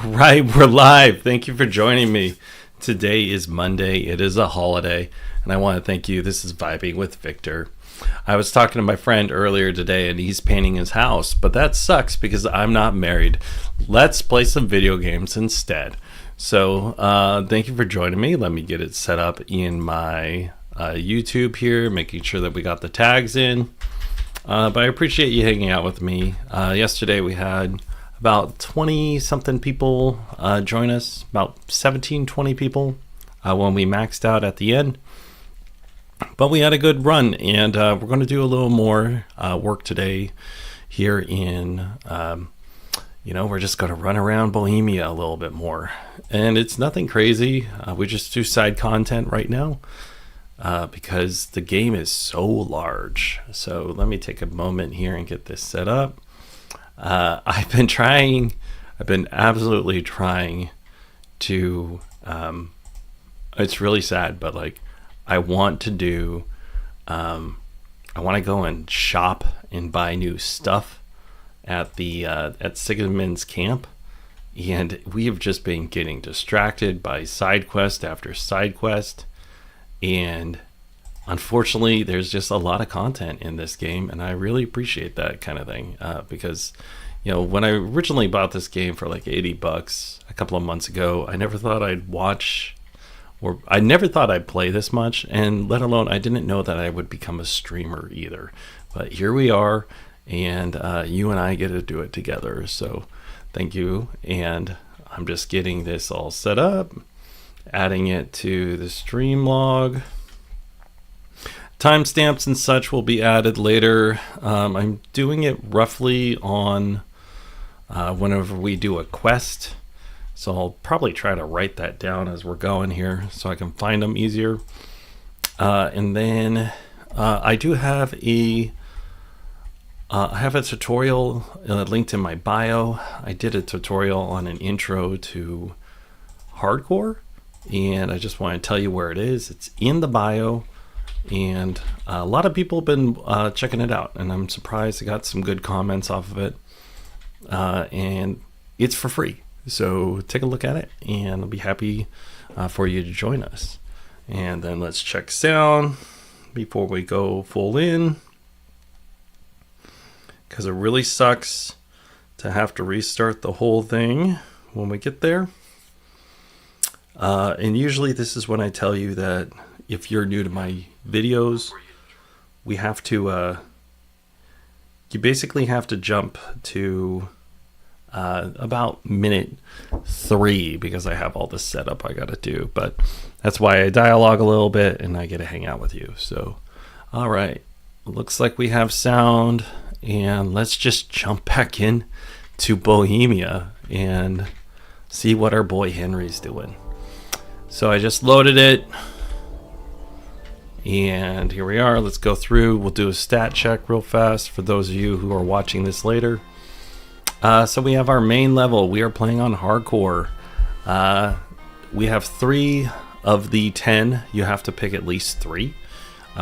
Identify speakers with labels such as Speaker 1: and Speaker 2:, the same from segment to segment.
Speaker 1: Right, we're live. Thank you for joining me. Today is Monday. It is a holiday, and I want to thank you. This is Vibing with Victor. I was talking to my friend earlier today, and he's painting his house, but that sucks because I'm not married. Let's play some video games instead. So, thank you for joining me. Let me get it set up in my YouTube here, making sure that we got the tags in. But I appreciate you hanging out with me. Yesterday we had about 20 something people join us, about 17-20 people when we maxed out at the end. But we had a good run, and we're going to do a little more work today here in, we're just going to run around Bohemia a little bit more. And it's nothing crazy. We just do side content right now because the game is so large. So let me take a moment here and get this set up. I've been absolutely trying to, it's really sad, but like, I want to go and shop and buy new stuff at Sigmund's camp. And we have just been getting distracted by side quest after side quest. And unfortunately, there's just a lot of content in this game, and I really appreciate that kind of thing because, when I originally bought this game for like $80 a couple of months ago, I never thought I'd I never thought I'd play this much, and let alone I didn't know that I would become a streamer either. But here we are, and you and I get to do it together. So thank you, and I'm just getting this all set up, adding it to the stream log. Timestamps and such will be added later. I'm doing it roughly on whenever we do a quest. So I'll probably try to write that down as we're going here so I can find them easier. And then I do have I have a tutorial linked in my bio. I did a tutorial on an intro to hardcore, and I just want to tell you where it is. It's in the bio, and a lot of people have been checking it out, and I'm surprised I got some good comments off of it. And it's for free. So take a look at it, and I'll be happy for you to join us. And then let's check sound before we go full in, because it really sucks to have to restart the whole thing when we get there. And usually this is when I tell you that if you're new to my videos, we have to, you basically have to jump to about minute 3 because I have all this setup I got to do. But that's why I dialogue a little bit and I get to hang out with you. So, all right, looks like we have sound, and let's just jump back in to Bohemia and see what our boy Henry's doing. So I just loaded it, and here we are. Let's go through. We'll do a stat check real fast for those of you who are watching this later. So we have our main level. We are playing on hardcore. We have 3 of the 10. You have to pick at least 3.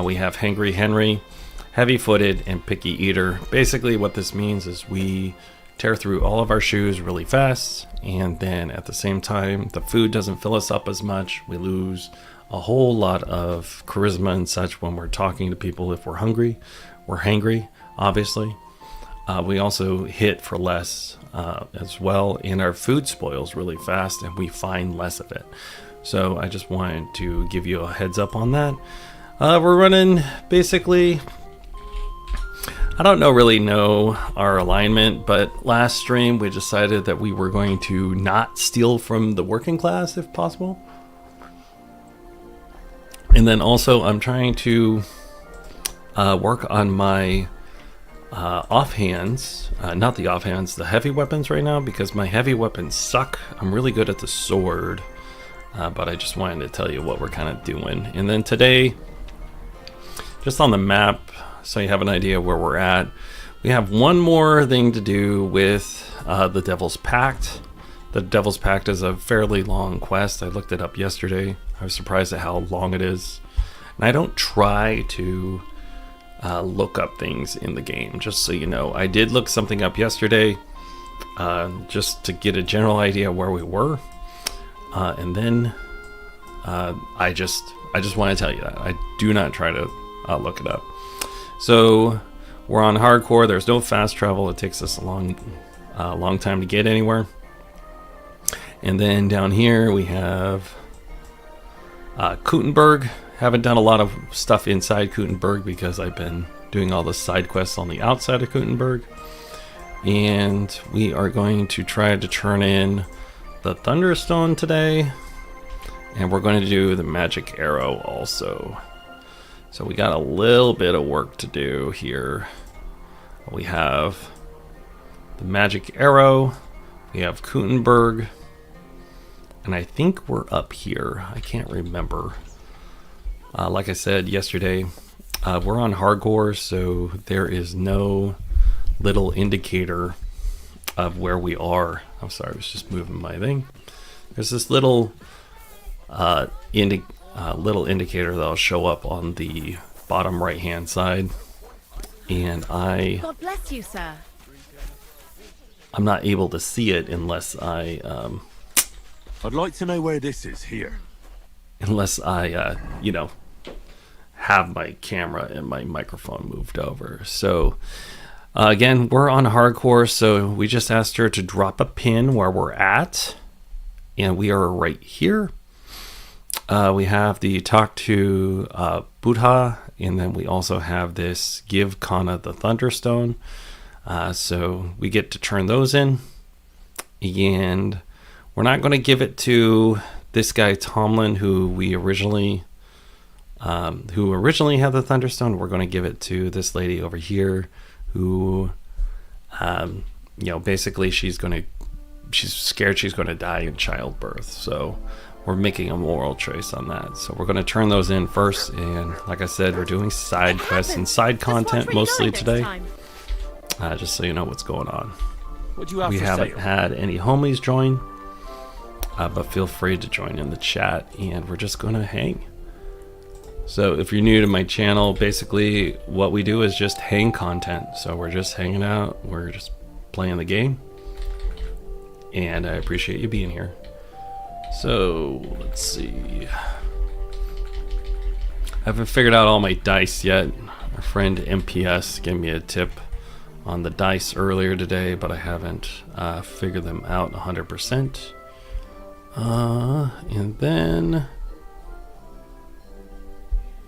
Speaker 1: We have Hangry Henry, Heavy Footed, and Picky Eater. Basically what this means is we tear through all of our shoes really fast, and then at the same time the food doesn't fill us up as much. We lose a whole lot of charisma and such when we're talking to people. If we're hungry, we're hangry, obviously. We also hit for less as well, and our food spoils really fast and we find less of it. So I just wanted to give you a heads up on that. We're running basically, I don't really know our alignment, but last stream we decided that we were going to not steal from the working class if possible. And then also I'm trying to work on my offhands, not the offhands, the heavy weapons right now, because my heavy weapons suck. I'm really good at the sword, but I just wanted to tell you what we're kind of doing. And then today, just on the map, so you have an idea where we're at, we have one more thing to do with the Devil's Pact. The Devil's Pact is a fairly long quest. I looked it up yesterday. I was surprised at how long it is. And I don't try to look up things in the game, just so you know. I did look something up yesterday. just to get a general idea of where we were. And then I just want to tell you that I do not try to look it up. So we're on hardcore. There's no fast travel. It takes us a long time to get anywhere. And then down here we have Kuttenberg. Haven't done a lot of stuff inside Kuttenberg because I've been doing all the side quests on the outside of Kuttenberg. And we are going to try to turn in the Thunderstone today. And we're going to do the magic arrow also. So we got a little bit of work to do here. We have the magic arrow. We have Kuttenberg. And I think we're up here. I can't remember. Like I said yesterday, we're on hardcore, so there is no little indicator of where we are. I'm sorry, I was just moving my thing. There's this little indicator that'll show up on the bottom right hand side, and
Speaker 2: God bless you, sir.
Speaker 1: I'm not able to see it unless
Speaker 3: I'd like to know where this is here.
Speaker 1: Unless I have my camera and my microphone moved over. So again, we're on hardcore, so we just asked her to drop a pin where we're at, and we are right here. We have the talk to Buddha, and then we also have this give Kana the Thunderstone. So we get to turn those in, and we're not going to give it to this guy Tomlin, who originally had the Thunderstone. We're going to give it to this lady over here, who, basically she's scared she's going to die in childbirth. So we're making a moral choice on that. So we're going to turn those in first. And like I said, we're doing side quests and side content mostly today. Just so you know what's going on. We haven't had any homies join, but feel free to join in the chat, and we're just going to hang. So if you're new to my channel, basically what we do is just hang content. So we're just hanging out, we're just playing the game, and I appreciate you being here. So let's see. I haven't figured out all my dice yet. Our friend MPS gave me a tip on the dice earlier today, but I haven't figured them out 100%. And then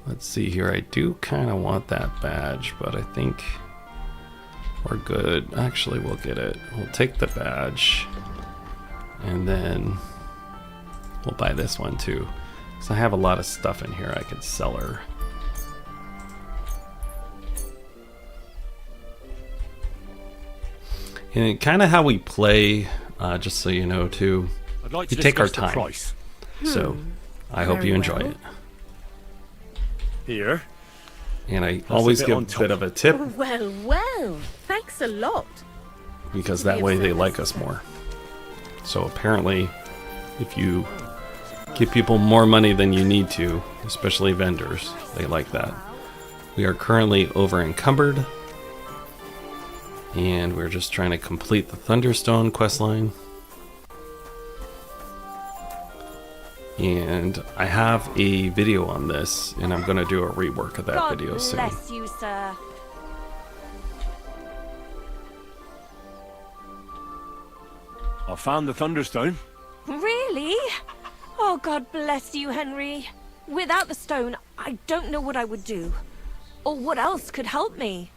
Speaker 1: let's see here. I do kind of want that badge, but I think we're good. Actually, we'll get it. We'll take the badge, and then we'll buy this one too, because I have a lot of stuff in here I could sell her. And kind of how we play, just so you know too, we take our time. So I hope you enjoy it.
Speaker 3: Here.
Speaker 1: And I always give a bit of a tip.
Speaker 2: Well, thanks a lot.
Speaker 1: Because that way they like us more. So apparently, if you give people more money than you need to, especially vendors, they like that. We are currently over encumbered, and we're just trying to complete the Thunderstone questline. And I have a video on this, and I'm going to do a rework of that video soon.
Speaker 2: God bless you, sir.
Speaker 3: I found the Thunderstone.
Speaker 2: Really? Oh, God bless you, Henry. Without the stone, I don't know what I would do. Or what else could help me.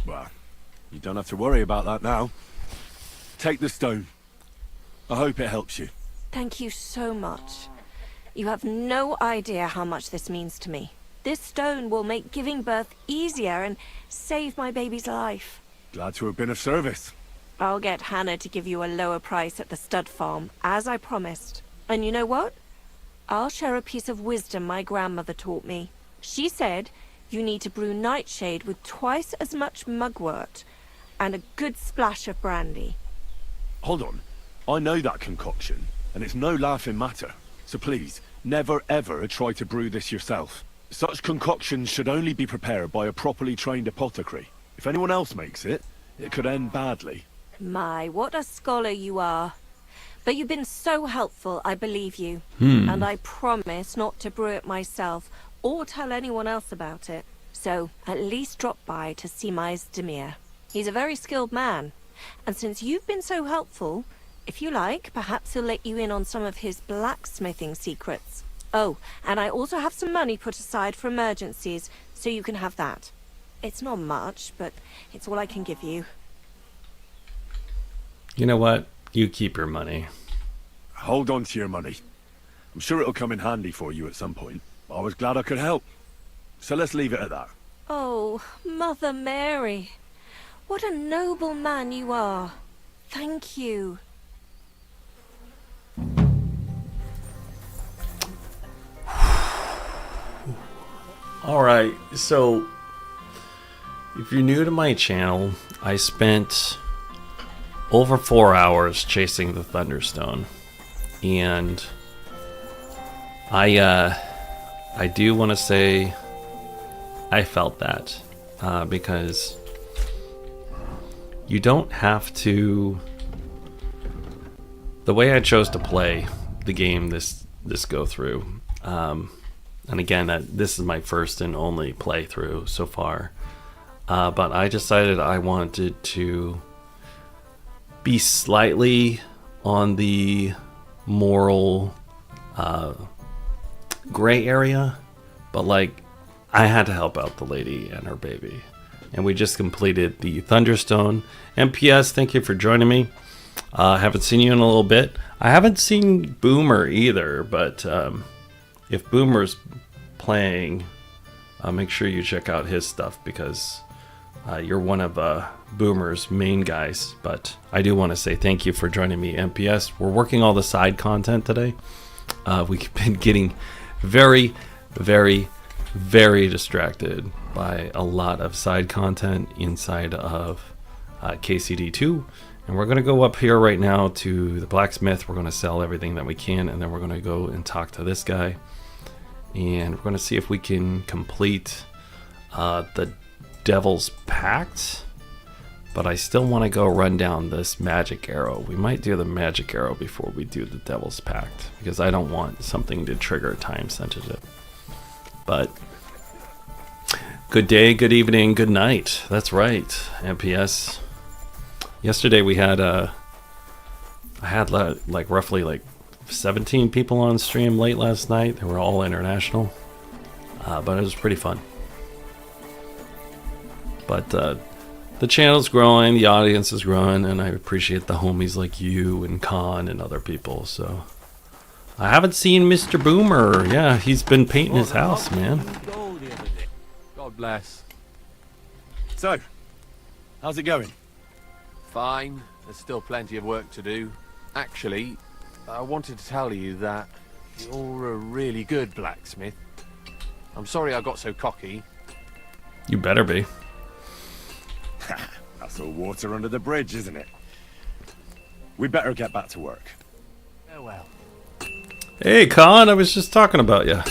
Speaker 3: Well, you don't have to worry about that now. Take the stone. I hope it helps you.
Speaker 2: Thank you so much. You have no idea how much this means to me. This stone will make giving birth easier and save my baby's life.
Speaker 3: Glad to have been of service.
Speaker 2: I'll get Hannah to give you a lower price at the stud farm, as I promised. And you know what? I'll share a piece of wisdom my grandmother taught me. She said you need to brew nightshade with twice as much mugwort and a good splash of brandy.
Speaker 3: Hold on. I know that concoction, and it's no laughing matter. So please, never ever try to brew this yourself. Such concoctions should only be prepared by a properly trained apothecary. If anyone else makes it, it could end badly.
Speaker 2: My, what a scholar you are. But you've been so helpful, I believe you. And I promise not to brew it myself, or tell anyone else about it. So, at least drop by to see my Demir. He's a very skilled man. And since you've been so helpful, if you like, perhaps he'll let you in on some of his blacksmithing secrets. Oh, and I also have some money put aside for emergencies, so you can have that. It's not much, but it's all I can give you.
Speaker 1: You know what? You keep your money.
Speaker 3: Hold on to your money. I'm sure it'll come in handy for you at some point. I was glad I could help. So let's leave it at that.
Speaker 2: Oh, Mother Mary. What a noble man you are. Thank you.
Speaker 1: All right, so if you're new to my channel, I spent over 4 hours chasing the Thunderstone, and I do want to say I felt that because you don't have to. The way I chose to play the game this go through, and again, this is my first and only playthrough so far, but I decided I wanted to be slightly on the moral gray area, but like I had to help out the lady and her baby, and we just completed the Thunderstone. MPS, thank you for joining me. Haven't seen you in a little bit. I haven't seen Boomer either, but if Boomer's playing, make sure you check out his stuff because you're one of Boomer's main guys. But I do want to say thank you for joining me, MPS. We're working all the side content today. We've been getting very, very, very distracted by a lot of side content inside of KCD2. And we're going to go up here right now to the blacksmith. We're going to sell everything that we can, and then we're going to go and talk to this guy. And we're going to see if we can complete the Devil's Pact. But I still want to go run down this magic arrow. We might do the magic arrow before we do the Devil's Pact, because I don't want something to trigger time sensitive. But good day, good evening, good night. That's right, MPS. Yesterday we had I had like roughly 17 people on stream late last night. They were all international, but it was pretty fun. But the channel's growing, the audience is growing, and I appreciate the homies like you and Khan and other people. So I haven't seen Mr. Boomer. Yeah, he's been painting his house, man.
Speaker 4: God bless.
Speaker 3: So, how's it going?
Speaker 4: Fine. There's still plenty of work to do. Actually, I wanted to tell you that you're a really good blacksmith. I'm sorry I got so cocky.
Speaker 1: You better be.
Speaker 3: That's all water under the bridge, isn't it? We better get back to work.
Speaker 4: Farewell.
Speaker 1: Hey, Khan, I was just talking about you.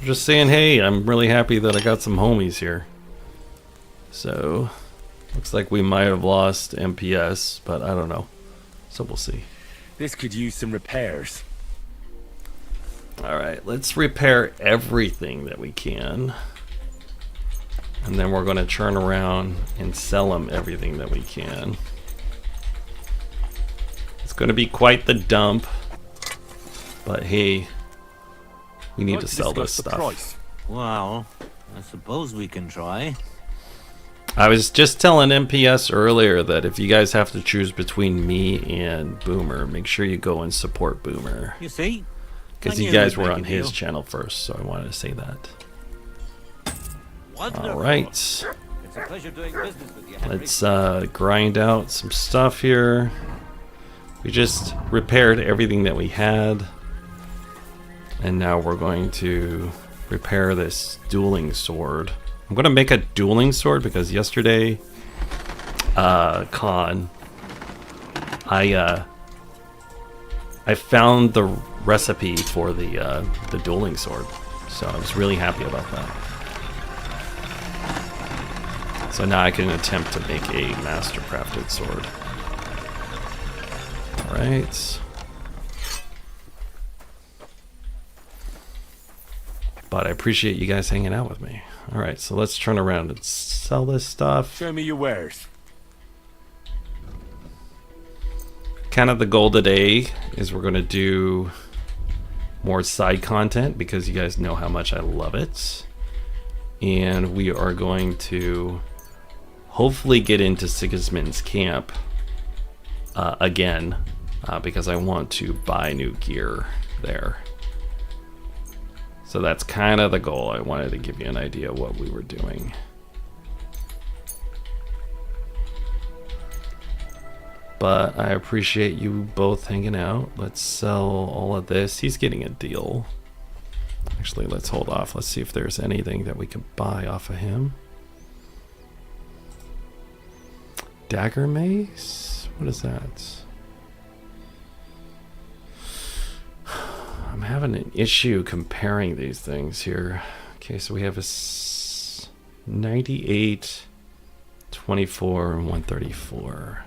Speaker 1: Just saying, hey, I'm really happy that I got some homies here. So, looks like we might have lost MPS, but I don't know. So we'll see.
Speaker 3: This could use some repairs.
Speaker 1: Alright, let's repair everything that we can. And then we're going to turn around and sell them everything that we can. It's going to be quite the dump. But hey, we need to sell this stuff.
Speaker 3: Price.
Speaker 5: Well, I suppose we can try.
Speaker 1: I was just telling MPS earlier that if you guys have to choose between me and Boomer, make sure you go and support Boomer.
Speaker 5: You see?
Speaker 1: Because you guys were on his channel first, so I wanted to say that. Alright.
Speaker 5: It's a pleasure doing business with you, Henry.
Speaker 1: Let's grind out some stuff here. We just repaired everything that we had. And now we're going to repair this dueling sword. I'm going to make a dueling sword because yesterday, Khan, I found the recipe for the dueling sword. So I was really happy about that. So now I can attempt to make a master crafted sword. Alright. But I appreciate you guys hanging out with me. Alright, so let's turn around and sell this stuff.
Speaker 3: Show me your wares.
Speaker 1: Kind of the goal today is we're going to do more side content because you guys know how much I love it. And we are going to hopefully get into Sigismund's camp again because I want to buy new gear there. So that's kind of the goal. I wanted to give you an idea of what we were doing. But I appreciate you both hanging out. Let's sell all of this. He's getting a deal. Actually, let's hold off. Let's see if there's anything that we can buy off of him. Dagger mace? What is that? I'm having an issue comparing these things here. Okay, so we have a 98, 24, and 134.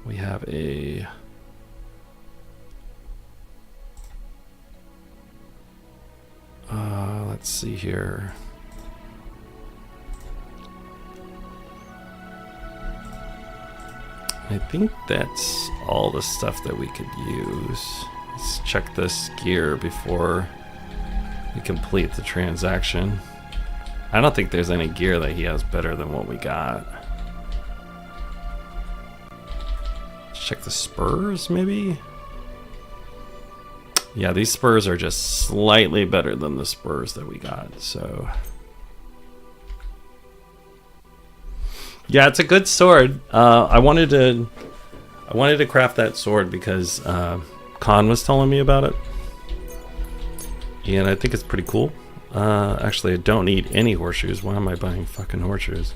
Speaker 1: We have a let's see here. I think that's all the stuff that we could use. Let's check this gear before we complete the transaction. I don't think there's any gear that he has better than what we got. Let's check the spurs, maybe? Yeah, these spurs are just slightly better than the spurs that we got, so... Yeah, it's a good sword. I wanted to craft that sword because Khan was telling me about it, and I think it's pretty cool. Actually, I don't need any horseshoes. Why am I buying fucking horseshoes?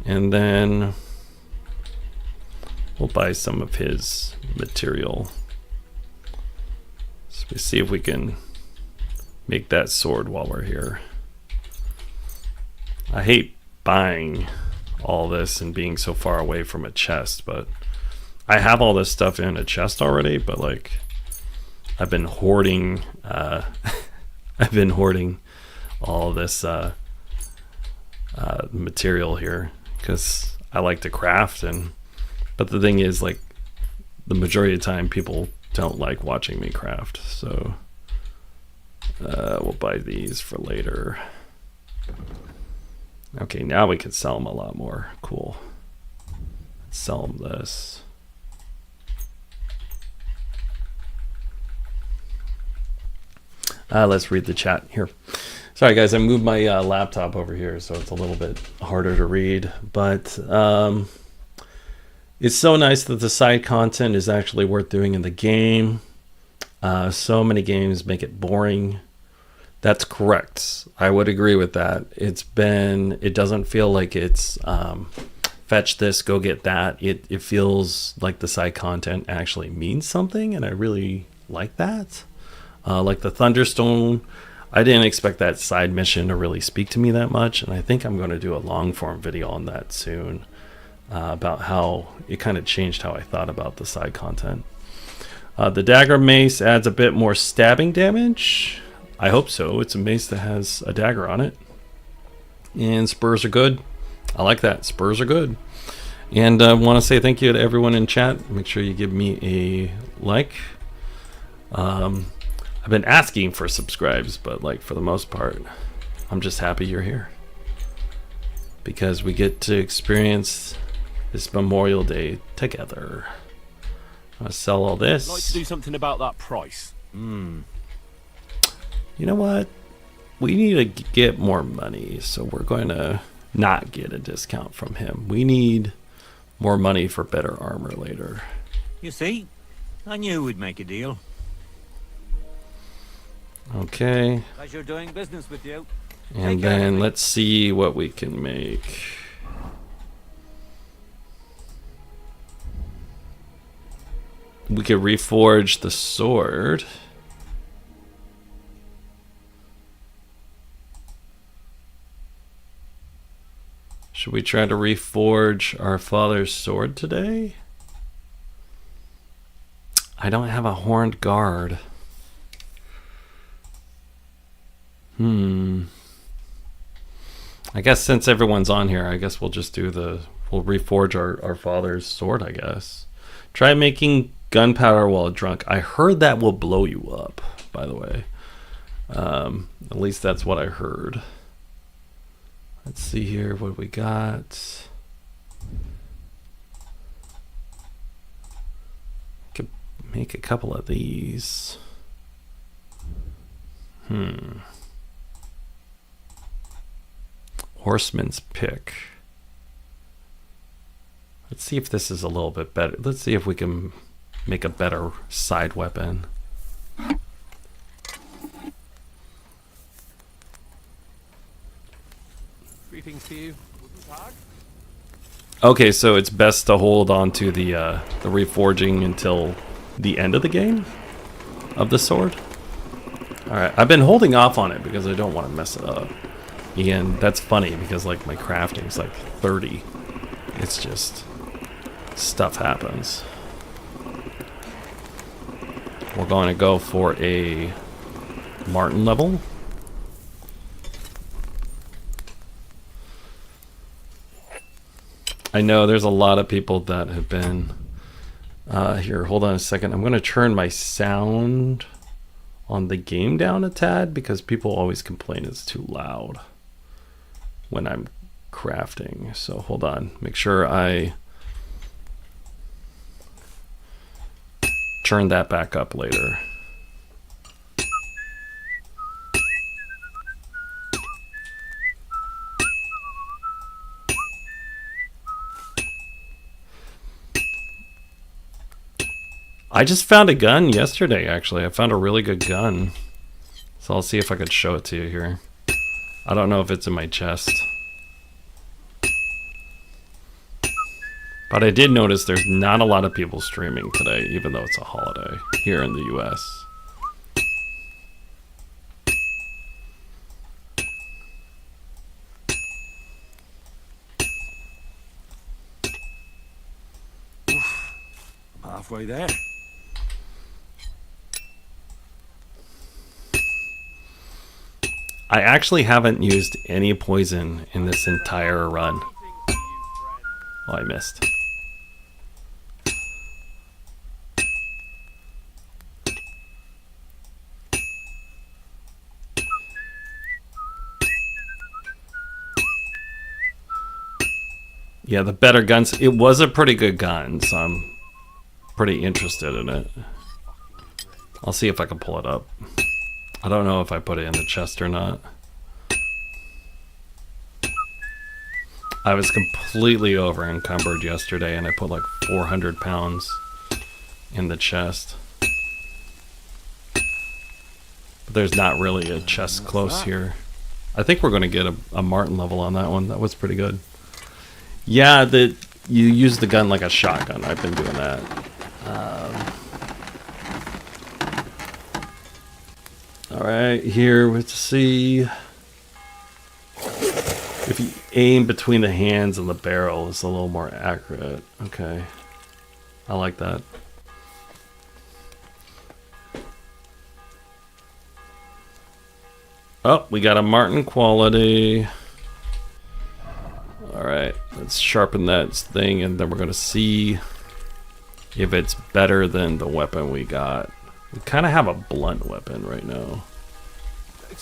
Speaker 1: And then we'll buy some of his material. So we see if we can make that sword while we're here. I hate buying all this and being so far away from a chest, but I have all this stuff in a chest already, but like I've been hoarding all this material here because I like to craft, but the thing is, like, the majority of the time people don't like watching me craft, so we'll buy these for later. Okay, now we can sell them a lot more. Cool. Let's sell them this. Let's read the chat here. Sorry guys, I moved my laptop over here so it's a little bit harder to read, but it's so nice that the side content is actually worth doing in the game. So many games make it boring. That's correct. I would agree with that. It doesn't feel like it's fetch this, go get that. It feels like the side content actually means something, and I really like that. Like the Thunderstone, I didn't expect that side mission to really speak to me that much, and I think I'm going to do a long form video on that soon about how it kind of changed how I thought about the side content. The dagger mace adds a bit more stabbing damage. I hope so. It's a mace that has a dagger on it. And spurs are good. I like that. Spurs are good. And I want to say thank you to everyone in chat. Make sure you give me a like. I've been asking for subscribes, but like for the most part, I'm just happy you're here. Because we get to experience this Memorial Day together. I'm going to sell all this.
Speaker 3: I'd like to do something about that price.
Speaker 1: You know what? We need to get more money, so we're going to not get a discount from him. We need more money for better armor later.
Speaker 5: You see, I knew we'd make a deal.
Speaker 1: Okay.
Speaker 5: Pleasure doing business with you.
Speaker 1: And then let's see what we can make. We could reforge the sword. Should Should we try to reforge our father's sword today? I don't have a horned guard. I guess since everyone's on here, I guess we'll just do we'll reforge our father's sword, I guess. Try making gunpowder while drunk. I heard that will blow you up, by the way. At least that's what I heard. Let's see here what we got. Could make a couple of these. Horseman's pick. Let's see if this is a little bit better. Let's see if we can make a better side weapon.
Speaker 4: Greetings to you.
Speaker 1: Okay, so it's best to hold on to the reforging until the end of the game of the sword. All right, I've been holding off on it because I don't want to mess it up. And that's funny because like my crafting is like 30. It's just stuff happens. We're going to go for a Martin level. I know there's a lot of people that have been here. Hold on a second. I'm going to turn my sound on the game down a tad because people always complain it's too loud when I'm crafting. So hold on. Make sure I turn that back up later. I just found a gun yesterday, actually. I found a really good gun. So I'll see if I could show it to you here. I don't know if it's in my chest. But I did notice there's not a lot of people streaming today, even though it's a holiday here in the US.
Speaker 3: I'm halfway there.
Speaker 1: I actually haven't used any poison in this entire run. Oh, I missed. Yeah, the better guns. It was a pretty good gun, so I'm pretty interested in it. I'll see if I can pull it up. I don't know if I put it in the chest or not. I was completely over encumbered yesterday and I put like 400 pounds in the chest. But there's not really a chest close here. I think we're going to get a Martin level on that one. That was pretty good. Yeah, you use the gun like a shotgun. I've been doing that. Alright, here, let's see. If you aim between the hands and the barrel, it's a little more accurate. Okay. I like that. Oh, we got a Martin quality. Alright, let's sharpen that thing and then we're going to see if it's better than the weapon we got. We kind of have a blunt weapon right now.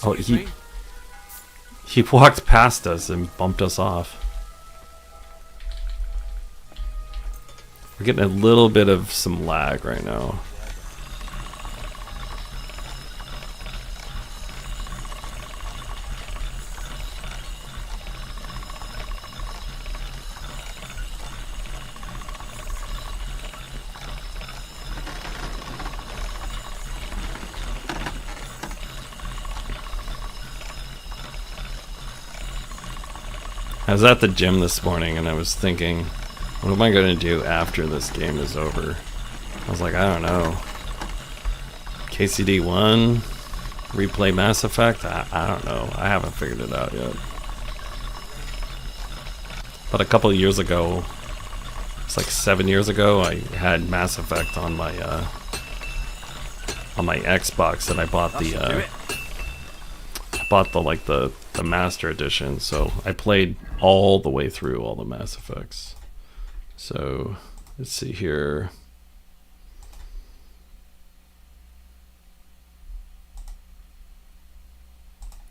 Speaker 1: Oh, he walked past us and bumped us off. We're getting a little bit of some lag right now. I was at the gym this morning and I was thinking, what am I going to do after this game is over? I was like, I don't know. KCD1? Replay Mass Effect? I don't know. I haven't figured it out yet. But a couple of years ago, it's like 7 years ago, I had Mass Effect on my Xbox, and I bought the Master Edition. So I played all the way through all the Mass Effects. So let's see here.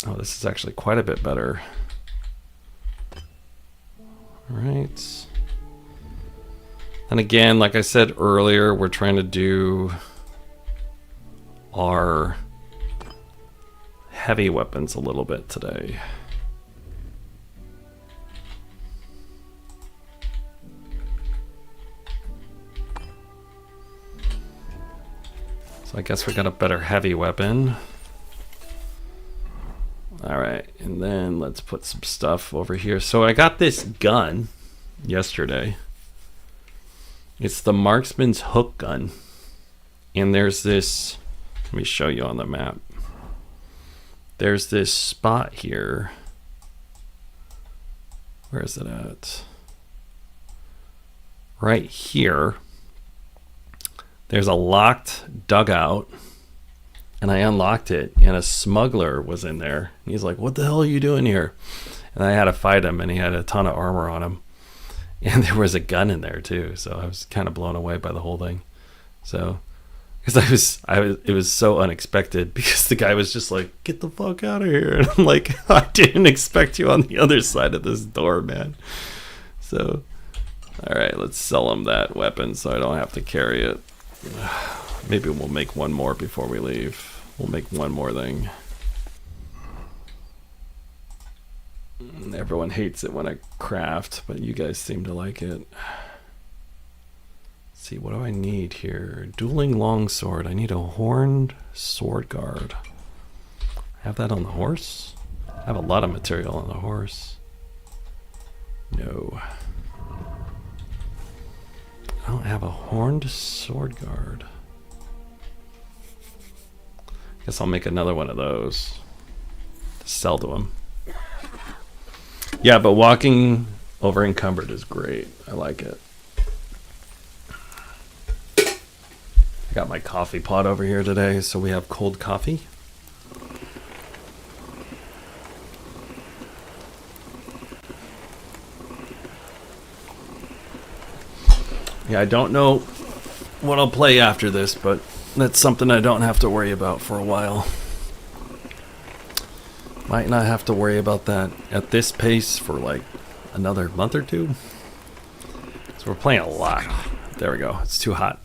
Speaker 1: Oh, this is actually quite a bit better. All right. And again, like I said earlier, we're trying to do our heavy weapons a little bit today. So I guess we got a better heavy weapon. Alright, and then let's put some stuff over here. So I got this gun yesterday. It's the Marksman's Hook gun. And there's this, let me show you on the map. There's this spot here. Where is it at? Right here. There's a locked dugout. And I unlocked it, and a smuggler was in there. And he's like, "What the hell are you doing here?" And I had to fight him, and he had a ton of armor on him. And there was a gun in there too, so I was kind of blown away by the whole thing. So, because it was so unexpected, because the guy was just like, "Get the fuck out of here!" And I'm like, "I didn't expect you on the other side of this door, man." So, all right, let's sell him that weapon so I don't have to carry it. Maybe we'll make one more before we leave. We'll make one more thing. Everyone hates it when I craft, but you guys seem to like it. Let's see, what do I need here? Dueling longsword. I need a horned sword guard. Have that on the horse? I have a lot of material on the horse. No. I don't have a horned sword guard. Guess I'll make another one of those to sell to him. Yeah, but walking over encumbered is great. I like it. I got my coffee pot over here today, so we have cold coffee. Yeah, I don't know what I'll play after this, but that's something I don't have to worry about for a while. Might not have to worry about that at this pace for like another month or two. So we're playing a lot. There we go. It's too hot.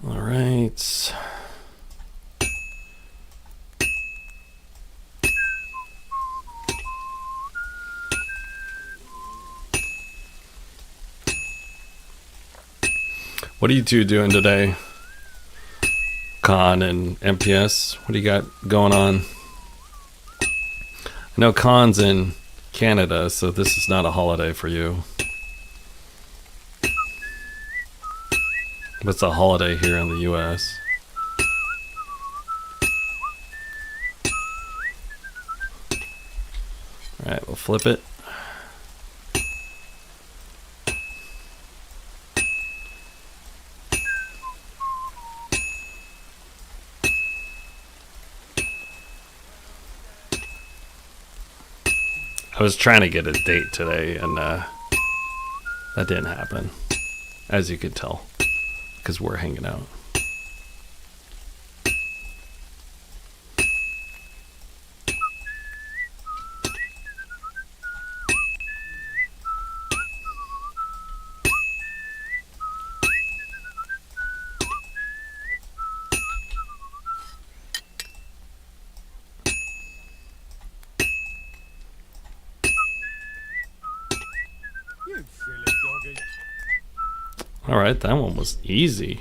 Speaker 1: All right. What are you two doing today? Con and MPS, what do you got going on? I know Con's in Canada, so this is not a holiday for you. But it's a holiday here in the US. Alright, we'll flip it. I was trying to get a date today, and that didn't happen, as you could tell, because we're hanging out. All right, that one was easy.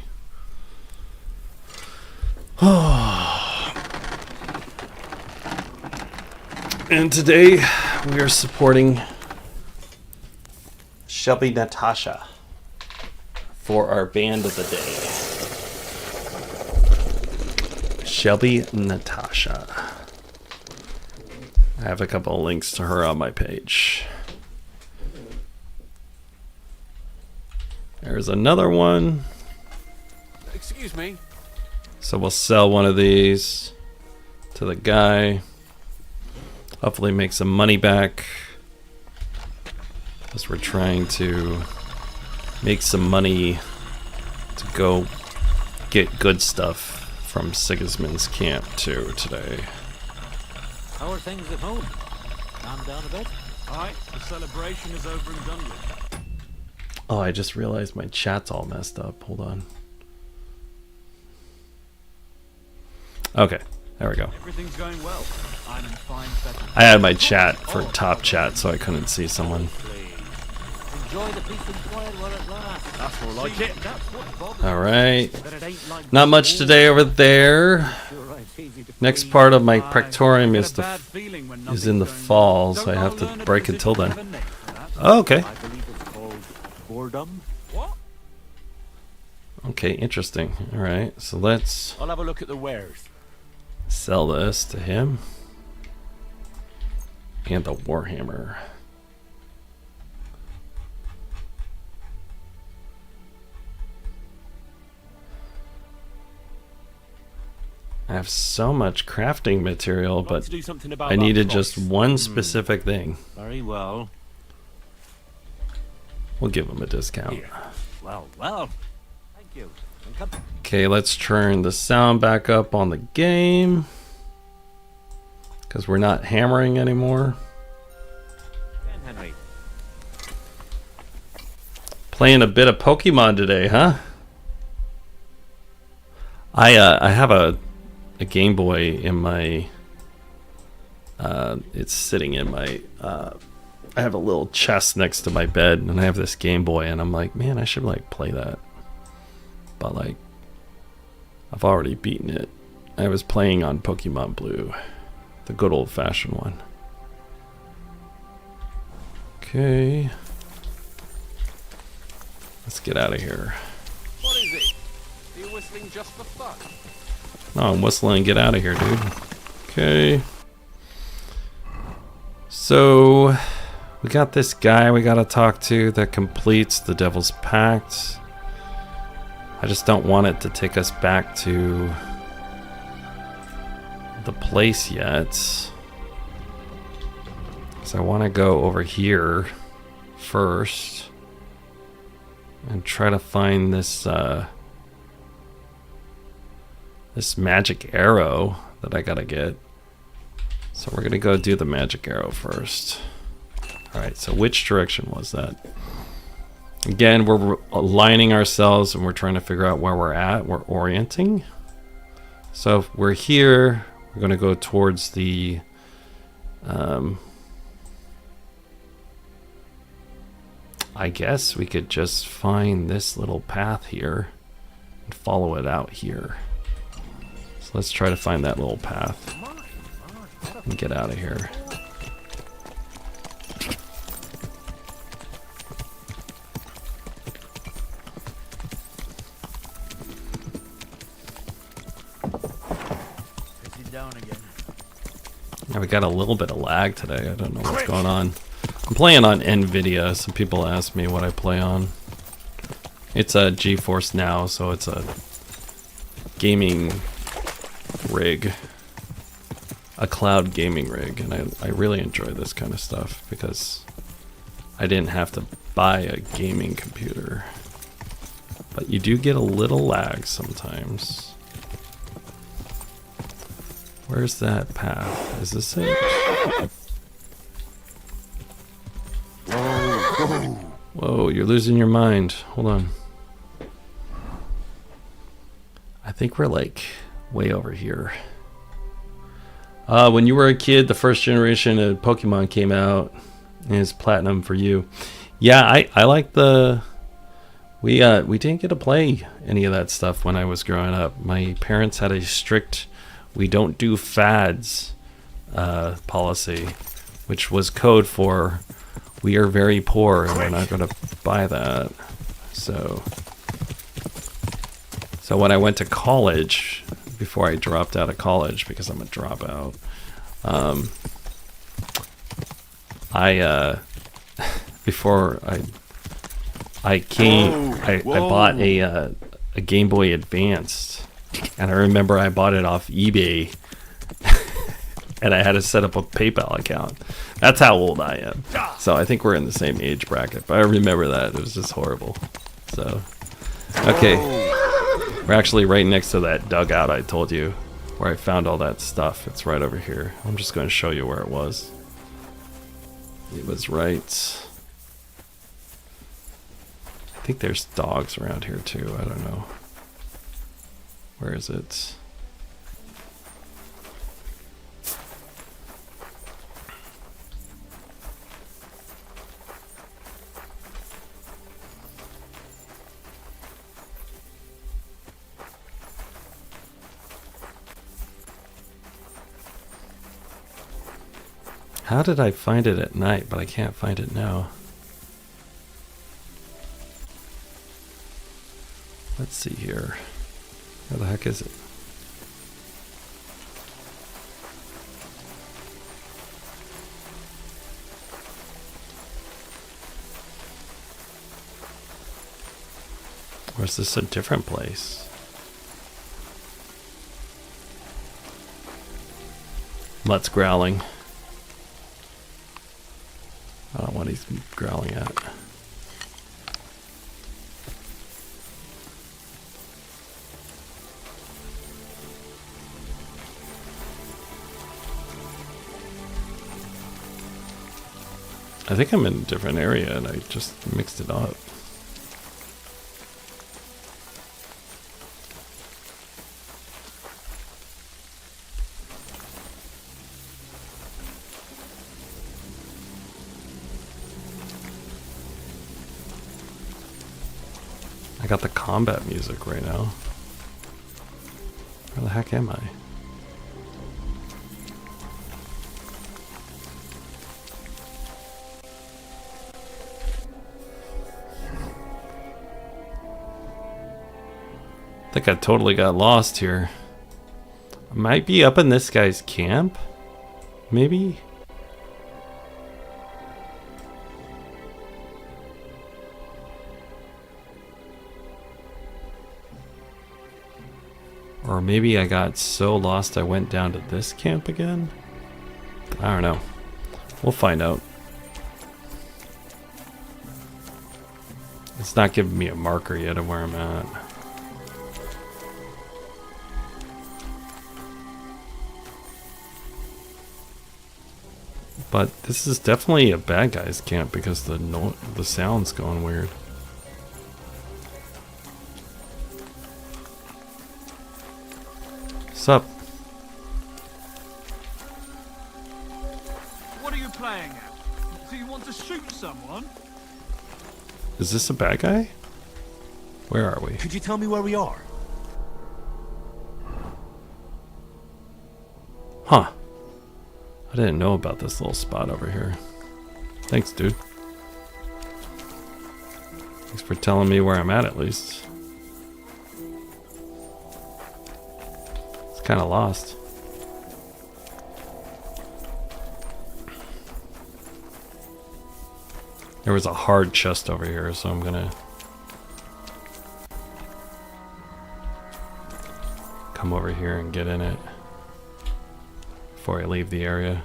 Speaker 1: And today we are supporting Shelby Natasha for our band of the day. Shelby Natasha. I have a couple of links to her on my page. There's another one.
Speaker 4: Excuse me.
Speaker 1: So we'll sell one of these to the guy. Hopefully make some money back. Because we're trying to make some money to go get good stuff from Sigismund's camp too today.
Speaker 5: How are things at home? Calm down a bit?
Speaker 6: Aye, the celebration is over and done with.
Speaker 1: Oh, I just realized my chat's all messed up. Hold on. Okay, there we go.
Speaker 6: Everything's going well. I'm in fine fettle.
Speaker 1: I had my chat for top chat, so I couldn't see someone.
Speaker 5: Enjoy the peace and quiet while it lasts.
Speaker 6: That's more like it.
Speaker 5: That's what bothers
Speaker 1: All right.
Speaker 5: me, that it ain't like
Speaker 1: Not much today over there.
Speaker 5: Sure, it's easy to
Speaker 1: Next
Speaker 5: please.
Speaker 1: part of my
Speaker 6: Aye,
Speaker 1: Practorium
Speaker 6: get
Speaker 1: is
Speaker 6: a
Speaker 1: the
Speaker 6: bad feeling when
Speaker 1: is in the
Speaker 6: nothing's going
Speaker 1: fall,
Speaker 6: well.
Speaker 1: so I have
Speaker 6: Don't I
Speaker 1: to
Speaker 6: learn a
Speaker 1: break
Speaker 6: position
Speaker 1: until
Speaker 6: to
Speaker 1: then.
Speaker 6: have a name for that?
Speaker 1: Oh, okay.
Speaker 5: I believe it's called boredom.
Speaker 6: What?
Speaker 1: Okay, interesting. All right, so let's
Speaker 6: I'll have a look at the wares.
Speaker 1: sell this to him. And the Warhammer. I have so much crafting material,
Speaker 6: Got
Speaker 1: but
Speaker 6: to do something about
Speaker 1: I
Speaker 6: that
Speaker 1: needed
Speaker 6: price.
Speaker 1: just one specific thing.
Speaker 5: Very well.
Speaker 1: We'll give him a discount.
Speaker 6: Here.
Speaker 5: Well, well. Thank you. And come
Speaker 1: Okay, let's turn the sound back up on the game. Because we're not hammering anymore.
Speaker 5: again, Henry.
Speaker 1: Playing a bit of Pokemon today, huh? I have a Game Boy in my it's sitting in my I have a little chest next to my bed, and I have this Game Boy, and I'm like, man, I should like play that. But like I've already beaten it. I was playing on Pokemon Blue, the good old-fashioned one. Okay. Let's get out of here.
Speaker 4: What is it? Are you whistling just for fun?
Speaker 1: Oh, I'm whistling. Get out of here, dude. Okay. So, we got this guy we gotta talk to that completes the Devil's Pact. I just don't want it to take us back to the place yet. So I want to go over here first and try to find this this magic arrow that I gotta get. So we're gonna go do the magic arrow first. Alright, so which direction was that? Again, we're aligning ourselves and we're trying to figure out where we're at. We're orienting. So if we're here, we're gonna go towards the I guess we could just find this little path here and follow it out here. So let's try to find that little path and get out of here.
Speaker 5: Sit down again.
Speaker 1: Yeah, we got a little bit of lag today. I don't know what's going on. I'm playing on NVIDIA. Some people ask me what I play on. It's a GeForce Now, so it's a gaming rig. A cloud gaming rig. And I really enjoy this kind of stuff because I didn't have to buy a gaming computer. But you do get a little lag sometimes. Where's that path? Is this it? Whoa, you're losing your mind. Hold on. I think we're like way over here. When you were a kid, the first generation of Pokemon came out, and it's platinum for you. Yeah, I like the... We didn't get to play any of that stuff when I was growing up. My parents had a strict "we don't do fads" policy, which was code for we are very poor and we're not going to buy that. So when I went to college, before I dropped out of college because I'm a dropout, I before I came, I bought a Game Boy Advanced, and I remember I bought it off eBay, and I had to set up a PayPal account. That's how old I am. So I think we're in the same age bracket, but I remember that. It was just horrible. So, okay. We're actually right next to that dugout I told you, where I found all that stuff. It's right over here. I'm just going to show you where it was. It was right... I think there's dogs around here too. I don't know. Where is it? How did I find it at night, but I can't find it now? Let's see here. Where the heck is it? Or is this a different place? Mutt's growling. I don't know what he's growling at. I think I'm in a different area and I just mixed it up. I got the combat music right now. Where the heck am I? I think I totally got lost here. I might be up in this guy's camp? Maybe? Or maybe I got so lost I went down to this camp again? I don't know. We'll find out. It's not giving me a marker yet of where I'm at. But this is definitely a bad guy's camp because the sound's going weird. Sup?
Speaker 6: What are you playing at? Do you want to shoot someone?
Speaker 1: Is this a bad guy? Where are we?
Speaker 7: Could you tell me where we are?
Speaker 1: Huh. I didn't know about this little spot over here. Thanks, dude. Thanks for telling me where I'm at least. It's kind of lost. There was a hard chest over here, so I'm gonna come over here and get in it before I leave the area.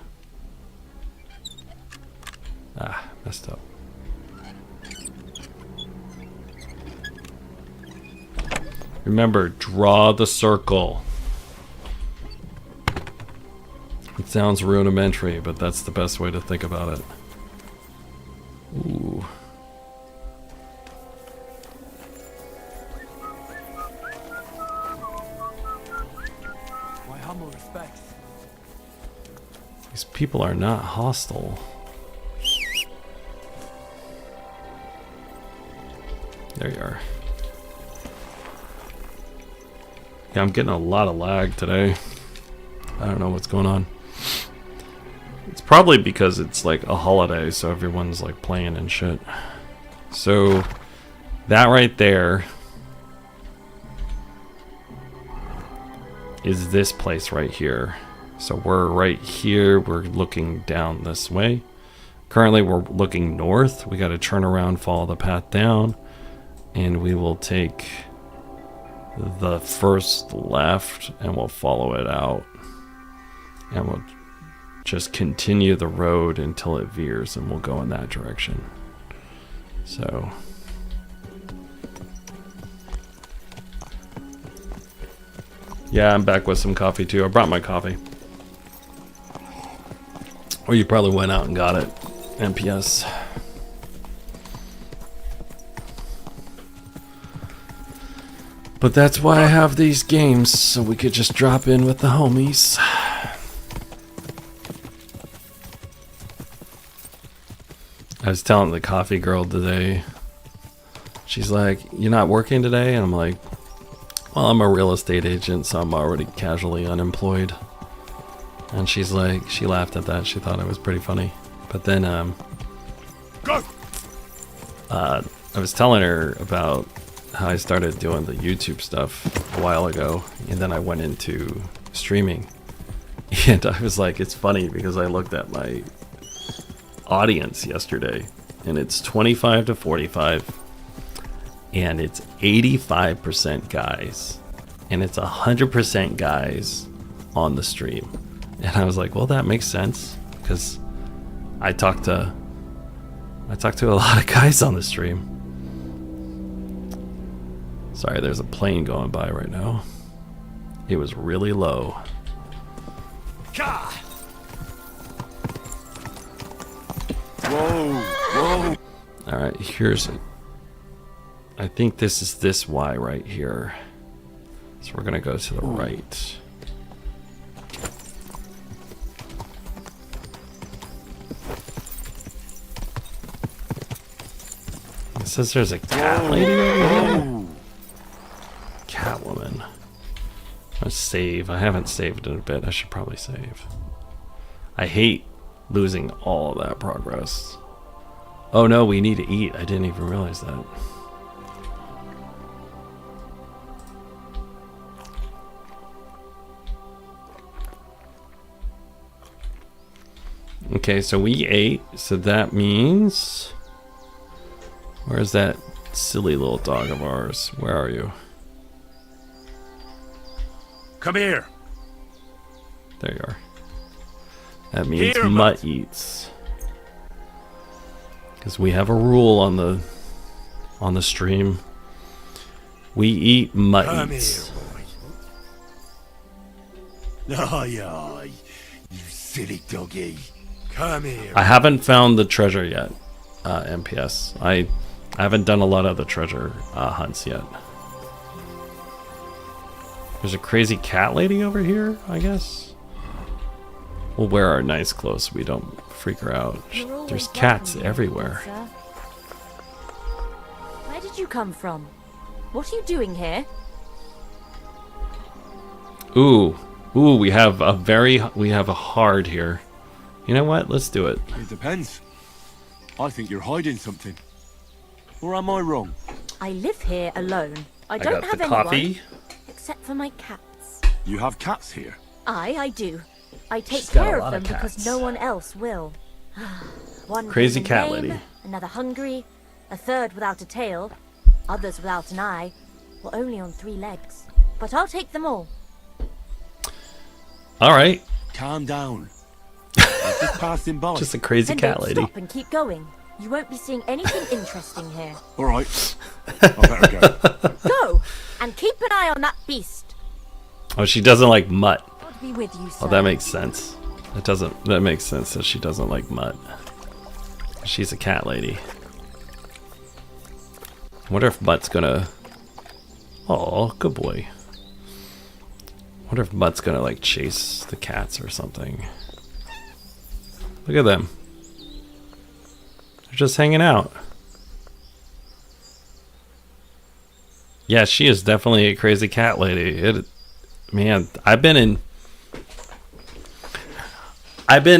Speaker 1: Ah, messed up. Remember, draw the circle. It sounds rudimentary, but that's the best way to think about it. Ooh.
Speaker 6: My humble respects.
Speaker 1: These people are not hostile. There you are. Yeah, I'm getting a lot of lag today. I don't know what's going on. It's probably because it's like a holiday, so everyone's like playing and shit. So that right there is this place right here. So we're right here, we're looking down this way. Currently, we're looking north. We got to turn around, follow the path down, and we will take the first left, and we'll follow it out, and we'll just continue the road until it veers, and we'll go in that direction. So, yeah, I'm back with some coffee too. I brought my coffee. Or you probably went out and got it. MPS. But that's why I have these games, so we could just drop in with the homies. I was telling the coffee girl today, she's like, "You're not working today?" And I'm like, "Well, I'm a real estate agent, so I'm already casually unemployed." And she's like, she laughed at that. She thought it was pretty funny. But then I was telling her about how I started doing the YouTube stuff a while ago, and then I went into streaming. And I was like, it's funny because I looked at my audience yesterday, and it's 25 to 45, and it's 85% guys, and it's 100% guys on the stream. And I was like, well, that makes sense, because I talk to a lot of guys on the stream. Sorry, there's a plane going by right now. It was really low.
Speaker 3: Whoa.
Speaker 1: All right, here's it. I think this is this Y right here. So we're gonna go to the right. It says there's a cat lady over here. Catwoman. Let's save. I haven't saved in a bit. I should probably save. I hate losing all of that progress. Oh no, we need to eat. I didn't even realize that. Okay, so we ate, so that means... Where's that silly little dog of ours? Where are you?
Speaker 3: Come here.
Speaker 1: There you are. That means
Speaker 3: Here,
Speaker 1: Mutt eats. Because we have a rule on the stream. We eat Mutt
Speaker 3: Come
Speaker 1: eats.
Speaker 3: here, boy. Aye, you silly doggy. Come here.
Speaker 1: I haven't found the treasure yet, MPS. I haven't done a lot of the treasure hunts yet. There's a crazy cat lady over here, I guess. We'll wear our nice clothes so we don't freak her out. There's cats everywhere.
Speaker 7: Sir. Where did you come from? What are you doing here?
Speaker 1: Ooh, we have a hard here. You know what? Let's do it.
Speaker 3: It depends. I think you're hiding something. Or am I wrong?
Speaker 7: I live here alone. I
Speaker 1: got
Speaker 7: don't have
Speaker 1: the
Speaker 7: anyone
Speaker 1: coffee.
Speaker 7: except for my cats.
Speaker 3: You have cats here.
Speaker 7: I do. I take
Speaker 1: She's got a
Speaker 7: care
Speaker 1: lot
Speaker 7: of
Speaker 1: of
Speaker 7: them because
Speaker 1: cats.
Speaker 7: no one else will. One
Speaker 1: Crazy
Speaker 7: with a
Speaker 1: cat
Speaker 7: name,
Speaker 1: lady.
Speaker 7: Another hungry, a third without a tail, others without an eye, or only on 3 legs. But I'll take them all.
Speaker 1: All right.
Speaker 3: Calm down. I'm just passing by.
Speaker 1: Just a crazy
Speaker 7: Then
Speaker 1: cat
Speaker 7: don't
Speaker 1: lady.
Speaker 7: stop and keep going. You won't be seeing anything interesting here.
Speaker 3: All right. I better go.
Speaker 7: Go and keep an eye on that beast.
Speaker 1: Oh, she doesn't like Mutt.
Speaker 7: God be with you, sir.
Speaker 1: Oh, that makes sense. That makes sense that she doesn't like Mutt. She's a cat lady. I wonder if Mutt's gonna... Oh, good boy. I wonder if Mutt's gonna like chase the cats or something. Look at them. They're just hanging out. Yeah, she is definitely a crazy cat lady. Man, I've been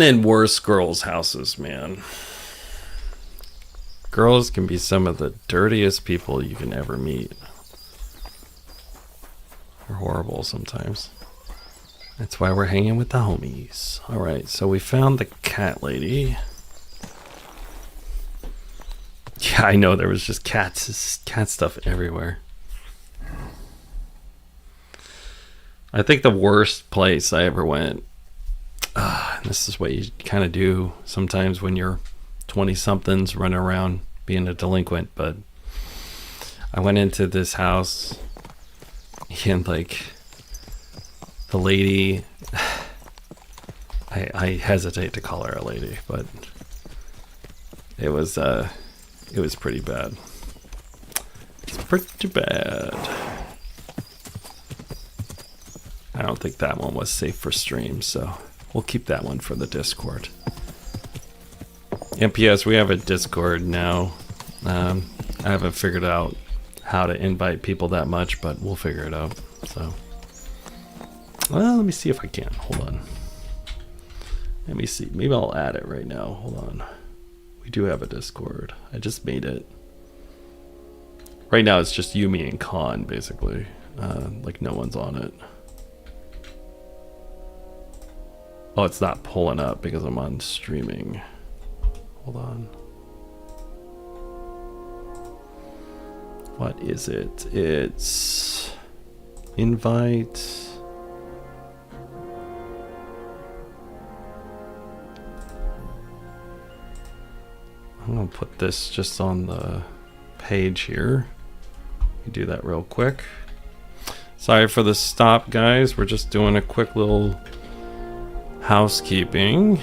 Speaker 1: in worse girls' houses, man. Girls can be some of the dirtiest people you can ever meet. They're horrible sometimes. That's why we're hanging with the homies. Alright, so we found the cat lady. Yeah, I know, there was just cat stuff everywhere. I think the worst place I ever went, this is what you kind of do sometimes when you're 20-somethings running around being a delinquent, but I went into this house and like the lady, I hesitate to call her a lady, but it was pretty bad. It's pretty bad. I don't think that one was safe for stream, so we'll keep that one for the Discord. MPS, we have a Discord now. I haven't figured out how to invite people that much, but we'll figure it out. So, well, let me see if I can. Hold on. Let me see. Maybe I'll add it right now. Hold on. We do have a Discord. I just made it. Right now it's just you, me, and Khan, basically. Like no one's on it. Oh, it's not pulling up because I'm on streaming. Hold on. What is it? It's invite. I'm gonna put this just on the page here. You do that real quick. Sorry for the stop, guys. We're just doing a quick little housekeeping.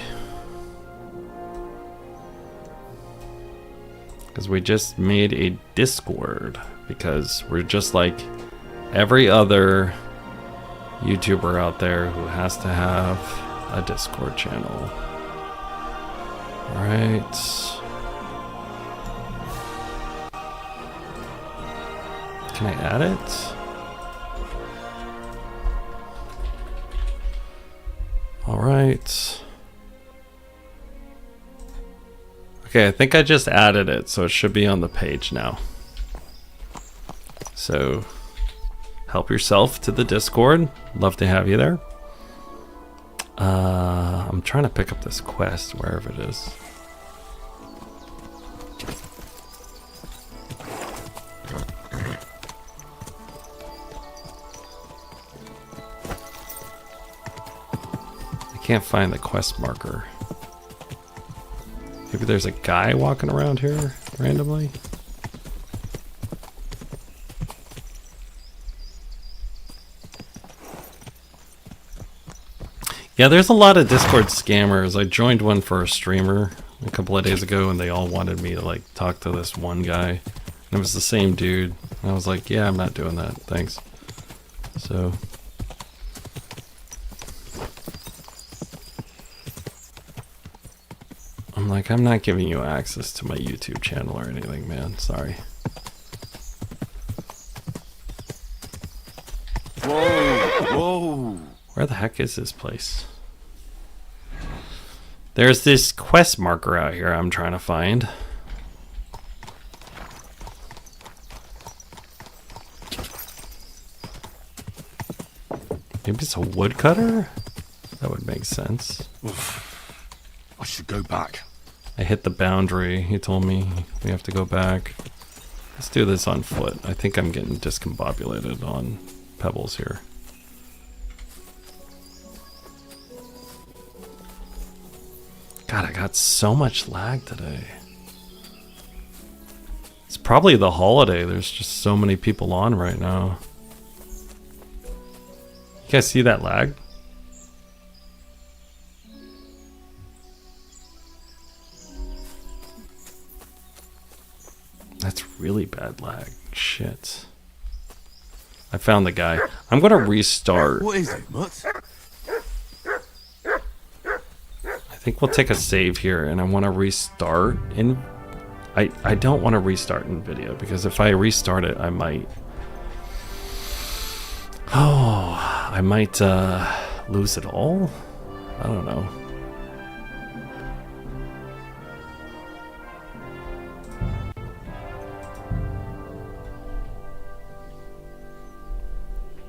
Speaker 1: Because we just made a Discord. Because we're just like every other YouTuber out there who has to have a Discord channel. Alright. Can I add it? Alright. Okay, I think I just added it, so it should be on the page now. So, help yourself to the Discord. Love to have you there. I'm trying to pick up this quest, wherever it is. I can't find the quest marker. Maybe there's a guy walking around here randomly. Yeah, there's a lot of Discord scammers. I joined one for a streamer a couple of days ago and they all wanted me to like talk to this one guy. And it was the same dude. And I was like, yeah, I'm not doing that. Thanks. So... I'm like, I'm not giving you access to my YouTube channel or anything, man. Sorry.
Speaker 3: Whoa, whoa.
Speaker 1: Where the heck is this place? There's this quest marker out here I'm trying to find. Maybe it's a woodcutter? That would make sense.
Speaker 3: Oof. I should go back.
Speaker 1: I hit the boundary. He told me we have to go back. Let's do this on foot. I think I'm getting discombobulated on pebbles here. God, I got so much lag today. It's probably the holiday. There's just so many people on right now. You guys see that lag? That's really bad lag. Shit. I found the guy. I'm gonna restart.
Speaker 3: What is it, Mutt?
Speaker 1: I think we'll take a save here and I want to restart in... I don't want to restart in video because if I restart it I might... Oh, I might lose it all? I don't know.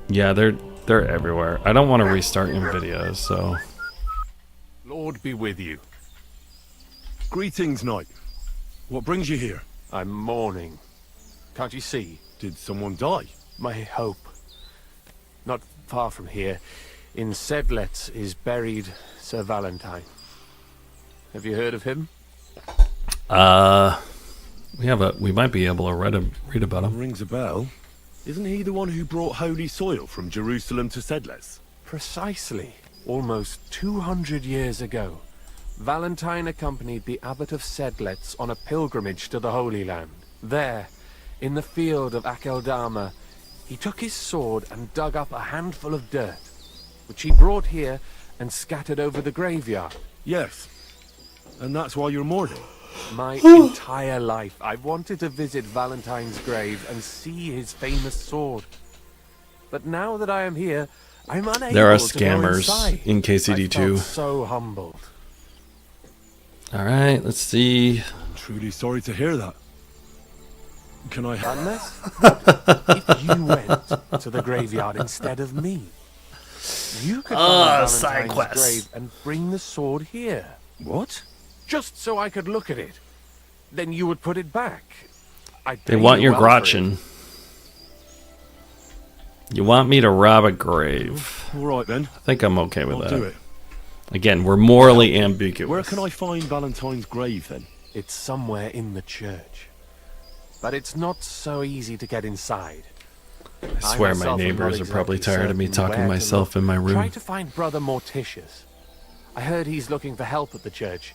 Speaker 1: Yeah, they're everywhere. I don't want to restart in videos, so...
Speaker 4: Lord be with you.
Speaker 3: Greetings, knight. What brings you here?
Speaker 4: I'm mourning. Can't you see?
Speaker 3: Did someone die?
Speaker 4: My hope. Not far from here, in Sedlets, is buried Sir Valentine. Have you heard of him?
Speaker 1: We might be able to read about him.
Speaker 3: Rings a bell. Isn't he the one who brought holy soil from Jerusalem to Sedles?
Speaker 4: Precisely. Almost 200 years ago, Valentine accompanied the abbot of Sedlets on a pilgrimage to the Holy Land. There, in the field of Akeldama, he took his sword and dug up a handful of dirt, which he brought here and scattered over the graveyard.
Speaker 3: Yes. And that's why you're mourning?
Speaker 4: My entire life, I've wanted to visit Valentine's grave and see his famous sword. But now that I am here, I'm unable
Speaker 1: There are
Speaker 4: to go
Speaker 1: scammers
Speaker 4: inside.
Speaker 1: in KCD2.
Speaker 4: I felt so humbled.
Speaker 1: All right, let's see.
Speaker 3: I'm truly sorry to hear that. Can I help?
Speaker 4: Unless if you went to the graveyard instead of me, you could find
Speaker 1: side
Speaker 4: Valentine's
Speaker 1: quest.
Speaker 4: grave and bring the sword here,
Speaker 3: What?
Speaker 4: just so I could look at it. Then you would put it back. I'd
Speaker 1: They
Speaker 4: pay
Speaker 1: want
Speaker 4: you
Speaker 1: your
Speaker 4: well for it.
Speaker 1: Grotchen. You want me to rob a grave?
Speaker 3: All right then.
Speaker 1: I think I'm okay with
Speaker 3: I'll
Speaker 1: that.
Speaker 3: do it.
Speaker 1: Again, we're morally ambiguous.
Speaker 3: Where can I find Valentine's grave then?
Speaker 4: It's somewhere in the church, but it's not so easy to get inside.
Speaker 1: I swear my
Speaker 4: myself am
Speaker 1: neighbors
Speaker 4: not
Speaker 1: are probably
Speaker 4: exactly
Speaker 1: tired of me
Speaker 4: certain
Speaker 1: talking to
Speaker 4: where
Speaker 1: myself
Speaker 4: look.
Speaker 1: in my room.
Speaker 4: Try to find Brother Morticius. I heard he's looking for help at the church.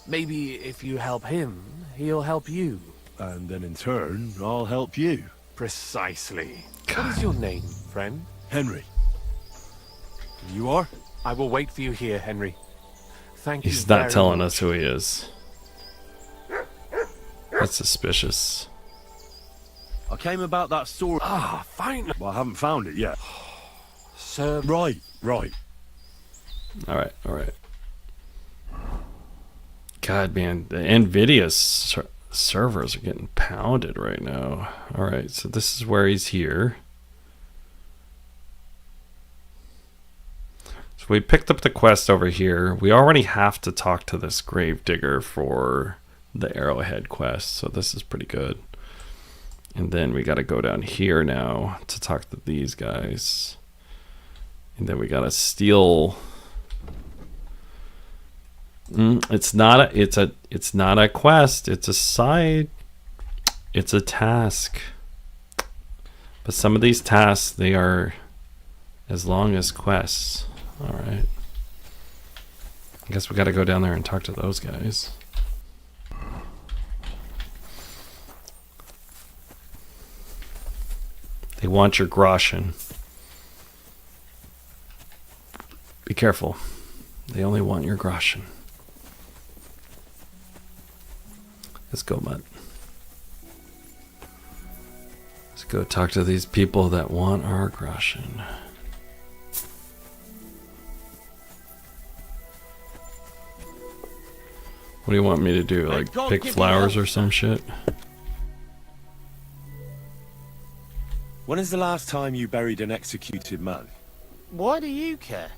Speaker 4: Maybe if you help him, he'll help you.
Speaker 3: And then in turn, I'll help you.
Speaker 4: Precisely. What is your name, friend?
Speaker 3: Henry. You are?
Speaker 4: I will wait for you here, Henry. Thank you.
Speaker 1: He's not
Speaker 4: very
Speaker 1: telling
Speaker 4: much.
Speaker 1: us who he is. That's suspicious.
Speaker 3: I came about that sword.
Speaker 4: Ah, finally.
Speaker 3: Well, I haven't found it yet.
Speaker 4: Sir,
Speaker 3: Right.
Speaker 1: All right. God, man, the NVIDIA servers are getting pounded right now. All right, so this is where he's here. So we picked up the quest over here. We already have to talk to this gravedigger for the Arrowhead quest, so this is pretty good. And then we got to go down here now to talk to these guys. And then we got to steal... It's not a quest. It's a side. It's a task. But some of these tasks, they are as long as quests. All right. I guess we got to go down there and talk to those guys. They want your Groshen. Be careful. They only want your Groshen. Let's go, Mutt. Let's go talk to these people that want our Groshen. What do you want me to do? Like pick flowers or some shit?
Speaker 3: When is the last time you buried an executed man?
Speaker 8: Why do you care?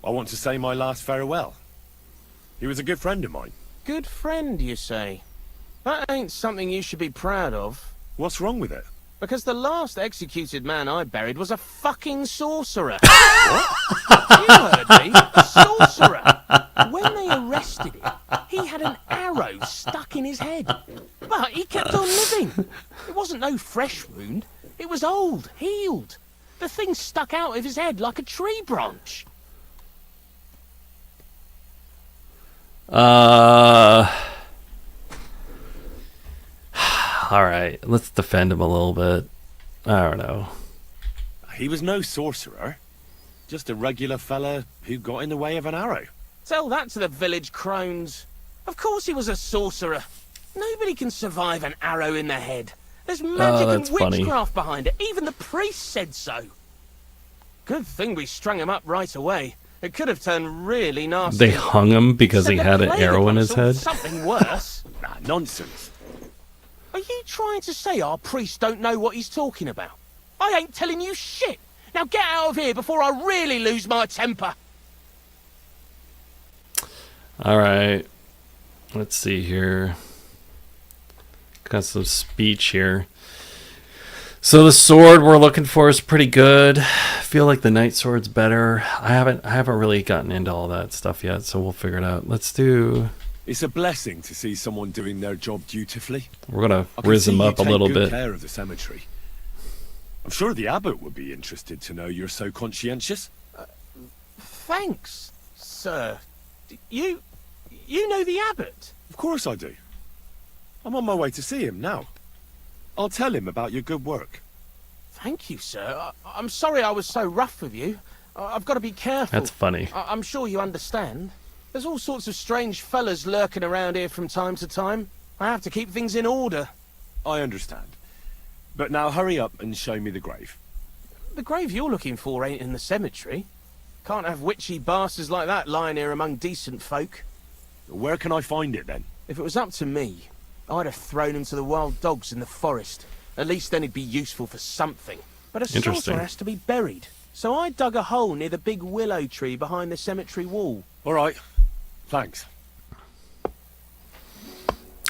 Speaker 3: I want to say my last farewell. He was a good friend of mine.
Speaker 8: Good friend, you say? That ain't something you should be proud of.
Speaker 3: What's wrong with it?
Speaker 8: Because the last executed man I buried was a fucking sorcerer. What? You heard me. A sorcerer. When they arrested him, he had an arrow stuck in his head. But he kept on living. It wasn't no fresh wound. It was old, healed. The thing stuck out of his head like a tree branch.
Speaker 1: All right, let's defend him a little bit. I don't know.
Speaker 3: He was no sorcerer. Just a regular fella who got in the way of an arrow.
Speaker 8: Tell that to the village crones. Of course he was a sorcerer. Nobody can survive an arrow in the head. There's magic and
Speaker 1: that's funny.
Speaker 8: witchcraft behind it. Even the priest said so. Good thing we strung him up right away. It could have turned really nasty.
Speaker 1: They hung him because
Speaker 8: Said
Speaker 1: he
Speaker 8: the
Speaker 1: had an
Speaker 8: plague
Speaker 1: arrow in
Speaker 8: upon
Speaker 1: his
Speaker 8: us or
Speaker 1: head?
Speaker 8: Something worse.
Speaker 3: Nonsense.
Speaker 8: Are you trying to say our priest don't know what he's talking about? I ain't telling you shit. Now get out of here before I really lose my temper.
Speaker 1: All right. Let's see here. Got some speech here. So the sword we're looking for is pretty good. I feel like the night sword's better. I haven't really gotten into all that stuff yet, so we'll figure it out. Let's do.
Speaker 3: It's a blessing to see someone doing their job dutifully.
Speaker 1: We're gonna
Speaker 3: I can
Speaker 1: rizz
Speaker 3: see
Speaker 1: him
Speaker 3: you
Speaker 1: up a
Speaker 3: take
Speaker 1: little
Speaker 3: good
Speaker 1: bit.
Speaker 3: care of the cemetery. I'm sure the abbot would be interested to know you're so conscientious.
Speaker 8: Thanks, sir. You know the abbot?
Speaker 3: Of course I do. I'm on my way to see him now. I'll tell him about your good work.
Speaker 8: Thank you, sir. I'm sorry I was so rough with you. I've got to be careful.
Speaker 1: That's funny.
Speaker 8: I'm sure you understand. There's all sorts of strange fellas lurking around here from time to time. I have to keep things in order.
Speaker 3: I understand. But now hurry up and show me the grave.
Speaker 8: The grave you're looking for ain't in the cemetery. Can't have witchy bastards like that lying here among decent folk.
Speaker 3: Where can I find it then?
Speaker 8: If it was up to me, I'd have thrown him to the wild dogs in the forest. At least then he'd be useful for something. But a
Speaker 1: Interesting.
Speaker 8: sorcerer has to be buried. So I dug a hole near the big willow tree behind the cemetery wall.
Speaker 3: All right. Thanks.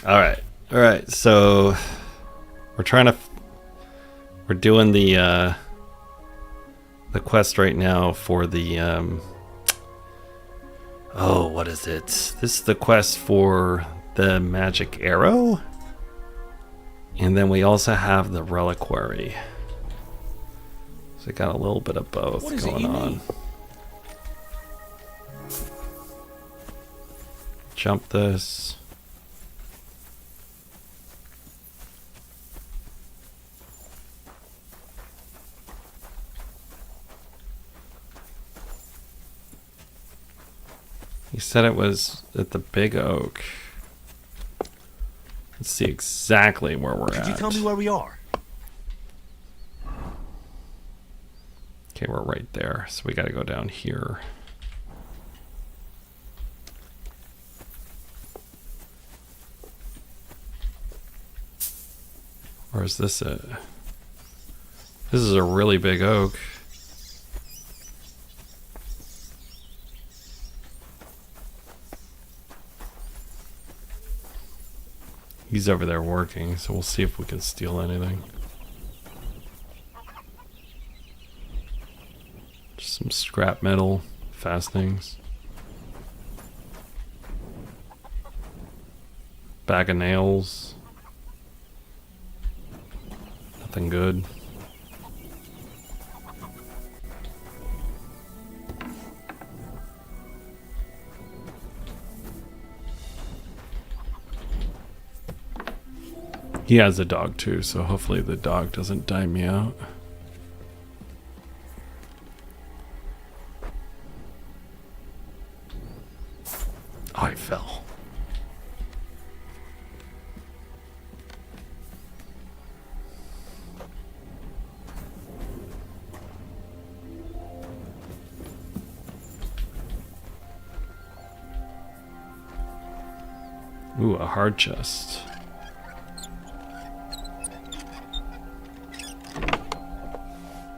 Speaker 1: All right. So we're doing the quest right now for the what is it? This is the quest for the magic arrow, and then we also have the reliquary. So I got a little bit of both
Speaker 8: What is it
Speaker 1: going
Speaker 8: you
Speaker 1: on.
Speaker 8: need?
Speaker 1: Jump this. He said it was at the Big Oak. Let's see exactly where we're at.
Speaker 9: Could you tell me where we are?
Speaker 1: Okay, we're right there. So we got to go down here. Or is this it? This is a really big oak. He's over there working, so we'll see if we can steal anything. Just some scrap metal fastenings. Bag of nails. Nothing good. He has a dog too, so hopefully the dog doesn't die me out. Oh, I fell. Ooh, a hard chest.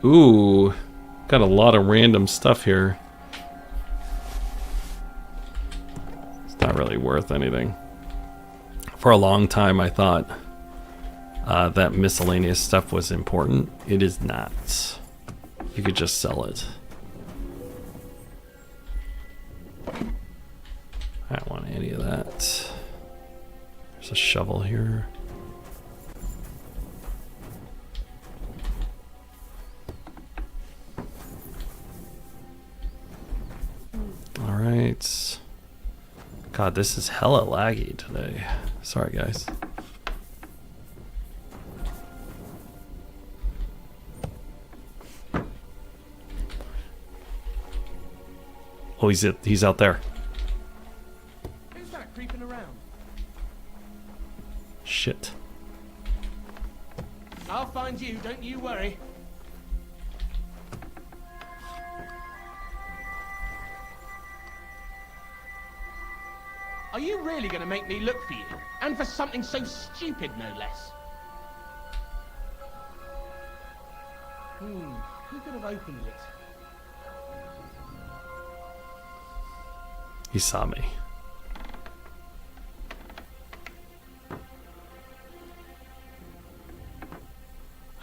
Speaker 1: Ooh, got a lot of random stuff here. It's not really worth anything. For a long time, I thought that miscellaneous stuff was important. It is not. You could just sell it. I don't want any of that. There's a shovel here. Alright. God, this is hella laggy today. Sorry, guys. Oh, he's out there.
Speaker 8: Who's that creeping around?
Speaker 1: Shit.
Speaker 8: I'll find you, don't you worry. Are you really going to make me look for you? And for something so stupid, no less? Who could have opened it?
Speaker 1: He saw me.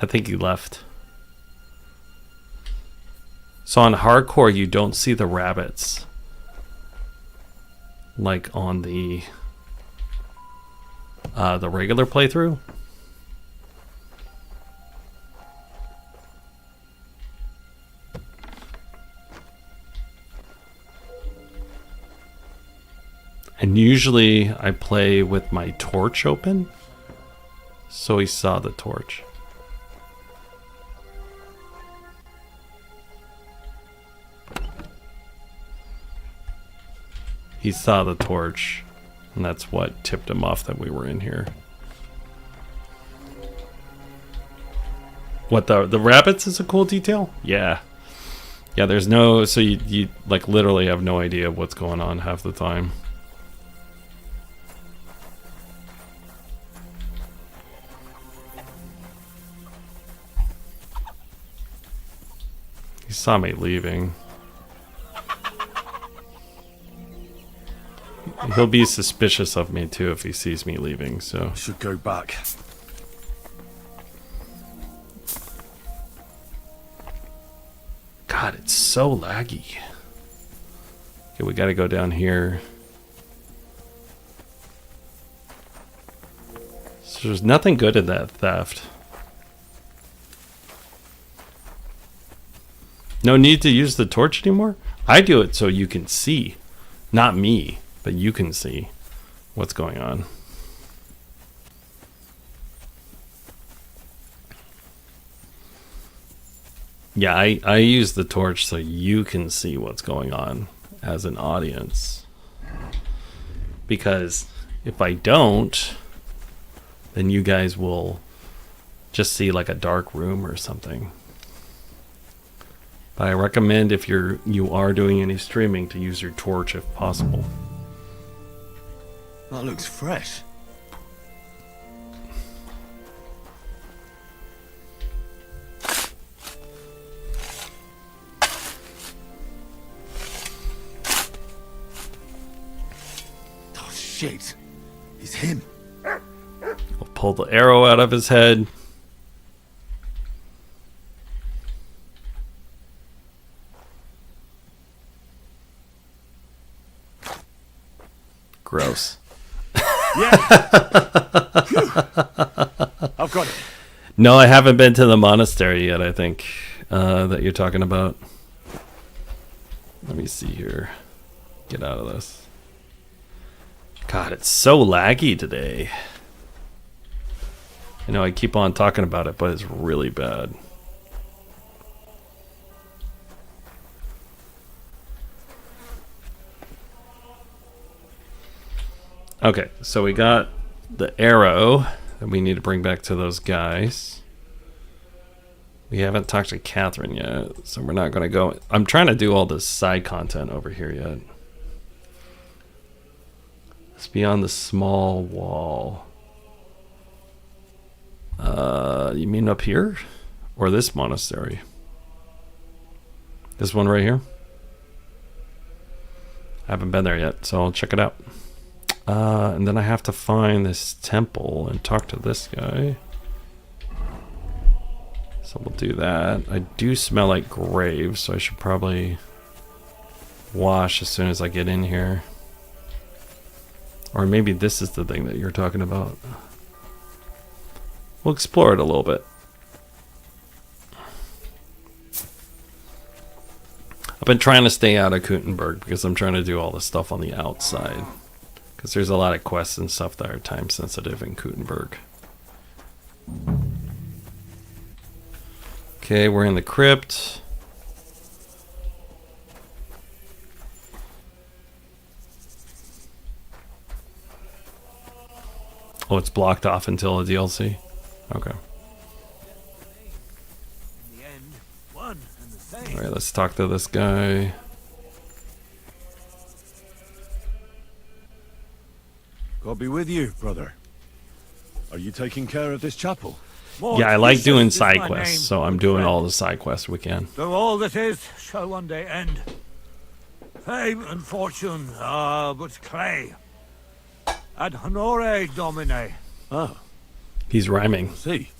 Speaker 1: I think he left. So on hardcore, you don't see the rabbits. Like on the regular playthrough. And usually I play with my torch open. So he saw the torch. He saw the torch. And that's what tipped him off that we were in here. What, the rabbits is a cool detail? Yeah. Yeah, there's no... So you like literally have no idea what's going on half the time. He saw me leaving. He'll be suspicious of me too if he sees me leaving, so...
Speaker 3: Should go back.
Speaker 1: God, it's so laggy. Okay, we gotta go down here. So there's nothing good in that theft. No need to use the torch anymore? I do it so you can see. Not me, but you can see what's going on. Yeah, I use the torch so you can see what's going on as an audience. Because if I don't, then you guys will just see like a dark room or something. But I recommend if you are doing any streaming to use your torch if possible.
Speaker 3: That looks fresh. Oh shit. It's him.
Speaker 1: We'll pull the arrow out of his head. Gross.
Speaker 3: Yeah. I've got it.
Speaker 1: No, I haven't been to the monastery yet, I think, that you're talking about. Let me see here. Get out of this. God, it's so laggy today. I know I keep on talking about it, but it's really bad. Okay, so we got the arrow that we need to bring back to those guys. We haven't talked to Catherine yet, so we're not going to go... I'm trying to do all this side content over here yet. It's beyond the small wall. You mean up here? Or this monastery? This one right here? I haven't been there yet, so I'll check it out. And then I have to find this temple and talk to this guy. So we'll do that. I do smell like graves, so I should probably wash as soon as I get in here. Or maybe this is the thing that you're talking about. We'll explore it a little bit. I've been trying to stay out of Kuttenberg because I'm trying to do all the stuff on the outside. Because there's a lot of quests and stuff that are time sensitive in Kuttenberg. Okay, we're in the crypt. Oh, it's blocked off until a DLC? Okay. Alright, let's talk to this guy.
Speaker 3: God be with you, brother. Are you taking care of this chapel?
Speaker 1: Yeah, I like doing side quests, so I'm doing all the side quests we can.
Speaker 6: Though all that is shall one day end. Fame and fortune are but clay. Ad honore domine.
Speaker 3: Ah,
Speaker 1: He's rhyming.
Speaker 3: see.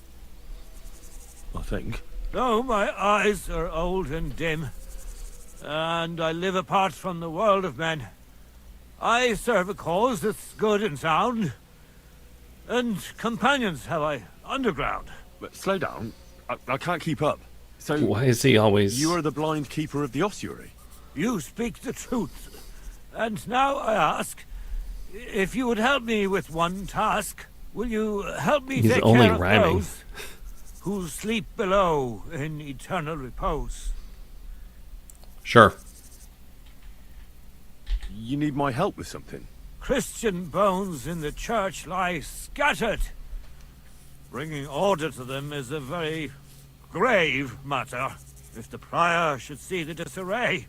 Speaker 3: I think.
Speaker 6: Though my eyes are old and dim, and I live apart from the world of men, I serve a cause that's good and sound. And companions have I underground.
Speaker 3: But slow down. I can't keep up. So,
Speaker 1: Why is he always...
Speaker 3: you are the blind keeper of the ossuary?
Speaker 6: You speak the truth. And now I ask, if you would help me with one task, will you help me
Speaker 1: He's
Speaker 6: take
Speaker 1: only
Speaker 6: care of
Speaker 1: rhyming.
Speaker 6: those who sleep below in eternal repose?
Speaker 1: Sure.
Speaker 3: You need my help with something?
Speaker 6: Christian bones in the church lie scattered. Bringing order to them is a very grave matter. If the prior should see the disarray,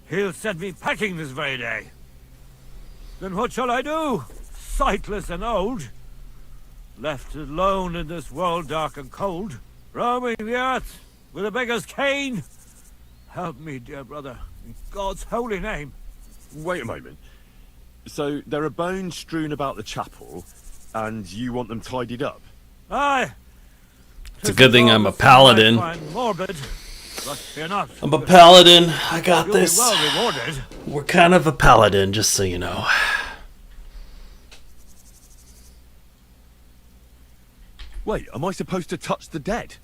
Speaker 6: he'll send me packing this very day. Then what shall I do, sightless and old? Left alone in this world dark and cold, roaming the earth with a beggar's cane? Help me, dear brother, in God's holy name.
Speaker 3: Wait a moment. So, there are bones strewn about the chapel, and you want them tidied up?
Speaker 6: Aye.
Speaker 1: It's a good thing I'm a paladin.
Speaker 6: Morbid, but fear not.
Speaker 1: I'm a paladin. I got
Speaker 6: You'll be
Speaker 1: this.
Speaker 6: well rewarded.
Speaker 1: We're kind of a paladin, just so you know.
Speaker 3: Wait, am I supposed to touch the dead?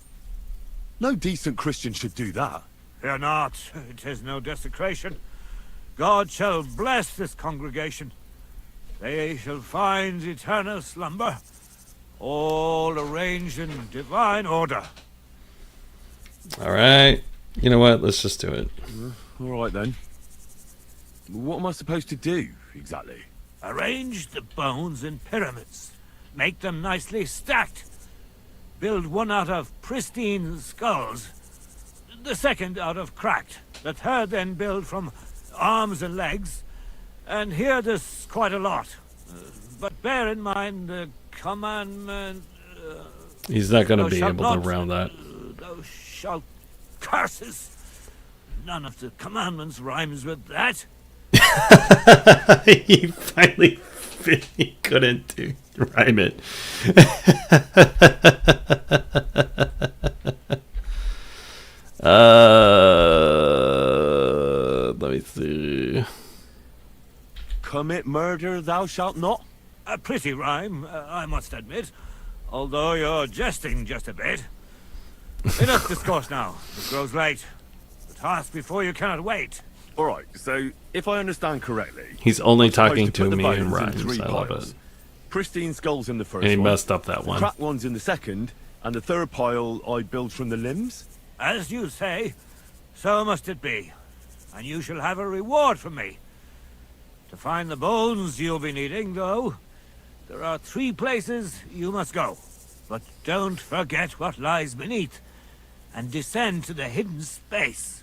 Speaker 3: No decent Christian should do that.
Speaker 6: Fear not, it is no desecration. God shall bless this congregation. They shall find eternal slumber, all arranged in divine order.
Speaker 1: All right. You know what? Let's just do it.
Speaker 3: All right then. What am I supposed to do, exactly?
Speaker 6: Arrange the bones in pyramids. Make them nicely stacked. Build one out of pristine skulls. The second out of cracked. The third then build from arms and legs. And here there's quite a lot. But bear in mind the commandment...
Speaker 1: He's not going to
Speaker 6: thou
Speaker 1: be
Speaker 6: shalt
Speaker 1: able to
Speaker 6: not,
Speaker 1: round that.
Speaker 6: Thou shalt curses. None of the commandments rhymes with that.
Speaker 1: He finally he couldn't rhyme it. Let me see.
Speaker 3: Commit murder thou shalt not?
Speaker 6: A pretty rhyme, I must admit. Although you're jesting just a bit. Enough discourse now. It grows late. The task before you cannot wait.
Speaker 3: Alright, so if I understand correctly...
Speaker 1: He's only
Speaker 3: I'm supposed
Speaker 1: talking to
Speaker 3: put the
Speaker 1: me
Speaker 3: bones
Speaker 1: in
Speaker 3: in
Speaker 1: rhymes.
Speaker 3: 3
Speaker 1: I love
Speaker 3: piles.
Speaker 1: it.
Speaker 3: Pristine skulls in the first
Speaker 1: And he
Speaker 3: one.
Speaker 1: messed up that one.
Speaker 3: Cracked ones in the second, and the third pile I build from the limbs?
Speaker 6: As you say, so must it be. And you shall have a reward from me. To find the bones you'll be needing, though, there are 3 places you must go. But don't forget what lies beneath, and descend to the hidden space.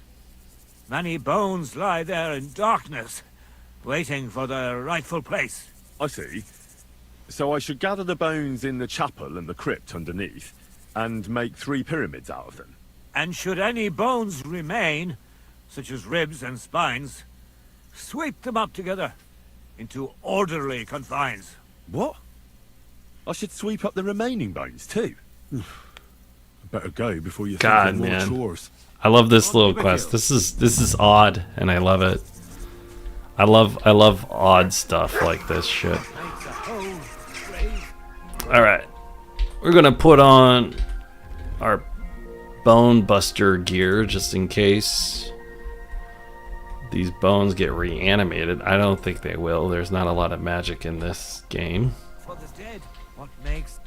Speaker 6: Many bones lie there in darkness, waiting for their rightful place.
Speaker 3: I see. So I should gather the bones in the chapel and the crypt underneath, and make 3 pyramids out of them.
Speaker 6: And should any bones remain, such as ribs and spines, sweep them up together into orderly confines.
Speaker 3: What? I should sweep up the remaining bones too. I better go before you
Speaker 1: God,
Speaker 3: think of more
Speaker 1: man.
Speaker 3: chores.
Speaker 1: I love this little quest. This is odd, and I love it. I love odd stuff like this shit.
Speaker 6: Makes a whole grave.
Speaker 1: All right, we're gonna put on our bone buster gear just in case these bones get reanimated. I don't think they will. There's not a lot of magic in this game.
Speaker 6: For the dead, what makes...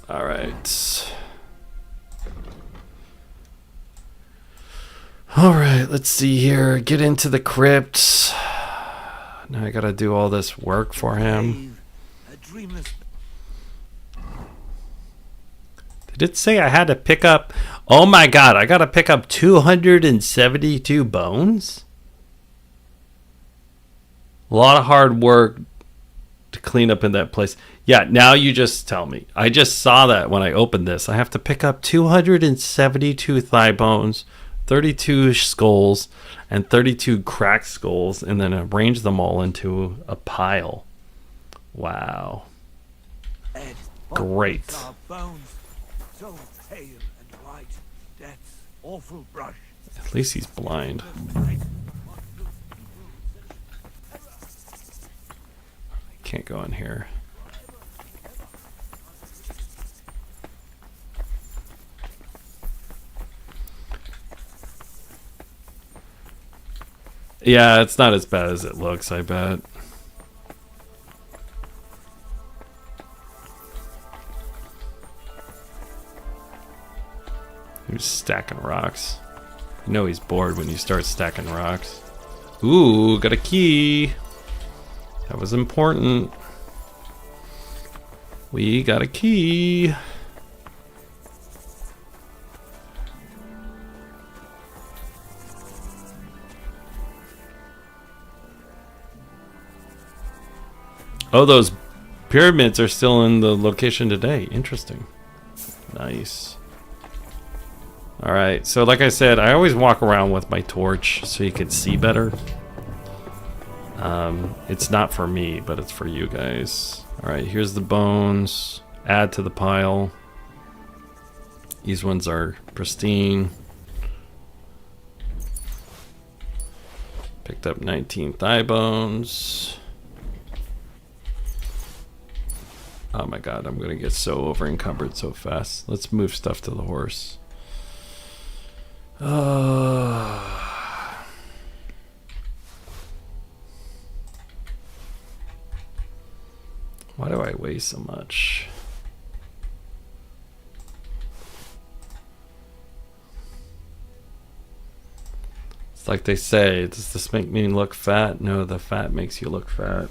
Speaker 1: All right. All right, let's see here. Get into the crypt. Now I gotta do all this work for him.
Speaker 6: A dreamless...
Speaker 1: Did it say I had to pick up... Oh my god, I gotta pick up 272 bones? A lot of hard work to clean up in that place. Yeah, now you just tell me. I just saw that when I opened this. I have to pick up 272 thigh bones, 32 skulls, and 32 cracked skulls, and then arrange them all into a pile. Wow.
Speaker 6: Ed,
Speaker 1: Great.
Speaker 6: our bones, so pale and right. Death's awful brush.
Speaker 1: At least he's blind. Can't go in here. Yeah, it's not as bad as it looks, I bet. He's stacking rocks. You know he's bored when you start stacking rocks. Ooh, got a key. That was important. We got a key. Oh, those pyramids are still in the location today. Interesting. Nice. Alright, so like I said, I always walk around with my torch so you can see better. It's not for me, but it's for you guys. Alright, here's the bones. Add to the pile. These ones are pristine. Picked up 19 thigh bones. Oh my god, I'm gonna get so over encumbered so fast. Let's move stuff to the horse. Why do I weigh so much? It's like they say, does this make me look fat? No, the fat makes you look fat.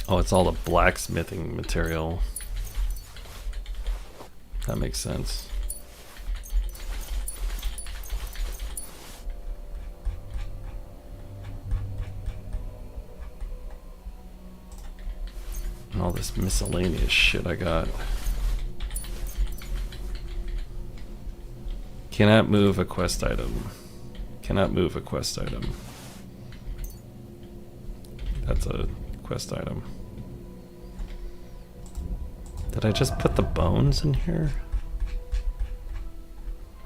Speaker 1: Oh, it's all the blacksmithing material. That makes sense. And all this miscellaneous shit I got. Cannot move a quest item. Cannot move a quest item. That's a quest item. Did I just put the bones in here?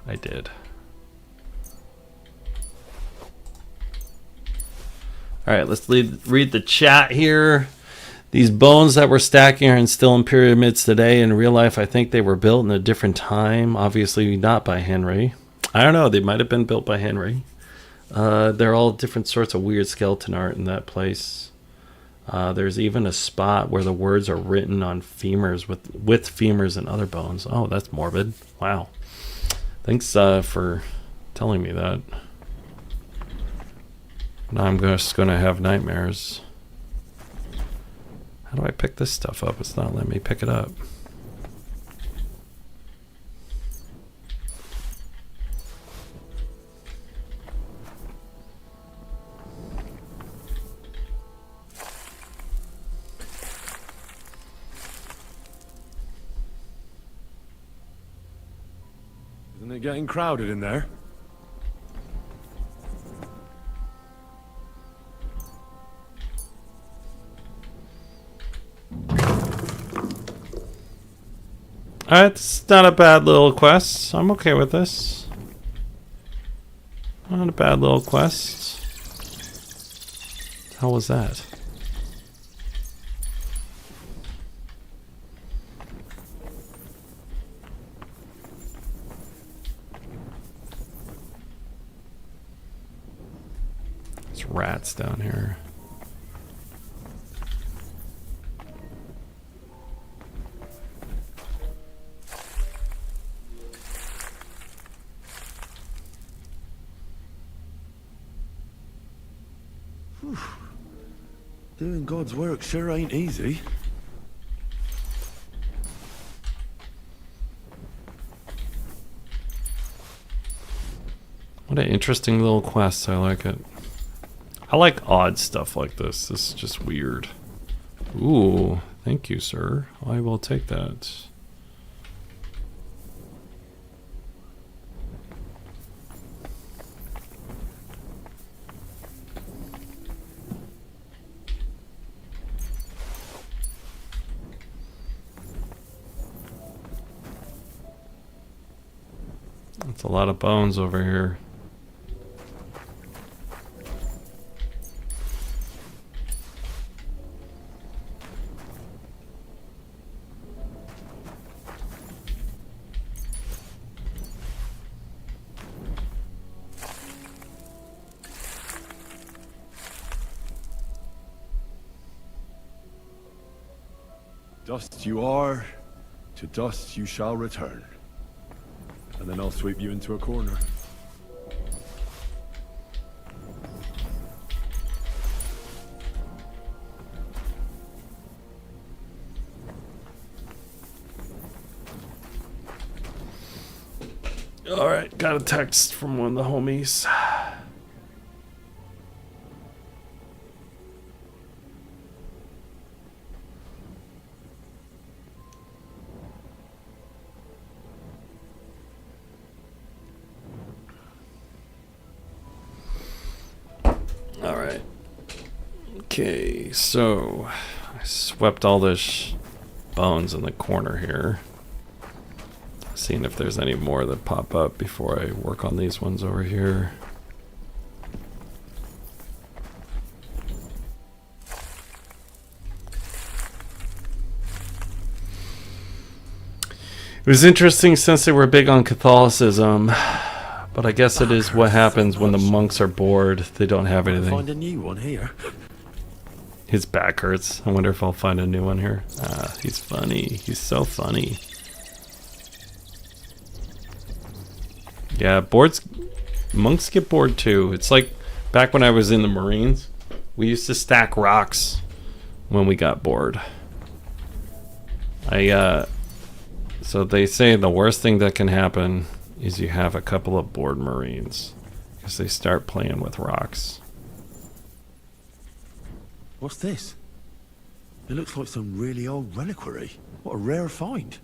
Speaker 1: I did. Alright, let's read the chat here. These bones that we're stacking are still in pyramids today. In real life, I think they were built in a different time. Obviously not by Henry. I don't know, they might have been built by Henry. They're all different sorts of weird skeleton art in that place. There's even a spot where the words are written on femurs with femurs and other bones. Oh, that's morbid. Wow. Thanks for telling me that. Now I'm just going to have nightmares. How do I pick this stuff up? It's not letting me pick it up.
Speaker 3: Isn't it getting crowded in there?
Speaker 1: It's not a bad little quest. I'm okay with this. Not a bad little quest. What the hell was that? There's rats down here.
Speaker 3: Doing God's work sure ain't easy.
Speaker 1: What an interesting little quest. I like it. I like odd stuff like this. This is just weird. Ooh, thank you, sir. I will take that. That's a lot of bones over here.
Speaker 3: Dust you are, to dust you shall return. And then I'll sweep you into a corner.
Speaker 1: Alright, got a text from one of the homies. Alright. Okay, so I swept all this bones in the corner here. Seeing if there's any more that pop up before I work on these ones over here. It was interesting since they were big on Catholicism, but I guess it is what happens when the monks are bored. They don't have anything.
Speaker 3: Find a new one here.
Speaker 1: His back hurts. I wonder if I'll find a new one here. Ah, he's funny. He's so funny. Yeah, monks get bored too. It's like back when I was in the Marines, we used to stack rocks when we got bored. So they say the worst thing that can happen is you have a couple of bored Marines because they start playing with rocks.
Speaker 3: What's this? It looks like some really old reliquary. What a rare find.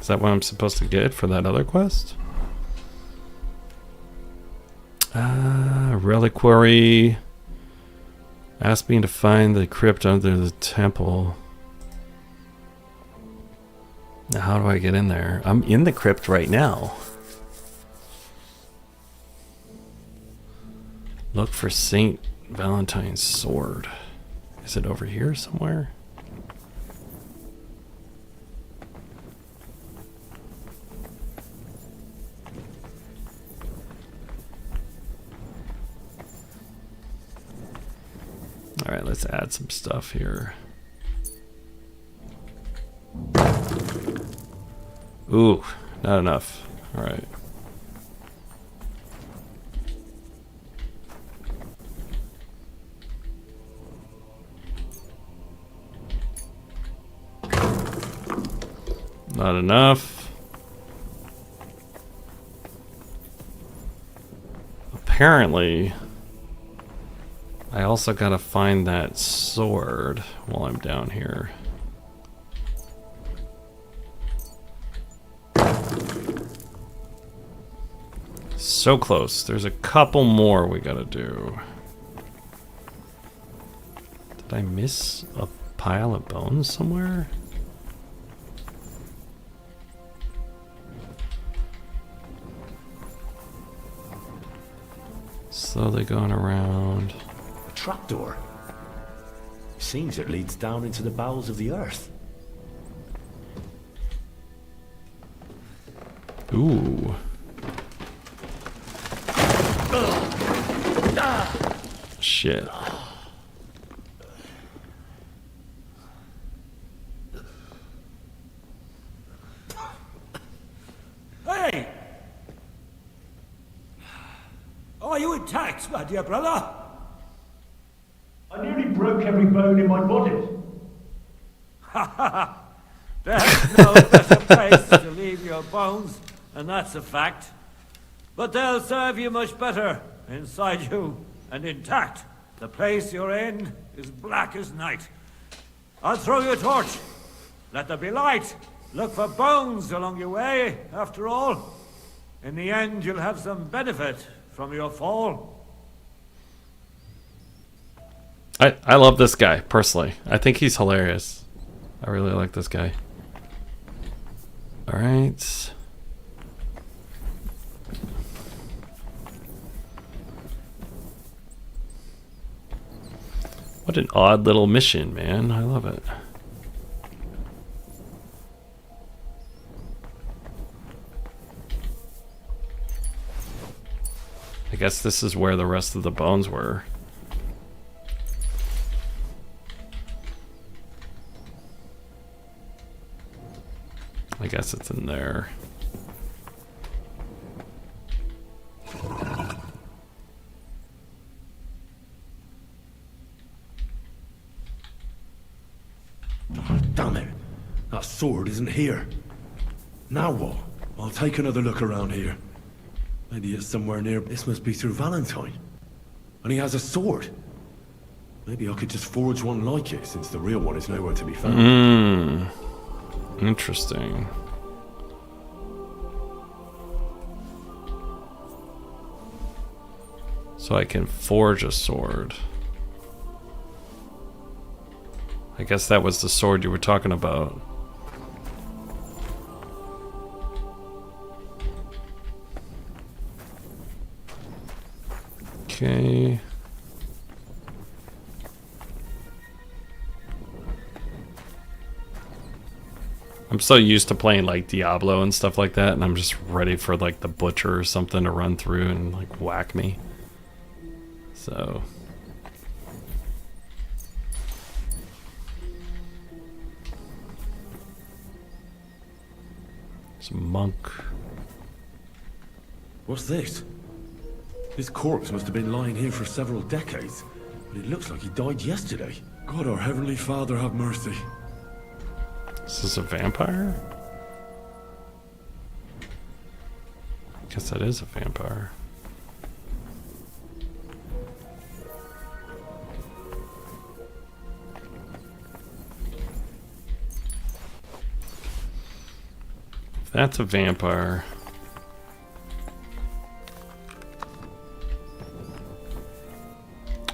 Speaker 1: Is that what I'm supposed to get for that other quest? Reliquary. Asked me to find the crypt under the temple. Now, how do I get in there? I'm in the crypt right now. Look for Saint Valentine's sword. Is it over here somewhere? Alright, let's add some stuff here. Ooh, not enough. Alright. Not enough. Apparently, I also gotta find that sword while I'm down here. So close. There's a couple more we gotta do. Did I miss a pile of bones somewhere? Slowly going around.
Speaker 9: A trapdoor. Seems it leads down into the bowels of the earth.
Speaker 1: Ooh. Shit.
Speaker 6: Hey! Are you intact, my dear brother?
Speaker 9: I nearly broke every bone in my body.
Speaker 6: Ha ha! There's no better place to leave your bones, and that's a fact. But they'll serve you much better inside you and intact. The place you're in is black as night. I'll throw you a torch. Let there be light. Look for bones along your way, after all. In the end, you'll have some benefit from your fall.
Speaker 1: I love this guy, personally. I think he's hilarious. I really like this guy. All right. What an odd little mission, man. I love it. I guess this is where the rest of the bones were. I guess it's in there.
Speaker 9: Oh, damn it. That sword isn't here. Now what?
Speaker 3: I'll take another look around here.
Speaker 9: Maybe it's somewhere near. This must be through Valentine. And he has a sword. Maybe I could just forge one like it, since the real one is nowhere to be found.
Speaker 1: Interesting. So I can forge a sword. I guess that was the sword you were talking about. Okay. I'm so used to playing like Diablo and stuff like that, and I'm just ready for like the butcher or something to run through and like whack me. So there's a monk.
Speaker 9: What's this? This corpse must have been lying here for several decades, but it looks like he died yesterday.
Speaker 3: God, our Heavenly Father, have mercy.
Speaker 1: Is this a vampire? I guess that is a vampire. If that's a vampire.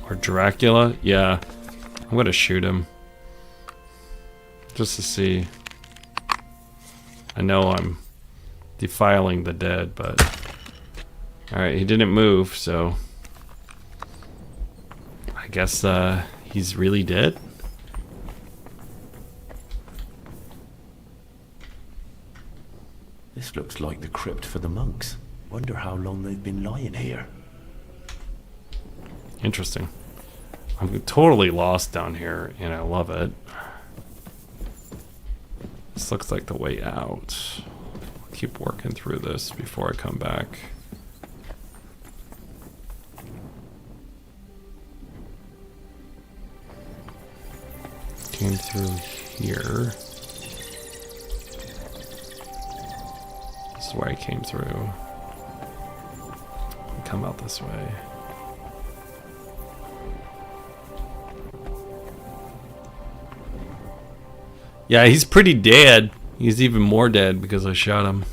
Speaker 1: Or Dracula? Yeah. I'm gonna shoot him. Just to see. I know I'm defiling the dead, but... Alright, he didn't move, so... I guess he's really dead?
Speaker 9: This looks like the crypt for the monks. Wonder how long they've been lying here.
Speaker 1: Interesting. I'm totally lost down here, and I love it. This looks like the way out. I'll keep working through this before I come back. Came through here. This is where I came through. Come out this way. Yeah, he's pretty dead. He's even more dead because I shot him.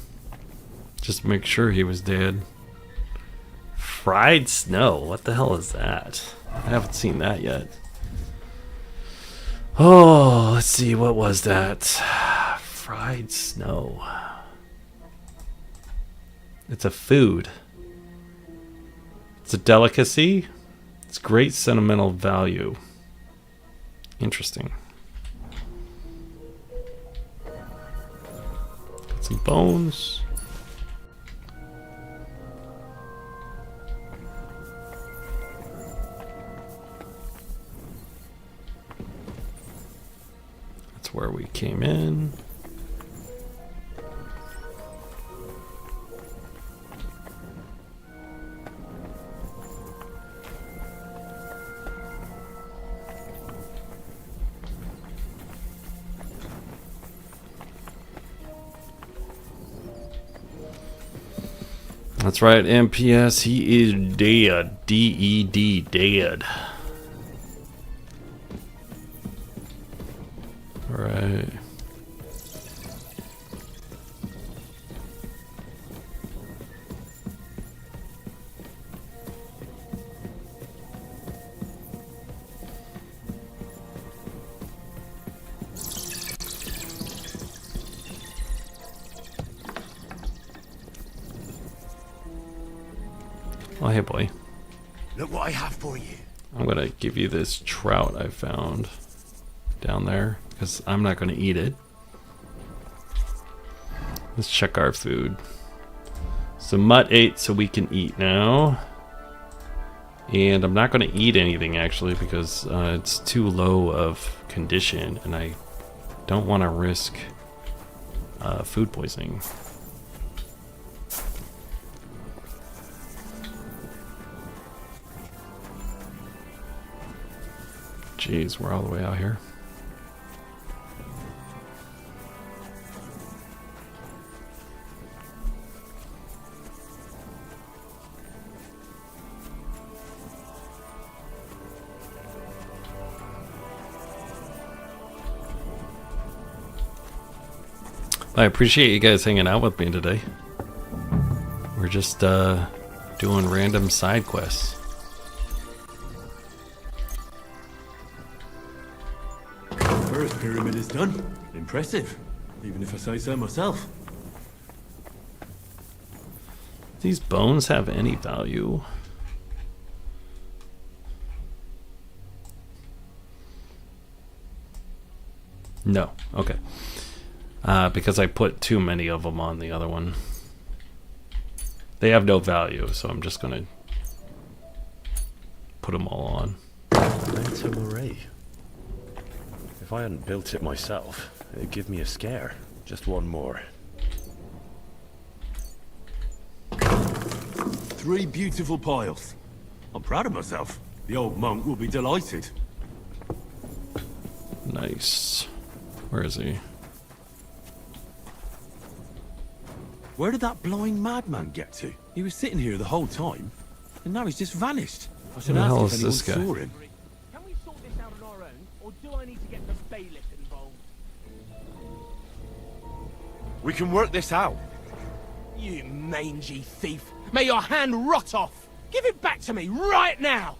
Speaker 1: Just to make sure he was dead. Fried snow. What the hell is that? I haven't seen that yet. Oh, let's see. What was that? Fried snow. It's a food. It's a delicacy. It's great sentimental value. Interesting. Some bones. That's where we came in. That's right, MPS, he is dead. D-E-D, dead. Alright. Oh, hey, boy.
Speaker 3: Look what I have for you.
Speaker 1: I'm gonna give you this trout I found down there because I'm not gonna eat it. Let's check our food. So MUTT ate, so we can eat now. And I'm not gonna eat anything actually because it's too low of condition, and I don't want to risk food poisoning. Jeez, we're all the way out here. I appreciate you guys hanging out with me today. We're just doing random side quests.
Speaker 9: First pyramid is done. Impressive, even if I say so myself.
Speaker 1: These bones have any value? No. Okay. Because I put too many of them on the other one. They have no value, so I'm just gonna put them all on.
Speaker 9: Marie. If I hadn't built it myself, it'd give me a scare. Just one more. 3 beautiful piles. I'm proud of myself. The old monk will be delighted.
Speaker 1: Nice. Where is he?
Speaker 3: Where did that blind madman get to? He was sitting here the whole time, and now he's just vanished. I should
Speaker 1: Who the
Speaker 3: ask
Speaker 1: hell
Speaker 3: if
Speaker 1: is
Speaker 3: anyone
Speaker 1: this guy?
Speaker 3: saw him.
Speaker 8: Can we sort this out on our own, or do I need to get the bailiff involved?
Speaker 3: We can work this out.
Speaker 8: You mangy thief! May your hand rot off! Give it back to me right now!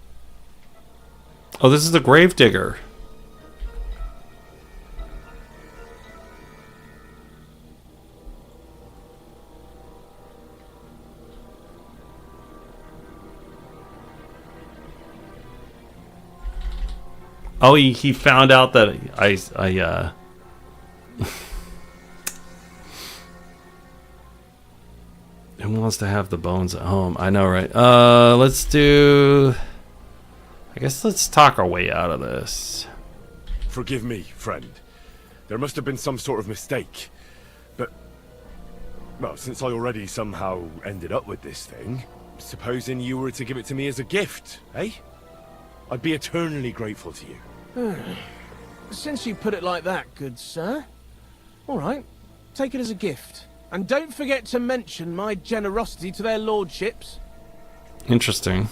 Speaker 1: Oh, this is the gravedigger. Oh, he found out that Who wants to have the bones at home? I know, right? Let's do... I guess let's talk our way out of this.
Speaker 3: Forgive me, friend. There must have been some sort of mistake. But, well, since I already somehow ended up with this thing, supposing you were to give it to me as a gift, eh? I'd be eternally grateful to you.
Speaker 8: Since you put it like that, good sir. All right, take it as a gift. And don't forget to mention my generosity to their lordships.
Speaker 1: Interesting.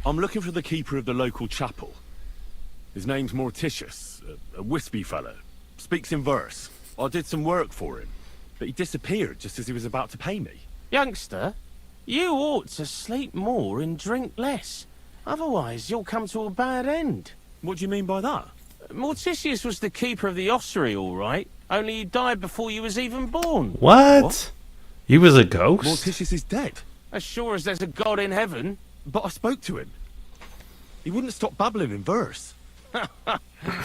Speaker 3: I'm looking for the keeper of the local chapel. His name's Morticius, a wispy fellow. Speaks in verse. I did some work for him, but he disappeared just as he was about to pay me.
Speaker 8: Youngster, you ought to sleep more and drink less. Otherwise, you'll come to a bad end.
Speaker 3: What do you mean by that?
Speaker 8: Morticius was the keeper of the ossuary, all right. Only he died before you was even born.
Speaker 1: What? He was a ghost?
Speaker 3: Morticius is dead.
Speaker 8: As sure as there's a god in heaven.
Speaker 3: But I spoke to him. He wouldn't stop babbling in verse.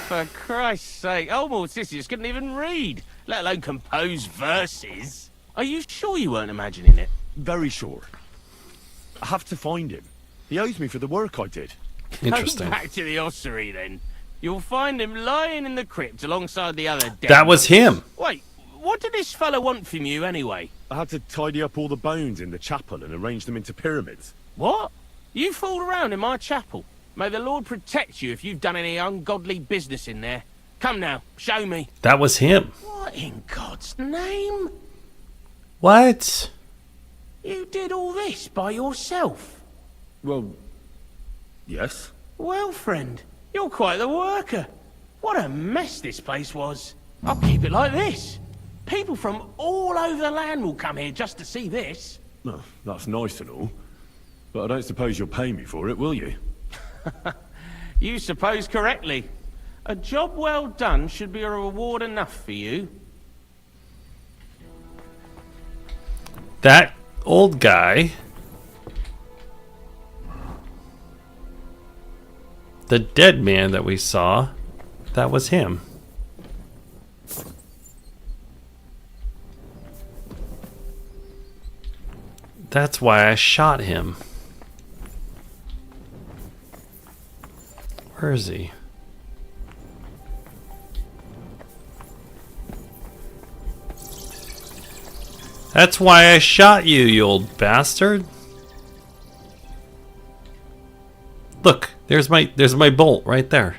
Speaker 8: For Christ's sake, old Morticius couldn't even read, let alone compose verses. Are you sure you weren't imagining it?
Speaker 3: Very sure. I have to find him. He owes me for the work I did.
Speaker 1: Interesting.
Speaker 8: Go back to the ossuary then. You'll find him lying in the crypt alongside the other dead.
Speaker 1: That was him.
Speaker 8: Wait, what did this fella want from you anyway?
Speaker 3: I had to tidy up all the bones in the chapel and arrange them into pyramids.
Speaker 8: What? You fooled around in my chapel? May the Lord protect you if you've done any ungodly business in there. Come now, show me.
Speaker 1: That was him.
Speaker 8: What in God's name?
Speaker 1: What?
Speaker 8: You did all this by yourself?
Speaker 3: Well, yes.
Speaker 8: Well, friend, you're quite the worker. What a mess this place was. I'll keep it like this. People from all over the land will come here just to see this.
Speaker 3: Well, that's nice and all. But I don't suppose you'll pay me for it, will you?
Speaker 8: You suppose correctly. A job well done should be a reward enough for you.
Speaker 1: That old guy. The dead man that we saw, that was him. That's why I shot him. Where is he? That's why I shot you, you old bastard. Look, there's my bolt right there.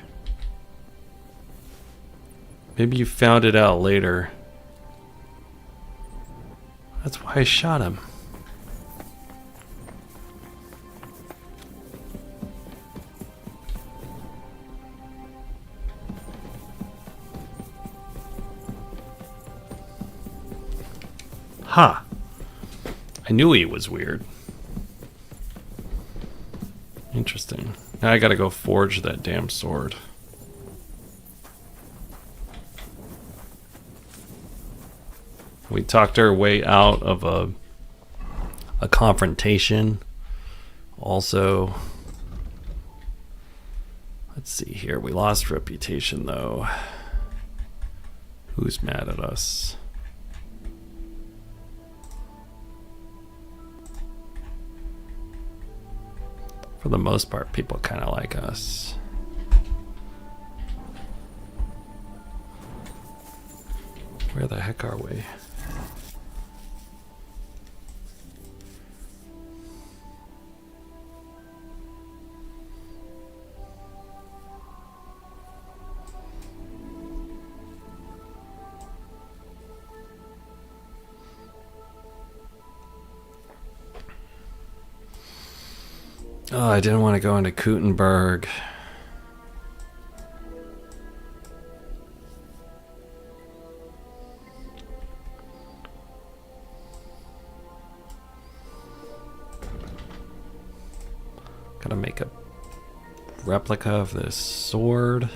Speaker 1: Maybe you found it out later. That's why I shot him. Ha! I knew he was weird. Interesting. Now I gotta go forge that damn sword. We talked our way out of a confrontation. Also, let's see here. We lost reputation though. Who's mad at us? For the most part, people kind of like us. Where the heck are we? Oh, I didn't want to go into Kuttenberg. Gotta make a replica of this sword.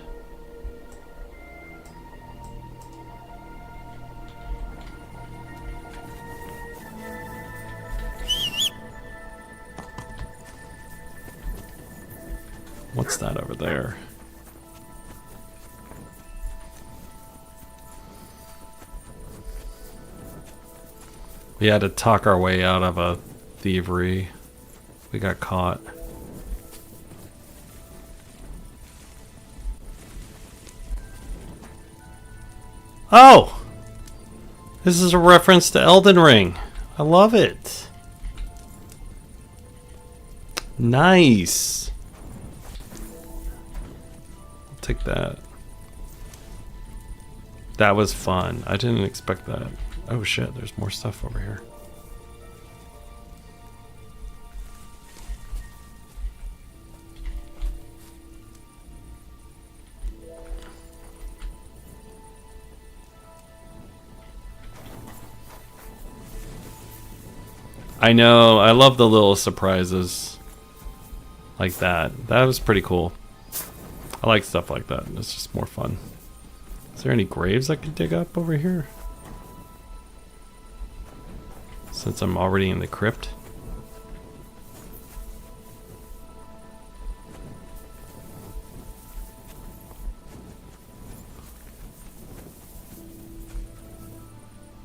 Speaker 1: What's that over there? We had to talk our way out of a thievery. We got caught. Oh! This is a reference to Elden Ring. I love it. Nice. Take that. That was fun. I didn't expect that. Oh shit, there's more stuff over here. I know, I love the little surprises like that. That was pretty cool. I like stuff like that. It's just more fun. Is there any graves I could dig up over here? Since I'm already in the crypt.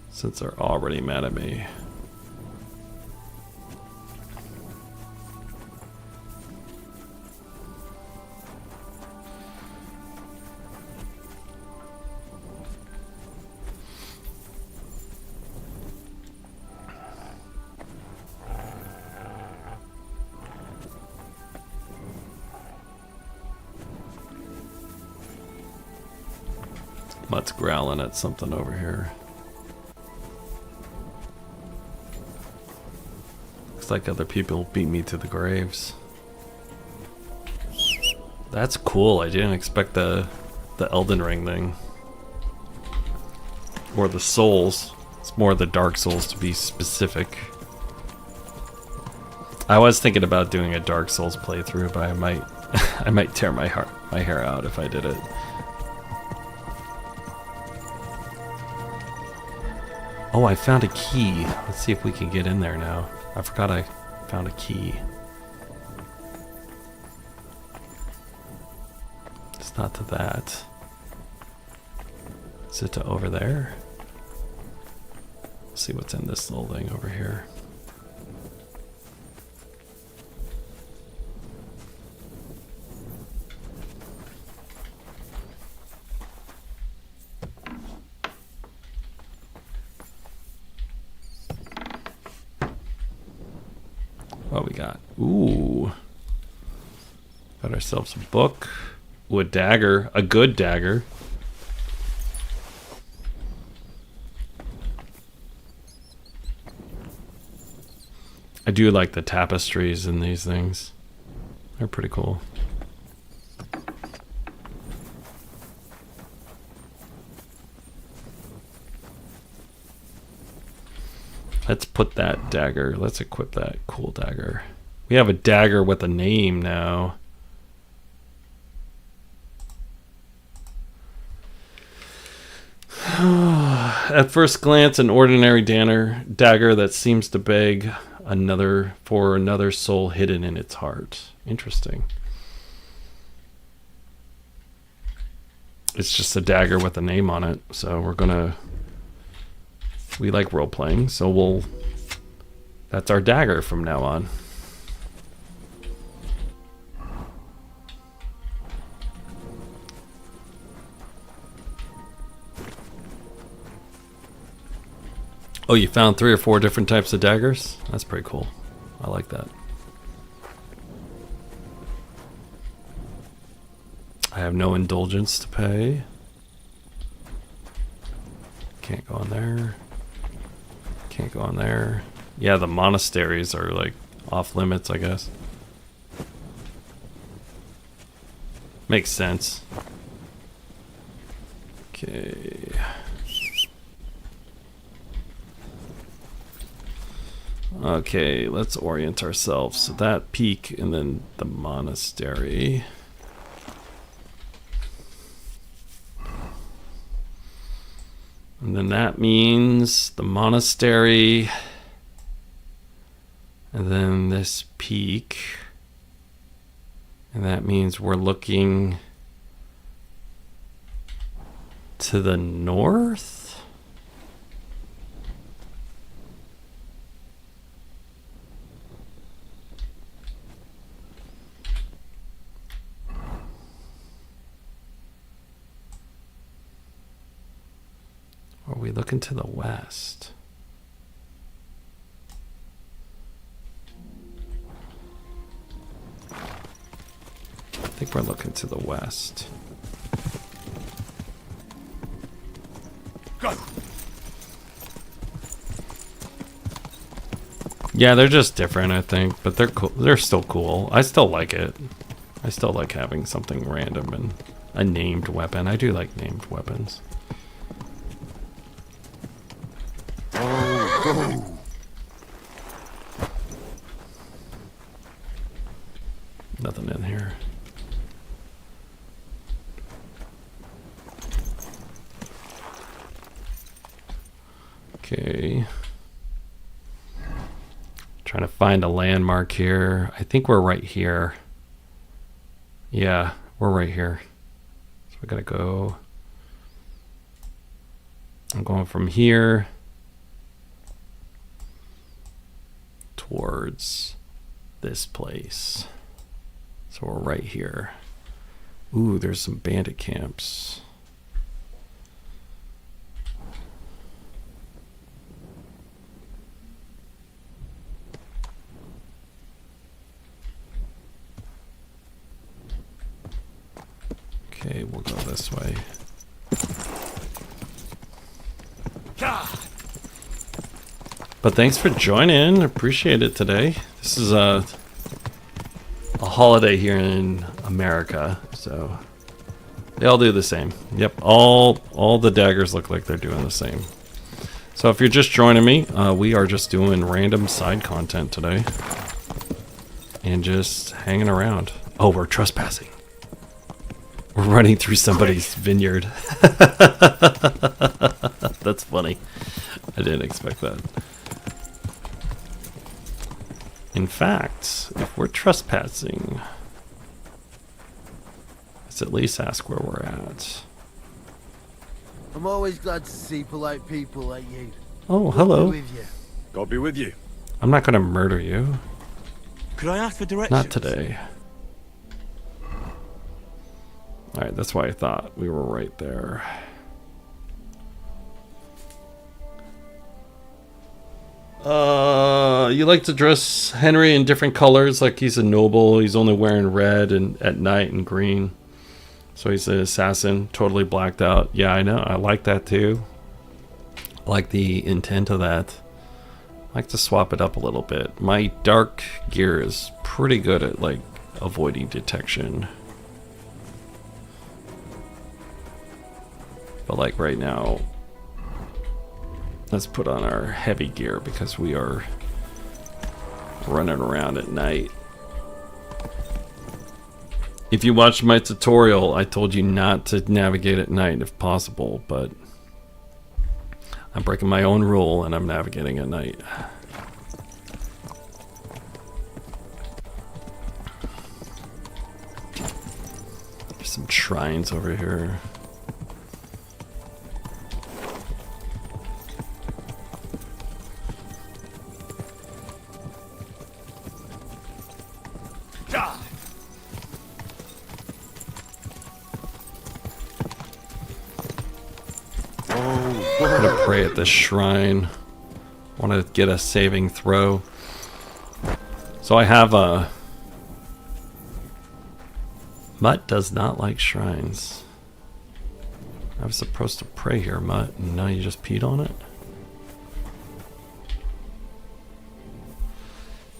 Speaker 1: Since they're already mad at me. Mutt's growling at something over here. Looks like other people beat me to the graves. That's cool. I didn't expect the Elden Ring thing. Or the Souls. It's more the Dark Souls to be specific. I was thinking about doing a Dark Souls playthrough, but I might tear my hair out if I did it. Oh, I found a key. Let's see if we can get in there now. I forgot I found a key. It's not to that. Is it to over there? Let's see what's in this little thing over here. What we got? Ooh. Got ourselves a book. Ooh, a dagger. A good dagger. I do like the tapestries in these things. They're pretty cool. Let's put that dagger. Let's equip that cool dagger. We have a dagger with a name now. At first glance, an ordinary dagger that seems to beg another soul hidden in its heart. Interesting. It's just a dagger with a name on it, so we like role playing, so that's our dagger from now on. Oh, you found 3 or 4 different types of daggers? That's pretty cool. I like that. I have no indulgence to pay. Can't go in there. Can't go in there. Yeah, the monasteries are like off limits, I guess. Makes sense. Okay. Okay, let's orient ourselves. So that peak and then the monastery. And then that means the monastery. And then this peak. And that means we're looking to the north. Or are we looking to the west? I think we're looking to the west.
Speaker 3: Go.
Speaker 1: Yeah, they're just different, I think, but they're cool. They're still cool. I still like it. I still like having something random and a named weapon. I do like named weapons. Nothing in here. Okay. Trying to find a landmark here. I think we're right here. Yeah, we're right here. So we gotta go. I'm going from here towards this place. So we're right here. Ooh, there's some bandit camps. Okay, we'll go this way. But thanks for joining. Appreciate it today. This is a holiday here in America, so they all do the same. Yep, all the daggers look like they're doing the same. So if you're just joining me, we are just doing random side content today. And just hanging around. Oh, we're trespassing. We're running through somebody's vineyard. That's funny. I didn't expect that. In fact, if we're trespassing, let's at least ask where we're at.
Speaker 10: I'm always glad to see polite people like you.
Speaker 1: Oh, hello.
Speaker 10: With you.
Speaker 3: God be with you.
Speaker 1: I'm not going to murder you.
Speaker 6: Could I ask for directions?
Speaker 1: Not today. Alright, that's why I thought we were right there. You like to dress Henry in different colors, like he's a noble. He's only wearing red and at night and green. So he's an assassin, totally blacked out. Yeah, I know. I like that too. I like the intent of that. I like to swap it up a little bit. My dark gear is pretty good at like avoiding detection. But like right now, let's put on our heavy gear because we are running around at night. If you watched my tutorial, I told you not to navigate at night if possible, but I'm breaking my own rule and I'm navigating at night. There's some shrines over here. I'm gonna pray at this shrine. I want to get a saving throw. So I have a... MUTT does not like shrines. I was supposed to pray here, MUTT, and now you just peed on it?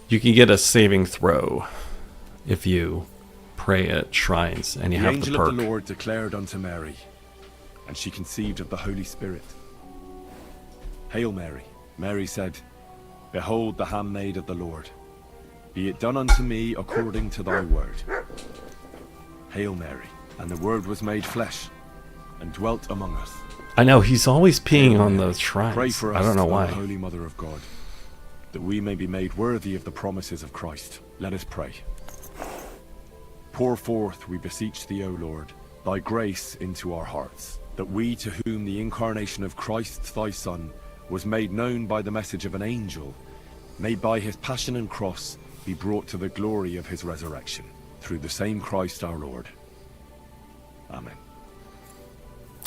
Speaker 1: You can get a saving throw if you pray at shrines, and you
Speaker 3: the
Speaker 1: have the
Speaker 3: angel
Speaker 1: perk.
Speaker 3: of the Lord declared unto Mary, and she conceived of the Holy Spirit. Hail Mary. Mary said, Behold the handmaid of the Lord. Be it done unto me according to thy word. Hail Mary. And the word was made flesh, and dwelt among us.
Speaker 1: I know, he's always peeing
Speaker 3: Hail
Speaker 1: on
Speaker 3: Mary,
Speaker 1: those shrines.
Speaker 3: Pray for us,
Speaker 1: I don't know
Speaker 3: O
Speaker 1: why.
Speaker 3: Holy Mother of God, that we may be made worthy of the promises of Christ. Let us pray. Pour forth, we beseech thee, O Lord, thy grace into our hearts, that we, to whom the incarnation of Christ thy Son was made known by the message of an angel, may by his passion and cross be brought to the glory of his resurrection, through the same Christ our Lord. Amen.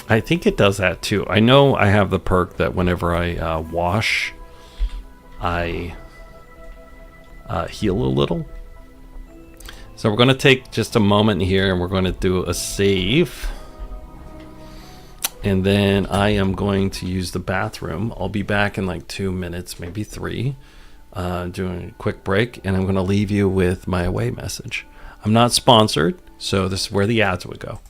Speaker 1: I think it does that too. I know I have the perk that whenever I wash, I heal a little. So we're going to take just a moment here and we're going to do a save. And then I am going to use the bathroom. I'll be back in like 2 minutes, maybe 3, doing a quick break. And I'm going to leave you with my away message. I'm not sponsored, so this is where the ads would go.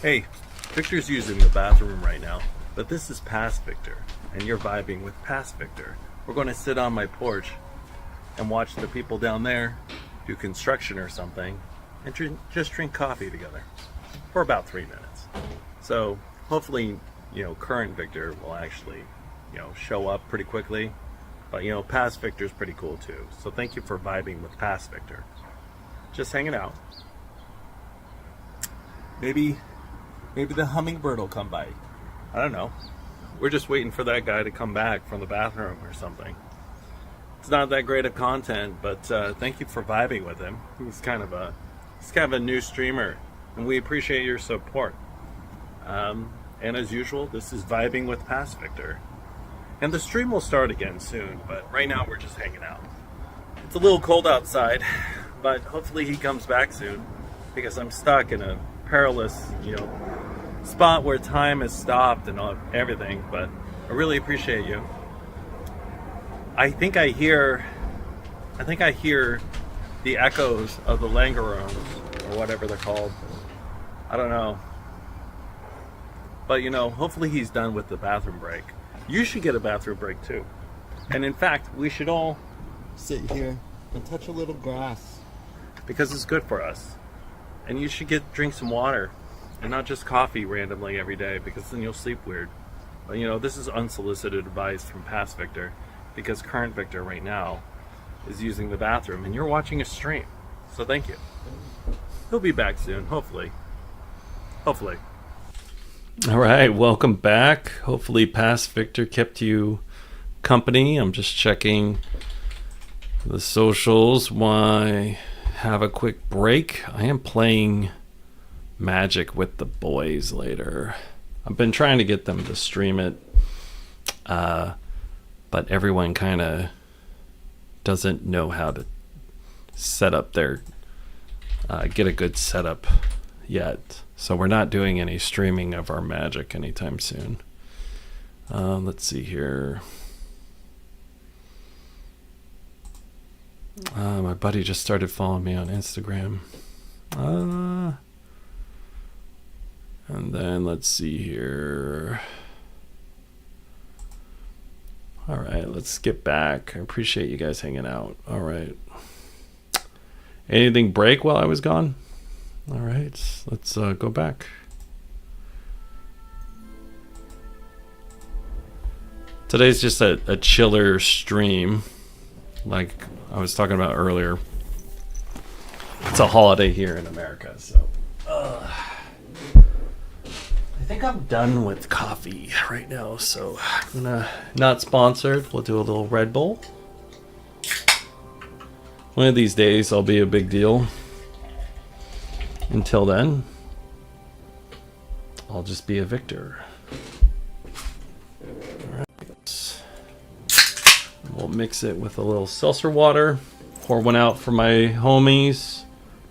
Speaker 1: Hey, Victor's using the bathroom right now, but this is past Victor, and you're vibing with past Victor. We're going to sit on my porch and watch the people down there do construction or something, and just drink coffee together for about 3 minutes. So hopefully, current Victor will actually, show up pretty quickly. But, past Victor's pretty cool too. So thank you for vibing with past Victor. Just hanging out. Maybe the hummingbird will come by. I don't know. We're just waiting for that guy to come back from the bathroom or something. It's not that great of content, but thank you for vibing with him. He's kind of a new streamer, and we appreciate your support. And as usual, this is Vibing with Past Victor. And the stream will start again soon, but right now we're just hanging out. It's a little cold outside, but hopefully he comes back soon, because I'm stuck in a perilous, spot where time has stopped and everything, but I really appreciate you. I think I hear the echoes of the Langarones, or whatever they're called. I don't know. But hopefully he's done with the bathroom break. You should get a bathroom break too. And in fact, we should all sit here and touch a little grass, because it's good for us. And you should drink some water and not just coffee randomly every day, because then you'll sleep weird. But this is unsolicited advice from past Victor, because current Victor right now is using the bathroom, and you're watching a stream. So thank you. He'll be back soon, hopefully. Hopefully. All right, welcome back. Hopefully past Victor kept you company. I'm just checking the socials while I have a quick break. I am playing Magic with the boys later. I've been trying to get them to stream it, but everyone kind of doesn't know how to set up their get a good setup yet. So we're not doing any streaming of our Magic anytime soon. Let's see here. My buddy just started following me on Instagram. And then let's see here. All right, let's get back. I appreciate you guys hanging out. All right. Anything break while I was gone? All right, let's go back. Today's just a chiller stream, like I was talking about earlier. It's a holiday here in America, so I think I'm done with coffee right now, so I'm gonna, not sponsored, we'll do a little Red Bull. One of these days I'll be a big deal. Until then, I'll just be a victor. Alright. We'll mix it with a little seltzer water. Pour one out for my homies.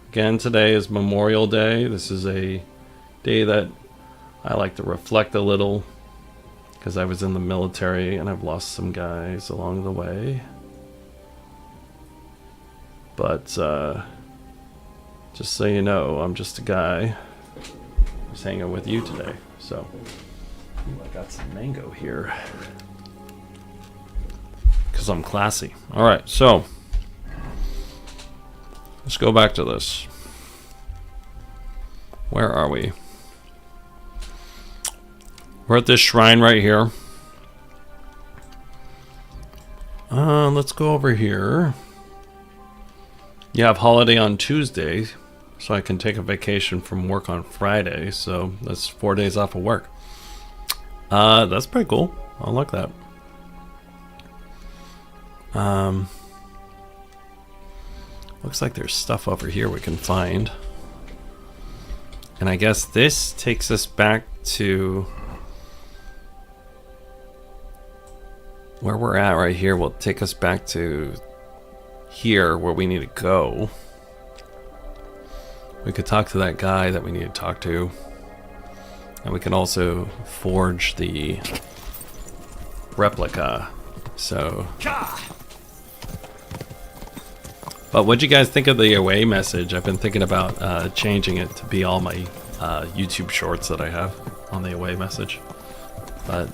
Speaker 1: Again, today is Memorial Day. This is a day that I like to reflect a little because I was in the military and I've lost some guys along the way. But just so you know, I'm just a guy who's hanging with you today. So, ooh, I got some mango here because I'm classy. All right, so let's go back to this. Where are we? We're at this shrine right here. Let's go over here. You have holiday on Tuesday, so I can take a vacation from work on Friday, so that's 4 days off of work. That's pretty cool. I like that. Looks like there's stuff over here we can find. And I guess this takes us back to where we're at right here. Will take us back to here where we need to go. We could talk to that guy that we need to talk to, and we can also forge the replica. So, but what'd you guys think of the away message? I've been thinking about changing it to be all my YouTube shorts that I have on the away message, but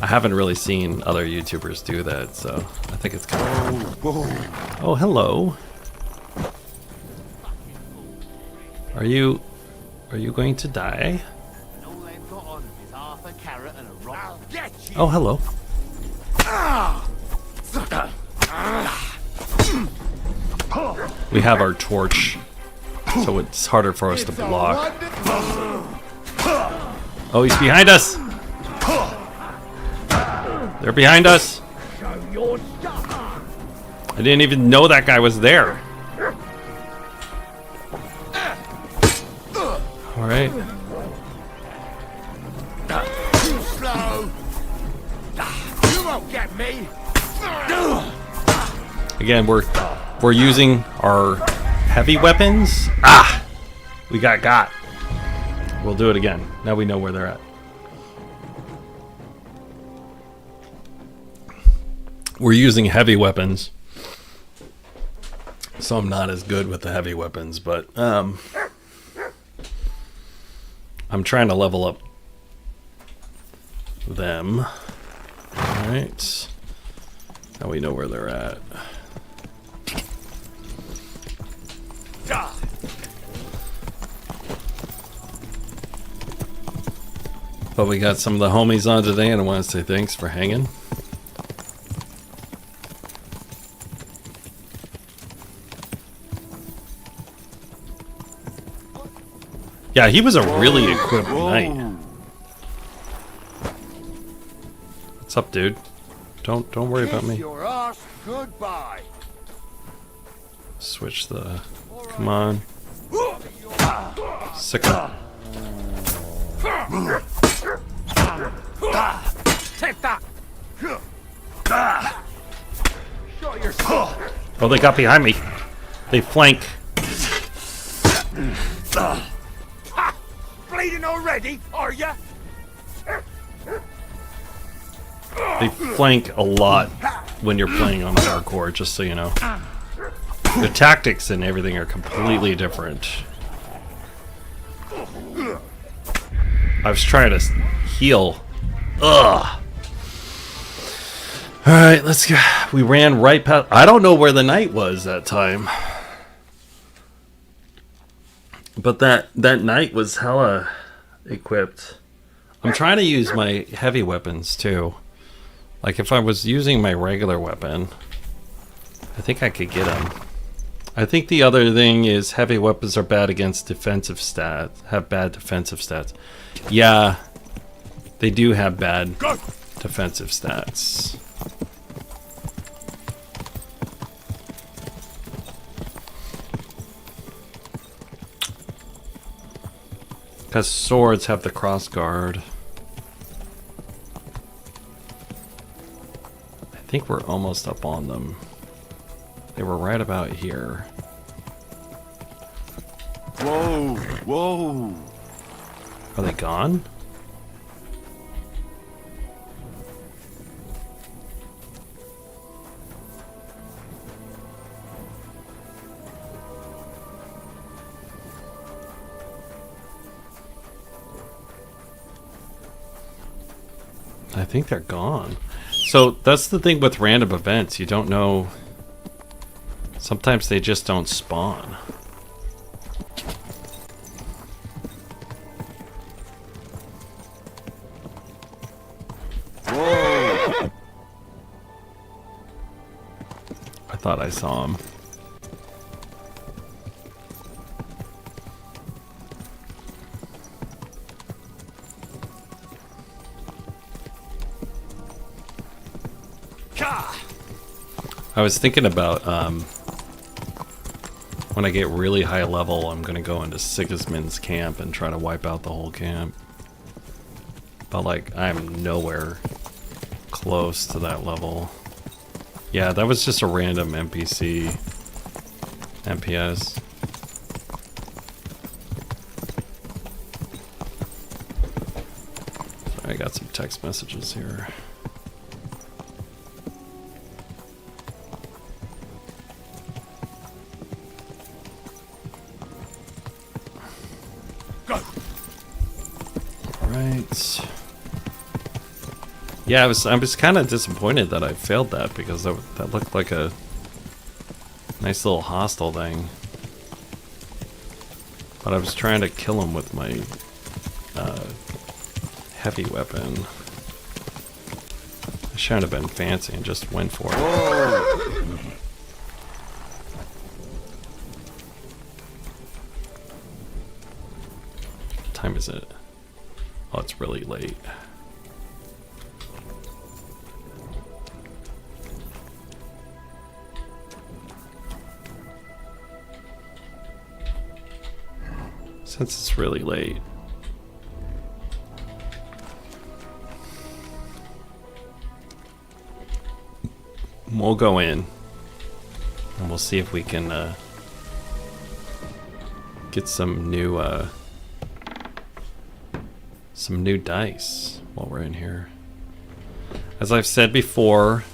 Speaker 1: I haven't really seen other YouTubers do that, so I think it's kind of cool. Oh, hello. Are you going to die? Oh, hello. We have our torch, so it's harder for us to block. Oh, he's behind us! They're behind us! I didn't even know that guy was there. Alright.
Speaker 10: Too slow. You won't get me.
Speaker 1: Again, we're using our heavy weapons. Ah! We got. We'll do it again. Now we know where they're at. We're using heavy weapons, so I'm not as good with the heavy weapons, but I'm trying to level up them. Alright. Now we know where they're at. But we got some of the homies on today, and I want to say thanks for hanging. Yeah, he was a really equipped knight. What's up, dude? Don't worry about me.
Speaker 10: Your arse goodbye.
Speaker 1: Switch the... Come on. Sick up.
Speaker 8: Take that!
Speaker 1: Oh, they got behind me. They flank.
Speaker 8: Bleeding already, are ya?
Speaker 1: They flank a lot when you're playing on hardcore, just so you know. The tactics and everything are completely different. I was trying to heal. Ugh. Alright, let's go. We ran right past... I don't know where the knight was that time. But that knight was hella equipped. I'm trying to use my heavy weapons too. Like if I was using my regular weapon, I think I could get him. I think the other thing is heavy weapons are bad against defensive stats. Have bad defensive stats. Yeah, they do have bad defensive stats. Because swords have the cross guard. I think we're almost up on them. They were right about here.
Speaker 3: Whoa, whoa.
Speaker 1: Are they gone? I think they're gone. So that's the thing with random events. You don't know. Sometimes they just don't spawn.
Speaker 3: Whoa.
Speaker 1: I thought I saw him. I was thinking about when I get really high level, I'm gonna go into Sigismund's camp and try to wipe out the whole camp. But like, I'm nowhere close to that level. Yeah, that was just a random NPC NPS. Sorry, I got some text messages here. Right. Yeah, I was kind of disappointed that I failed that because that looked like a nice little hostile thing. But I was trying to kill him with my heavy weapon. I shouldn't have been fancy and just went for it.
Speaker 3: Whoa.
Speaker 1: What time is it? Oh, it's really late. Since it's really late. We'll go in. And we'll see if we can get some new dice while we're in here. As I've said before,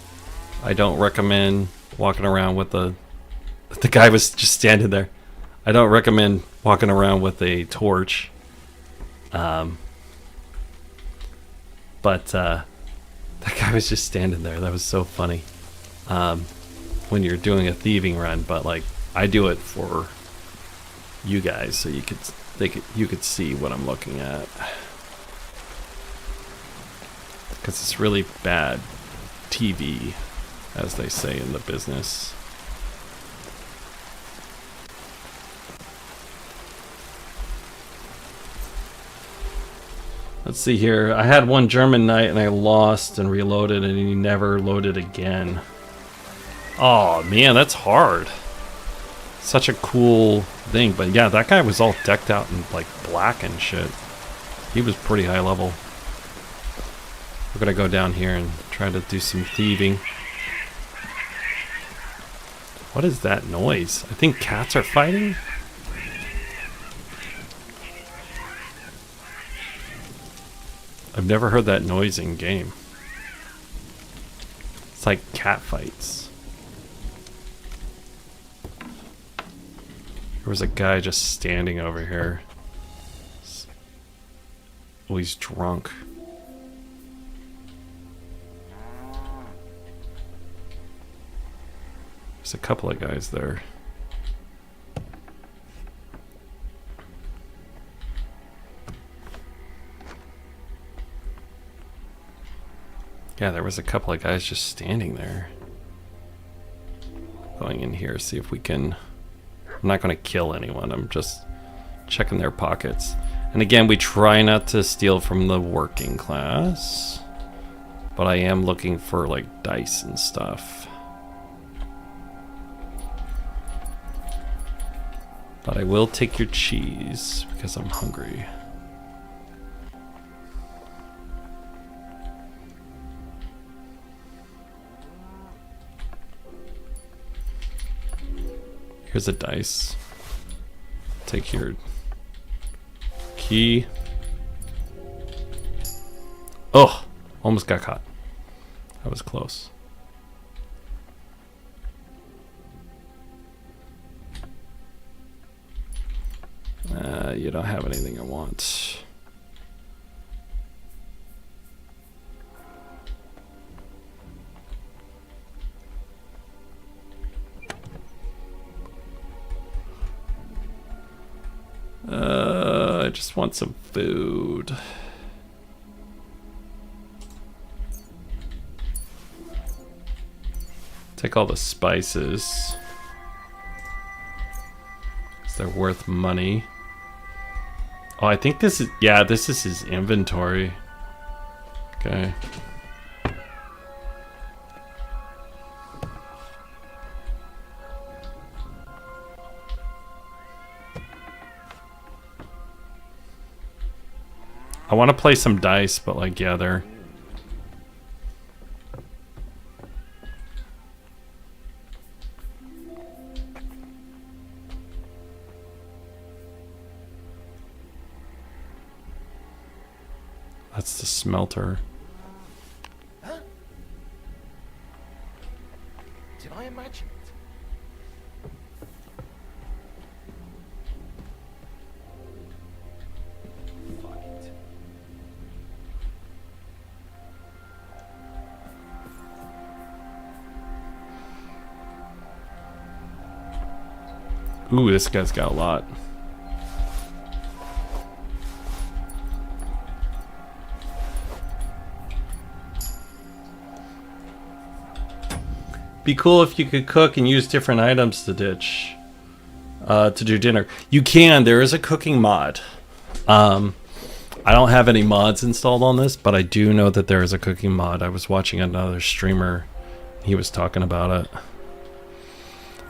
Speaker 1: I don't recommend walking around with the guy was just standing there. I don't recommend walking around with a torch. But that guy was just standing there. That was so funny. When you're doing a thieving run, but like I do it for you guys so you could see what I'm looking at. Because it's really bad TV, as they say in the business. Let's see here. I had one German knight and I lost and reloaded and he never loaded again. Oh man, that's hard. Such a cool thing. But yeah, that guy was all decked out in like black and shit. He was pretty high level. We're gonna go down here and try to do some thieving. What is that noise? I think cats are fighting? I've never heard that noise in game. It's like cat fights. There was a guy just standing over here. Oh, he's drunk. There's a couple of guys there. Yeah, there was a couple of guys just standing there. Going in here, see if we can... I'm not going to kill anyone, I'm just checking their pockets. And again, we try not to steal from the working class. But I am looking for like dice and stuff. But I will take your cheese because I'm hungry. Here's a dice. Take your key. Oh, almost got caught. That was close. You don't have anything I want. I just want some food. Take all the spices. 'Cause they're worth money. Oh, I think this is, yeah, this is his inventory. Okay. I want to play some dice, but like, yeah, they're... That's the smelter.
Speaker 8: Huh? Did I imagine it? Fuck it.
Speaker 1: Ooh, this guy's got a lot. Be cool if you could cook and use different items to ditch to do dinner. You can. There is a cooking mod. I don't have any mods installed on this, but I do know that there is a cooking mod. I was watching another streamer. He was talking about it.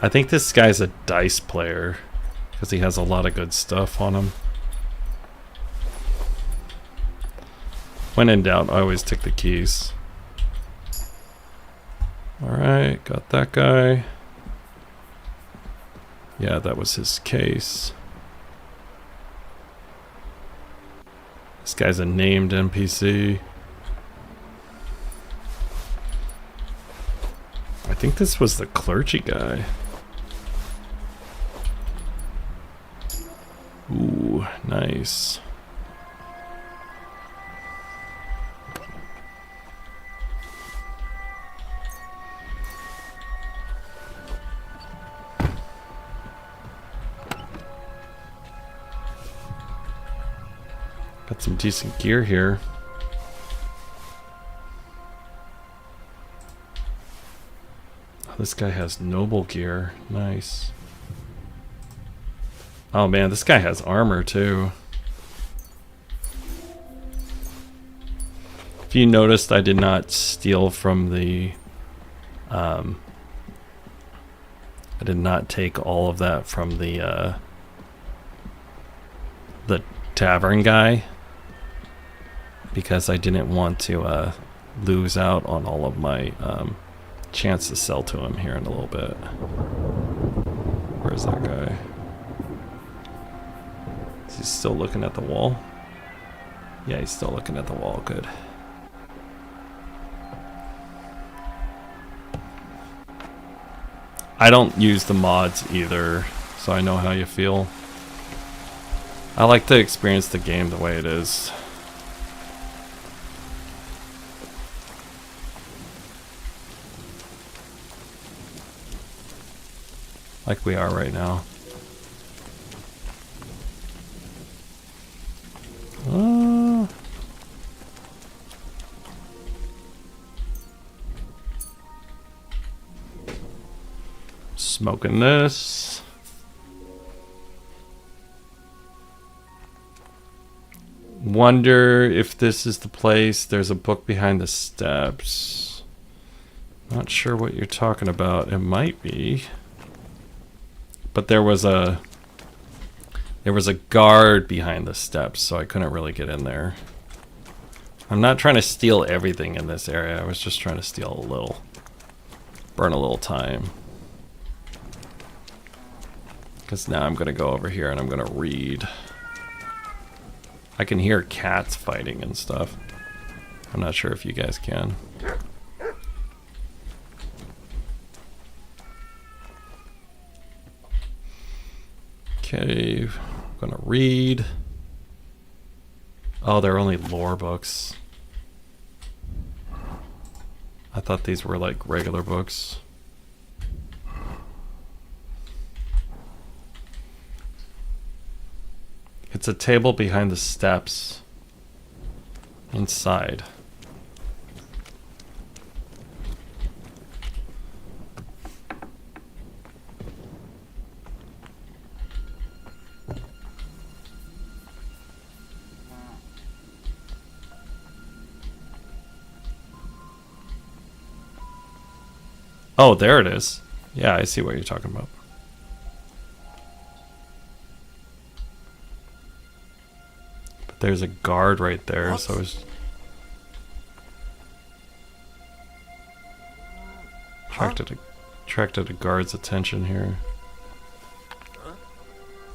Speaker 1: I think this guy's a dice player because he has a lot of good stuff on him. When in doubt, I always take the keys. Alright, got that guy. Yeah, that was his case. This guy's a named NPC. I think this was the clergy guy. Ooh, nice. Got some decent gear here. Oh, this guy has noble gear. Nice. Oh man, this guy has armor too. If you noticed, I did not steal from the... I did not take all of that from the tavern guy, because I didn't want to lose out on all of my chance to sell to him here in a little bit. Where's that guy? Is he still looking at the wall? Yeah, he's still looking at the wall. Good. I don't use the mods either, so I know how you feel. I like to experience the game the way it is. Like we are right now. Smoking this. Wonder if this is the place. There's a book behind the steps. Not sure what you're talking about. It might be. But there was a guard behind the steps, so I couldn't really get in there. I'm not trying to steal everything in this area. I was just trying to steal a little. Burn a little time. Because now I'm going to go over here and I'm going to read. I can hear cats fighting and stuff. I'm not sure if you guys can. Okay, I'm going to read. Oh, they're only lore books. I thought these were like regular books. It's a table behind the steps. Inside. Oh, there it is. Yeah, I see what you're talking about. There's a guard right there, what? So I was attracted a guard's attention here.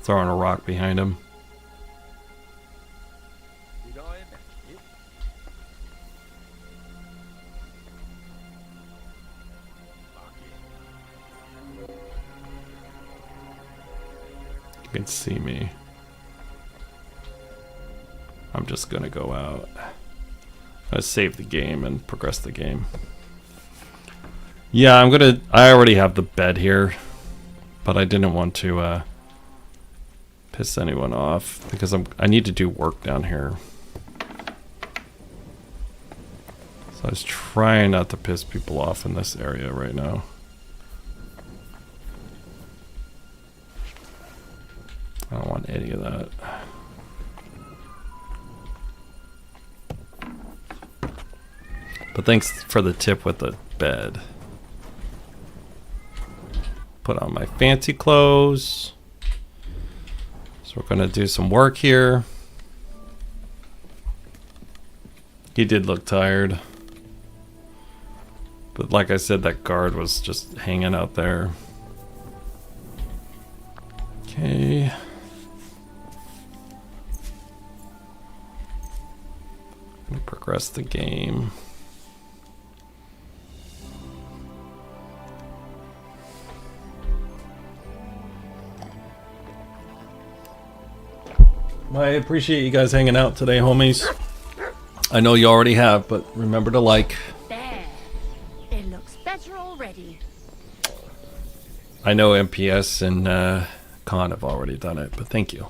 Speaker 1: Throwing a rock behind him. You can see me. I'm just gonna go out. I save the game and progress the game. Yeah, I already have the bed here, but I didn't want to piss anyone off because I need to do work down here. So I was trying not to piss people off in this area right now. I don't want any of that. But thanks for the tip with the bed. Put on my fancy clothes. So we're gonna do some work here. He did look tired. But like I said, that guard was just hanging out there. Okay. Gonna progress the game. I appreciate you guys hanging out today, homies. I know you already have, but remember to like.
Speaker 7: There. It looks better already.
Speaker 1: I know MPS and Con have already done it, but thank you.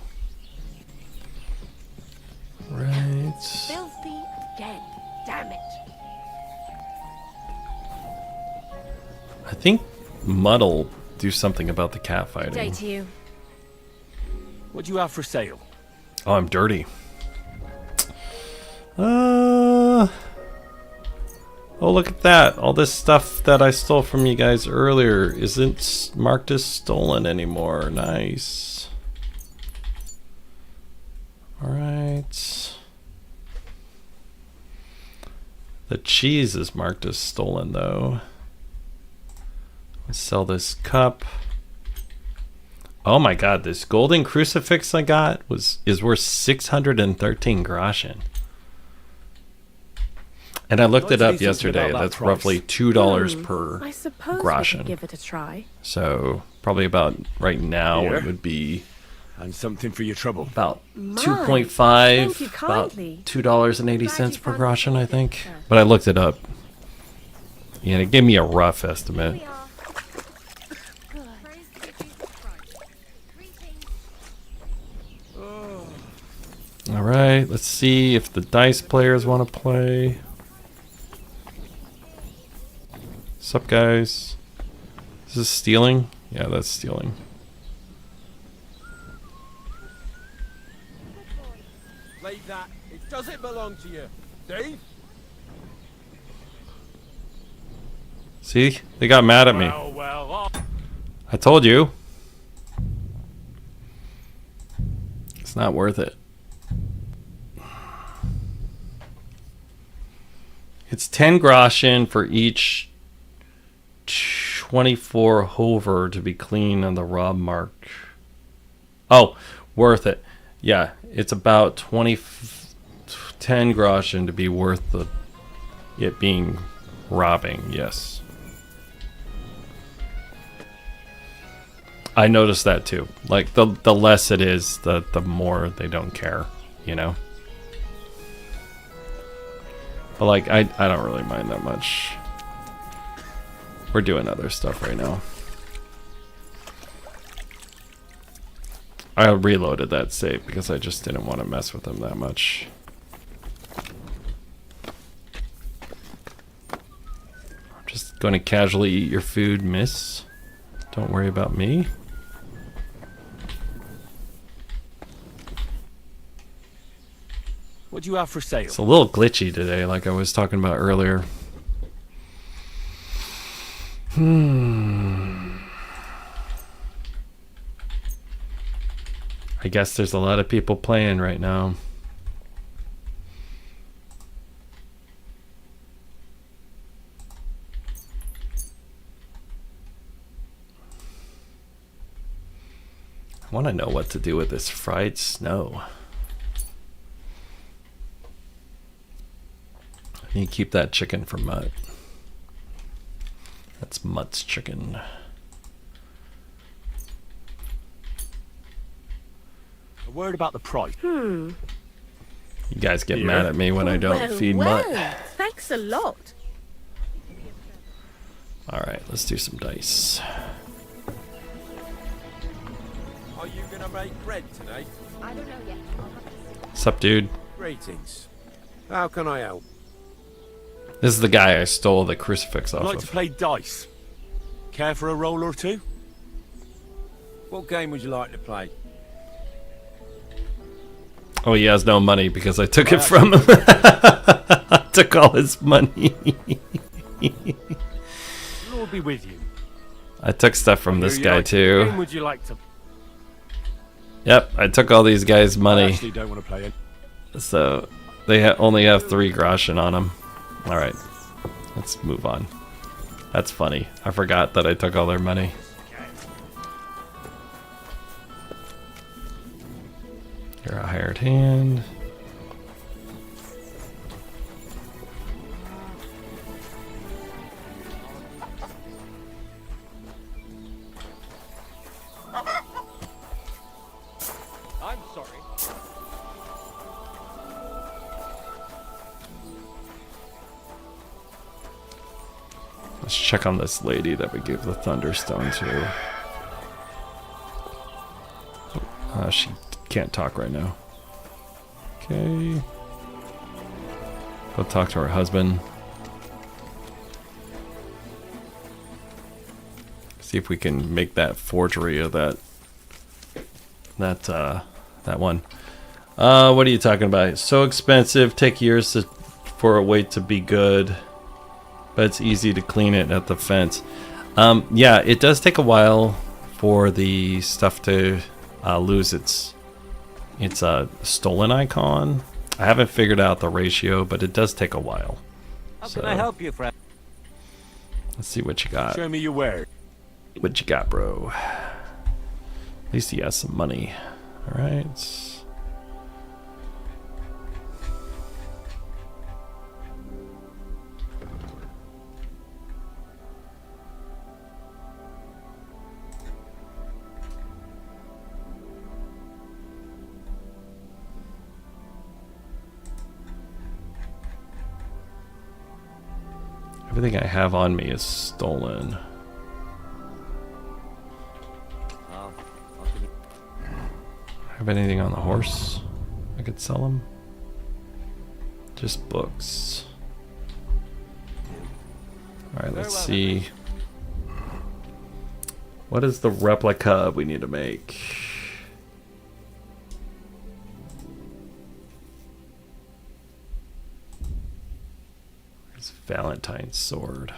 Speaker 1: Right.
Speaker 2: Filthy again. Damn it.
Speaker 1: I think Mutt'll do something about the cat fighting.
Speaker 7: Day to you.
Speaker 8: What do you have for sale?
Speaker 1: Oh, I'm dirty. Oh, look at that. All this stuff that I stole from you guys earlier isn't marked as stolen anymore. Nice. Alright. The cheese is marked as stolen, though. Let's sell this cup. Oh my god, this golden crucifix I got is worth 613 groschen. And I looked it up yesterday. That's roughly $2 per
Speaker 11: I suppose
Speaker 1: groschen.
Speaker 11: we could give it a try.
Speaker 1: So probably about right now
Speaker 3: Here.
Speaker 1: it would be
Speaker 3: And something for your trouble.
Speaker 1: about
Speaker 11: My,
Speaker 1: 2.5,
Speaker 11: thank you
Speaker 1: about
Speaker 11: kindly.
Speaker 1: $2.80 per groschen, I think. But I looked it up. Yeah, it gave me a rough estimate. All right, let's see if the dice players want to play. Sup, guys? Is this stealing? Yeah, that's stealing.
Speaker 8: Leave that. It doesn't belong to you. Thief.
Speaker 1: See? They got mad at me. I told you. It's not worth it. It's 10 groschen for each 24 hover to be clean on the rob mark. Oh, worth it. Yeah, it's about 10 groschen to be worth it being robbing. Yes. I noticed that too. Like the less it is, the more they don't care, you know? But like I don't really mind that much. We're doing other stuff right now. I reloaded that save because I just didn't want to mess with them that much. I'm just going to casually eat your food, miss. Don't worry about me.
Speaker 3: What do you have for sale?
Speaker 1: It's a little glitchy today, like I was talking about earlier. I guess there's a lot of people playing right now. I want to know what to do with this fried snow. I need to keep that chicken for Mutt. That's Mutt's chicken.
Speaker 3: A word about the price.
Speaker 1: You guys get mad at me when I don't feed Mutt.
Speaker 11: Thanks a lot.
Speaker 1: Alright, let's do some dice.
Speaker 8: Are you gonna make bread today?
Speaker 7: I don't know yet.
Speaker 1: Sup, dude?
Speaker 8: Greetings. How can I help?
Speaker 1: This is the guy I stole the crucifix
Speaker 3: I'd
Speaker 1: off
Speaker 3: like to
Speaker 1: of.
Speaker 3: play dice. Care for a roll or two?
Speaker 8: What game would you like to play?
Speaker 1: Oh, he has no money because I took it from him. I took all his money.
Speaker 6: Lord be with you.
Speaker 1: I took stuff from this guy
Speaker 6: What
Speaker 1: too.
Speaker 6: game would you like to?
Speaker 1: Yep, I took all these guys'
Speaker 3: I
Speaker 1: money.
Speaker 3: actually don't want to play it.
Speaker 1: So they only have 3 groschen on them. Alright, let's move on. That's funny. I forgot that I took all their money. You're a hired hand.
Speaker 8: I'm sorry.
Speaker 1: Let's check on this lady that we gave the Thunderstone to. She can't talk right now. Okay. Go talk to her husband. See if we can make that forgery of that one. What are you talking about? It's so expensive. Take years for a wait to be good. but it's easy to clean it at the fence. Yeah, it does take a while for the stuff to lose its stolen icon. I haven't figured out the ratio, but it does take a while.
Speaker 5: How can I help you, friend?
Speaker 1: Let's see what you got.
Speaker 3: Show me your wares.
Speaker 1: What you got, bro? At least he has some money. All right. Everything I have on me is stolen. Have anything on the horse I could sell him? Just books. Alright, let's see. What is the replica we need to make? It's Valentine's sword.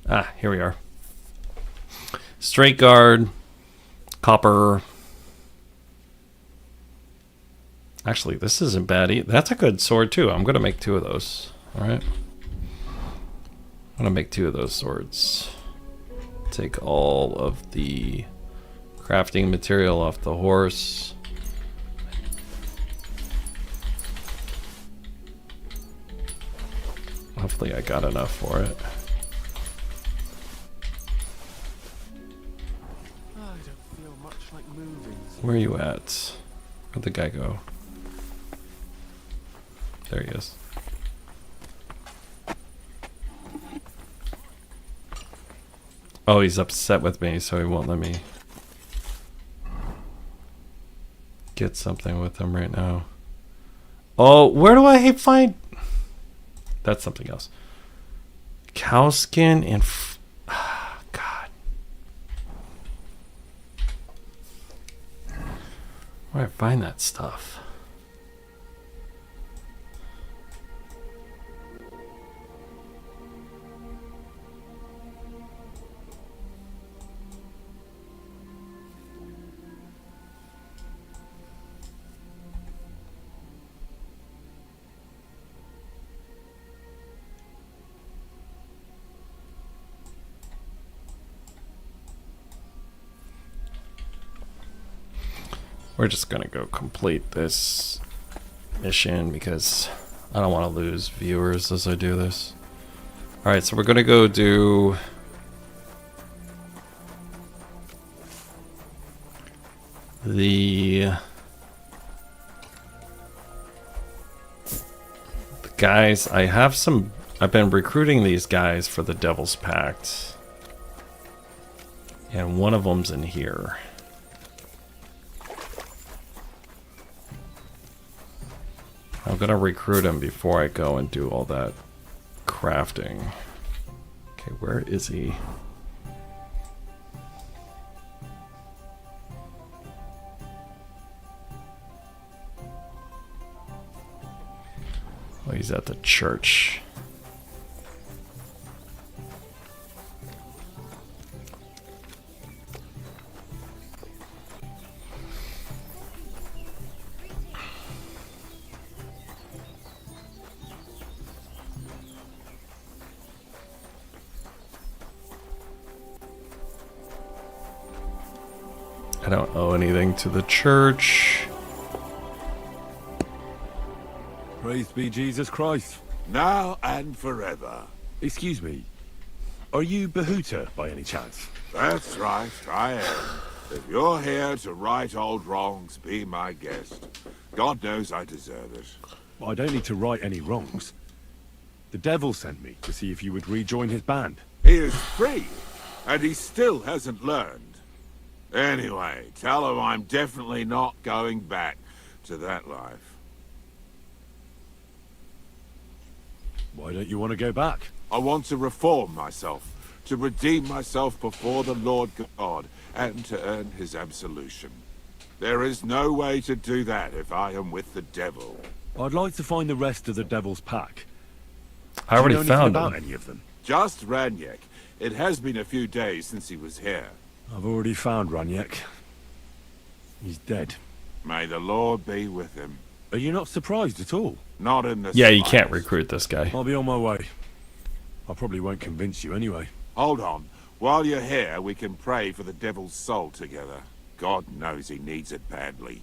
Speaker 1: Ah, here we are. Straight guard, copper. Actually, this isn't bad either. That's a good sword too. I'm gonna make 2 of those. All right. I'm gonna make 2 of those swords. Take all of the crafting material off the horse. Hopefully I got enough for it. Where are you at? Where'd the guy go? There he is. Oh, he's upset with me, so he won't let me get something with him right now. Oh, where do I find... That's something else. Cow skin and... God. Where do I find that stuff? We're just gonna go complete this mission because I don't want to lose viewers as I do this. Alright, so we're gonna go do the guys. I've been recruiting these guys for the Devil's Pact, and one of them's in here. I'm gonna recruit him before I go and do all that crafting. Okay, where is he? Oh, he's at the church. I don't owe anything to the church.
Speaker 3: Praise be Jesus Christ.
Speaker 12: Now and forever.
Speaker 3: Excuse me. Are you Bahuta by any chance?
Speaker 12: That's right, I am. If you're here to right old wrongs, be my guest. God knows I deserve it.
Speaker 3: Well, I don't need to right any wrongs. The devil sent me to see if you would rejoin his band.
Speaker 12: He is free, and he still hasn't learned. Anyway, tell him I'm definitely not going back to that life.
Speaker 3: Why don't you want to go back?
Speaker 12: I want to reform myself, to redeem myself before the Lord God and to earn his absolution. There is no way to do that if I am with the devil.
Speaker 9: I'd like to find the rest of the Devil's Pack.
Speaker 1: I already
Speaker 9: Do you know anything
Speaker 1: found
Speaker 9: about
Speaker 1: him.
Speaker 9: any of them?
Speaker 12: Just Ranyek. It has been a few days since he was here.
Speaker 9: I've already found Ranyek. He's dead.
Speaker 12: May the Lord be with him.
Speaker 9: Are you not surprised at all?
Speaker 12: Not in the
Speaker 1: Yeah, you can't
Speaker 12: slightest.
Speaker 1: recruit this guy.
Speaker 9: I'll be on my way. I probably won't convince you anyway.
Speaker 12: Hold on. While you're here, we can pray for the devil's soul together. God knows he needs it badly.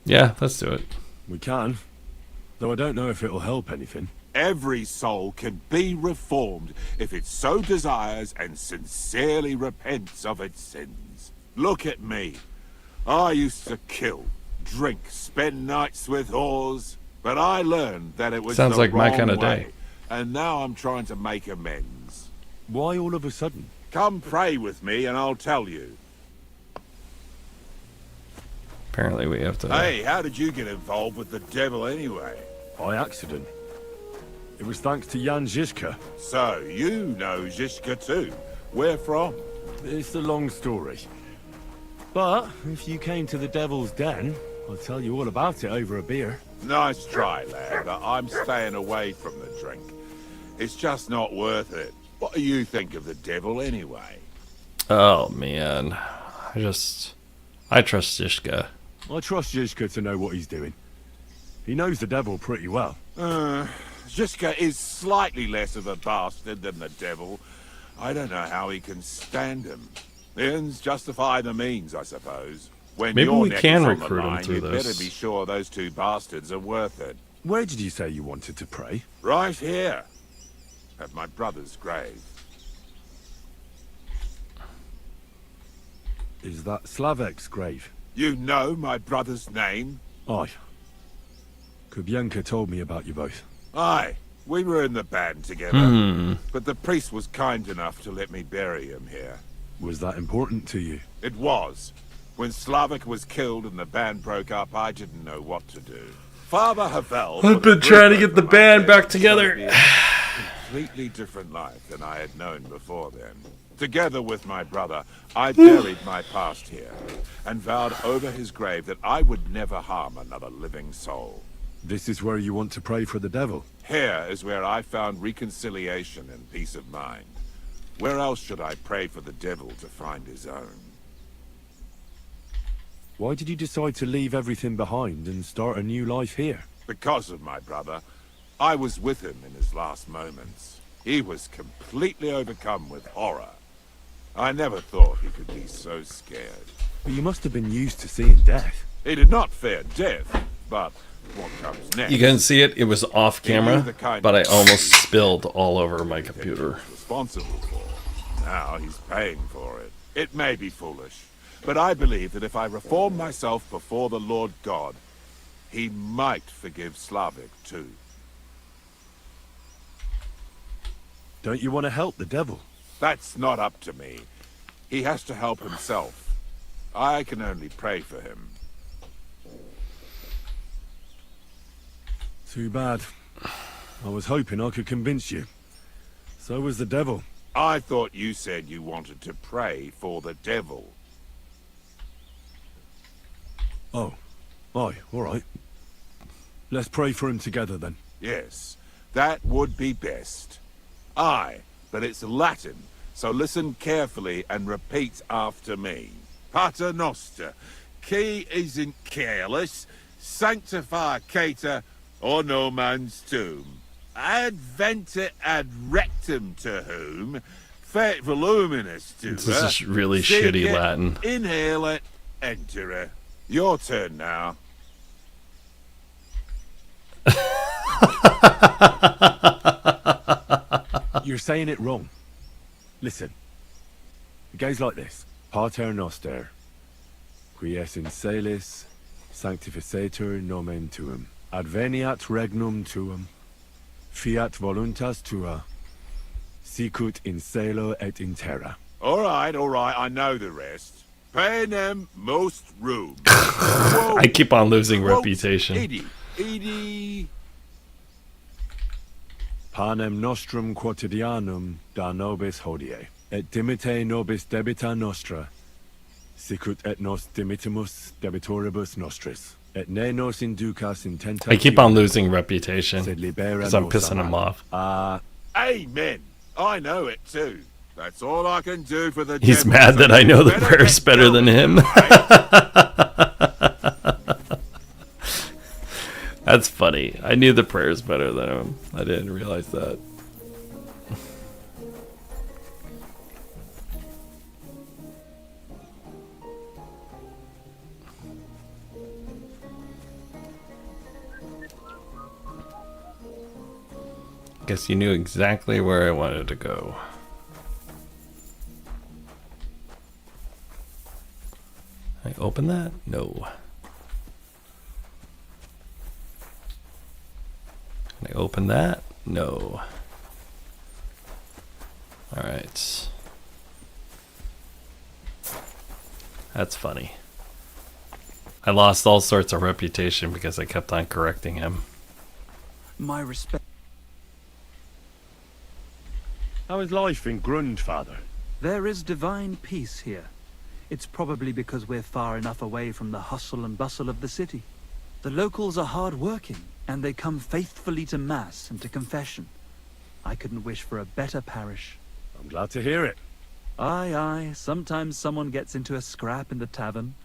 Speaker 1: Yeah, let's do it.
Speaker 9: We can. Though I don't know if it'll help anything.
Speaker 12: Every soul can be reformed if it so desires and sincerely repents of its sins. Look at me. I used to kill, drink, spend nights with whores, but I learned that it was
Speaker 1: Sounds
Speaker 12: the
Speaker 1: like my
Speaker 12: wrong
Speaker 1: kind of
Speaker 12: way,
Speaker 1: day.
Speaker 12: and now I'm trying to make amends.
Speaker 9: Why all of a sudden?
Speaker 12: Come pray with me and I'll tell you.
Speaker 1: Apparently we have to...
Speaker 12: Hey, how did you get involved with the devil anyway?
Speaker 9: By accident. It was thanks to Jan Žižka.
Speaker 12: So, you know Žižka too. Where from?
Speaker 9: It's a long story. But if you came to the Devil's Den, I'll tell you all about it over a beer.
Speaker 12: Nice try, lad, but I'm staying away from the drink. It's just not worth it. What do you think of the devil anyway?
Speaker 1: Oh, man. I trust Žižka.
Speaker 9: I trust Žižka to know what he's doing. He knows the devil pretty well.
Speaker 12: Žižka is slightly less of a bastard than the devil. I don't know how he can stand him. The ends justify the means, I suppose. When
Speaker 1: Maybe
Speaker 12: your
Speaker 1: we
Speaker 12: neck
Speaker 1: can
Speaker 12: is on the
Speaker 1: recruit him
Speaker 12: line,
Speaker 1: through
Speaker 12: you'd
Speaker 1: this.
Speaker 12: better be sure those two bastards are worth it.
Speaker 9: Where did you say you wanted to pray?
Speaker 12: Right here, at my brother's grave.
Speaker 9: Is that Slavek's grave?
Speaker 12: You know my brother's name?
Speaker 9: Aye. Kubyanka told me about you both.
Speaker 12: Aye, we were in the band together. But the priest was kind enough to let me bury him here.
Speaker 9: Was that important to you?
Speaker 12: It was. When Slavik was killed and the band broke up, I didn't know what to do. Father Havel...
Speaker 1: I've been trying to get the band back together.
Speaker 12: Completely different life than I had known before then. Together with my brother, I buried my past here and vowed over his grave that I would never harm another living soul.
Speaker 9: This is where you want to pray for the devil?
Speaker 12: Here is where I found reconciliation and peace of mind. Where else should I pray for the devil to find his own?
Speaker 9: Why did you decide to leave everything behind and start a new life here?
Speaker 12: Because of my brother. I was with him in his last moments. He was completely overcome with horror. I never thought he could be so scared.
Speaker 9: But you must have been used to seeing death.
Speaker 12: He did not fear death, but what comes next?
Speaker 1: You couldn't see it. It was off
Speaker 12: He knew
Speaker 1: camera,
Speaker 12: the kind
Speaker 1: but I
Speaker 12: of
Speaker 1: almost spilled all over my computer.
Speaker 12: responsible for. Now he's paying for it. It may be foolish, but I believe that if I reform myself before the Lord God, he might forgive Slavik too.
Speaker 9: Don't you want to help the devil?
Speaker 12: That's not up to me. He has to help himself. I can only pray for him.
Speaker 9: Too bad. I was hoping I could convince you. So was the devil.
Speaker 12: I thought you said you wanted to pray for the devil.
Speaker 9: Oh. Aye, all right. Let's pray for him together then.
Speaker 12: Yes, that would be best. Aye, but it's Latin, so listen carefully and repeat after me. Pater Noster, qui is in careless, sanctificata or no man's tomb. Adventure ad rectum to whom, fet voluminous to
Speaker 1: This is really
Speaker 12: Sic
Speaker 1: shitty
Speaker 12: et
Speaker 1: Latin.
Speaker 12: Inhale it, enter. Your turn now.
Speaker 9: You're saying it wrong. Listen. It goes like this. Pater Noster, qui es in celis, sanctificetur nomen tuum. Adveniat regnum tuum. Fiat voluntas tua. Sicut in celo et in terra.
Speaker 12: All right, I know the rest. Panem most room.
Speaker 1: I keep on losing reputation.
Speaker 12: Edie.
Speaker 9: panem nostrum quotidianum da nobis hodie, et dimite nobis debita nostra, sicut et nos dimittimus debitoribus nostris, et ne nos inducas in tentationem.
Speaker 1: I keep on losing reputation
Speaker 9: sed libera
Speaker 1: because I'm
Speaker 9: nos
Speaker 1: pissing him
Speaker 9: a
Speaker 1: off.
Speaker 12: Amen. I know it too. That's all I can do for the
Speaker 1: He's
Speaker 12: devil,
Speaker 1: mad
Speaker 12: so
Speaker 1: that I
Speaker 12: you
Speaker 1: know the
Speaker 12: better
Speaker 1: prayers
Speaker 12: get
Speaker 1: better than
Speaker 12: going,
Speaker 1: him.
Speaker 12: right?
Speaker 1: That's funny. I knew the prayers better than him. I didn't realize that. Guess you knew exactly where I wanted to go. Can I open that? No. Can I open that? No. Alright. That's funny. I lost all sorts of reputation because I kept on correcting him.
Speaker 13: My respect.
Speaker 9: How is life in Grund, Father?
Speaker 13: There is divine peace here. It's probably because we're far enough away from the hustle and bustle of the city. The locals are hard-working, and they come faithfully to Mass and to confession. I couldn't wish for a better parish.
Speaker 9: I'm glad to hear it.
Speaker 13: Aye, aye, sometimes someone gets into a scrap in the tavern.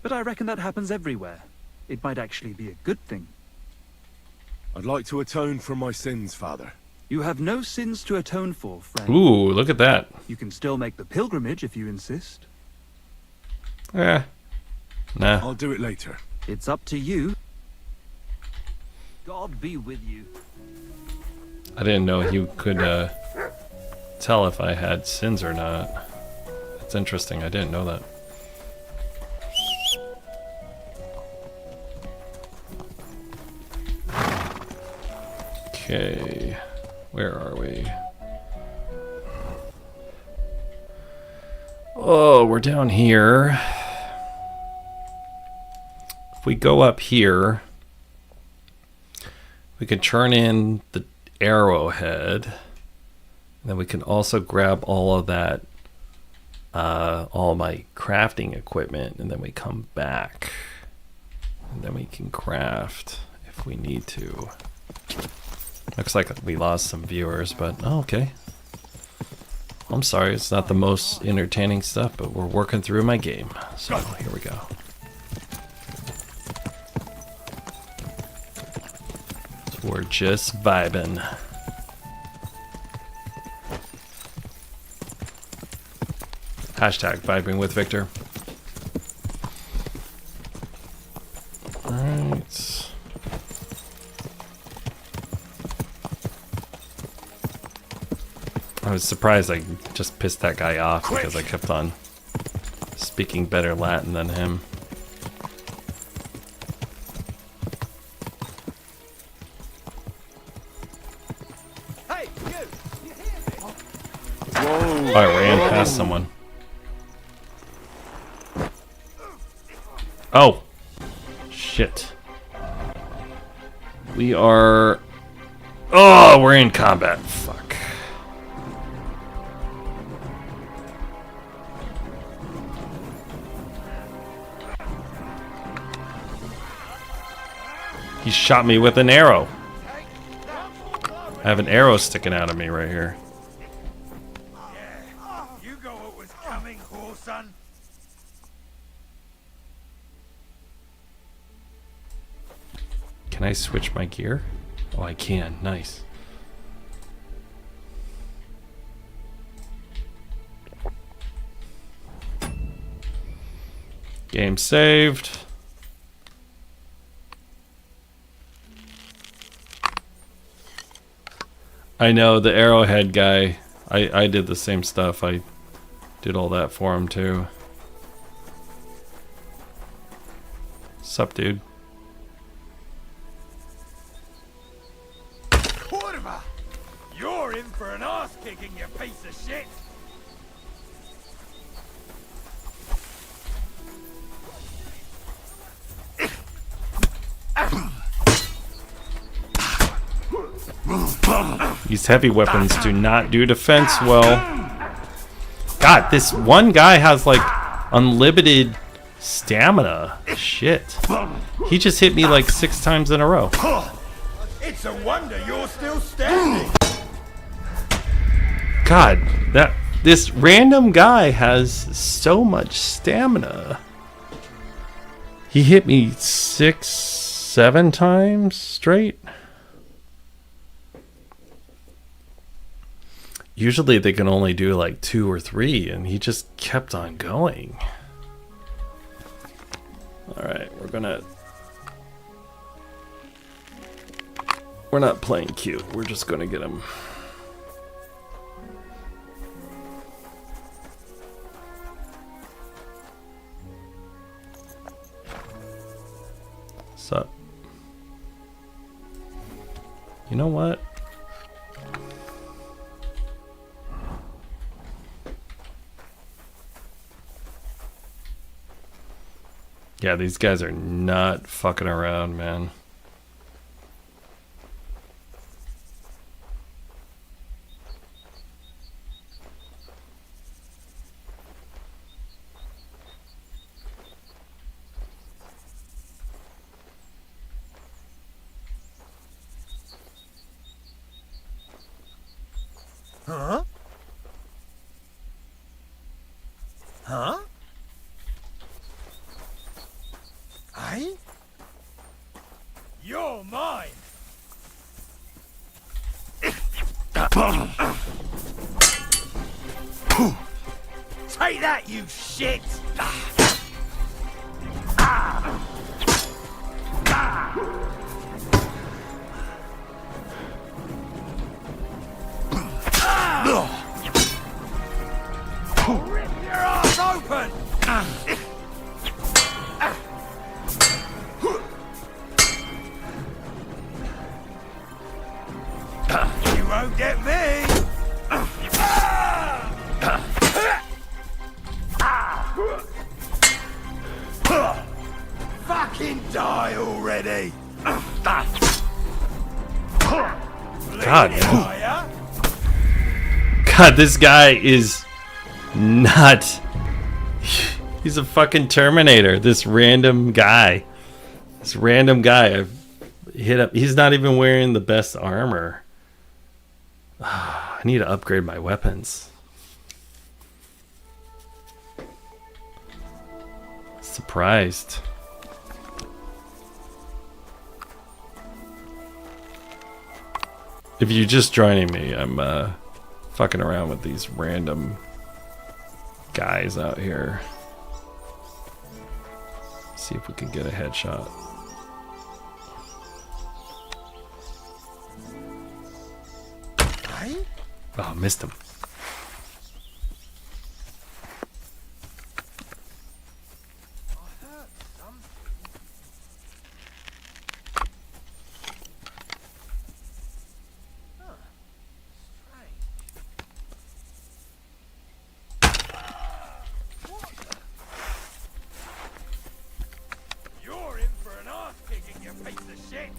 Speaker 13: But I reckon that happens everywhere. It might actually be a good thing.
Speaker 9: I'd like to atone for my sins, Father.
Speaker 13: You have no sins to atone for, friend.
Speaker 1: Ooh, look at that.
Speaker 13: You can still make the pilgrimage if you insist.
Speaker 1: Eh. Nah.
Speaker 9: I'll do it later.
Speaker 13: It's up to you. God be with you.
Speaker 1: I didn't know you could tell if I had sins or not. That's interesting. I didn't know that. Okay. Where are we? Oh, we're down here. If we go up here, we can turn in the arrowhead. And then we can also grab all of that, all my crafting equipment, and then we come back. And then we can craft if we need to. Looks like we lost some viewers, but oh, okay. I'm sorry, it's not the most entertaining stuff, but we're working through my game. So here we go. So we're just vibing. Hashtag vibing with Victor. Alright. I was surprised I just pissed that guy off because I kept on speaking better Latin than him.
Speaker 8: Hey, you hear me?
Speaker 1: Oh, I ran past someone. Oh! Shit. We are... Oh, we're in combat. Fuck. He shot me with an arrow. I have an arrow sticking out of me right here.
Speaker 6: Yeah, you know what was coming, whoreson.
Speaker 1: Can I switch my gear? Oh, I can. Nice. Game saved. I know the arrowhead guy. I did the same stuff. I did all that for him too. Sup, dude?
Speaker 6: Kurva! You're in for an ass kicking, you piece of shit!
Speaker 1: These heavy weapons do not do defense well. God, this one guy has like unlimited stamina. Shit. He just hit me like 6 times in a row.
Speaker 14: It's a wonder you're still standing.
Speaker 1: God, this random guy has so much stamina. He hit me 6, 7 times straight. Usually they can only do like 2 or 3, and he just kept on going. Alright, we're not playing cute. We're just gonna get him. Sup? You know what? Yeah, these guys are not fucking around, man.
Speaker 14: Huh? Huh? Aye? You're mine! Take that, you shit! Rip your ass open! You won't get me! Fucking die already!
Speaker 1: God, man. God, this guy is not. He's a fucking Terminator. This random guy. I've hit up. He's not even wearing the best armor. I need to upgrade my weapons. Surprised. If you're just joining me, I'm fucking around with these random guys out here. See if we can get a headshot. Oh, missed him.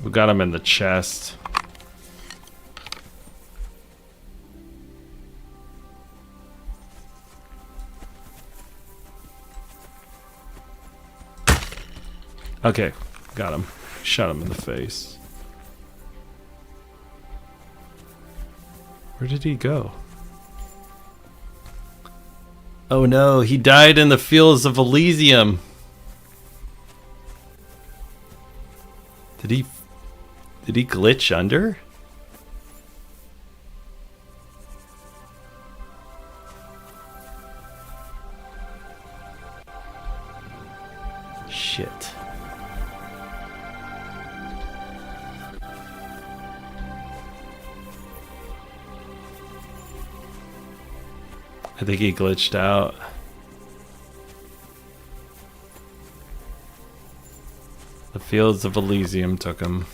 Speaker 1: We got him in the chest. Okay, got him. Shot him in the face. Where did he go? Oh no, he died in the fields of Elysium. Did he glitch under? Shit. I think he glitched out. The fields of Elysium took him.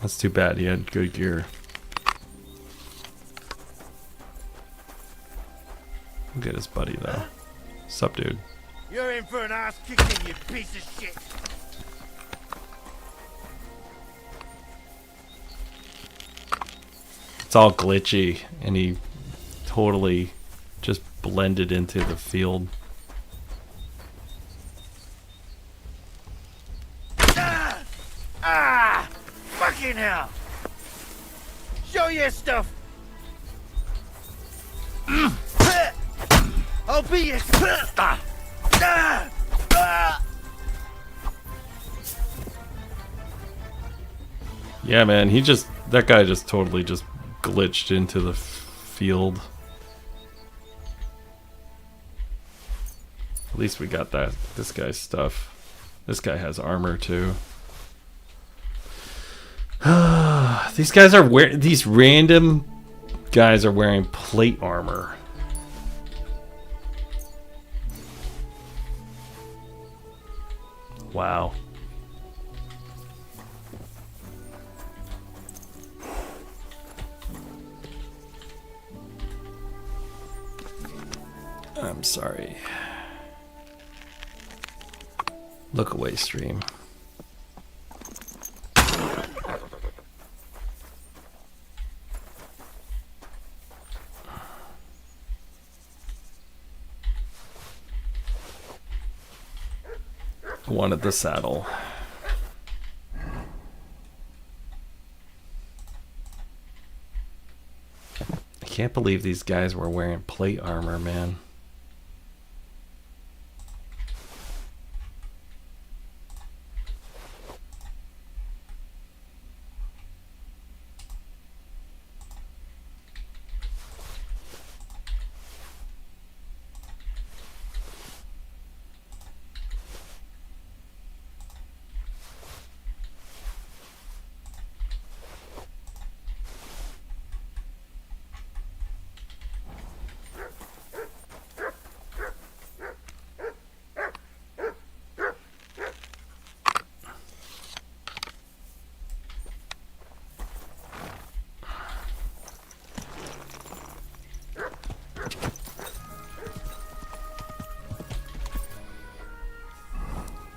Speaker 1: That's too bad, he had good gear. We'll get his buddy though. Sup, dude?
Speaker 14: You're in for an ass kicking, you piece of shit!
Speaker 1: It's all glitchy, and he totally just blended into the field.
Speaker 14: Fucking hell! Show your stuff! I'll be your...
Speaker 1: Yeah, man, that guy just totally just glitched into the field. At least we got this guy's stuff. This guy has armor too. These guys are these random guys are wearing plate armor. Wow. I'm sorry. Look away, stream. Wanted the saddle. I can't believe these guys were wearing plate armor, man.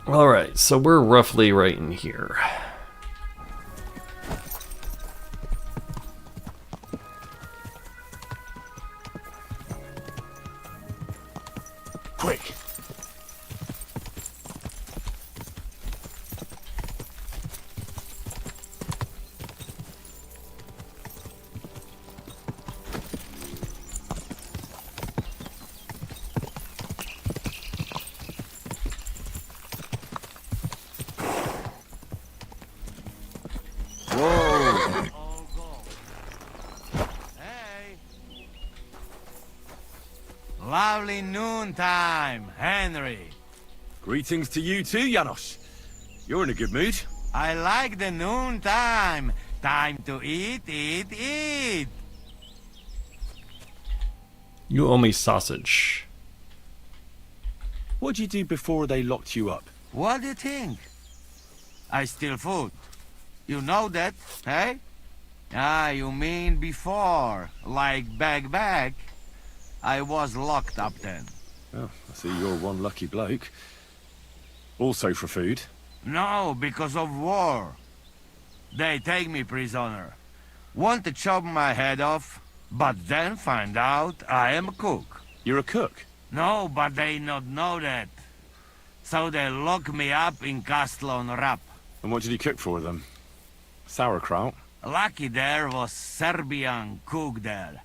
Speaker 1: All right, so we're roughly right in here.
Speaker 3: Quick!
Speaker 14: Lovely noontime, Henry.
Speaker 3: Greetings to you too, Janos. You're in a good mood.
Speaker 14: I like the noontime. Time to eat, eat, eat.
Speaker 1: You owe me sausage.
Speaker 3: What'd you do before they locked you up?
Speaker 14: What do you think? I steal food. You know that, eh? Ah, you mean before, like back. I was locked up then.
Speaker 3: Oh, I see you're one lucky bloke. Also for food?
Speaker 14: No, because of war. They take me prisoner. Want to chop my head off, but then find out I am a cook.
Speaker 3: You're a cook?
Speaker 14: No, but they not know that. So they lock me up in Castle on Rap.
Speaker 3: And what did you cook for them? Sauerkraut?
Speaker 14: Lucky there was Serbian cook there.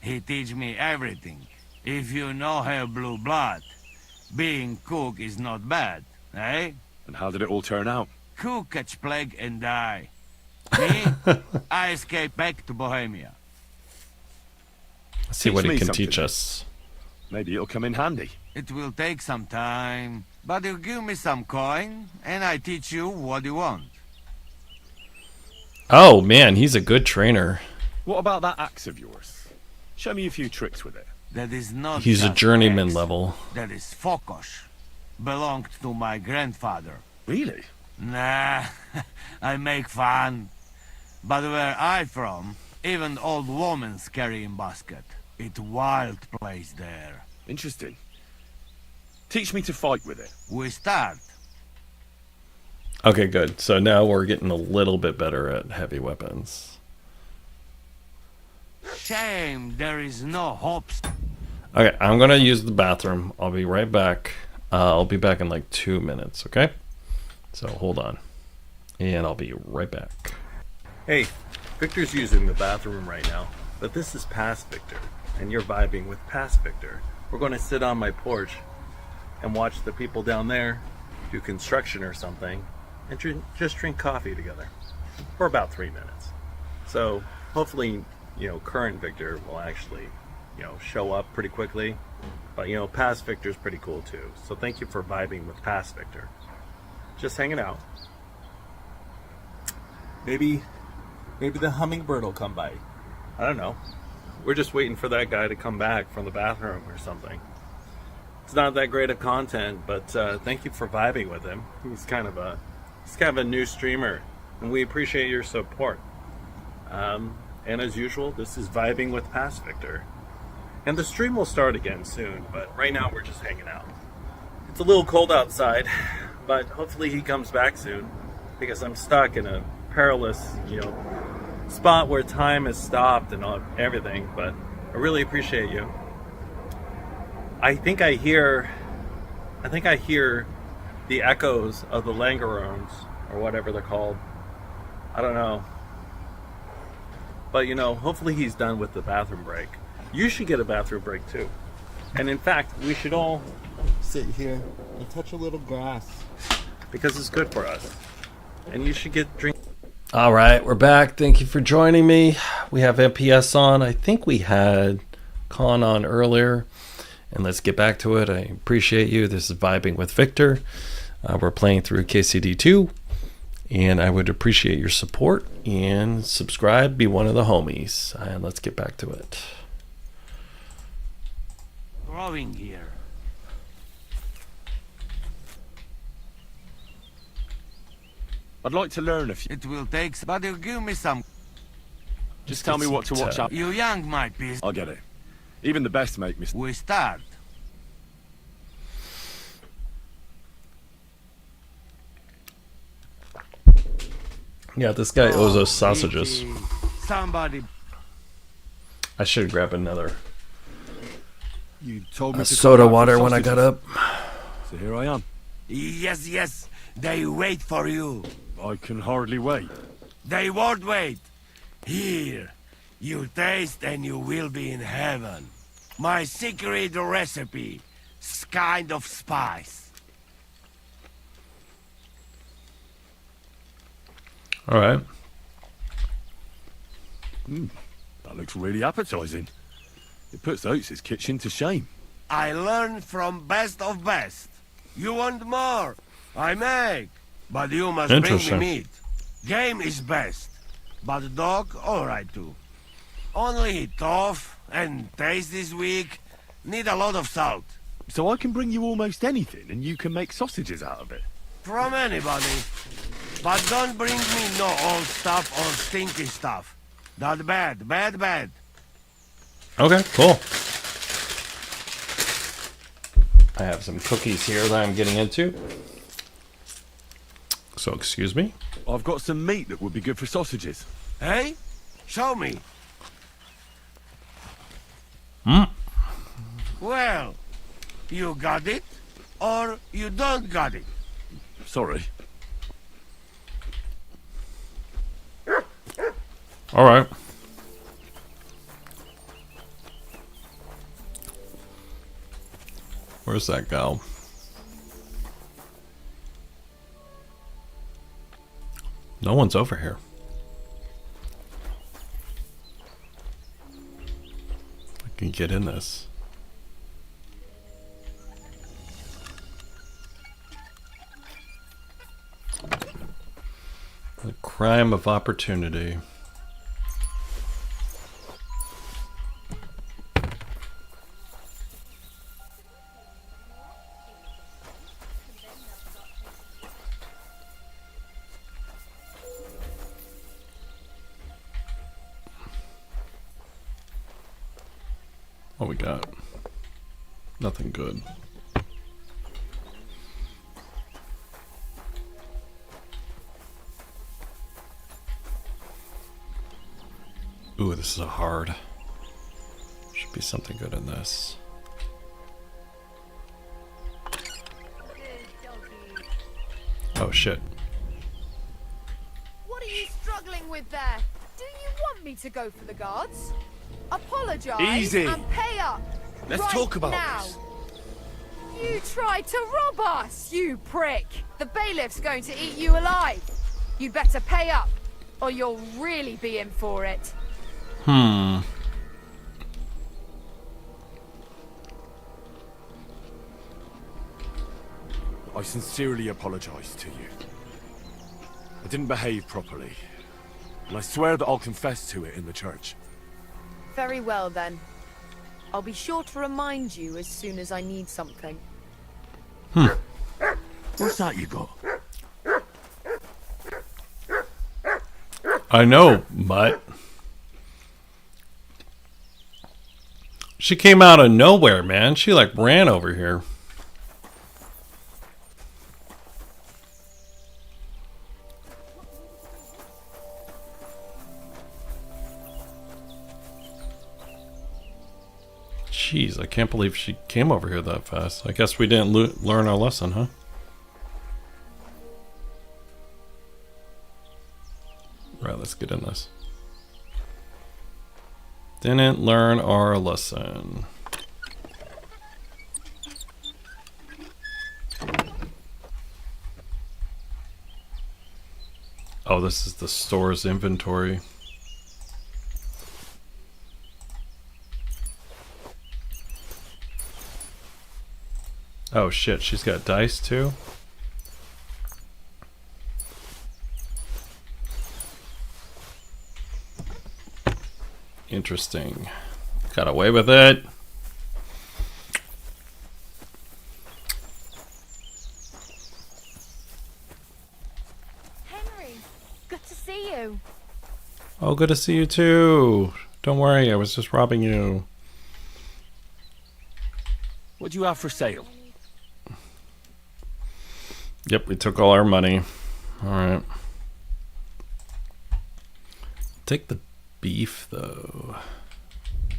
Speaker 14: He teach me everything. If you know her blue blood, being cook is not bad, eh?
Speaker 3: And how did it all turn out?
Speaker 14: Cook catch plague and die. Me, I escape back to Bohemia.
Speaker 1: Let's see what he can teach us.
Speaker 3: Maybe it'll come in handy.
Speaker 14: It will take some time, but you give me some coin, and I teach you what you want.
Speaker 1: Oh man, he's a good trainer.
Speaker 3: What about that axe of yours? Show me a few tricks with it.
Speaker 14: That is not
Speaker 1: He's a
Speaker 14: just
Speaker 1: journeyman
Speaker 14: axe.
Speaker 1: level.
Speaker 14: That is Fokosh. Belonged to my grandfather.
Speaker 3: Really?
Speaker 14: Nah, I make fun. But where I from, even old women's carrying basket. It wild place there.
Speaker 3: Interesting. Teach me to fight with it.
Speaker 14: We start.
Speaker 1: Okay, good. So now we're getting a little bit better at heavy weapons.
Speaker 14: shame there is no hope.
Speaker 1: Okay, I'm gonna use the bathroom. I'll be right back. I'll be back in like 2 minutes, okay? So hold on. And I'll be right back. Hey, Victor's using the bathroom right now, but this is past Victor, and you're vibing with past Victor. We're gonna sit on my porch and watch the people down there do construction or something, and just drink coffee together for about 3 minutes. So hopefully, current Victor will actually, show up pretty quickly. But, past Victor's pretty cool too. So thank you for vibing with past Victor. Just hanging out. Maybe the hummingbird will come by. I don't know. We're just waiting for that guy to come back from the bathroom or something. It's not that great of content, but thank you for vibing with him. He's kind of a new streamer, and we appreciate your support. And as usual, this is Vibing with Past Victor. And the stream will start again soon, but right now we're just hanging out. It's a little cold outside, but hopefully he comes back soon, because I'm stuck in a perilous, spot where time has stopped and everything, but I really appreciate you. I think I hear the echoes of the Langerones, or whatever they're called. I don't know. But hopefully he's done with the bathroom break. You should get a bathroom break too. And in fact, we should all sit here and touch a little grass, because it's good for us. And you should get drink. All right, we're back. Thank you for joining me. We have MPS on. I think we had Con on earlier. And let's get back to it. I appreciate you. This is Vibing with Victor. We're playing through KCD2. And I would appreciate your support. And subscribe, be one of the homies. And let's get back to it.
Speaker 14: Growing here.
Speaker 9: I'd like to learn a few.
Speaker 14: It will take, but you give me some.
Speaker 9: Just tell me what to watch out.
Speaker 14: You young might be.
Speaker 9: I'll get it. Even the best make mistakes.
Speaker 14: We start.
Speaker 1: Yeah, this guy owes us sausages.
Speaker 14: Somebody.
Speaker 1: I should grab another
Speaker 9: You told me to
Speaker 1: soda water when I got up.
Speaker 9: So here I am.
Speaker 14: Yes. They wait for you.
Speaker 9: I can hardly wait.
Speaker 14: They won't wait. Here. You taste and you will be in heaven. My secret recipe. Kind of spice.
Speaker 1: All right.
Speaker 9: That looks really appetizing. It puts Oates' kitchen to shame.
Speaker 14: I learn from best of best. You want more? I make. But you must bring me meat. Game is best. But dog, alright too. Only tough and taste this weak. Need a lot of salt.
Speaker 9: So I can bring you almost anything and you can make sausages out of it?
Speaker 14: From anybody. But don't bring me no old stuff or stinky stuff. That bad.
Speaker 1: Okay, cool. I have some cookies here that I'm getting into. So excuse me.
Speaker 9: I've got some meat that would be good for sausages.
Speaker 14: Hey? Show me. Well, you got it, or you don't got it.
Speaker 9: Sorry.
Speaker 1: All right. Where's that go? No one's over here. I can get in this. The crime of opportunity. What we got? Nothing good. Ooh, this is a hard. Should be something good in this. Oh shit.
Speaker 15: What are you struggling with there? Do you want me to go for the guards? Apologize
Speaker 3: Easy.
Speaker 15: and pay up.
Speaker 3: Let's
Speaker 15: right
Speaker 3: talk about
Speaker 15: now.
Speaker 3: this.
Speaker 15: You tried to rob us, you prick. The bailiff's going to eat you alive. You better pay up, or you'll really be in for it.
Speaker 1: Hmm.
Speaker 3: I sincerely apologize to you. I didn't behave properly. And I swear that I'll confess to it in the church.
Speaker 15: Very well, then. I'll be sure to remind you as soon as I need something.
Speaker 3: What's that you got?
Speaker 1: I know, Mutt. She came out of nowhere, man. She like ran over here. Jeez, I can't believe she came over here that fast. I guess we didn't learn our lesson, huh? Right, let's get in this. Didn't learn our lesson. Oh, this is the store's inventory. Oh shit, she's got dice too? Interesting. Got away with it.
Speaker 7: Henry, good to see you.
Speaker 1: Oh, good to see you too. Don't worry, I was just robbing you.
Speaker 3: What do you have for sale?
Speaker 1: Yep, we took all our money. Alright. Take the beef though.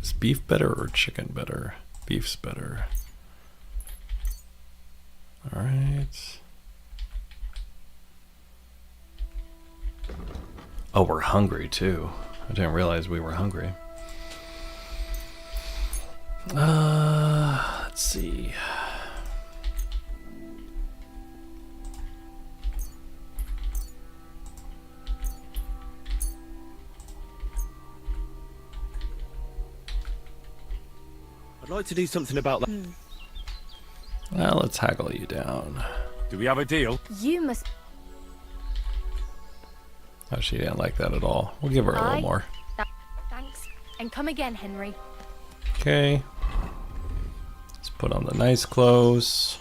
Speaker 1: Is beef better or chicken better? Beef's better. Alright. Oh, we're hungry too. I didn't realize we were hungry. Let's see.
Speaker 3: I'd like to do something about that.
Speaker 1: Well, let's haggle you down.
Speaker 3: Do we have a deal?
Speaker 7: You must.
Speaker 1: Oh, she didn't like that at all. We'll give her a little more.
Speaker 7: Thanks. And come again, Henry.
Speaker 1: Okay. Let's put on the nice clothes.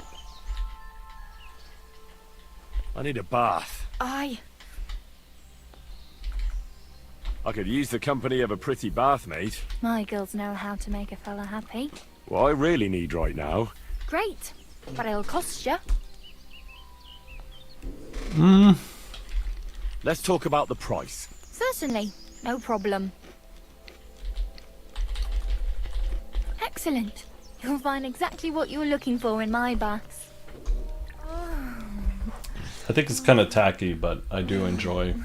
Speaker 3: I need a bath.
Speaker 7: I
Speaker 3: could use the company of a pretty bath, mate.
Speaker 7: My girls know how to make a fella happy.
Speaker 3: What I really need right now.
Speaker 7: Great. But it'll cost you.
Speaker 3: Let's talk about the price.
Speaker 7: Certainly. No problem. Excellent. You'll find exactly what you were looking for in my baths.
Speaker 1: I think it's kind of tacky, but I do enjoy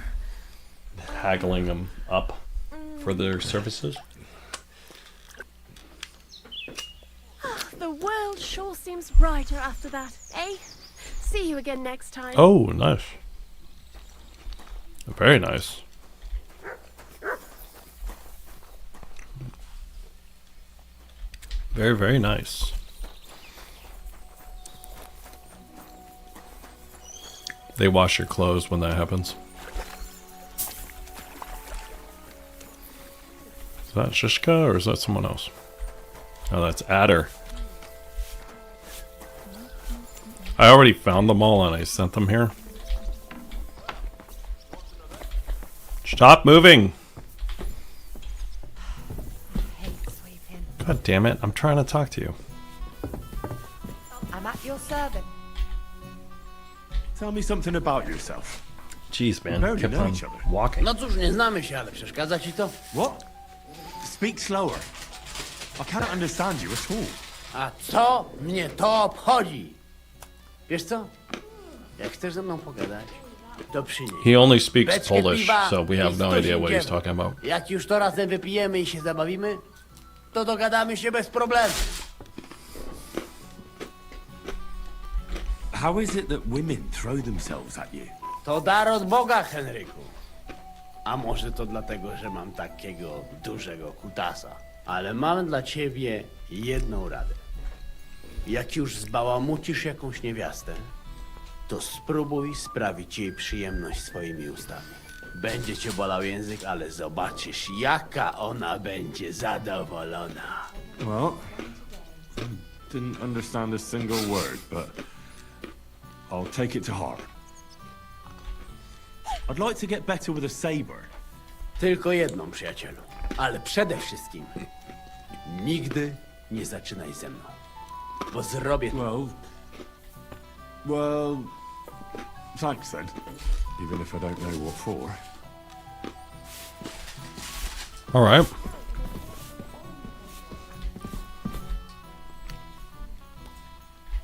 Speaker 1: haggling them up for their services.
Speaker 11: The world sure seems brighter after that, eh? See you again next time.
Speaker 1: Oh, nice. Very nice. Very, very nice. They wash your clothes when that happens. Is that Shishka or is that someone else? Oh, that's Adder. I already found them all and I sent them here. Stop moving! God damn it, I'm trying to talk to you.
Speaker 15: I'm at your service.
Speaker 3: Tell me something about yourself.
Speaker 1: Jeez, man,
Speaker 3: barely
Speaker 1: kept
Speaker 3: know
Speaker 1: on
Speaker 3: each other.
Speaker 1: walking.
Speaker 5: No cóż, nie znamy się, ale przeszkadza ci to?
Speaker 3: What? Speak slower. I cannot understand you at all.
Speaker 10: A co mnie to obchodzi? Wiesz co? Jak chcesz ze mną pogadać, to przynieś.
Speaker 1: He only speaks
Speaker 10: Beczkę
Speaker 1: Polish,
Speaker 10: piwa
Speaker 1: so we have
Speaker 10: i
Speaker 1: no
Speaker 10: 100
Speaker 1: idea what he's
Speaker 10: ziemniaków.
Speaker 1: talking about.
Speaker 10: Jak już to razem wypijemy i się zabawimy, to dogadamy się bez problemu.
Speaker 9: How is it that women throw themselves at you?
Speaker 10: To dar od Boga, Henryku. A może to dlatego, że mam takiego dużego kutasa. Ale mam dla ciebie jedną radę. Jak już zbałamucisz jakąś niewiastę, to spróbuj sprawić jej przyjemność swoimi ustami. Będzie cię bolał język, ale zobaczysz, jaka ona będzie zadowolona.
Speaker 9: Well, didn't understand a single word, but I'll take it to heart. I'd like to get better with a saber.
Speaker 10: Tylko jedną, przyjacielu. Ale przede wszystkim nigdy nie zaczynaj ze mną. Bo zrobię to.
Speaker 9: Well, thanks then. Even if I don't know what for.
Speaker 1: All right.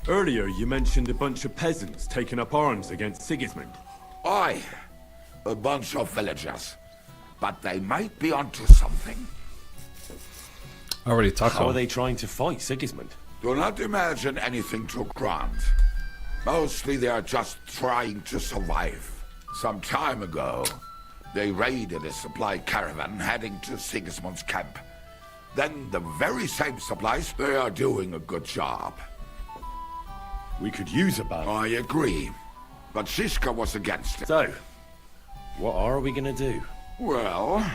Speaker 9: Earlier, you mentioned a bunch of peasants taking up arms against Sigismund.
Speaker 12: Aye, a bunch of villagers. But they might be onto something.
Speaker 1: I already talked
Speaker 9: How
Speaker 1: to
Speaker 9: are
Speaker 1: him.
Speaker 9: they trying to fight Sigismund?
Speaker 12: Do not imagine anything too grand. Mostly they are just trying to survive. Some time ago, they raided a supply caravan heading to Sigismund's camp. Then the very same supplies, they are doing a good job.
Speaker 9: We could use a band.
Speaker 12: I agree. But Shishka was against it.
Speaker 9: So, what are we gonna do?
Speaker 12: Well,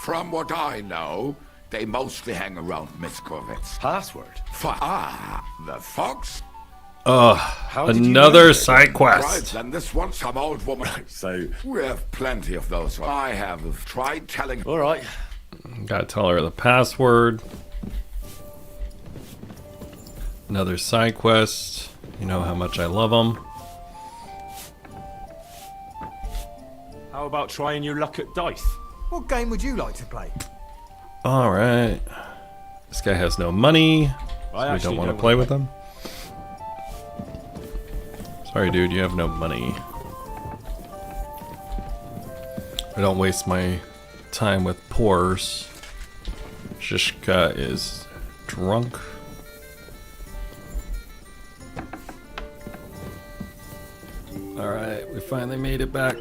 Speaker 12: from what I know, they mostly hang around Miskovitz.
Speaker 9: Password?
Speaker 12: The fox?
Speaker 1: Another side quest.
Speaker 12: Right, then this one, some old woman.
Speaker 9: So,
Speaker 12: we have plenty of those. I have tried telling.
Speaker 9: all right.
Speaker 1: Gotta tell her the password. Another side quest. You know how much I love them.
Speaker 9: How about trying your luck at dice?
Speaker 16: What game would you like to play?
Speaker 1: All right. This guy has no money, so we
Speaker 9: actually
Speaker 1: don't want to
Speaker 9: don't
Speaker 1: play
Speaker 9: wanna
Speaker 1: with him. Sorry, dude, you have no money. I don't waste my time with poors. Shishka is drunk. Alright, we finally made it back.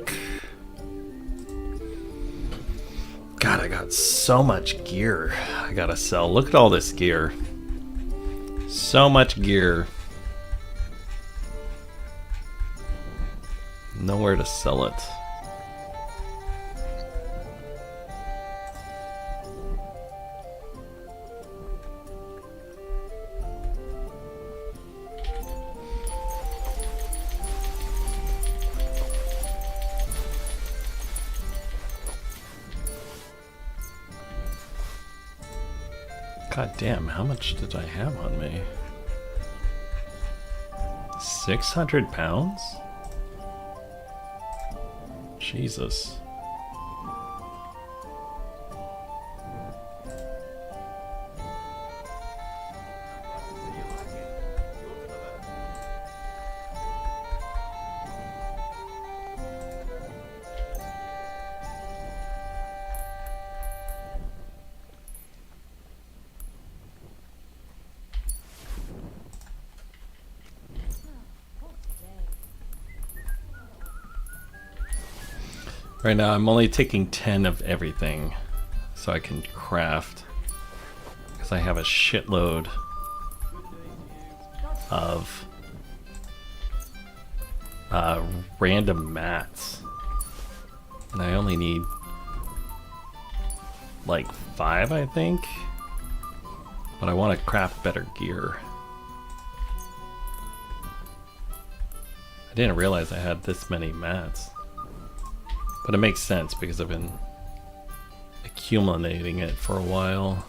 Speaker 1: God, I got so much gear I gotta sell. Look at all this gear. So much gear. Nowhere to sell it. God damn, how much did I have on me? 600 pounds? Jesus. Right now, I'm only taking 10 of everything so I can craft, because I have a shitload of random mats, and I only need like 5, I think, but I want to craft better gear. I didn't realize I had this many mats. But it makes sense because I've been accumulating it for a while.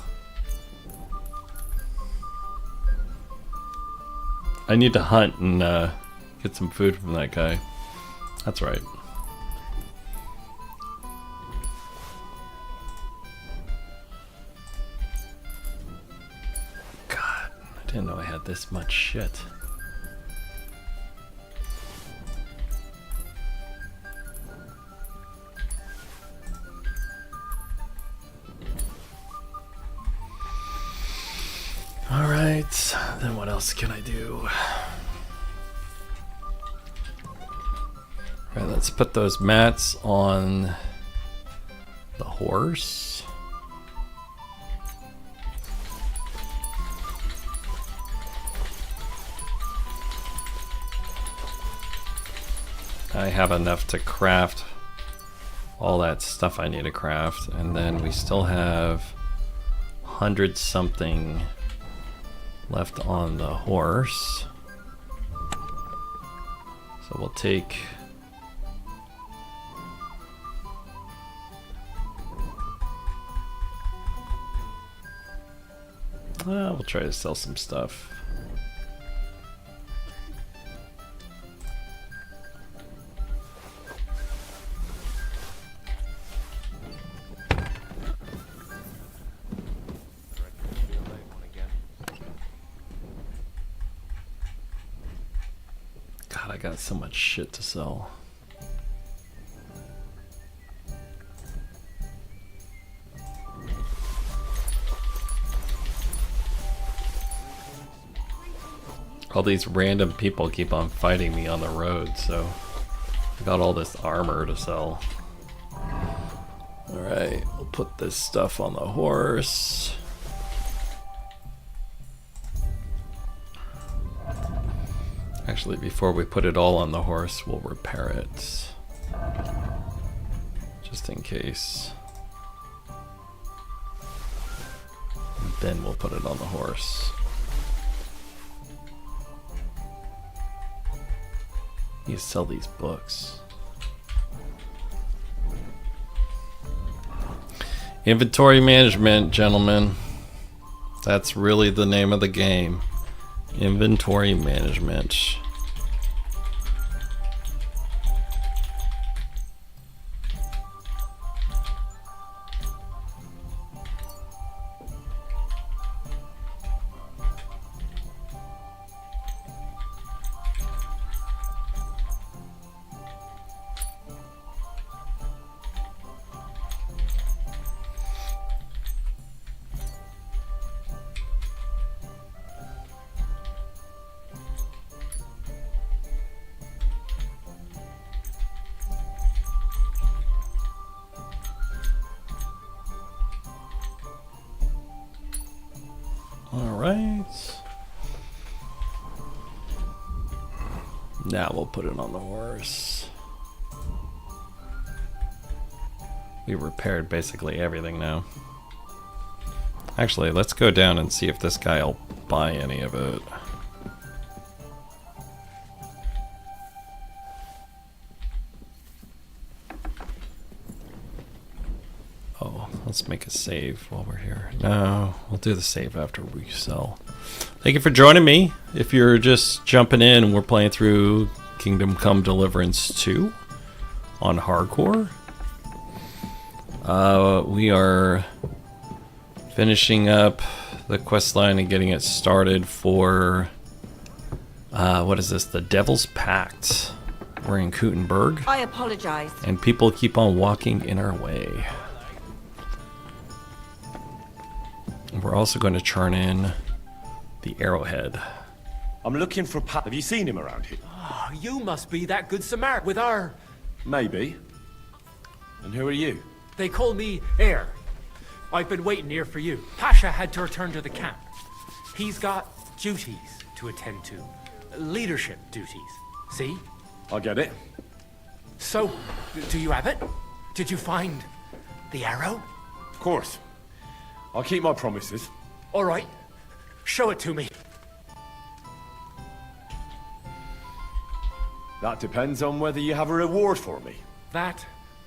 Speaker 1: I need to hunt and get some food from that guy. That's right. Didn't know I had this much shit. Alright, then what else can I do? Alright, let's put those mats on the horse. I have enough to craft all that stuff I need to craft, and then we still have 100 something left on the horse. So we'll take we'll try to sell some stuff. God, I got so much shit to sell. All these random people keep on fighting me on the road, so I got all this armor to sell. Alright, we'll put this stuff on the horse. Actually, before we put it all on the horse, we'll repair it. Just in case. And then we'll put it on the horse. You sell these books. Inventory management, gentlemen. That's really the name of the game. Inventory management. Now we'll put it on the horse. We repaired basically everything now. Actually, let's go down and see if this guy will buy any of it. Oh, let's make a save while we're here. No, we'll do the save after we sell. Thank you for joining me. If you're just jumping in, we're playing through Kingdom Come Deliverance 2 on hardcore. We are finishing up the quest line and getting it started for what is this? The Devil's Pact. We're in Kuttenberg.
Speaker 2: I apologize.
Speaker 1: And people keep on walking in our way. We're also going to churn in the arrowhead.
Speaker 3: I'm looking for Pat. Have you seen him around here?
Speaker 17: Oh, you must be that good Samaritan with our...
Speaker 3: Maybe. And who are you?
Speaker 17: They call me Heir. I've been waiting here for you. Pasha had to return to the camp. He's got duties to attend to. Leadership duties. See?
Speaker 3: I get it.
Speaker 17: So, do you have it? Did you find the arrow?
Speaker 3: Of course. I'll keep my promises.
Speaker 17: All right. Show it to me.
Speaker 3: That depends on whether you have a reward for me.
Speaker 17: That,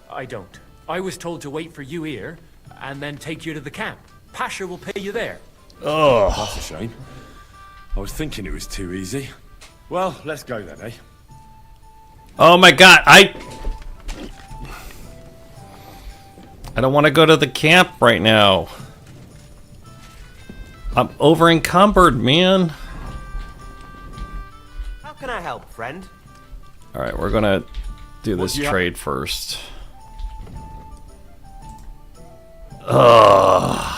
Speaker 17: I don't. I was told to wait for you here, and then take you to the camp. Pasha will pay you there.
Speaker 3: Oh, that's a shame. I was thinking it was too easy. Well, let's go then, eh?
Speaker 1: Oh my god, I don't want to go to the camp right now. I'm over encumbered, man.
Speaker 18: How can I help, friend?
Speaker 1: Alright, we're gonna do this trade first. Ugh.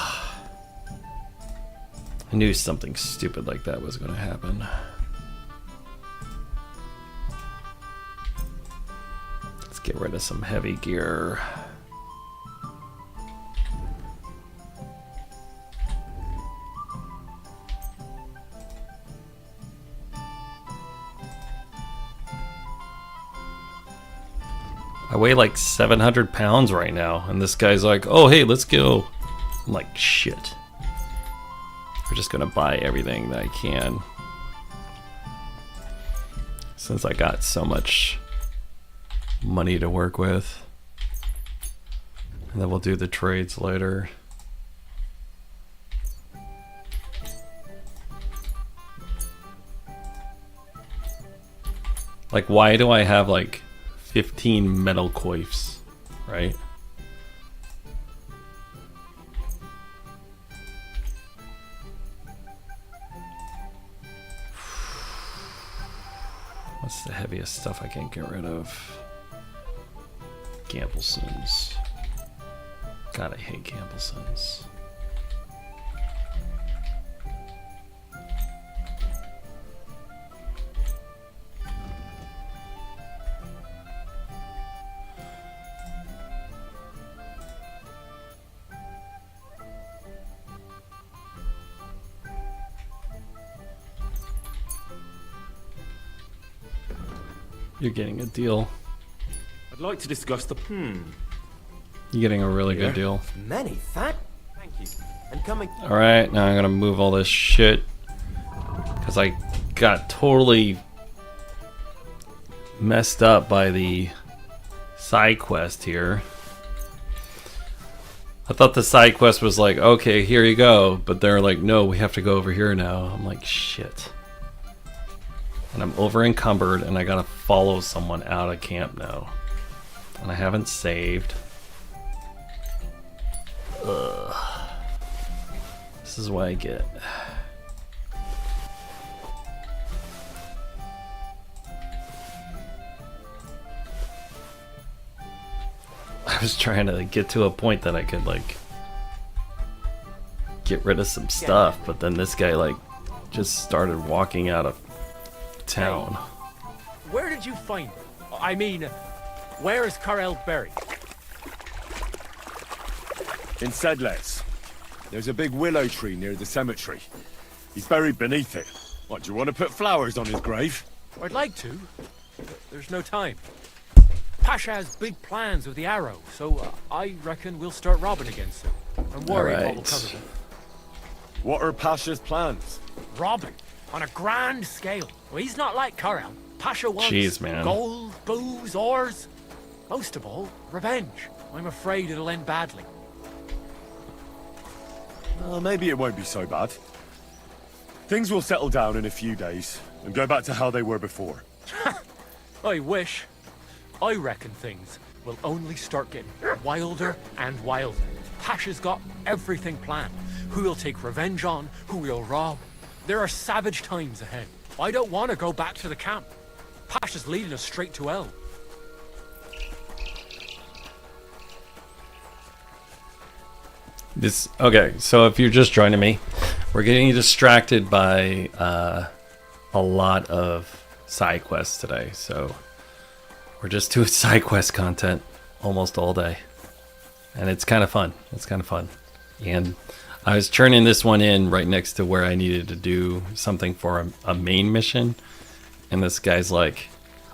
Speaker 1: I knew something stupid like that was gonna happen. Let's get rid of some heavy gear. I weigh like 700 pounds right now, and this guy's like, oh, hey, let's go. I'm like, shit. We're just gonna buy everything that I can. Since I got so much money to work with. And then we'll do the trades later. Like, why do I have like 15 metal coifs, right? What's the heaviest stuff I can't get rid of? Gambelsons. God, I hate Gambelsons. You're getting a deal.
Speaker 18: I'd like to discuss the...
Speaker 1: You're getting a really good deal.
Speaker 18: Many thank you. And coming...
Speaker 1: Alright, now I'm gonna move all this shit. Because I got totally messed up by the side quest here. I thought the side quest was like, okay, here you go. But they're like, no, we have to go over here now. I'm like, shit. And I'm over encumbered and I gotta follow someone out of camp now. And I haven't saved. Ugh. This is what I get. I was trying to get to a point that I could like get rid of some stuff, but then this guy like just started walking out of town.
Speaker 17: Where did you find him? I mean, where is Karel buried?
Speaker 3: In Sedlets. There's a big willow tree near the cemetery. He's buried beneath it. What, do you want to put flowers on his grave?
Speaker 17: I'd like to, but there's no time. Pasha has big plans with the arrow, so I reckon we'll start robbing again soon. I'm worried what will come of it.
Speaker 3: What are Pasha's plans?
Speaker 17: Robbing on a grand scale. Well, he's not like Karel. Pasha wants
Speaker 1: Jeez, man.
Speaker 17: gold, booze, ores. Most of all, revenge. I'm afraid it'll end badly.
Speaker 3: Maybe it won't be so bad. Things will settle down in a few days and go back to how they were before.
Speaker 17: I wish. I reckon things will only start getting wilder and wilder. Pasha's got everything planned. Who he'll take revenge on, who he'll rob. There are savage times ahead. I don't want to go back to the camp. Pasha's leading us straight to hell.
Speaker 1: Okay, so if you're just joining me, we're getting distracted by a lot of side quests today. So we're just doing side quest content almost all day, and it's kind of fun. It's kind of fun, and I was turning this one in right next to where I needed to do something for a main mission, and this guy's like,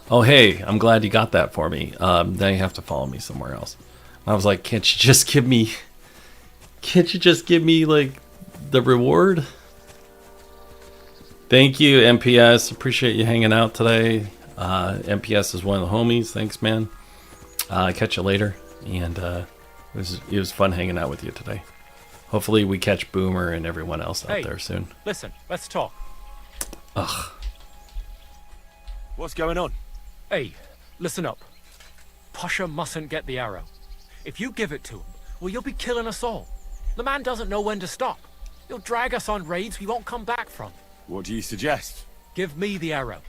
Speaker 1: "Oh hey, I'm glad you got that for me. Now you have to follow me somewhere else." And I was like, "Can't you just give me like the reward?" Thank you, MPS. Appreciate you hanging out today. MPS is one of the homies. Thanks, man. Catch you later, and it was fun hanging out with you today. Hopefully we catch Boomer and everyone else out there soon.
Speaker 17: Listen, let's talk.
Speaker 1: Ugh.
Speaker 3: What's going on?
Speaker 17: Hey, listen up. Pasha mustn't get the arrow. If you give it to him, well, you'll be killing us all. The man doesn't know when to stop. He'll drag us on raids we won't come back from.
Speaker 3: What do you suggest?
Speaker 17: Give me the arrow.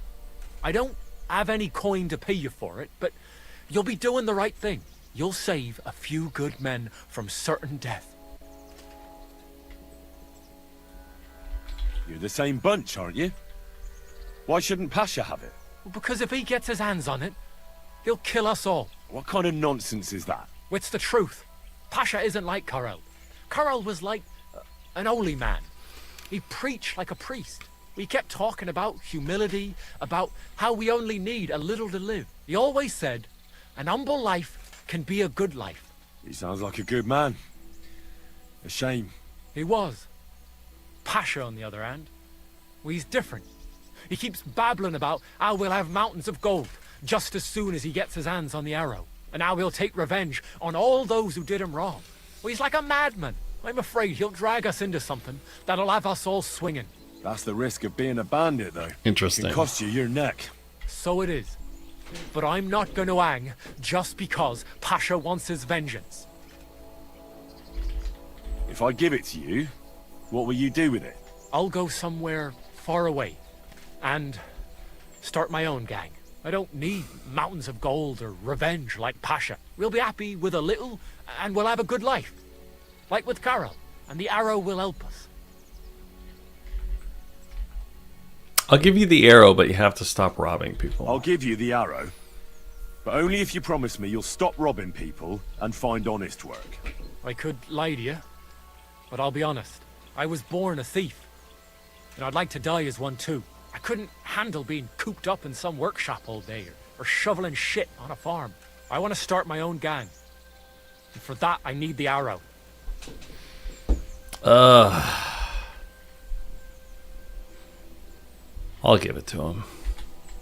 Speaker 17: I don't have any coin to pay you for it, but you'll be doing the right thing. You'll save a few good men from certain death.
Speaker 3: You're the same bunch, aren't you? Why shouldn't Pasha have it?
Speaker 17: Because if he gets his hands on it, he'll kill us all.
Speaker 3: What kind of nonsense is that?
Speaker 17: It's the truth. Pasha isn't like Karel. Karel was like an holy man. He preached like a priest. He kept talking about humility, about how we only need a little to live. He always said, an humble life can be a good life.
Speaker 3: He sounds like a good man. A shame.
Speaker 17: He was. Pasha, on the other hand, well, he's different. He keeps babbling about how we'll have mountains of gold just as soon as he gets his hands on the arrow, and how he'll take revenge on all those who did him wrong. Well, he's like a madman. I'm afraid he'll drag us into something that'll have us all swinging.
Speaker 3: That's the risk of being a bandit, though.
Speaker 1: Interesting.
Speaker 3: It can cost you your neck.
Speaker 17: So it is. But I'm not going to hang just because Pasha wants his vengeance.
Speaker 3: If I give it to you, what will you do with it?
Speaker 17: I'll go somewhere far away and start my own gang. I don't need mountains of gold or revenge like Pasha. We'll be happy with a little and we'll have a good life. Like with Karel, and the arrow will help us.
Speaker 1: I'll give you the arrow, but you have to stop robbing people.
Speaker 3: I'll give you the arrow, but only if you promise me you'll stop robbing people and find honest work.
Speaker 17: I could lie to you, but I'll be honest. I was born a thief, and I'd like to die as one too. I couldn't handle being cooped up in some workshop all day, or shoveling shit on a farm. I want to start my own gang, and for that I need the arrow.
Speaker 1: I'll give it to him.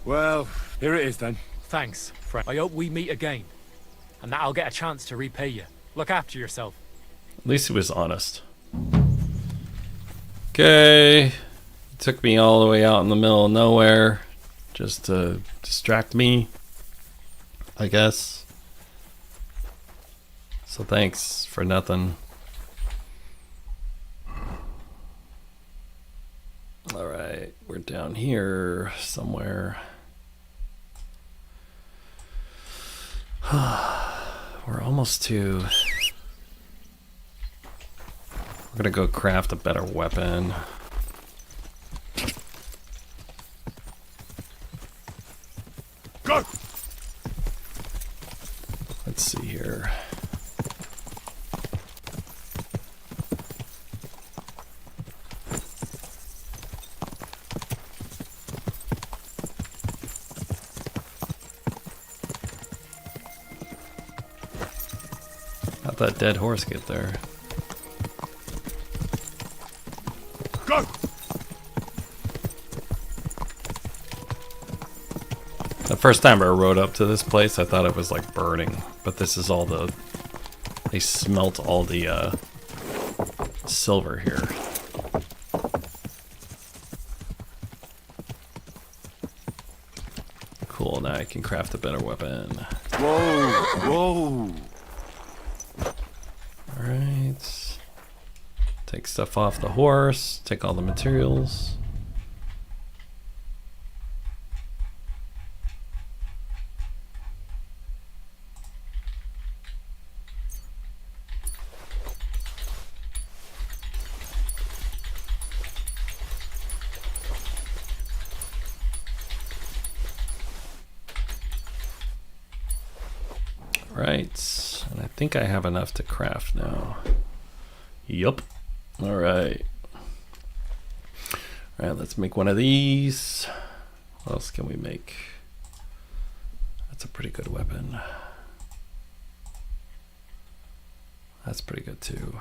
Speaker 3: Well, here it is then.
Speaker 17: Thanks, friend. I hope we meet again, and that I'll get a chance to repay you. Look after yourself.
Speaker 1: At least he was honest. Okay. Took me all the way out in the middle of nowhere just to distract me, I guess. So thanks for nothing. Alright, we're down here somewhere. We're almost to... We're gonna go craft a better weapon.
Speaker 3: Go!
Speaker 1: Let's see here. How'd that dead horse get there?
Speaker 3: Go!
Speaker 1: The first time I rode up to this place, I thought it was like burning, but this is all the... They smelt all the silver here. Cool, now I can craft a better weapon.
Speaker 3: Whoa! Whoa!
Speaker 1: Alright. Take stuff off the horse, take all the materials. Right, and I think I have enough to craft now. Yup. Alright. Alright, let's make one of these. What else can we make? That's a pretty good weapon. That's pretty good too.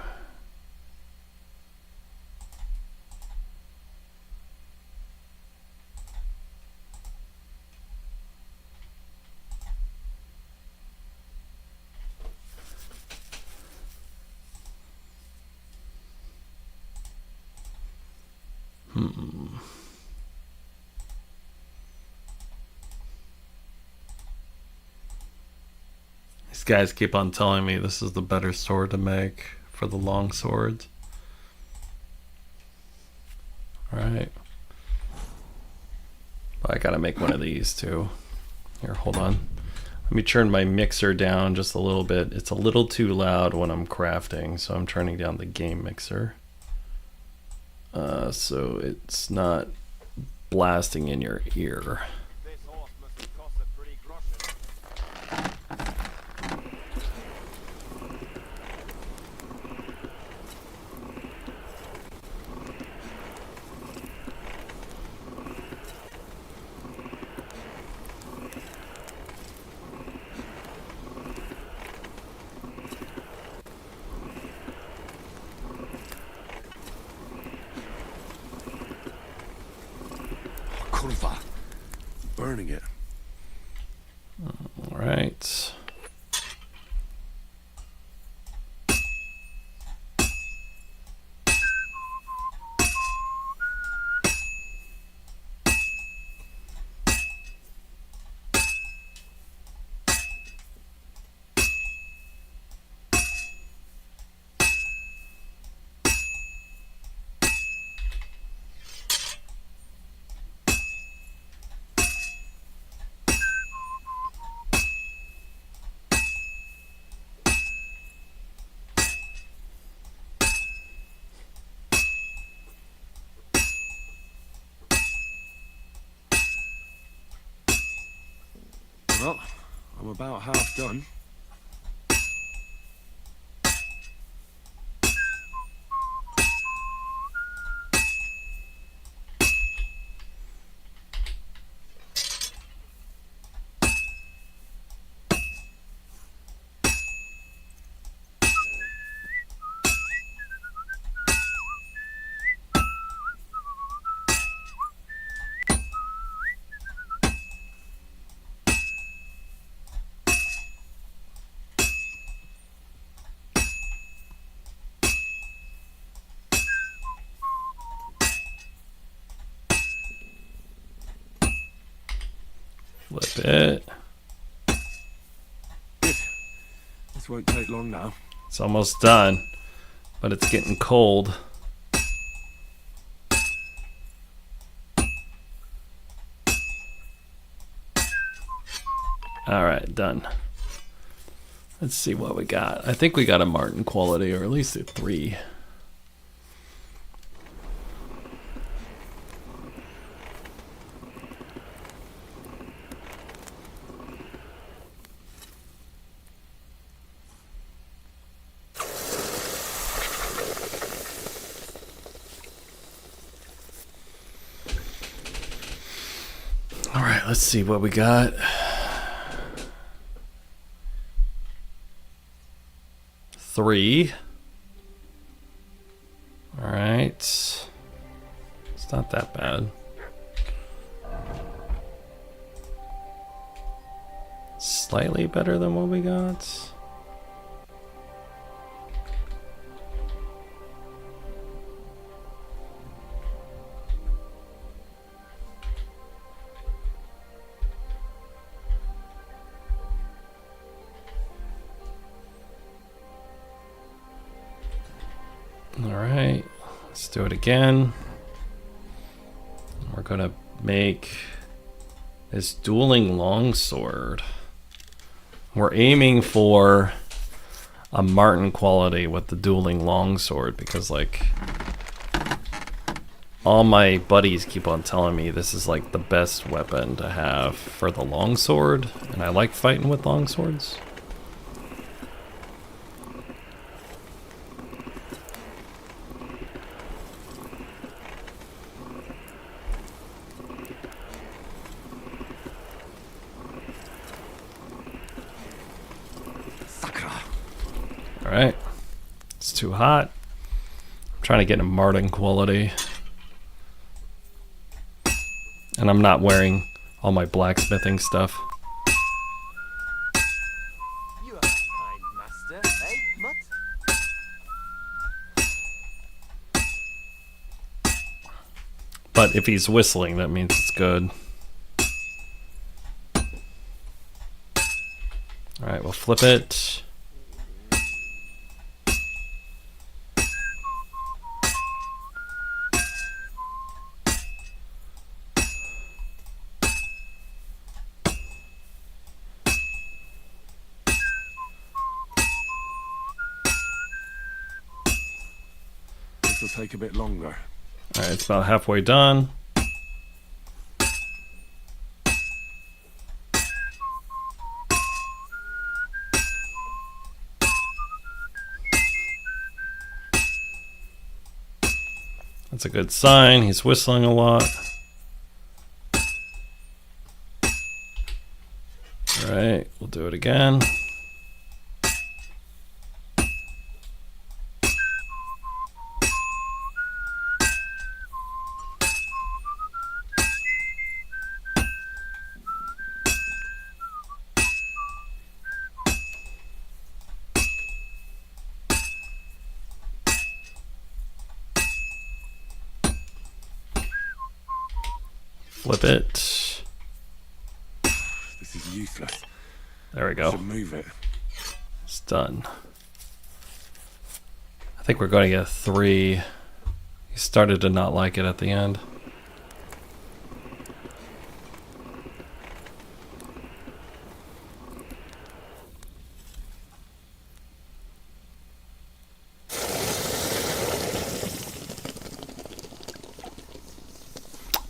Speaker 1: These guys keep on telling me this is the better sword to make for the long swords. Alright. But I gotta make one of these too. Here, hold on. Let me turn my mixer down just a little bit. It's a little too loud when I'm crafting, so I'm turning down the game mixer. So it's not blasting in your ear.
Speaker 9: Burning it.
Speaker 1: All right.
Speaker 9: Well, I'm about half done.
Speaker 1: Flip it.
Speaker 9: This won't take long now.
Speaker 1: It's almost done, but it's getting cold. All right, done. Let's see what we got. I think we got a Martin quality, or at least a 3. All right, let's see what we got. 3. All right. It's not that bad. Slightly better than what we got. All right, let's do it again. We're gonna make this dueling longsword. We're aiming for a Martin quality with the dueling longsword because, like, all my buddies keep on telling me this is like the best weapon to have for the longsword, and I like fighting with longswords. Alright, it's too hot. I'm trying to get a Martin quality. And I'm not wearing all my blacksmithing stuff.
Speaker 18: You are a kind master, eh, Mutt?
Speaker 1: But if he's whistling, that means it's good. Alright, we'll flip it.
Speaker 9: This'll take a bit longer.
Speaker 1: Alright, it's about halfway done. That's a good sign. He's whistling a lot. Alright, we'll do it again. Flip it.
Speaker 9: This is useless.
Speaker 1: There we
Speaker 9: I
Speaker 1: go.
Speaker 9: should move it.
Speaker 1: It's done. I think we're going to get a 3. He started to not like it at the end.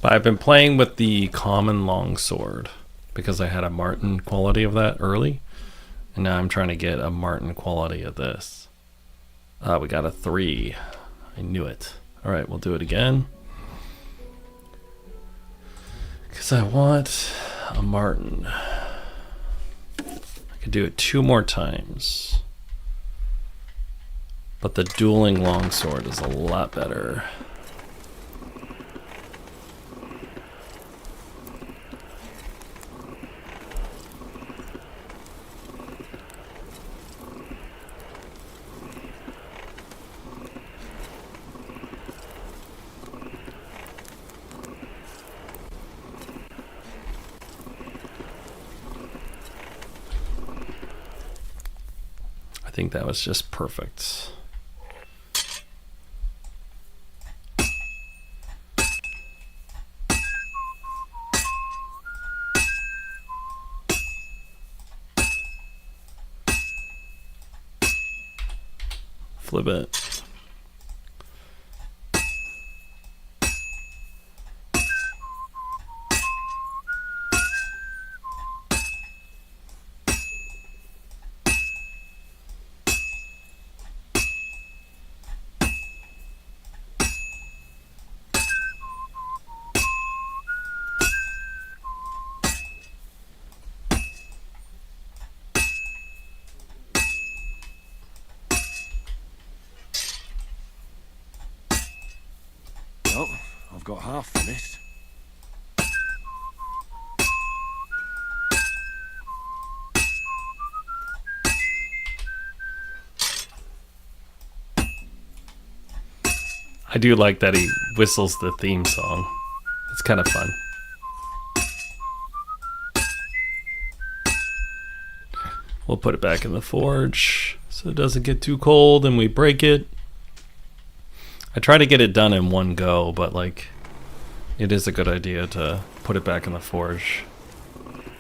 Speaker 1: But I've been playing with the common longsword because I had a Martin quality of that early, and now I'm trying to get a Martin quality of this. We got a 3. I knew it. All right, we'll do it again because I want a Martin. I could do it 2 more times, but the dueling longsword is a lot better. I think that was just perfect. Flip it.
Speaker 9: Well, I've got half finished.
Speaker 1: I do like that he whistles the theme song. It's kind of fun. We'll put it back in the forge so it doesn't get too cold and we break it. I try to get it done in one go, but like it is a good idea to put it back in the forge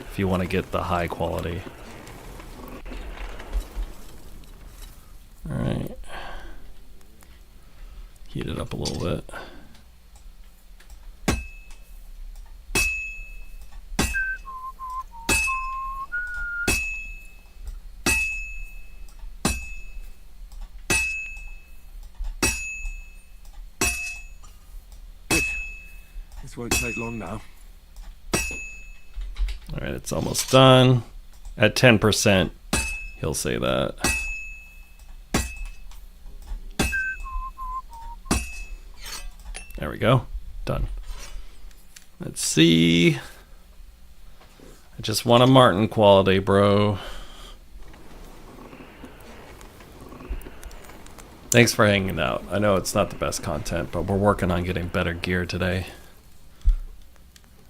Speaker 1: if you want to get the high quality. Alright. Heat it up a little bit.
Speaker 9: Good. This won't take long now.
Speaker 1: Alright, it's almost done. At 10%, he'll say that. There we go. Done. Let's see. I just want a Martin quality, bro. Thanks for hanging out. I know it's not the best content, but we're working on getting better gear today.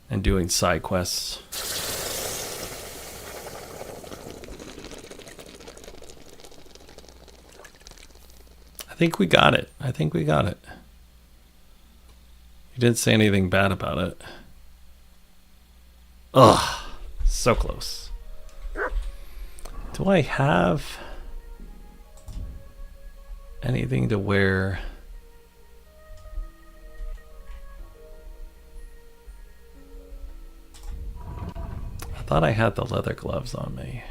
Speaker 1: And doing side quests. I think we got it. I think we got it. He didn't say anything bad about it. Ugh, so close. Do I have anything to wear thought I had the leather gloves on me.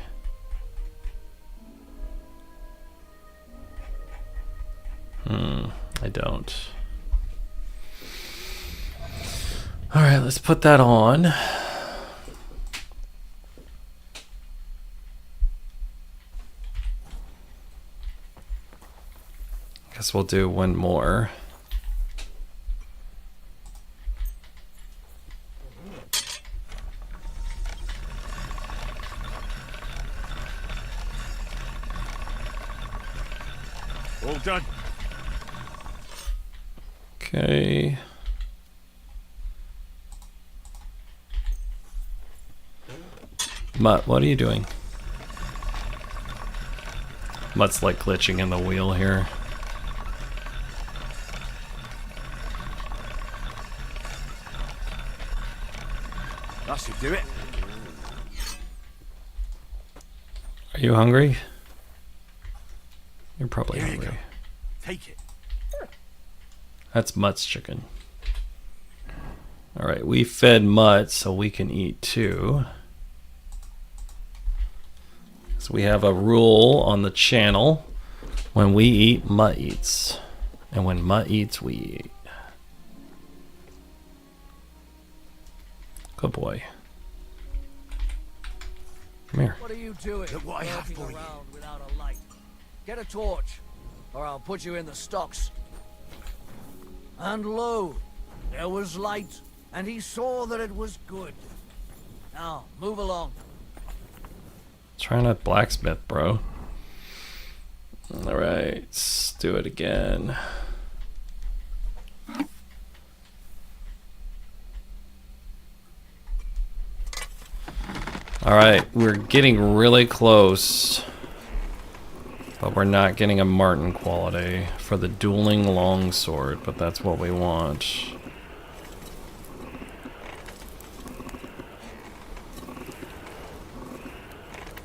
Speaker 1: I don't. Alright, let's put that on. Guess we'll do one more.
Speaker 3: All done.
Speaker 1: Okay. Mutt, what are you doing? Mutt's like glitching in the wheel here.
Speaker 3: That should do it.
Speaker 1: Are you hungry? You're probably
Speaker 3: Here you
Speaker 1: hungry.
Speaker 3: go. Take it.
Speaker 1: That's Mutt's chicken. Alright, we fed Mutt so we can eat too. So we have a rule on the channel. When we eat, Mutt eats. And when Mutt eats, we eat. Good boy. Come here.
Speaker 19: What are you doing?
Speaker 3: Look what I have for you.
Speaker 19: Around without a light. Get a torch, or I'll put you in the stocks. And lo, there was light, and he saw that it was good. Now, move along.
Speaker 1: Trying to blacksmith, bro. Alright, let's do it again. Alright, we're getting really close. But we're not getting a Martin quality for the dueling longsword, but that's what we want.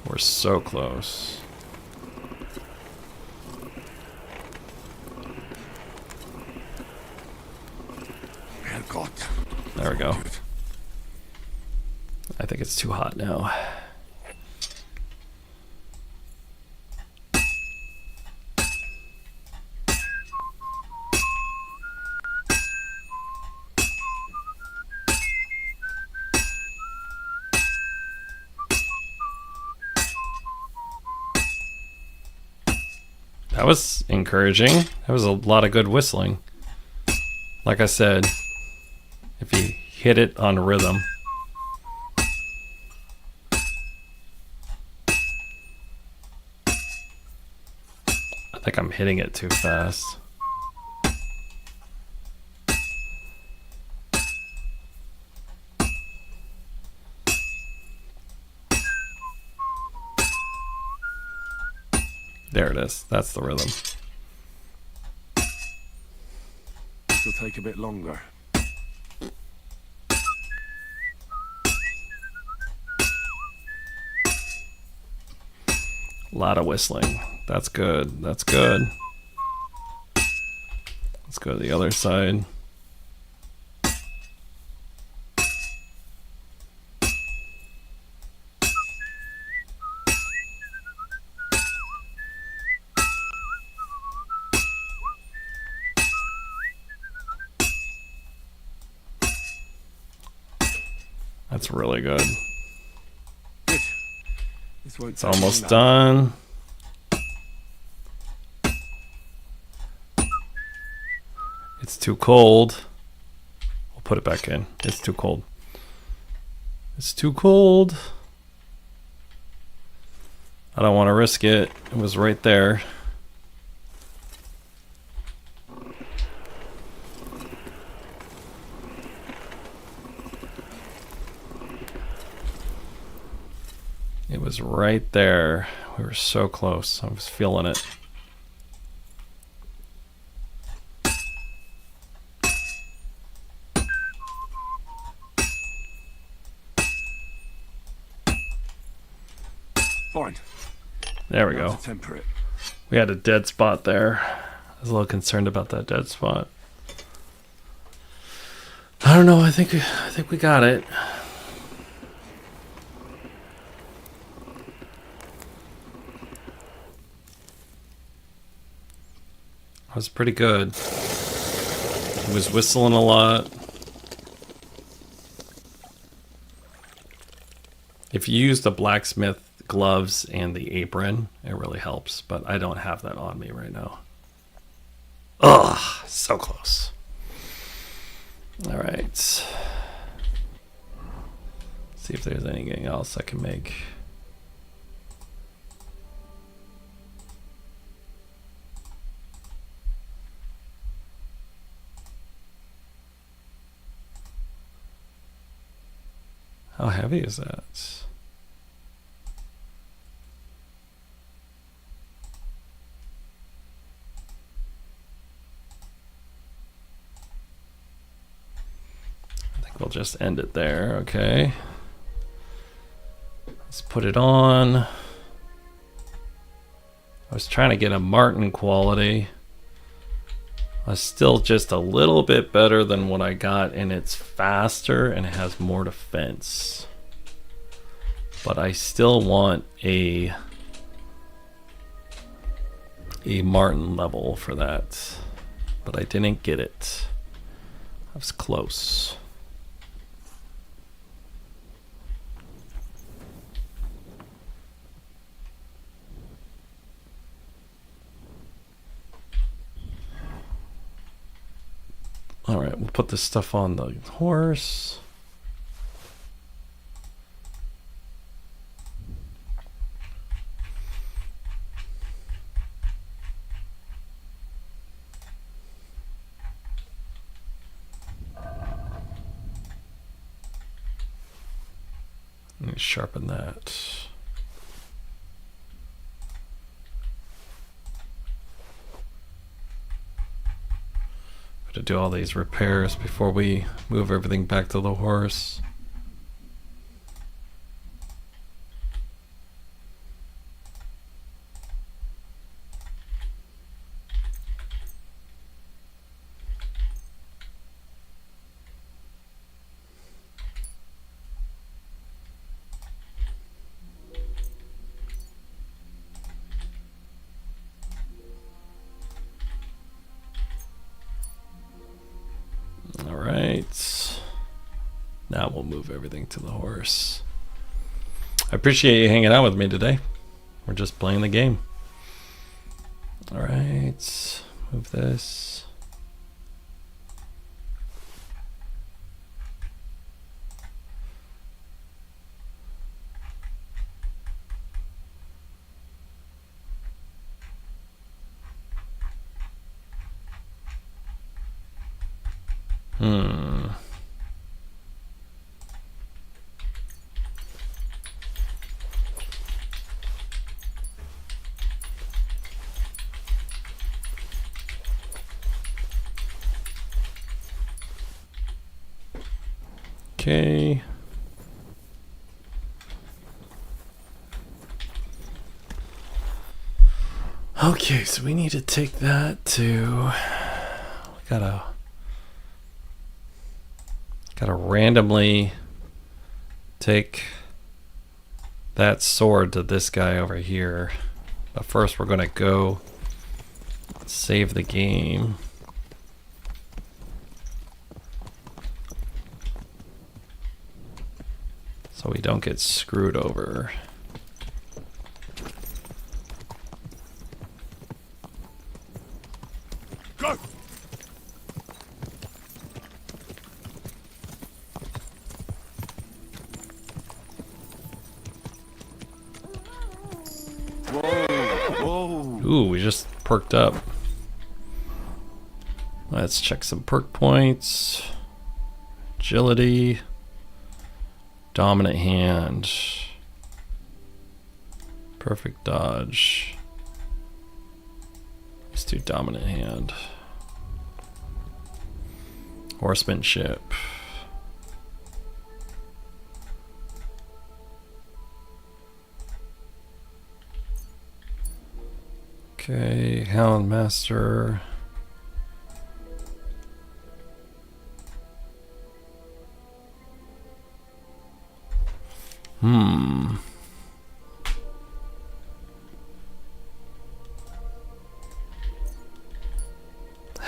Speaker 1: We're so close. There we go. I think it's too hot now. That was encouraging. That was a lot of good whistling. Like I said, if you hit it on rhythm. I think I'm hitting it too fast. There it is. That's the rhythm.
Speaker 9: This will take a bit longer.
Speaker 1: A lot of whistling. That's good. That's good. Let's go to the other side. That's really good.
Speaker 9: Good. This won't
Speaker 1: It's
Speaker 9: take
Speaker 1: almost
Speaker 9: long now.
Speaker 1: done. It's too cold. We'll put it back in. It's too cold. It's too cold. I don't want to risk it. It was right there. It was right there. We were so close. I was feeling it.
Speaker 9: Fine.
Speaker 1: There we
Speaker 9: Now
Speaker 1: go.
Speaker 9: to temper it.
Speaker 1: We had a dead spot there. I was a little concerned about that dead spot. I don't know. I think we got it. That was pretty good. He was whistling a lot. If you use the blacksmith gloves and the apron, it really helps, but I don't have that on me right now. Ugh, so close. All right. See if there's anything else I can make. How heavy is that? I think we'll just end it there. Okay. Let's put it on. I was trying to get a Martin quality. It's still just a little bit better than what I got, and it's faster and it has more defense. But I still want a Martin level for that. But I didn't get it. I was close. All right, we'll put this stuff on the horse. Let me sharpen that. To do all these repairs before we move everything back to the horse. Now we'll move everything to the horse. I appreciate you hanging out with me today. We're just playing the game. All right, move this. Okay. Okay, so we need to take that to... We gotta randomly take that sword to this guy over here. But first we're gonna go save the game. So we don't get screwed over.
Speaker 12: Go! Whoa!
Speaker 1: Ooh, we just perked up. Let's check some perk points. Agility. Dominant hand. Perfect dodge. Let's do dominant hand. Horsemanship. Okay, Hound Master.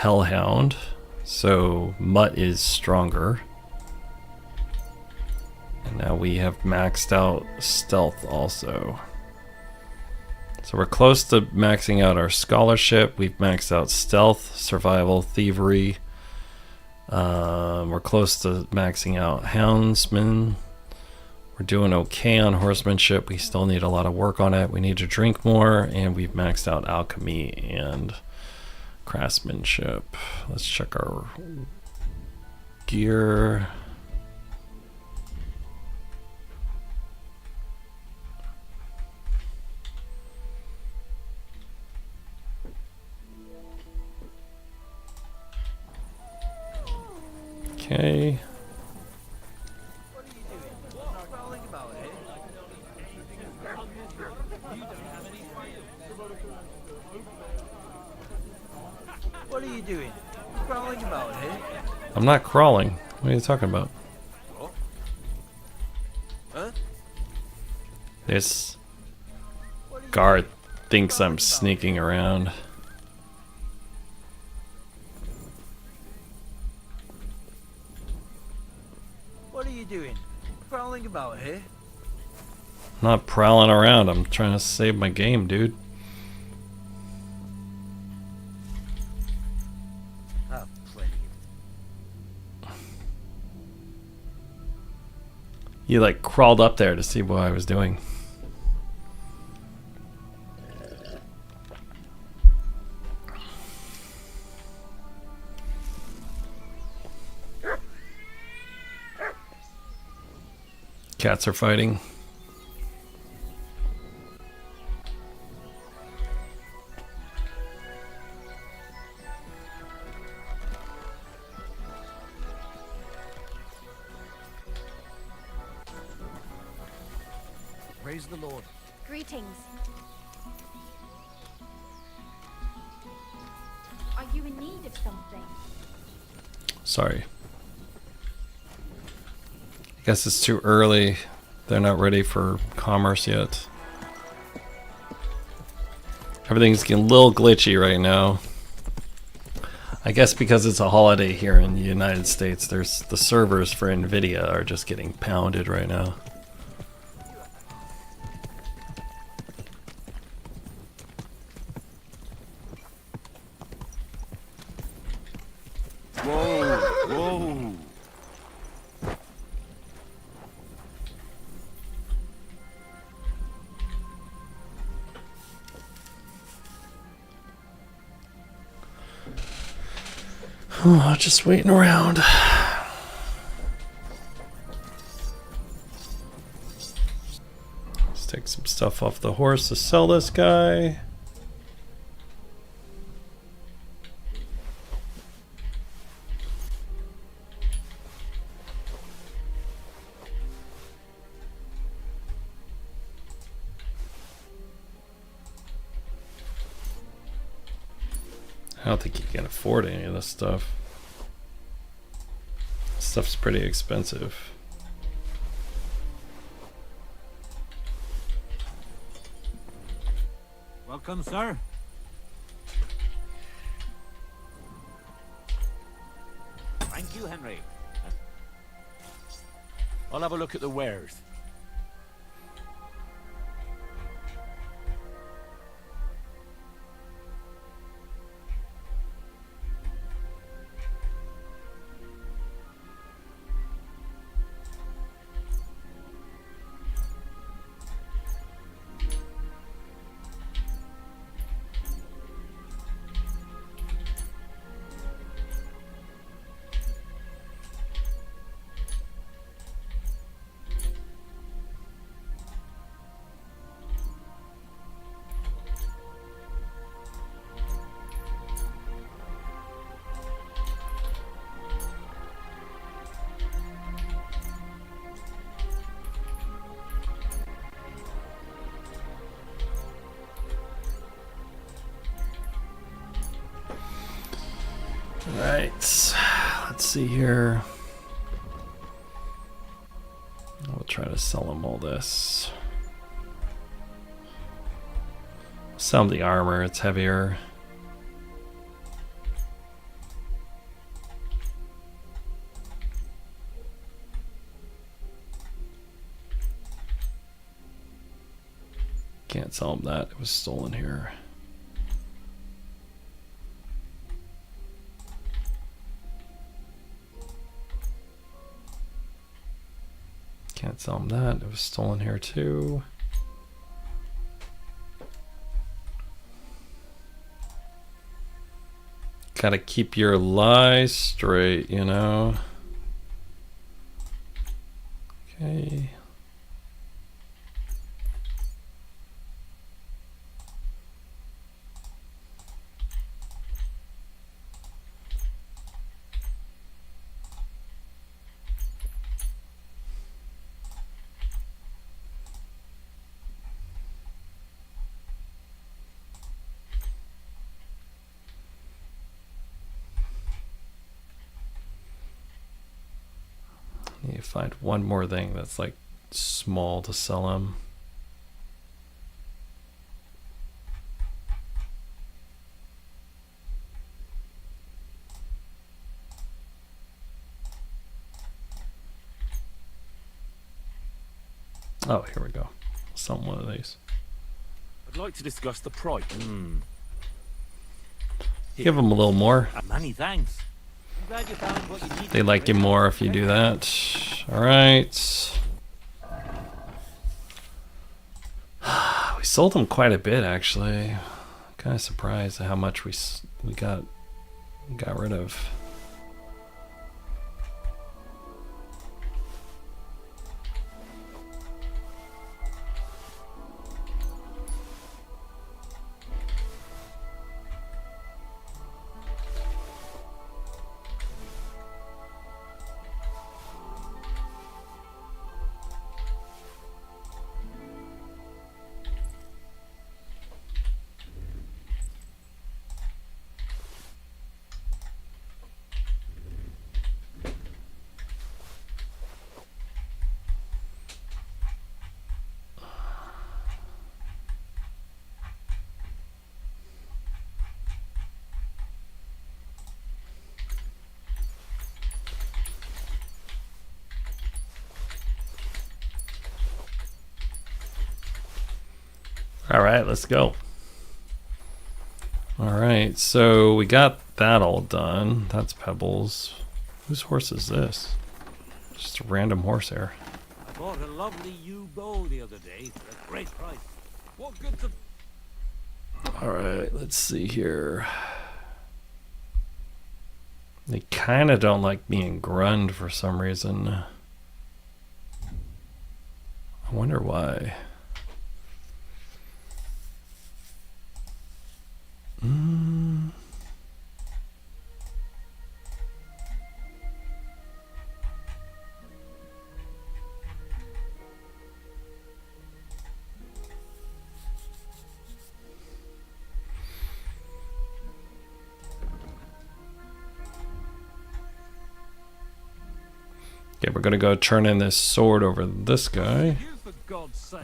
Speaker 1: Hellhound, so MUTT is stronger. And now we have maxed out Stealth also. So we're close to maxing out our Scholarship. We've maxed out Stealth, Survival, Thievery. We're close to maxing out Houndsman. We're doing okay on Horsemanship. We still need a lot of work on it. We need to drink more, and we've maxed out Alchemy and Craftsmanship. Let's check our gear. Okay.
Speaker 19: What are you doing? Crawling about here?
Speaker 1: I'm not crawling. What are you talking about?
Speaker 19: Huh?
Speaker 1: This guard thinks I'm sneaking around.
Speaker 19: What are you doing? Crawling about here?
Speaker 1: I'm not prowling around. I'm trying to save my game, dude.
Speaker 19: Oh, plenty.
Speaker 1: You like crawled up there to see what I was doing. Cats are fighting.
Speaker 19: Praise the Lord.
Speaker 11: Greetings. Are you in need of something?
Speaker 1: Sorry. I guess it's too early. They're not ready for commerce yet. Everything's getting a little glitchy right now. I guess because it's a holiday here in the United States, there's the servers for Nvidia are just getting pounded right now.
Speaker 12: Whoa, whoa.
Speaker 1: Oh, just waiting around. Let's take some stuff off the horse to sell this guy. I don't think you can afford any of this stuff. This stuff's pretty expensive.
Speaker 6: Welcome, sir.
Speaker 8: Thank you, Henry. I'll have a look at the wares.
Speaker 1: Alright, let's see here. We'll try to sell them all this. Sell them the armor, it's heavier. Can't sell him that. It was stolen here. Can't sell him that. It was stolen here too. Gotta keep your lies straight, you know. Okay. Need to find one more thing that's like small to sell him. Oh, here we go. Sell one of these.
Speaker 9: I'd like to discuss the price.
Speaker 1: Give him a little more.
Speaker 6: Many thanks. I'm glad you found what you needed.
Speaker 1: They like you more if you do that. All right. We sold them quite a bit, actually. Kind of surprised at how much we got rid of. All right, let's go. All right, so we got that all done. That's Pebbles. Whose horse is this? Just a random horsehair.
Speaker 6: I bought a lovely ewe bow the other day for a great price. What good's a...
Speaker 1: All right, let's see here. They kind of don't like being grunned for some reason. I wonder why. Okay, we're gonna go turn in this sword over this guy.
Speaker 6: For God's sake.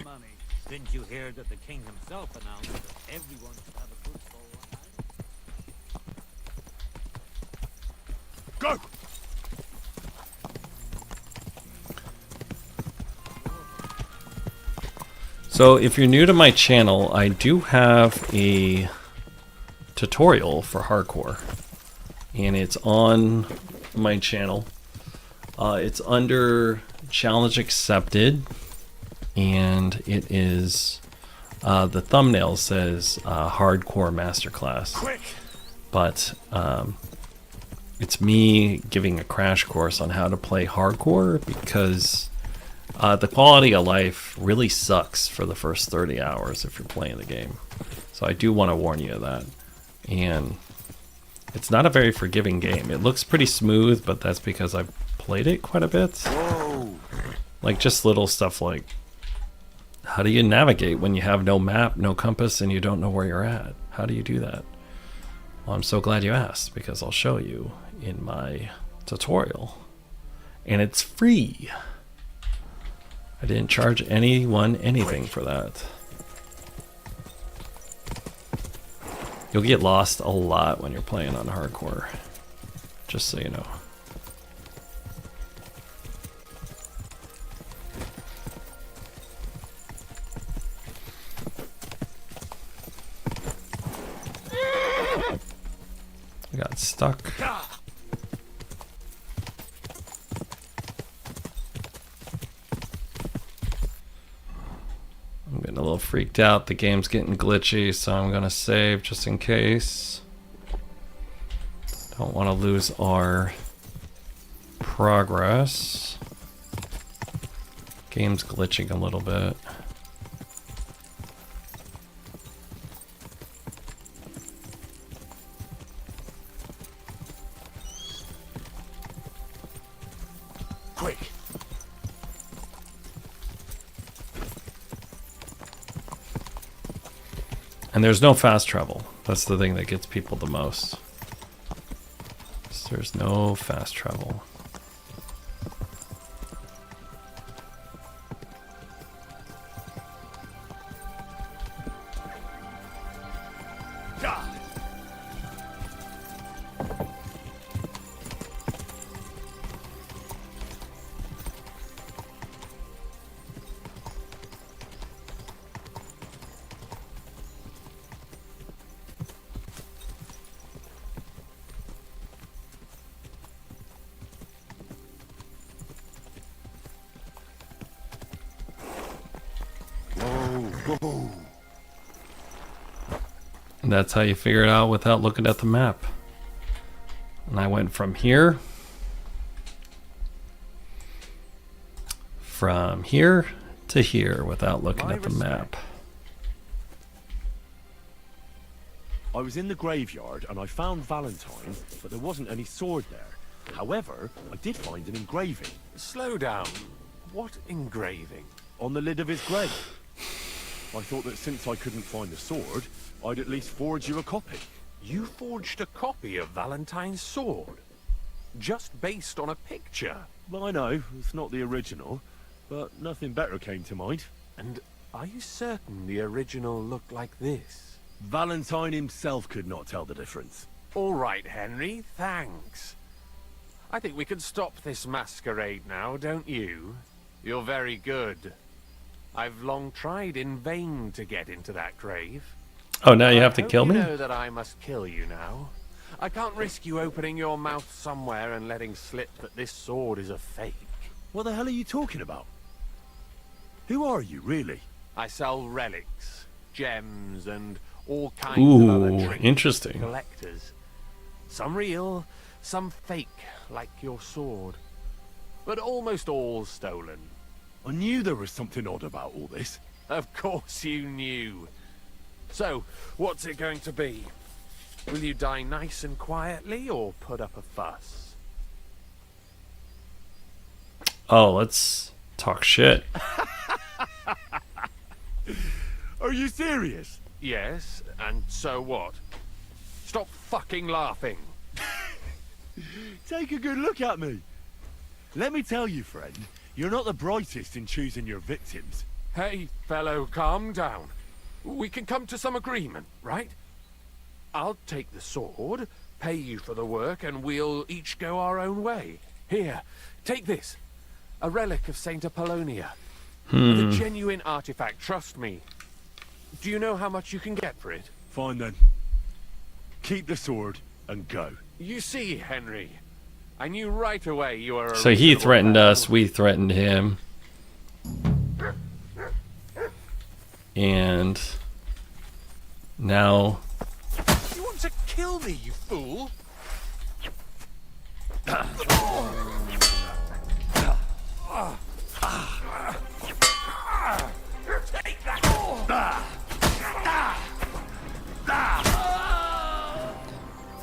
Speaker 6: Money. Didn't you hear that the king himself announced that everyone should have a good soul on hand?
Speaker 3: Go!
Speaker 1: So if you're new to my channel, I do have a tutorial for hardcore, and it's on my channel. It's under challenge accepted, and it is the thumbnail says hardcore masterclass.
Speaker 3: Quick!
Speaker 1: But it's me giving a crash course on how to play hardcore, because the quality of life really sucks for the first 30 hours if you're playing the game. So I do want to warn you of that. And it's not a very forgiving game. It looks pretty smooth, but that's because I've played it quite a bit.
Speaker 12: Whoa.
Speaker 1: Like just little stuff like, how do you navigate when you have no map, no compass, and you don't know where you're at? How do you do that? Well, I'm so glad you asked, because I'll show you in my tutorial. And it's free. I didn't charge anyone anything for that. You'll get lost a lot when you're playing on hardcore, just so you know. I got stuck. I'm getting a little freaked out. The game's getting glitchy, so I'm gonna save just in case. Don't want to lose our progress. Game's glitching a little bit.
Speaker 3: Quick.
Speaker 1: And there's no fast travel. That's the thing that gets people the most. So there's no fast travel. And that's how you figure it out without looking at the map. And I went from here to here without looking at the map.
Speaker 3: I was in the graveyard and I found Valentine, but there wasn't any sword there. However, I did find an engraving.
Speaker 4: Slow down. What engraving?
Speaker 3: On the lid of his grave. I thought that since I couldn't find the sword, I'd at least forge you a copy.
Speaker 4: You forged a copy of Valentine's sword? Just based on a picture?
Speaker 3: Well, I know, it's not the original, but nothing better came to mind.
Speaker 4: And are you certain the original looked like this?
Speaker 3: Valentine himself could not tell the difference.
Speaker 4: All right, Henry, thanks. I think we can stop this masquerade now, don't you? You're very good. I've long tried in vain to get into that grave.
Speaker 1: Oh, now you have to kill me?
Speaker 4: I know that I must kill you now. I can't risk you opening your mouth somewhere and letting slip that this sword is a fake.
Speaker 3: What the hell are you talking about? Who are you, really?
Speaker 4: I sell relics, gems, and all kinds of other trinkets
Speaker 1: interesting.
Speaker 4: to collectors. Some real, some fake, like your sword. But almost all stolen.
Speaker 3: I knew there was something odd about all this.
Speaker 4: Of course you knew. So, what's it going to be? Will you die nice and quietly, or put up a fuss?
Speaker 1: Oh, let's talk shit.
Speaker 3: Are you serious?
Speaker 4: Yes, and so what? Stop fucking laughing.
Speaker 3: Take a good look at me. Let me tell you, friend, you're not the brightest in choosing your victims.
Speaker 4: Hey, fellow, calm down. We can come to some agreement, right? I'll take the sword, pay you for the work, and we'll each go our own way. Here, take this. A relic of Saint Apollonia. The genuine artifact, trust me. Do you know how much you can get for it?
Speaker 3: Fine then. Keep the sword and go.
Speaker 4: You see, Henry, I knew right away you were a
Speaker 1: So he
Speaker 4: reasonable
Speaker 1: threatened
Speaker 4: fellow.
Speaker 1: us, we threatened him. And now
Speaker 4: You want to kill me, you fool? Take that!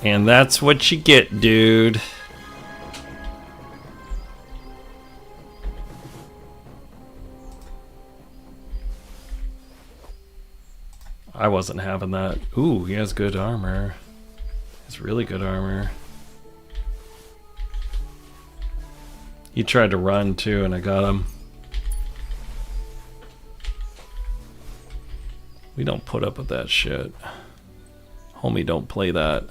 Speaker 1: and that's what you get, dude. I wasn't having that. Ooh, he has good armor. He has really good armor. He tried to run too, and I got him. We don't put up with that shit. Homie, don't play that.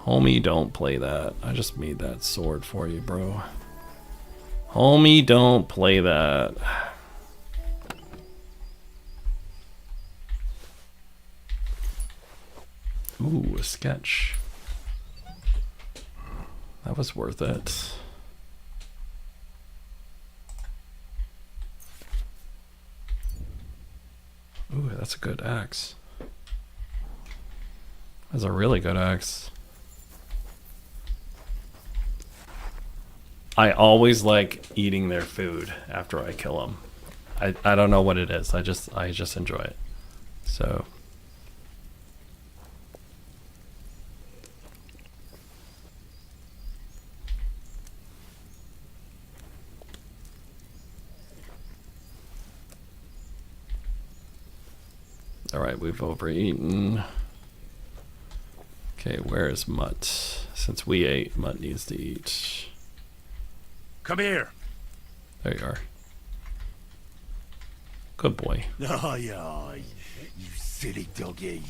Speaker 1: Homie, don't play that. I just made that sword for you, bro. Homie, don't play that. Ooh, a sketch. That was worth it. Ooh, that's a good axe. That's a really good axe. I always like eating their food after I kill them. I don't know what it is. I just enjoy it. So all right, we've overeaten. Okay, where is Mutt? Since we ate, Mutt needs to eat.
Speaker 3: Come here.
Speaker 1: There you are. Good boy.
Speaker 3: Aye, aye, you silly doggy.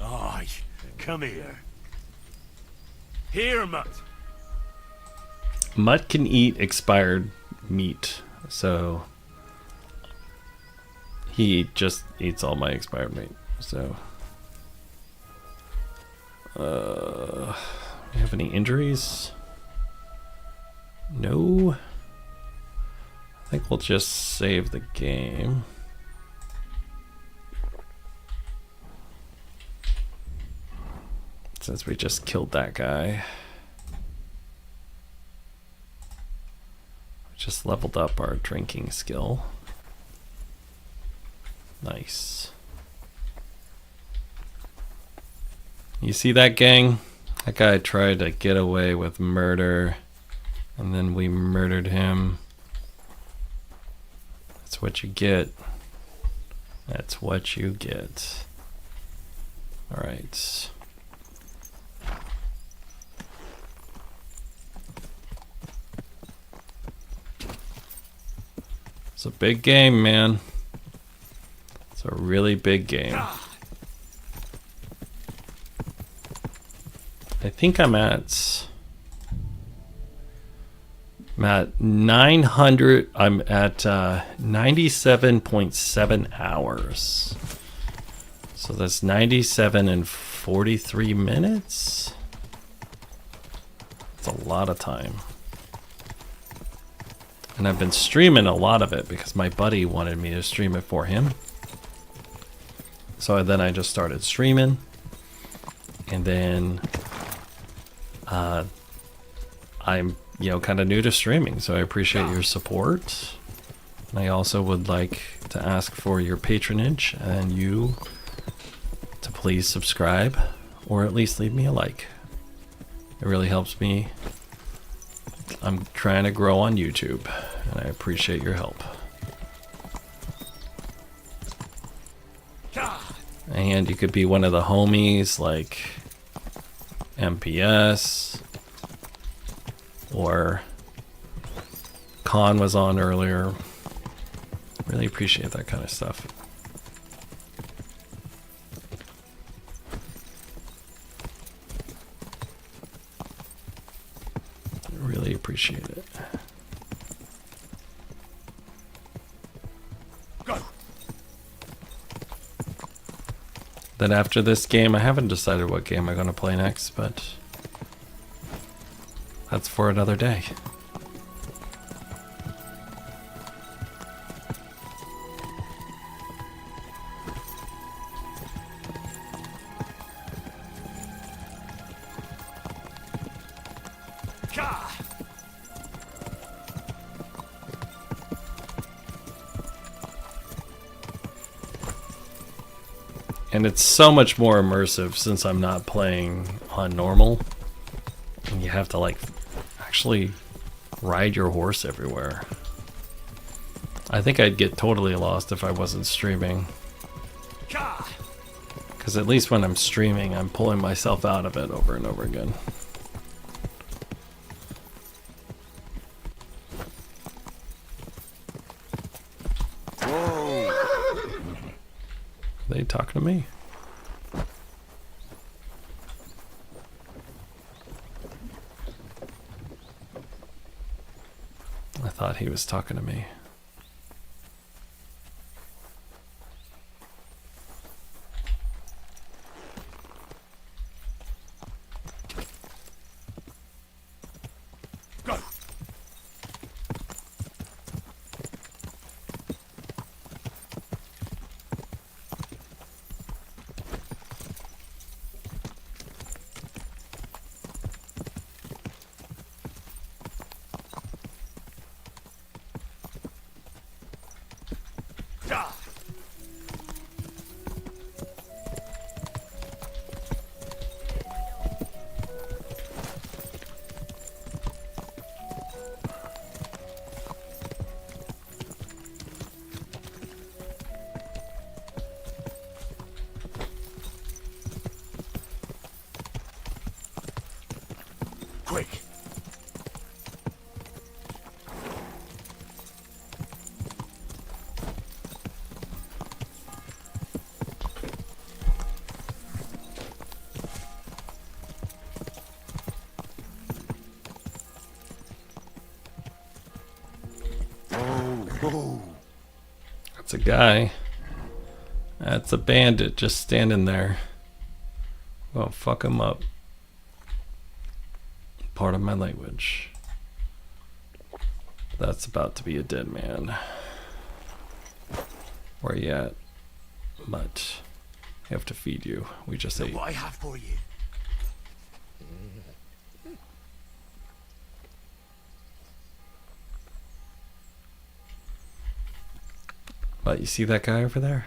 Speaker 3: Aye, come here. Here, Mutt.
Speaker 1: Mutt can eat expired meat, so he just eats all my expired meat. So, you have any injuries? No. I think we'll just save the game. Since we just killed that guy. We just leveled up our drinking skill. Nice. You see that, gang? That guy tried to get away with murder, and then we murdered him. That's what you get. That's what you get. All right. It's a big game, man. It's a really big game. I think I'm at 900. I'm at 97.7 hours. So that's 97 and 43 minutes. That's a lot of time. And I've been streaming a lot of it because my buddy wanted me to stream it for him. So then I just started streaming. And then I'm, kind of new to streaming, so I appreciate your support. And I also would like to ask for your patronage and you to please subscribe or at least leave me a like. It really helps me. I'm trying to grow on YouTube, and I appreciate your help. And you could be one of the homies like MPS, or Khan was on earlier. Really appreciate that kind of stuff. Really appreciate it.
Speaker 3: Go.
Speaker 1: Then after this game, I haven't decided what game I'm going to play next, but that's for another day. And it's so much more immersive since I'm not playing on normal. And you have to actually ride your horse everywhere. I think I'd get totally lost if I wasn't streaming. Because at least when I'm streaming, I'm pulling myself out of it over and over again.
Speaker 12: Whoa.
Speaker 1: Are they talking to me? I thought he was talking to me.
Speaker 19: quick.
Speaker 1: That's a guy. That's a bandit just standing there. Well, fuck him up. Part of my language. That's about to be a dead man. Where you at? MUTT. I have to feed you. We just ate.
Speaker 19: What I have for you.
Speaker 1: But you see that guy over there?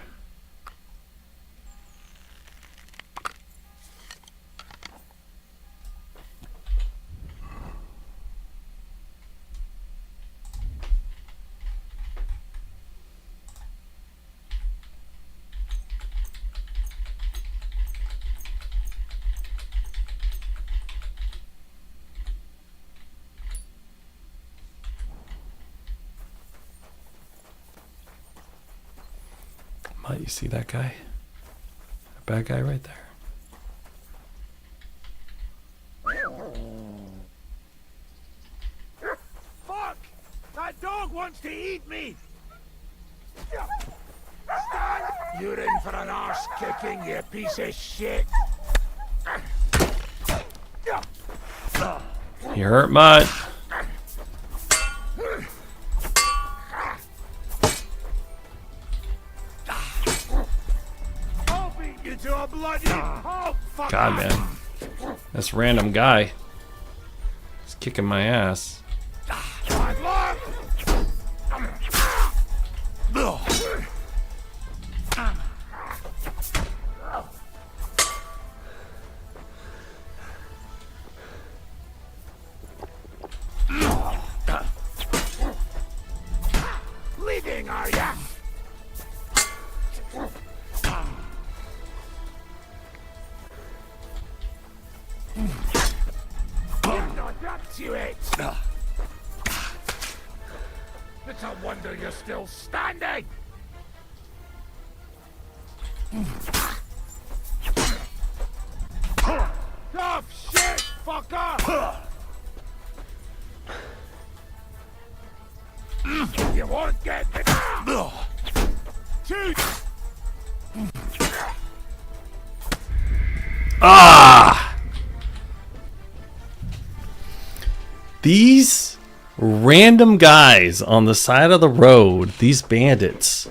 Speaker 1: You see that guy? That bad guy right there.
Speaker 6: Fuck! That dog wants to eat me!
Speaker 19: You're in for an arse kicking, you piece of shit.
Speaker 1: You hurt MUTT. God, man. This random guy is kicking my ass.
Speaker 19: Bleeding, are ya? You it. It's a wonder you're still standing. Tough shit, fucker. You won't get me.
Speaker 1: Ah! These random guys on the side of the road, these bandits,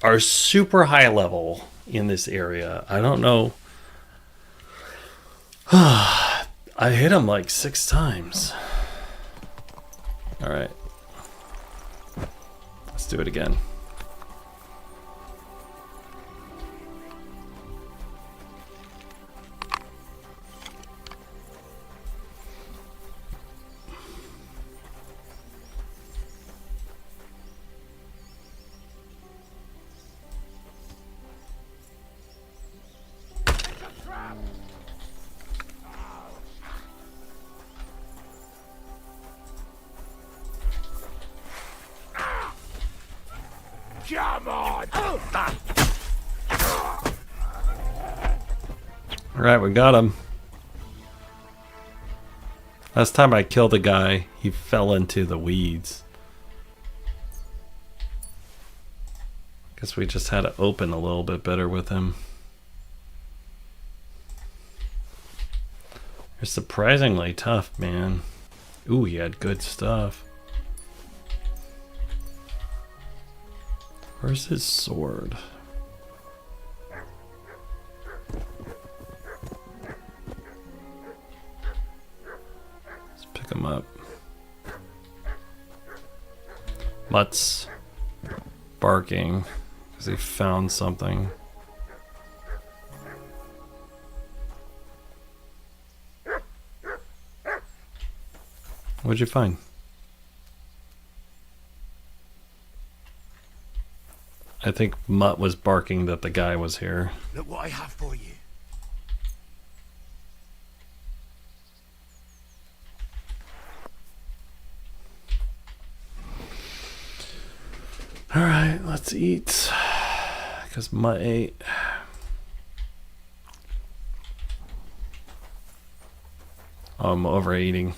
Speaker 1: are super high level in this area. I don't know. I hit them like 6 times. All right. Let's do it again.
Speaker 19: Come on!
Speaker 1: Alright, we got him. Last time I killed a guy, he fell into the weeds. Guess we just had to open a little bit better with him. They're surprisingly tough, man. Ooh, he had good stuff. Where's his sword? Let's pick him up. MUTT's barking because he found something. What'd you find? I think MUTT was barking that the guy was here.
Speaker 19: Look what I have for you.
Speaker 1: All right, let's eat. Because MUTT ate. Oh, I'm overeating.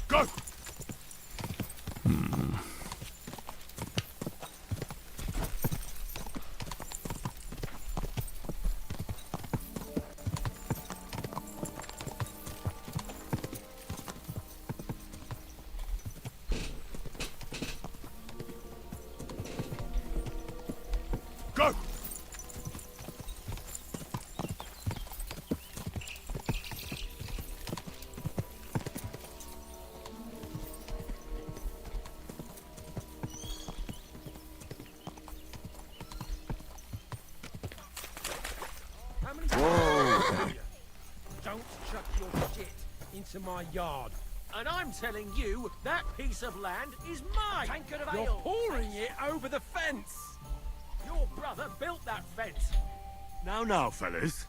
Speaker 3: Go! Go!
Speaker 8: Whoa! Don't chuck your shit into my yard.
Speaker 20: And I'm telling you, that piece of land is mine.
Speaker 8: Tankard of
Speaker 20: You're
Speaker 8: ale.
Speaker 20: pouring it over the fence. Your brother built that fence.
Speaker 3: Now, fellas.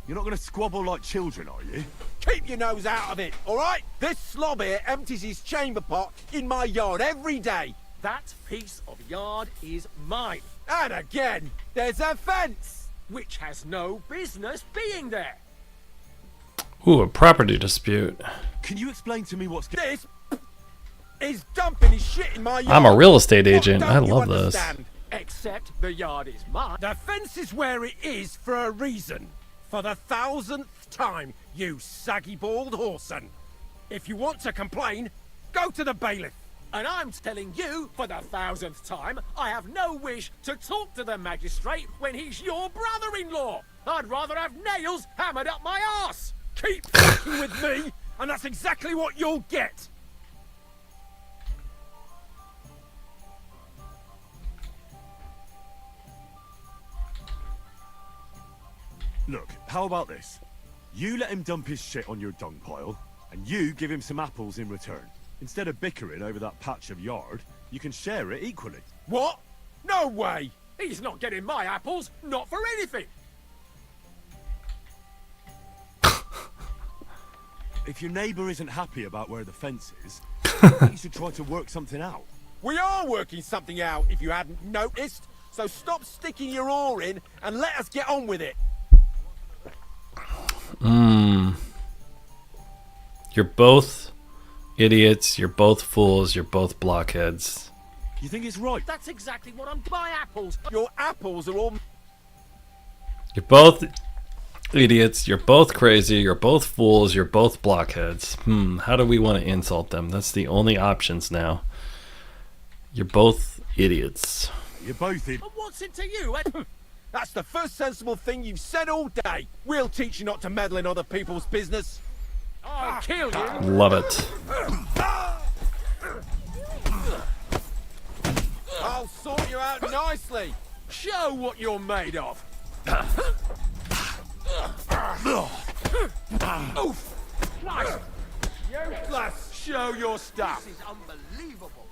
Speaker 3: You're not going to squabble like children, are you?
Speaker 8: Keep your nose out of it, all right? This slob here empties his chamber pot in my yard every day.
Speaker 20: That piece of yard is mine.
Speaker 8: And again, there's a fence.
Speaker 20: Which has no business being there.
Speaker 1: Ooh, a property dispute.
Speaker 3: Can you explain to me what's...
Speaker 8: This is dumping his shit in my yard.
Speaker 1: I'm a real estate agent.
Speaker 8: What
Speaker 1: I
Speaker 8: don't you
Speaker 1: love this.
Speaker 8: understand?
Speaker 20: Except the yard is mine.
Speaker 8: The fence is where it is for a reason. For the 1000th time, you saggy bald whoreson. If you want to complain, go to the bailiff.
Speaker 20: And I'm telling you, for the 1000th time, I have no wish to talk to the magistrate when he's your brother-in-law. I'd rather have nails hammered up my arse.
Speaker 8: Keep fucking with me, and that's exactly what you'll get.
Speaker 3: Look, how about this? You let him dump his shit on your dung pile, and you give him some apples in return. Instead of bickering over that patch of yard, you can share it equally.
Speaker 8: What? No way!
Speaker 20: He's not getting my apples, not for anything.
Speaker 3: If your neighbour isn't happy about where the fence is, you should try to work something out.
Speaker 8: We are working something out, if you hadn't noticed. So stop sticking your oar in and let us get on with it.
Speaker 1: You're both idiots. You're both fools. You're both blockheads.
Speaker 3: You think it's right?
Speaker 20: That's exactly what I'm... My apples.
Speaker 8: Your apples are all...
Speaker 1: You're both idiots. You're both crazy. You're both fools. You're both blockheads. How do we want to insult them? That's the only options now. You're both idiots.
Speaker 3: You're both idiots.
Speaker 20: But what's it to you?
Speaker 8: That's the first sensible thing you've said all day. We'll teach you not to meddle in other people's business.
Speaker 20: I'll kill you.
Speaker 1: Love it.
Speaker 8: I'll sort you out nicely.
Speaker 20: Show what you're made of.
Speaker 8: Oof! Nice. Useless. Show your stuff.
Speaker 20: This is unbelievable.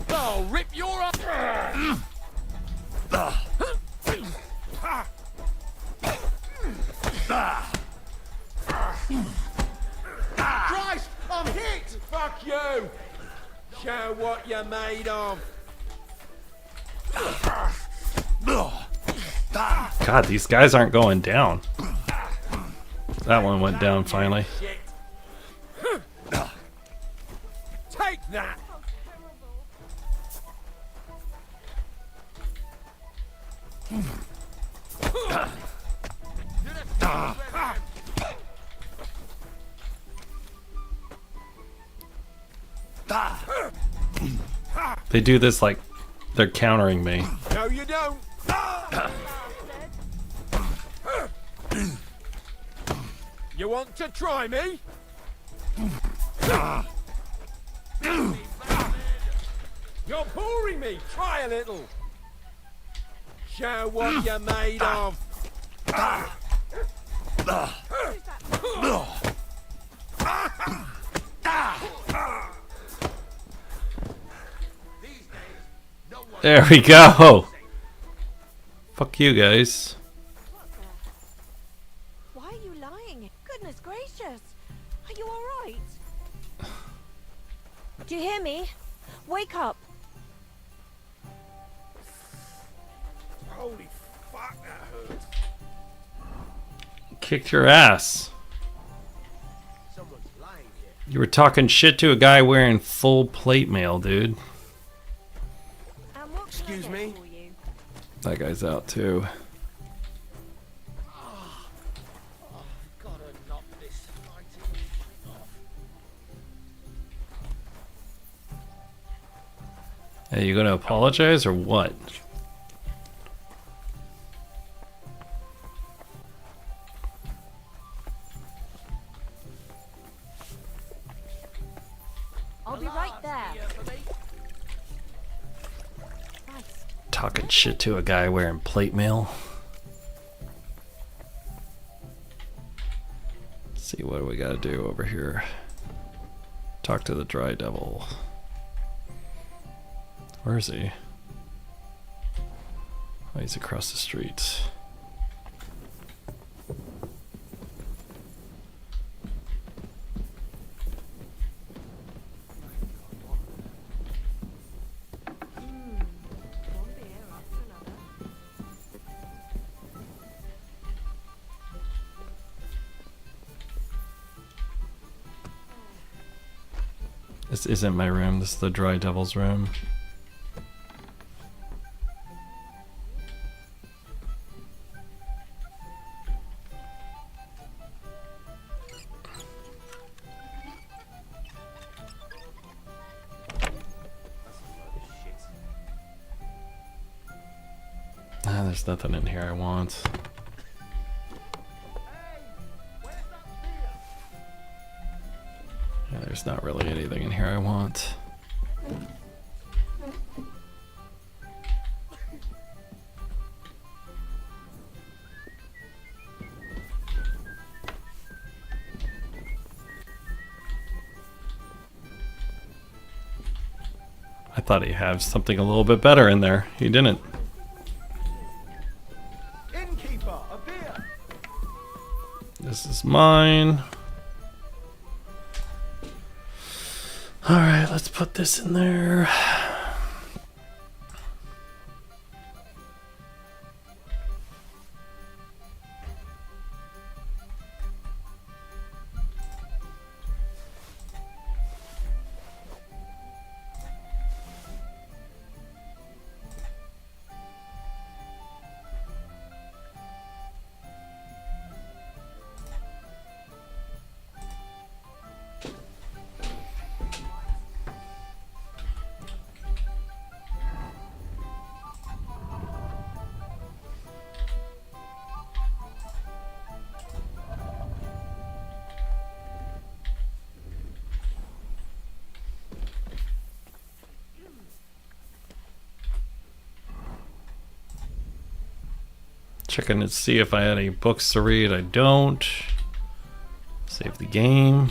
Speaker 20: I'll rip your up.
Speaker 8: Christ! I'm hit! Fuck you! Show what you're made of.
Speaker 1: God, these guys aren't going down. That one went down finally.
Speaker 8: Take that!
Speaker 1: They do this like they're countering me.
Speaker 8: No, you don't. You want to try me? You're boring me. Try a little. Show what you're made of.
Speaker 1: There we go. Fuck you guys.
Speaker 2: Why are you lying? Goodness gracious. Are you alright? Do you hear me? Wake up.
Speaker 6: Holy fuck, that hurt.
Speaker 1: Kicked your ass.
Speaker 10: Someone's lying here.
Speaker 1: You were talking shit to a guy wearing full plate mail, dude.
Speaker 10: Excuse me?
Speaker 1: That guy's out too.
Speaker 10: Gotta knock this fighting shit off.
Speaker 1: Hey, you gonna apologize or what?
Speaker 7: I'll be right there.
Speaker 1: Talking shit to a guy wearing plate mail. Let's see, what do we gotta do over here? Talk to the dry devil. Where is he? Oh, he's across the street. This isn't my room, this is the dry devil's room. Ah, there's nothing in here I want. Yeah, there's not really anything in here I want. I thought he'd have something a little bit better in there. He didn't.
Speaker 10: Innkeeper, a beer.
Speaker 1: This is mine. Alright, let's put this in there. Checking to see if I had any books to read. I don't. Save the game.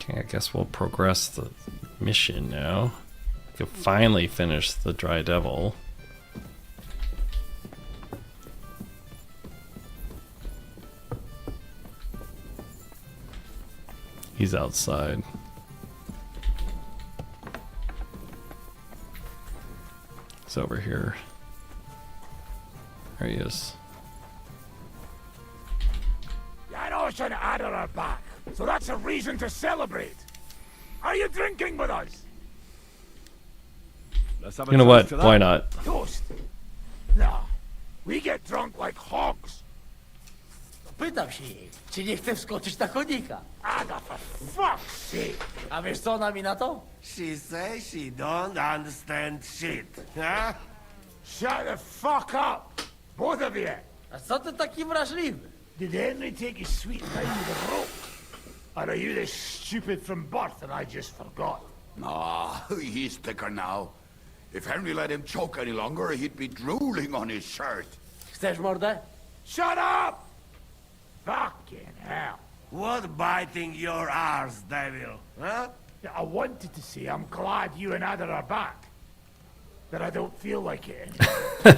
Speaker 1: Okay, I guess we'll progress the mission now. We can finally finish the Dry Devil. He's outside. He's over here. There he is.
Speaker 6: Janos and Ada are back, so that's a reason to celebrate. Are you drinking with us?
Speaker 9: Let's have a
Speaker 1: You know
Speaker 9: toast
Speaker 1: what?
Speaker 9: to that.
Speaker 1: Why not?
Speaker 6: Toast? No. We get drunk like hogs.
Speaker 10: Pytam się jej, czy nie chce wskoczyć na konika.
Speaker 6: Ada, for fuck's sake.
Speaker 10: A wiesz co ona mi na to?
Speaker 14: She says she don't understand shit, huh?
Speaker 6: Shut the fuck up! Both of you!
Speaker 10: A co ty taki wrażliwy?
Speaker 6: Did Henry take his sweet time with the rope? Or are you this stupid from birth that I just forgot?
Speaker 21: Ah, he's thicker now. If Henry let him choke any longer, he'd be drooling on his shirt.
Speaker 10: Chcesz mordę?
Speaker 6: Shut up! Fucking hell.
Speaker 14: What biting your arse, devil? Huh?
Speaker 13: I wanted to say I'm glad you and Ada are back. But I don't feel like it.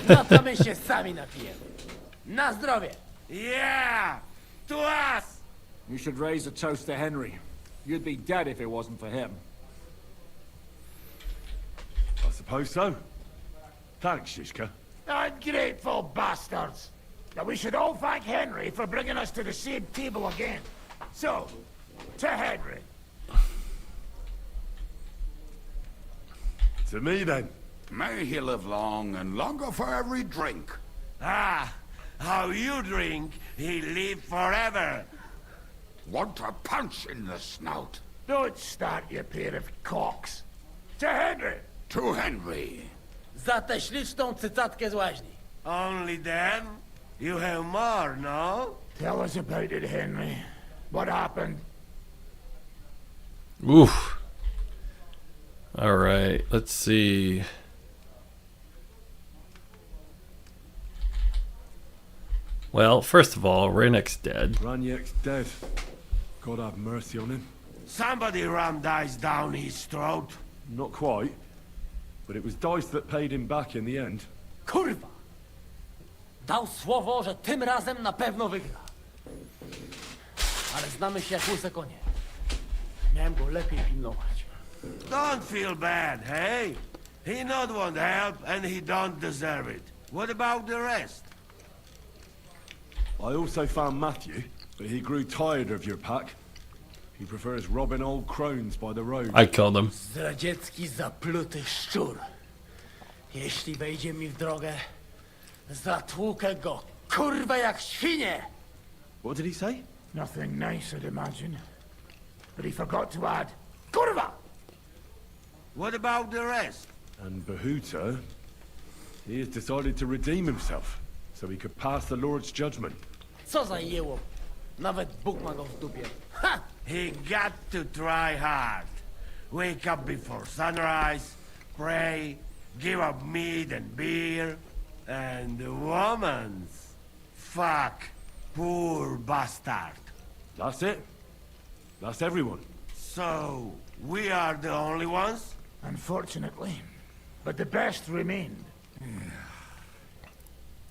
Speaker 10: No to my się sami napijemy. Na zdrowie!
Speaker 14: Yeah! To us!
Speaker 6: You should raise a toast to Henry. You'd be dead if it wasn't for him.
Speaker 9: I suppose so. Thanks, Shishka.
Speaker 13: Ungrateful bastards! Now we should all thank Henry for bringing us to the same table again. So, to Henry.
Speaker 9: To me, then.
Speaker 21: May he live long and longer for every drink.
Speaker 14: Ah, how you drink, he live forever.
Speaker 21: Want a punch in the snout?
Speaker 13: Don't start, you pair of cocks. To Henry.
Speaker 21: To Henry.
Speaker 10: Za tę śliczną cycatkę z łaźni.
Speaker 14: Only then? You have more, no?
Speaker 13: Tell us about it, Henry. What happened?
Speaker 1: Oof. All right, let's see. Well, first of all, Renek's dead.
Speaker 9: Raniek's dead. God have mercy on him.
Speaker 14: Somebody rammed dice down his throat.
Speaker 9: Not quite. But it was Dice that paid him back in the end.
Speaker 10: Kurwa! Dał słowo, że tym razem na pewno wygra. Ale znamy się jak łyse konie. Miałem go lepiej pilnować.
Speaker 14: Don't feel bad, hey? He not want help and he don't deserve it. What about the rest?
Speaker 9: I also found Matthew, but he grew tired of your pack. He prefers robbing old crones by the road.
Speaker 1: I killed him.
Speaker 10: Zdradziecki, zapluty szczur. Jeśli wejdzie mi w drogę, zatłukę go, kurwa, jak świnie!
Speaker 9: What did he say?
Speaker 13: Nothing nice, I'd imagine. But he forgot to add, kurwa!
Speaker 14: What about the rest?
Speaker 9: And Bahuta, he has decided to redeem himself, so he could pass the Lord's judgment.
Speaker 10: Co za jełop. Nawet Bóg ma go w dupie. Ha!
Speaker 14: He got to try hard. Wake up before sunrise, pray, give up meat and beer, and the woman's. Fuck, poor bastard.
Speaker 9: That's it. That's everyone.
Speaker 14: So, we are the only ones?
Speaker 13: Unfortunately. But the best remained.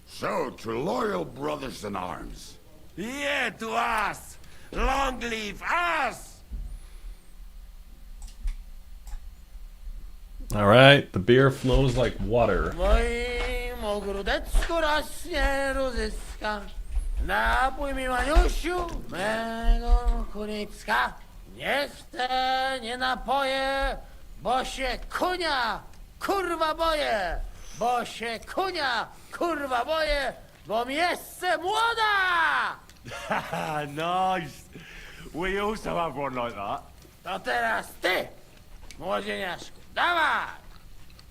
Speaker 21: So, to loyal brothers in arms.
Speaker 14: Yeah, to us! Long live us!
Speaker 1: All right, the beer flows like water.
Speaker 10: W moim ogródeczku rośnie różyska. Napój mi, Maniusiu, mego kunicka. Nie chcę, nie napoję, bo się kunia, kurwa boję. Bo się kunia, kurwa boję, bo mi jeszcze młoda!
Speaker 9: Nice. We also have one like that.
Speaker 10: To teraz ty, młodzieniaszku, dawaj!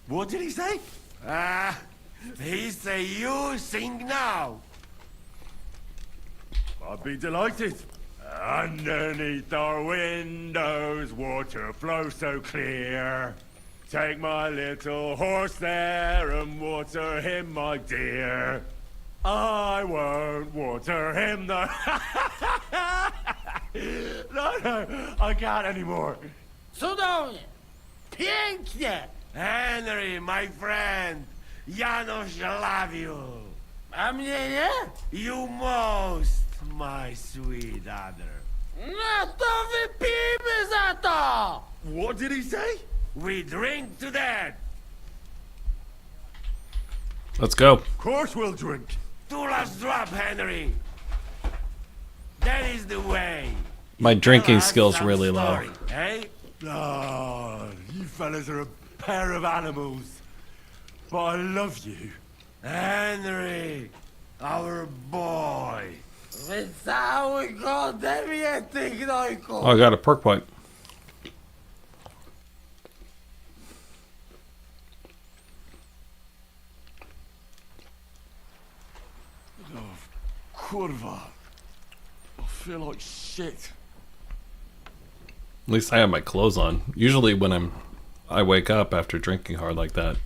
Speaker 9: What did he say?
Speaker 14: He say you sing now.
Speaker 9: I'd be delighted. Underneath our windows, water flows so clear. Take my little horse there and water him, my dear. I won't water him, though. No, I can't anymore.
Speaker 10: Cudownie! Pięknie!
Speaker 14: Henry, my friend, Janusz love you.
Speaker 10: A mnie nie?
Speaker 14: You most, my sweet other.
Speaker 10: No to wypijmy za to!
Speaker 9: What did he say?
Speaker 14: We drink to that.
Speaker 1: Let's go.
Speaker 9: Of course we'll drink.
Speaker 14: Two last drop, Henry. That is the way.
Speaker 1: My drinking
Speaker 14: Tell us
Speaker 1: skill's
Speaker 14: some
Speaker 1: really low.
Speaker 14: story, eh?
Speaker 9: Ah, you fellas are a pair of animals. But I love you.
Speaker 14: Henry, our boy.
Speaker 10: Wycałuj go ode mnie, ty gnojku!
Speaker 1: Oh, I got a perk point.
Speaker 9: Oh, kurwa. I feel like shit.
Speaker 1: At least I have my clothes on. Usually when I wake up after drinking hard like that,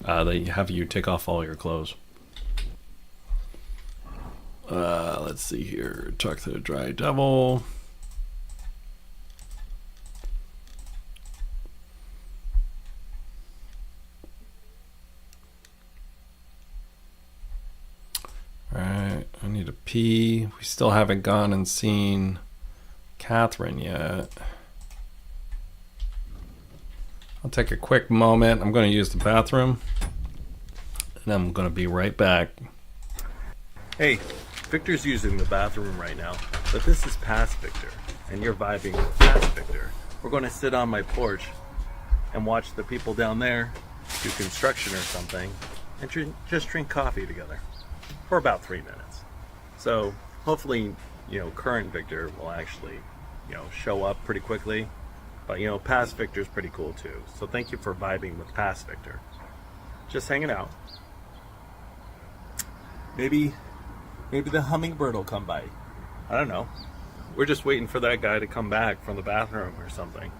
Speaker 1: they have you take off all your clothes. Let's see here. Talk to the Dry Devil. Alright, I need to pee. We still haven't gone and seen Catherine yet. I'll take a quick moment. I'm going to use the bathroom. And I'm going to be right back. Hey, Victor's using the bathroom right now. But this is past Victor. And you're vibing with past Victor. We're going to sit on my porch and watch the people down there do construction or something. And just drink coffee together. For about 3 minutes. So hopefully, current Victor will actually, show up pretty quickly. But, past Victor's pretty cool too. So thank you for vibing with past Victor. Just hanging out. Maybe the hummingbird will come by. I don't know. We're just waiting for that guy to come back from the bathroom or something.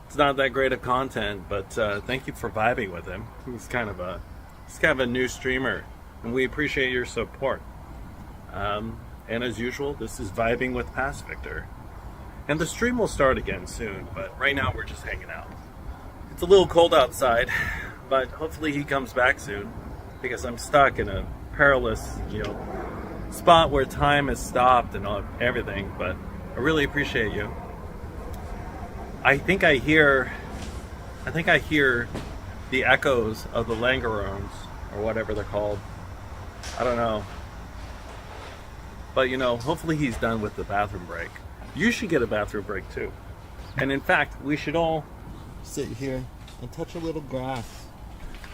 Speaker 1: It's not that great of content, but thank you for vibing with him. He's kind of a new streamer. And we appreciate your support. And as usual, this is Vibing with Past Victor. And the stream will start again soon, but right now we're just hanging out. It's a little cold outside, but hopefully he comes back soon, because I'm stuck in a perilous, spot where time has stopped and everything, but I really appreciate you. I think I hear the echoes of the Langerones, or whatever they're called. I don't know. But hopefully he's done with the bathroom break. You should get a bathroom break too. And in fact, we should all sit here and touch a little grass.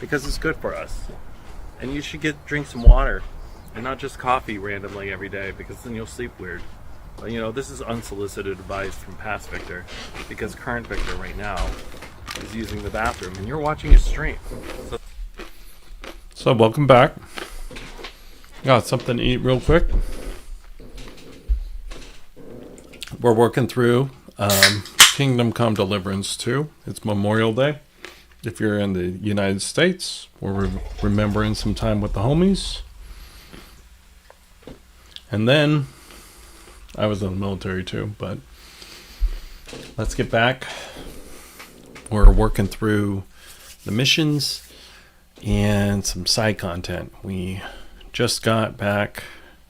Speaker 1: Because it's good for us. And you should drink some water. And not just coffee randomly every day, because then you'll sleep weird. But this is unsolicited advice from past Victor. Because current Victor right now is using the bathroom and you're watching his stream. So welcome back. Got something to eat real quick. We're working through Kingdom Come Deliverance 2. It's Memorial Day. If you're in the United States, we're remembering some time with the homies. And then, I was in the military too, but let's get back. We're working through the missions and some side content. We just got back.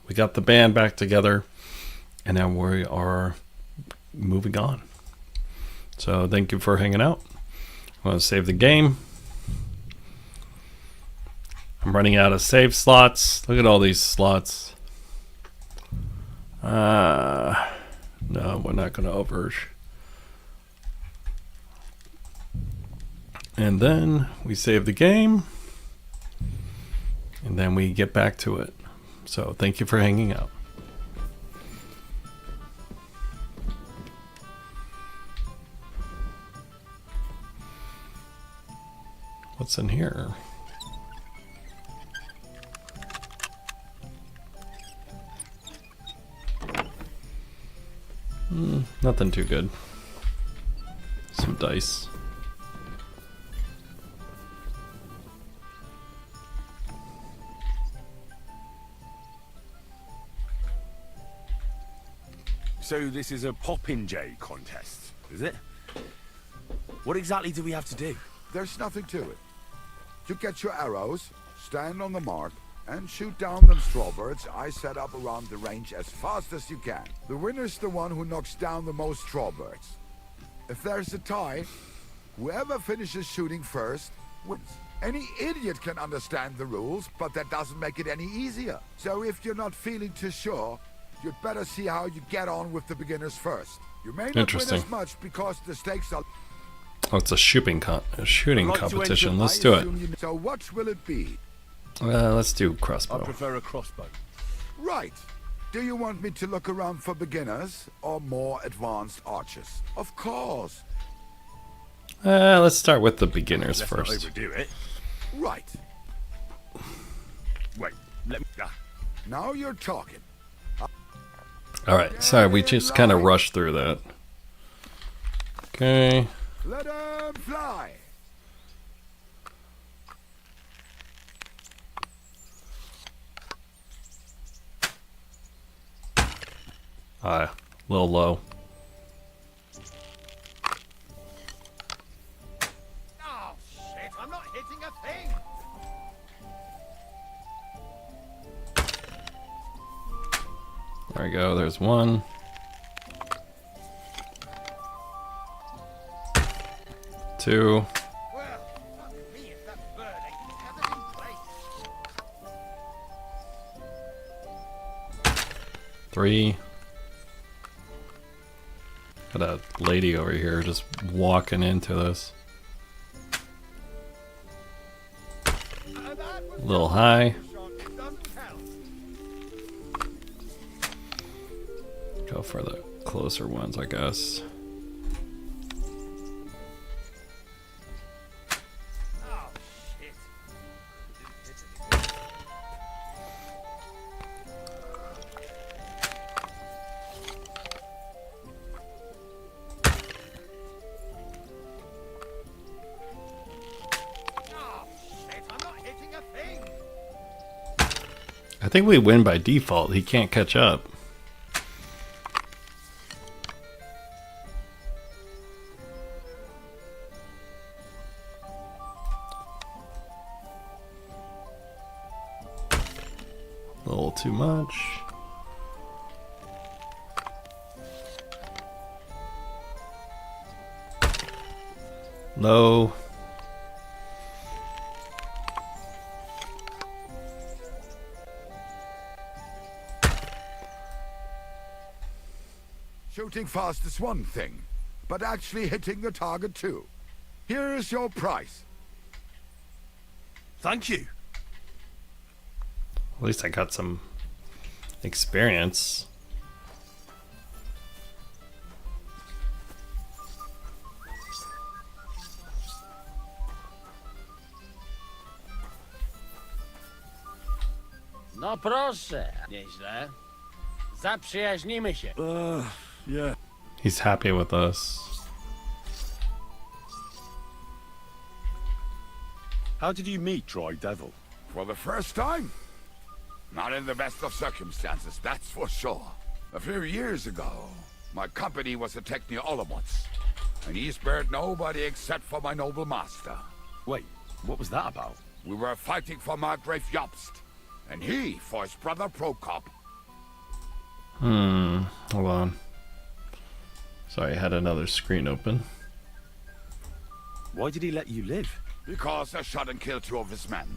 Speaker 1: We got the band back together, and now we are moving on. So thank you for hanging out. I'm going to save the game. I'm running out of save slots. Look at all these slots. No, we're not going to overage. And then we save the game. And then we get back to it. So thank you for hanging out. What's in here? Nothing too good. Some dice.
Speaker 3: So this is a Popinjay contest, is it? What exactly do we have to do?
Speaker 21: There's nothing to it. You get your arrows, stand on the mark, and shoot down them strawbirds I set up around the range as fast as you can. The winner's the one who knocks down the most strawbirds. If there's a tie, whoever finishes shooting first wins. Any idiot can understand the rules, but that doesn't make it any easier. So if you're not feeling too sure, you'd better see how you get on with the beginners first. You may not win as much because the stakes are...
Speaker 1: Oh, it's a shooting competition. Let's do it.
Speaker 21: So what will it be?
Speaker 1: Let's do crossbow.
Speaker 3: I prefer a crossbow.
Speaker 21: Right. Do you want me to look around for beginners or more advanced archers? Of course.
Speaker 1: Let's start with the beginners first.
Speaker 3: Let's not overdo it.
Speaker 21: Right.
Speaker 3: Wait, let me...
Speaker 21: Now you're talking.
Speaker 1: Alright, sorry, we just kind of rushed through that. Okay.
Speaker 21: Let 'em fly.
Speaker 1: A little low.
Speaker 13: Oh, shit, I'm not hitting a thing!
Speaker 1: There we go, there's one. Two. Three. Got a lady over here just walking into this. A little high. Go for the closer ones, I guess. I think we win by default. He can't catch up. A little too much. Low.
Speaker 21: Shooting fast is one thing, but actually hitting the target too. Here is your price.
Speaker 3: Thank you.
Speaker 1: At least I got some experience.
Speaker 10: No proszę. Nieźle. Zaprzyjaźnimy się.
Speaker 3: Yeah.
Speaker 1: He's happy with us.
Speaker 3: How did you meet Dry Devil?
Speaker 21: For the first time? Not in the best of circumstances, that's for sure. A few years ago, my company was attacked near Olomouc, and he spared nobody except for my noble master.
Speaker 3: Wait, what was that about?
Speaker 21: We were fighting for Margrave Jobst, and he for his brother Prokop.
Speaker 1: Hold on. Sorry, I had another screen open.
Speaker 3: Why did he let you live?
Speaker 21: Because I shot and killed 2 of his men,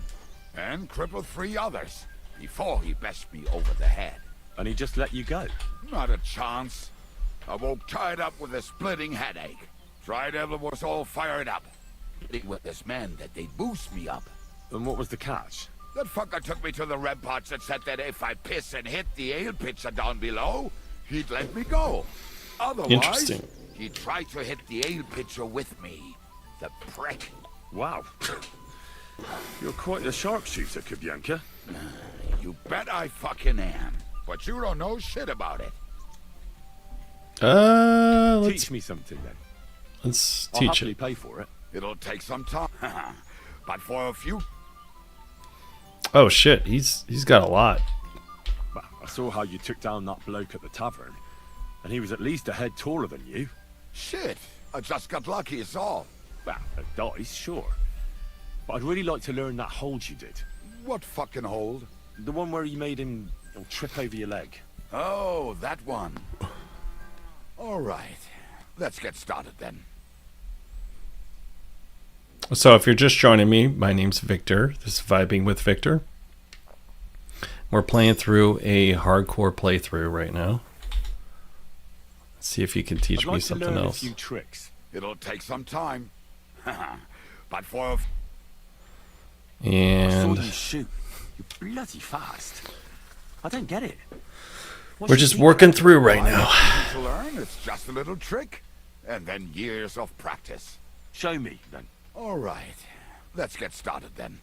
Speaker 21: and crippled 3 others, before he bashed me over the head.
Speaker 3: And he just let you go?
Speaker 21: Not a chance. I woke tied up with a splitting headache. Dry Devil was all fired up. With his men that they'd boost me up.
Speaker 3: And what was the catch?
Speaker 21: That fucker took me to the ramparts and said that if I piss and hit the ale pitcher down below, he'd let me go. Otherwise,
Speaker 1: Interesting.
Speaker 21: he'd try to hit the ale pitcher with me. The prick.
Speaker 3: Wow. You're quite a sharpshooter, Kubyanka.
Speaker 21: You bet I fucking am. But you don't know shit about it.
Speaker 1: Let's
Speaker 3: Teach me something then.
Speaker 1: Let's
Speaker 3: I'll
Speaker 1: teach
Speaker 3: happily
Speaker 1: it.
Speaker 3: pay for it.
Speaker 21: It'll take some time. But for a few...
Speaker 1: Oh shit, he's got a lot.
Speaker 3: Well, I saw how you took down that bloke at the tavern, and he was at least a head taller than you.
Speaker 21: Shit, I just got lucky, it's all.
Speaker 3: Well, a dice, sure. But I'd really like to learn that hold you did.
Speaker 21: What fucking hold?
Speaker 3: The one where you made him trip over your leg.
Speaker 21: Oh, that one. All right, let's get started then.
Speaker 1: So if you're just joining me, my name's Victor. This is Vibing with Victor. We're playing through a hardcore playthrough right now. Let's see if you can teach
Speaker 3: I'd like
Speaker 1: me something
Speaker 3: to learn
Speaker 1: else.
Speaker 3: a few tricks.
Speaker 21: It'll take some time. But for a...
Speaker 3: I
Speaker 1: And
Speaker 3: saw you shoot. You're bloody fast. I don't get it. What's
Speaker 1: we're
Speaker 3: the
Speaker 1: just
Speaker 3: secret?
Speaker 1: working through right now.
Speaker 21: To learn, it's just a little trick. And then years of practice.
Speaker 3: Show me, then.
Speaker 21: All right, let's get started then.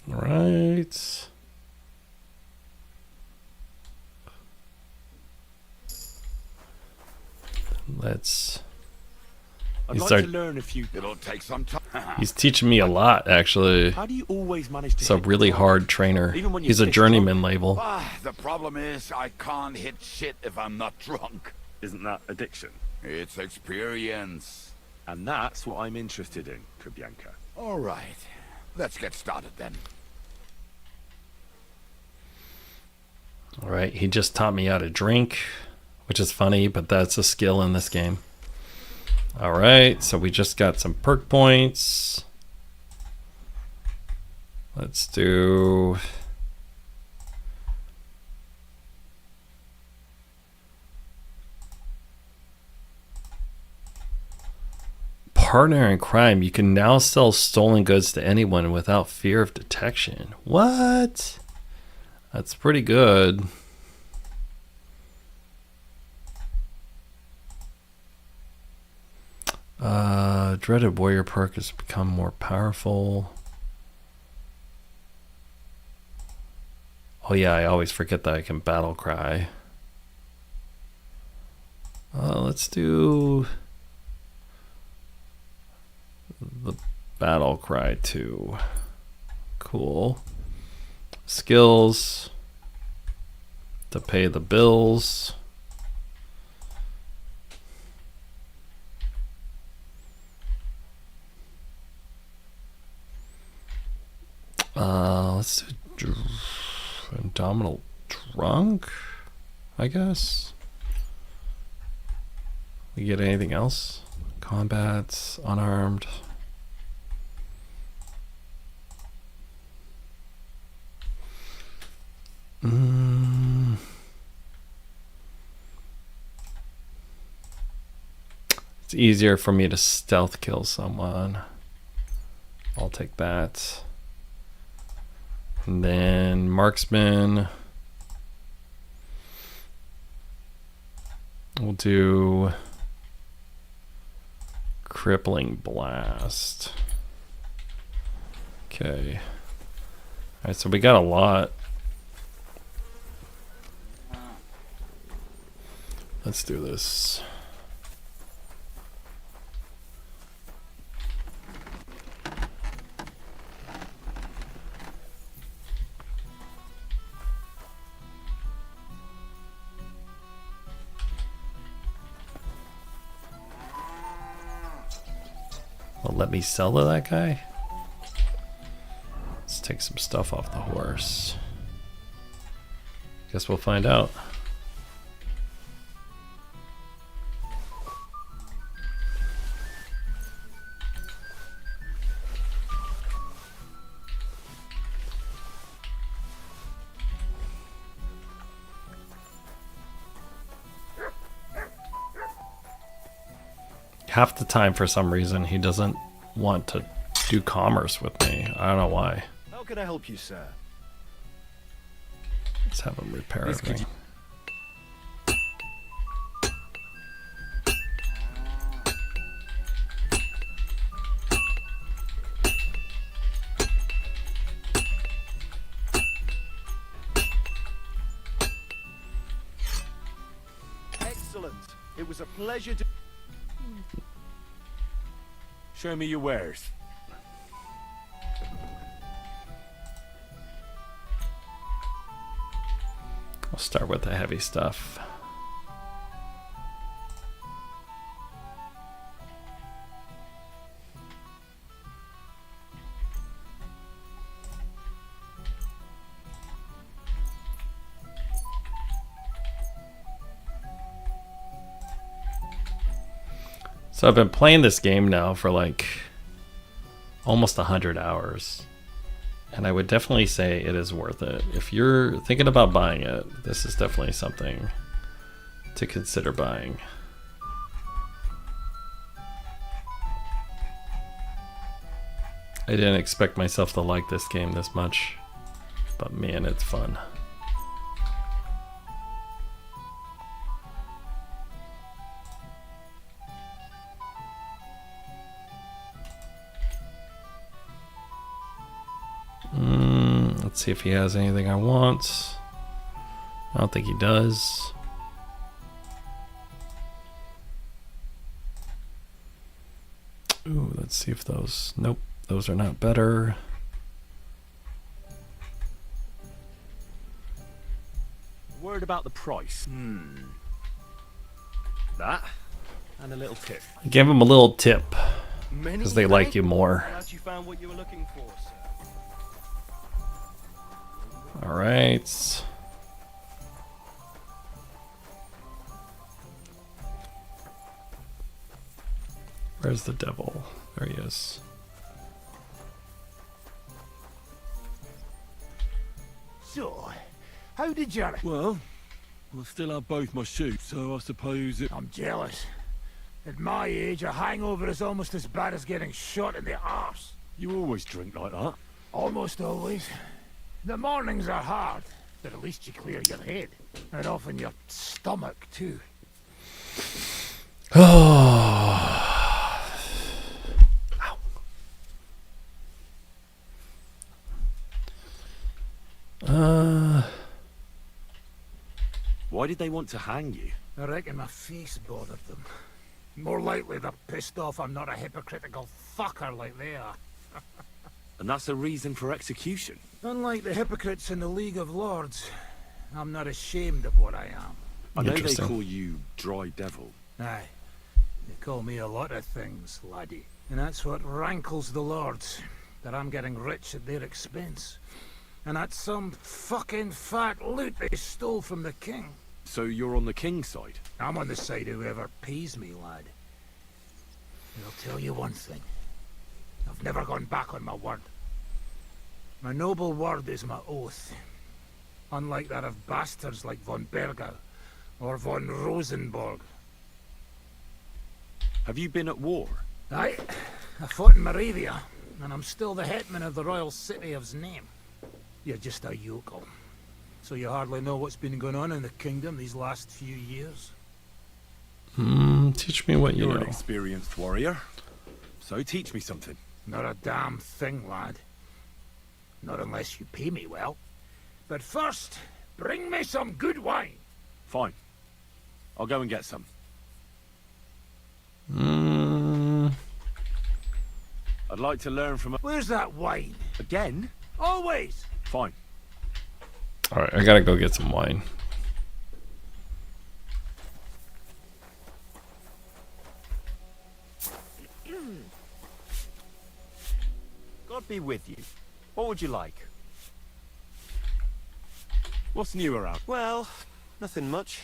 Speaker 1: Right. Let's...
Speaker 3: I'd
Speaker 1: You
Speaker 3: like
Speaker 1: start-
Speaker 3: to learn a few...
Speaker 21: It'll take some time.
Speaker 1: He's teaching me a lot, actually.
Speaker 9: How do you always manage to
Speaker 1: He's a really hard trainer.
Speaker 9: Even when you're
Speaker 1: He's a
Speaker 9: pissed
Speaker 1: journeyman label.
Speaker 21: The problem is I can't hit shit if I'm not drunk.
Speaker 9: Isn't that addiction?
Speaker 21: It's experience.
Speaker 9: And that's what I'm interested in, Kubianka.
Speaker 21: All right. Let's get started then.
Speaker 1: All right, he just taught me how to drink, which is funny, but that's a skill in this game. All right, so we just got some perk points. Let's do... Partner in crime. You can now sell stolen goods to anyone without fear of detection. What? That's pretty good. Dreaded warrior perk has become more powerful. Oh yeah, I always forget that I can battle cry. Let's do the battle cry too. Cool. Skills to pay the bills. Let's do Indomitable Drunk, I guess. We get anything else? Combat, unarmed. It's easier for me to stealth kill someone. I'll take that. And then marksman. We'll do crippling blast. Okay. Alright, so we got a lot. Let's do this. Well, let me sell to that guy. Let's take some stuff off the horse. Guess we'll find out. Half the time, for some reason, he doesn't want to do commerce with me. I don't know why.
Speaker 9: How can I help you, sir?
Speaker 1: Let's have him repair everything.
Speaker 9: Excellent. It was a pleasure to... Show me your wares.
Speaker 1: I'll start with the heavy stuff. So I've been playing this game now for like almost 100 hours. And I would definitely say it is worth it. If you're thinking about buying it, this is definitely something to consider buying. I didn't expect myself to like this game this much, but man, it's fun. Let's see if he has anything I want. I don't think he does. Ooh, let's see if those... Nope, those are not better.
Speaker 9: Word about the price. That and a little tip.
Speaker 1: Give them a little tip because they like you more.
Speaker 9: Glad you found what you were looking for, sir.
Speaker 1: All right. Where's the devil? There he is.
Speaker 13: So, how did you...
Speaker 9: Well, I still have both my shoots, so I suppose it...
Speaker 13: I'm jealous. At my age, a hangover is almost as bad as getting shot in the arse.
Speaker 9: You always drink like that?
Speaker 13: Almost always. The mornings are hard, but at least you clear your head. And often your stomach, too.
Speaker 9: Why did they want to hang you?
Speaker 13: I reckon my face bothered them. More likely they're pissed off I'm not a hypocritical fucker like they are.
Speaker 9: And that's a reason for execution?
Speaker 13: Unlike the hypocrites in the League of Lords, I'm not ashamed of what I am.
Speaker 9: I know they call you Dry Devil.
Speaker 13: Aye. They call me a lot of things, laddie. And that's what rankles the Lords, that I'm getting rich at their expense. And that's some fucking fat loot they stole from the king.
Speaker 9: So you're on the king's side?
Speaker 13: I'm on the side of whoever pays me, lad. And I'll tell you one thing. I've never gone back on my word. My noble word is my oath. Unlike that of bastards like von Berger or von Rosenborg.
Speaker 9: Have you been at war?
Speaker 13: Aye. I fought in Moravia, and I'm still the hetman of the royal city of Znaim. You're just a yokel. So you hardly know what's been going on in the kingdom these last few years?
Speaker 1: Teach me what you know.
Speaker 9: You're an experienced warrior, so teach me something.
Speaker 13: Not a damn thing, lad. Not unless you pay me well. But first, bring me some good wine.
Speaker 9: Fine. I'll go and get some. I'd like to learn from...
Speaker 13: Where's that wine?
Speaker 9: Again?
Speaker 13: Always!
Speaker 9: Fine.
Speaker 1: All right, I gotta go get some wine.
Speaker 18: God be with you. What would you like?
Speaker 9: What's new around?
Speaker 18: Well, nothing much.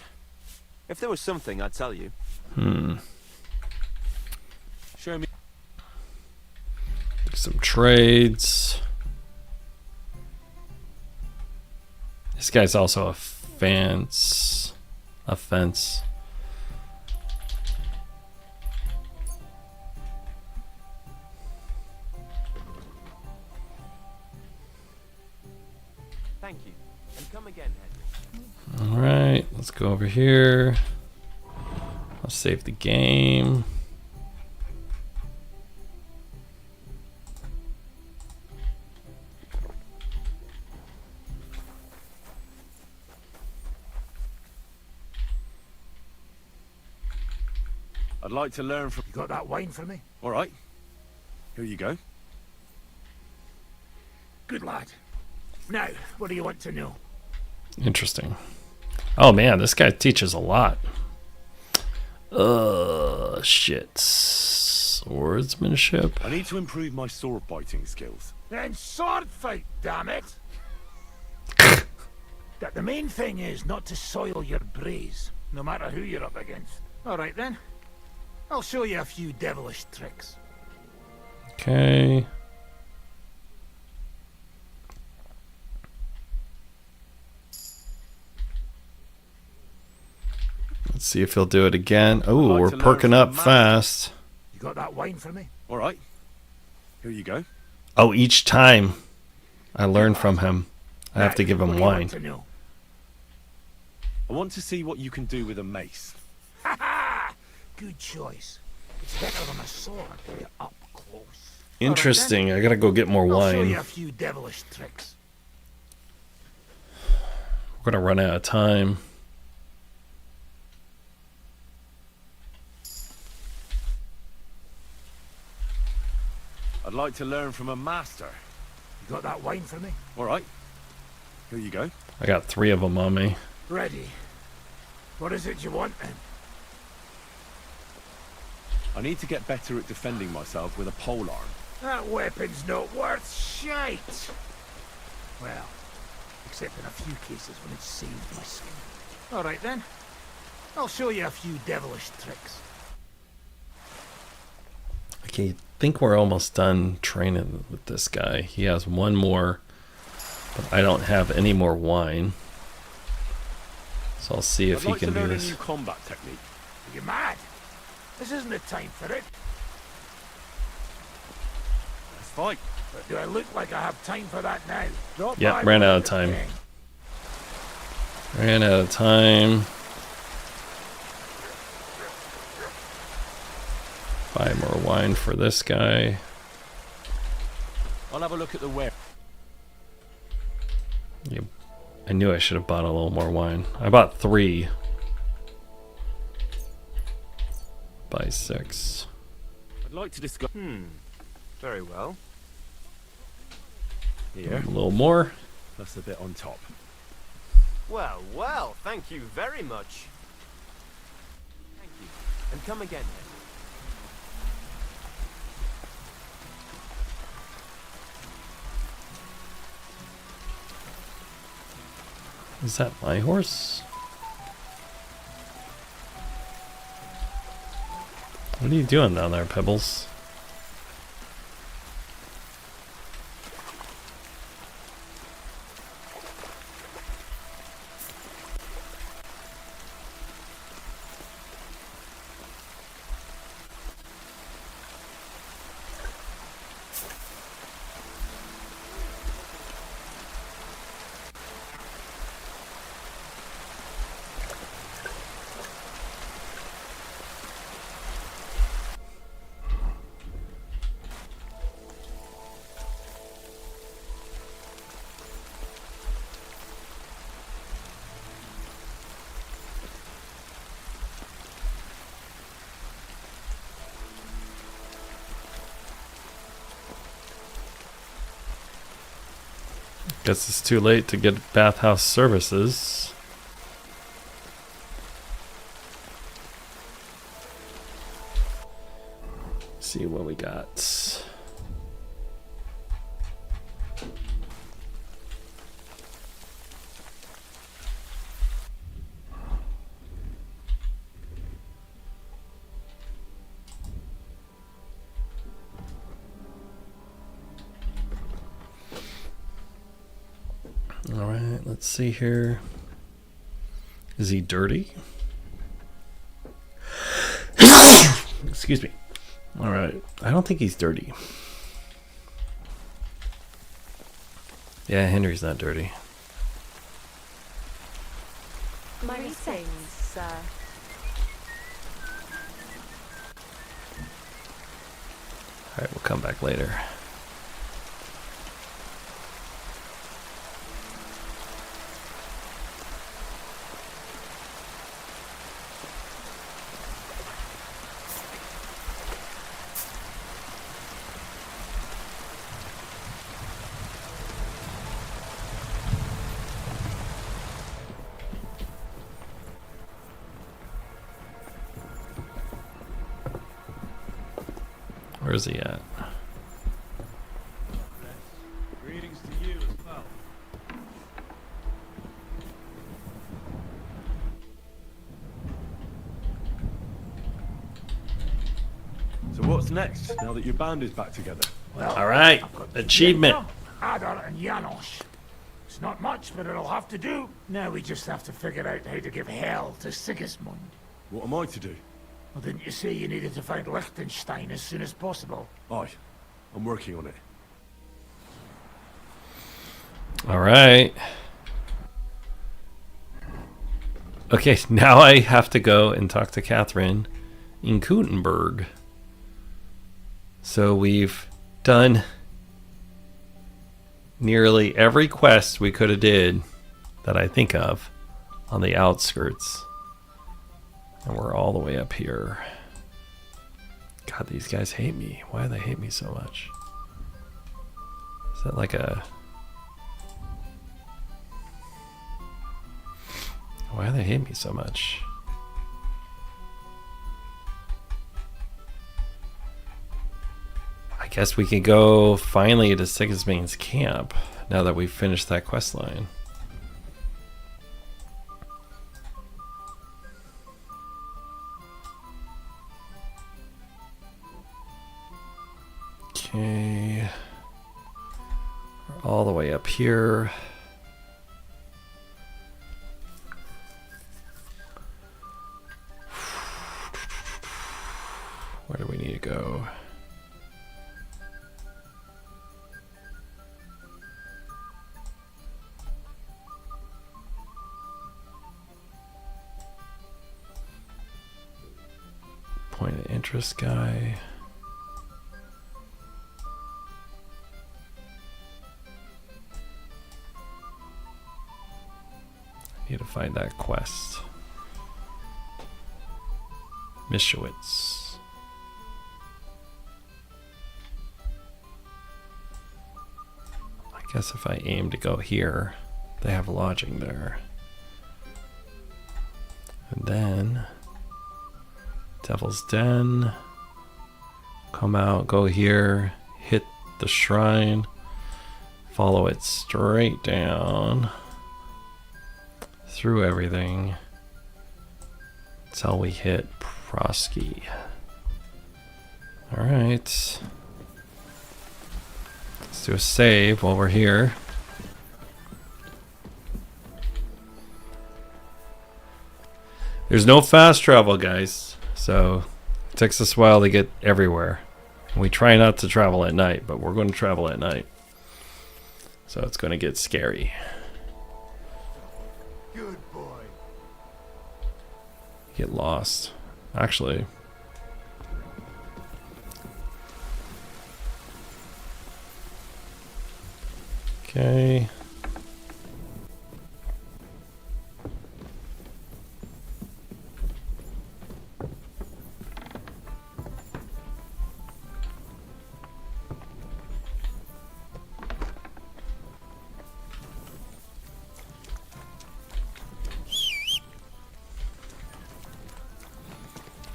Speaker 18: If there was something, I'd tell you.
Speaker 9: Show me.
Speaker 1: Some trades. This guy's also a fence.
Speaker 18: Thank you. And come again, Henry.
Speaker 1: All right, let's go over here. I'll save the game.
Speaker 9: I'd like to learn from...
Speaker 13: You got that wine for me?
Speaker 9: All right. Here you go.
Speaker 13: Good lad. Now, what do you want to know?
Speaker 1: Interesting. Oh man, this guy teaches a lot. Shit. Swordsmanship.
Speaker 9: I need to improve my sword biting skills.
Speaker 13: Then sword fight, damn it! That the main thing is not to soil your braze, no matter who you're up against. All right then. I'll show you a few devilish tricks.
Speaker 1: Okay. Let's see if he'll do it again. Oh, we're perking up fast.
Speaker 13: You got that wine for me?
Speaker 9: All right. Here you go.
Speaker 1: Oh, each time I learn from him, I have to give him wine.
Speaker 9: I want to see what you can do with a mace.
Speaker 13: Ha ha! Good choice. It's better than a sword when you're up close.
Speaker 1: Interesting. I gotta go get more
Speaker 13: I'll show
Speaker 1: wine.
Speaker 13: you a few devilish tricks.
Speaker 1: We're gonna run out of time.
Speaker 3: I'd like to learn from a master.
Speaker 13: You got that wine for me?
Speaker 3: All right. Here you go.
Speaker 1: I got 3 of them on me.
Speaker 13: Ready. What is it you want then?
Speaker 3: I need to get better at defending myself with a polearm.
Speaker 13: That weapon's not worth shite. Well, except in a few cases when it's saved my skin. All right then. I'll show you a few devilish tricks.
Speaker 1: Okay, I think we're almost done training with this guy. He has 1 more, but I don't have any more wine. So I'll see if he can do this.
Speaker 3: A new combat technique.
Speaker 13: Are you mad? This isn't the time for it.
Speaker 3: Let's fight.
Speaker 13: But do I look like I have time for that now? Drop
Speaker 1: Yep,
Speaker 13: by
Speaker 1: ran out of
Speaker 13: the
Speaker 1: time.
Speaker 13: thing.
Speaker 1: Ran out of time. 5 more wine for this guy.
Speaker 3: I'll have a look at the web.
Speaker 1: Yep. I knew I should have bought a little more wine. I bought 3. Buy 6.
Speaker 3: I'd like to discuss.
Speaker 18: Very well.
Speaker 3: Here.
Speaker 1: A little more.
Speaker 3: That's a bit on top.
Speaker 18: Well, well, thank you very much. Thank you. And come again.
Speaker 1: Is that my horse? What are you doing down there, Pebbles? Guess it's too late to get bathhouse services. See what we got. All right, let's see here. Is he dirty? Excuse me. All right, I don't think he's dirty. Yeah, Henry's not dirty.
Speaker 2: My things, sir.
Speaker 1: All right, we'll come back later. Where's he at?
Speaker 6: Greetings to you as well.
Speaker 3: So what's next, now that your band is back together?
Speaker 13: Well,
Speaker 1: All right, achievement.
Speaker 13: Adar and Janos. It's not much, but it'll have to do. Now we just have to figure out how to give hell to Sigismund.
Speaker 3: What am I to do?
Speaker 13: Well, didn't you say you needed to find Liechtenstein as soon as possible?
Speaker 3: Aye, I'm working on it.
Speaker 1: All right. Okay, now I have to go and talk to Catherine in Gutenberg. So we've done nearly every quest we could have did that I think of on the outskirts. And we're all the way up here. God, these guys hate me. Why do they hate me so much? Is that like a... Why do they hate me so much? I guess we can go finally to Sigismund's camp now that we've finished that quest line. Okay. We're all the way up here. Where do we need to go? Point of interest guy. I need to find that quest. Mishowitz. I guess if I aim to go here, they have lodging there. And then Devil's Den. Come out, go here, hit the shrine, follow it straight down through everything until we hit Prosky. Alright. Let's do a save while we're here. There's no fast travel, guys, so it takes us a while to get everywhere. We try not to travel at night, but we're going to travel at night. So it's going to get scary.
Speaker 21: Good boy.
Speaker 1: Get lost. Actually. Okay.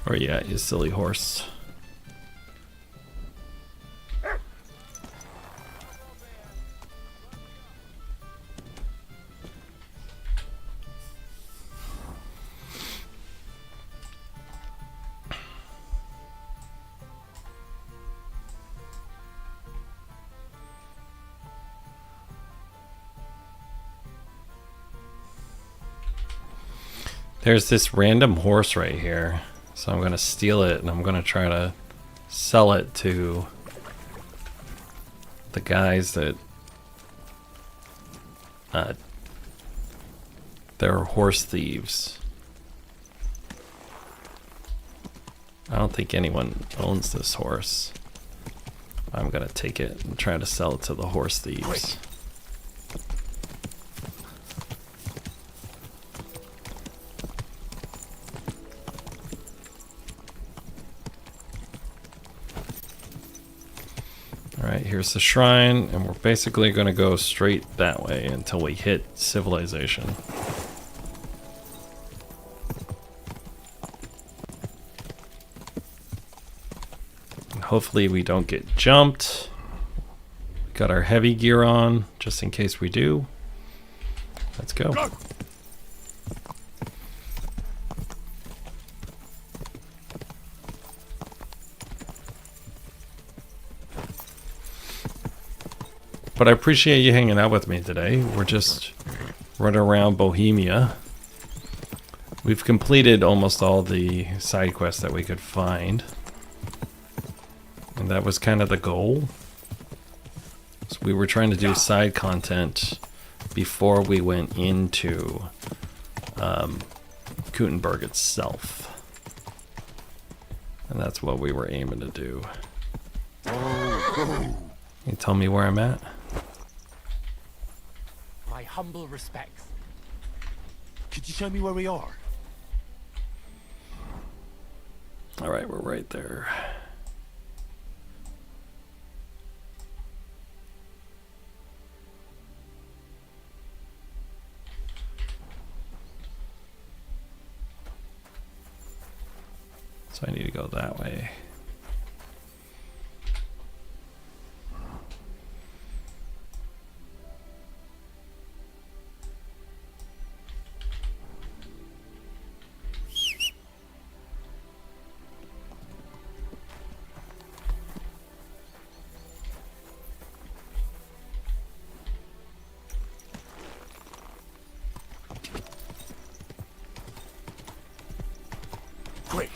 Speaker 1: Or yeah, you silly horse. There's this random horse right here. So I'm going to steal it and I'm going to try to sell it to the guys that they're horse thieves. I don't think anyone owns this horse. I'm going to take it and try to sell it to the horse thieves. Alright, here's the shrine, and we're basically going to go straight that way until we hit civilization. And hopefully we don't get jumped. Got our heavy gear on, just in case we do. Let's go. But I appreciate you hanging out with me today. We're just running around Bohemia. We've completed almost all the side quests that we could find. And that was kind of the goal. So we were trying to do side content before we went into Gutenberg itself. And that's what we were aiming to do. Can you tell me where I'm at?
Speaker 17: My humble respects.
Speaker 10: Could you show me where we are?
Speaker 1: Alright, we're right there. So I need to go that way.
Speaker 3: Quick!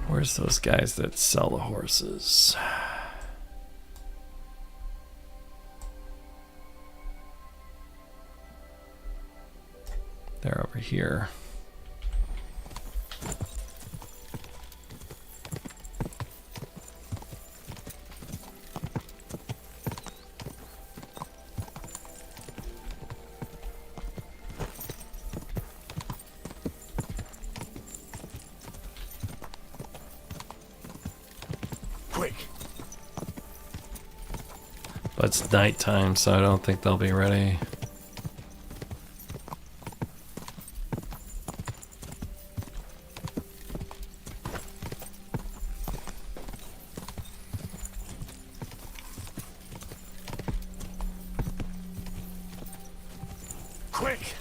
Speaker 1: Where's those guys that sell the horses? They're over here. But it's nighttime, so I don't think they'll be ready.
Speaker 3: Quick!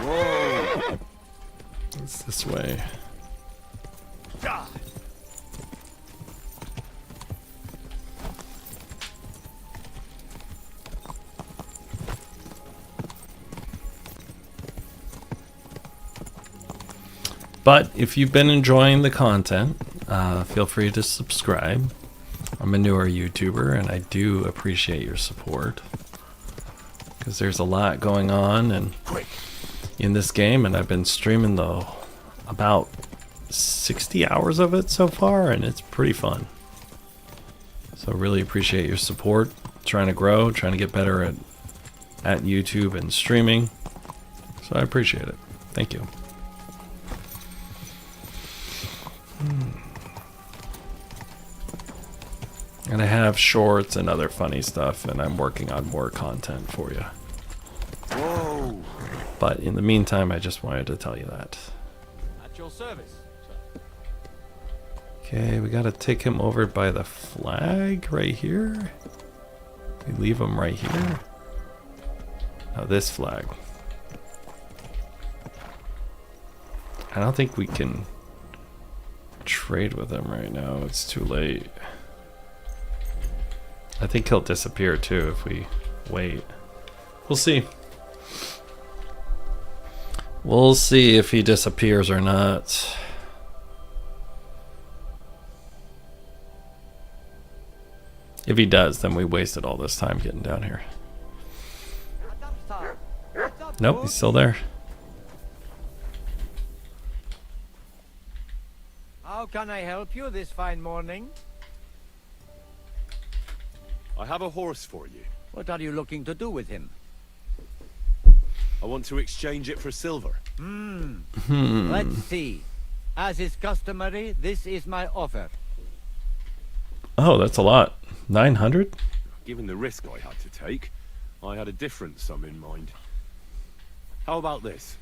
Speaker 12: Whoa!
Speaker 1: It's this way. But if you've been enjoying the content, feel free to subscribe. I'm a newer YouTuber and I do appreciate your support, because there's a lot going on and in this game, and I've been streaming about 60 hours of it so far, and it's pretty fun. So really appreciate your support. Trying to grow, trying to get better at YouTube and streaming. So I appreciate it. Thank you. And I have shorts and other funny stuff, and I'm working on more content for you.
Speaker 12: Whoa!
Speaker 1: But in the meantime, I just wanted to tell you that.
Speaker 20: At your service, sir.
Speaker 1: Okay, we gotta take him over by the flag right here. We leave him right here. Now this flag. I don't think we can trade with him right now. It's too late. I think he'll disappear too if we wait. We'll see. We'll see if he disappears or not. If he does, then we wasted all this time getting down here. Nope, he's still there.
Speaker 15: How can I help you this fine morning?
Speaker 3: I have a horse for you.
Speaker 15: What are you looking to do with him?
Speaker 3: I want to exchange it for silver.
Speaker 15: Let's see. As is customary, this is my offer.
Speaker 1: Oh, that's a lot. 900?
Speaker 3: Given the risk I had to take, I had a different sum in mind. How about this?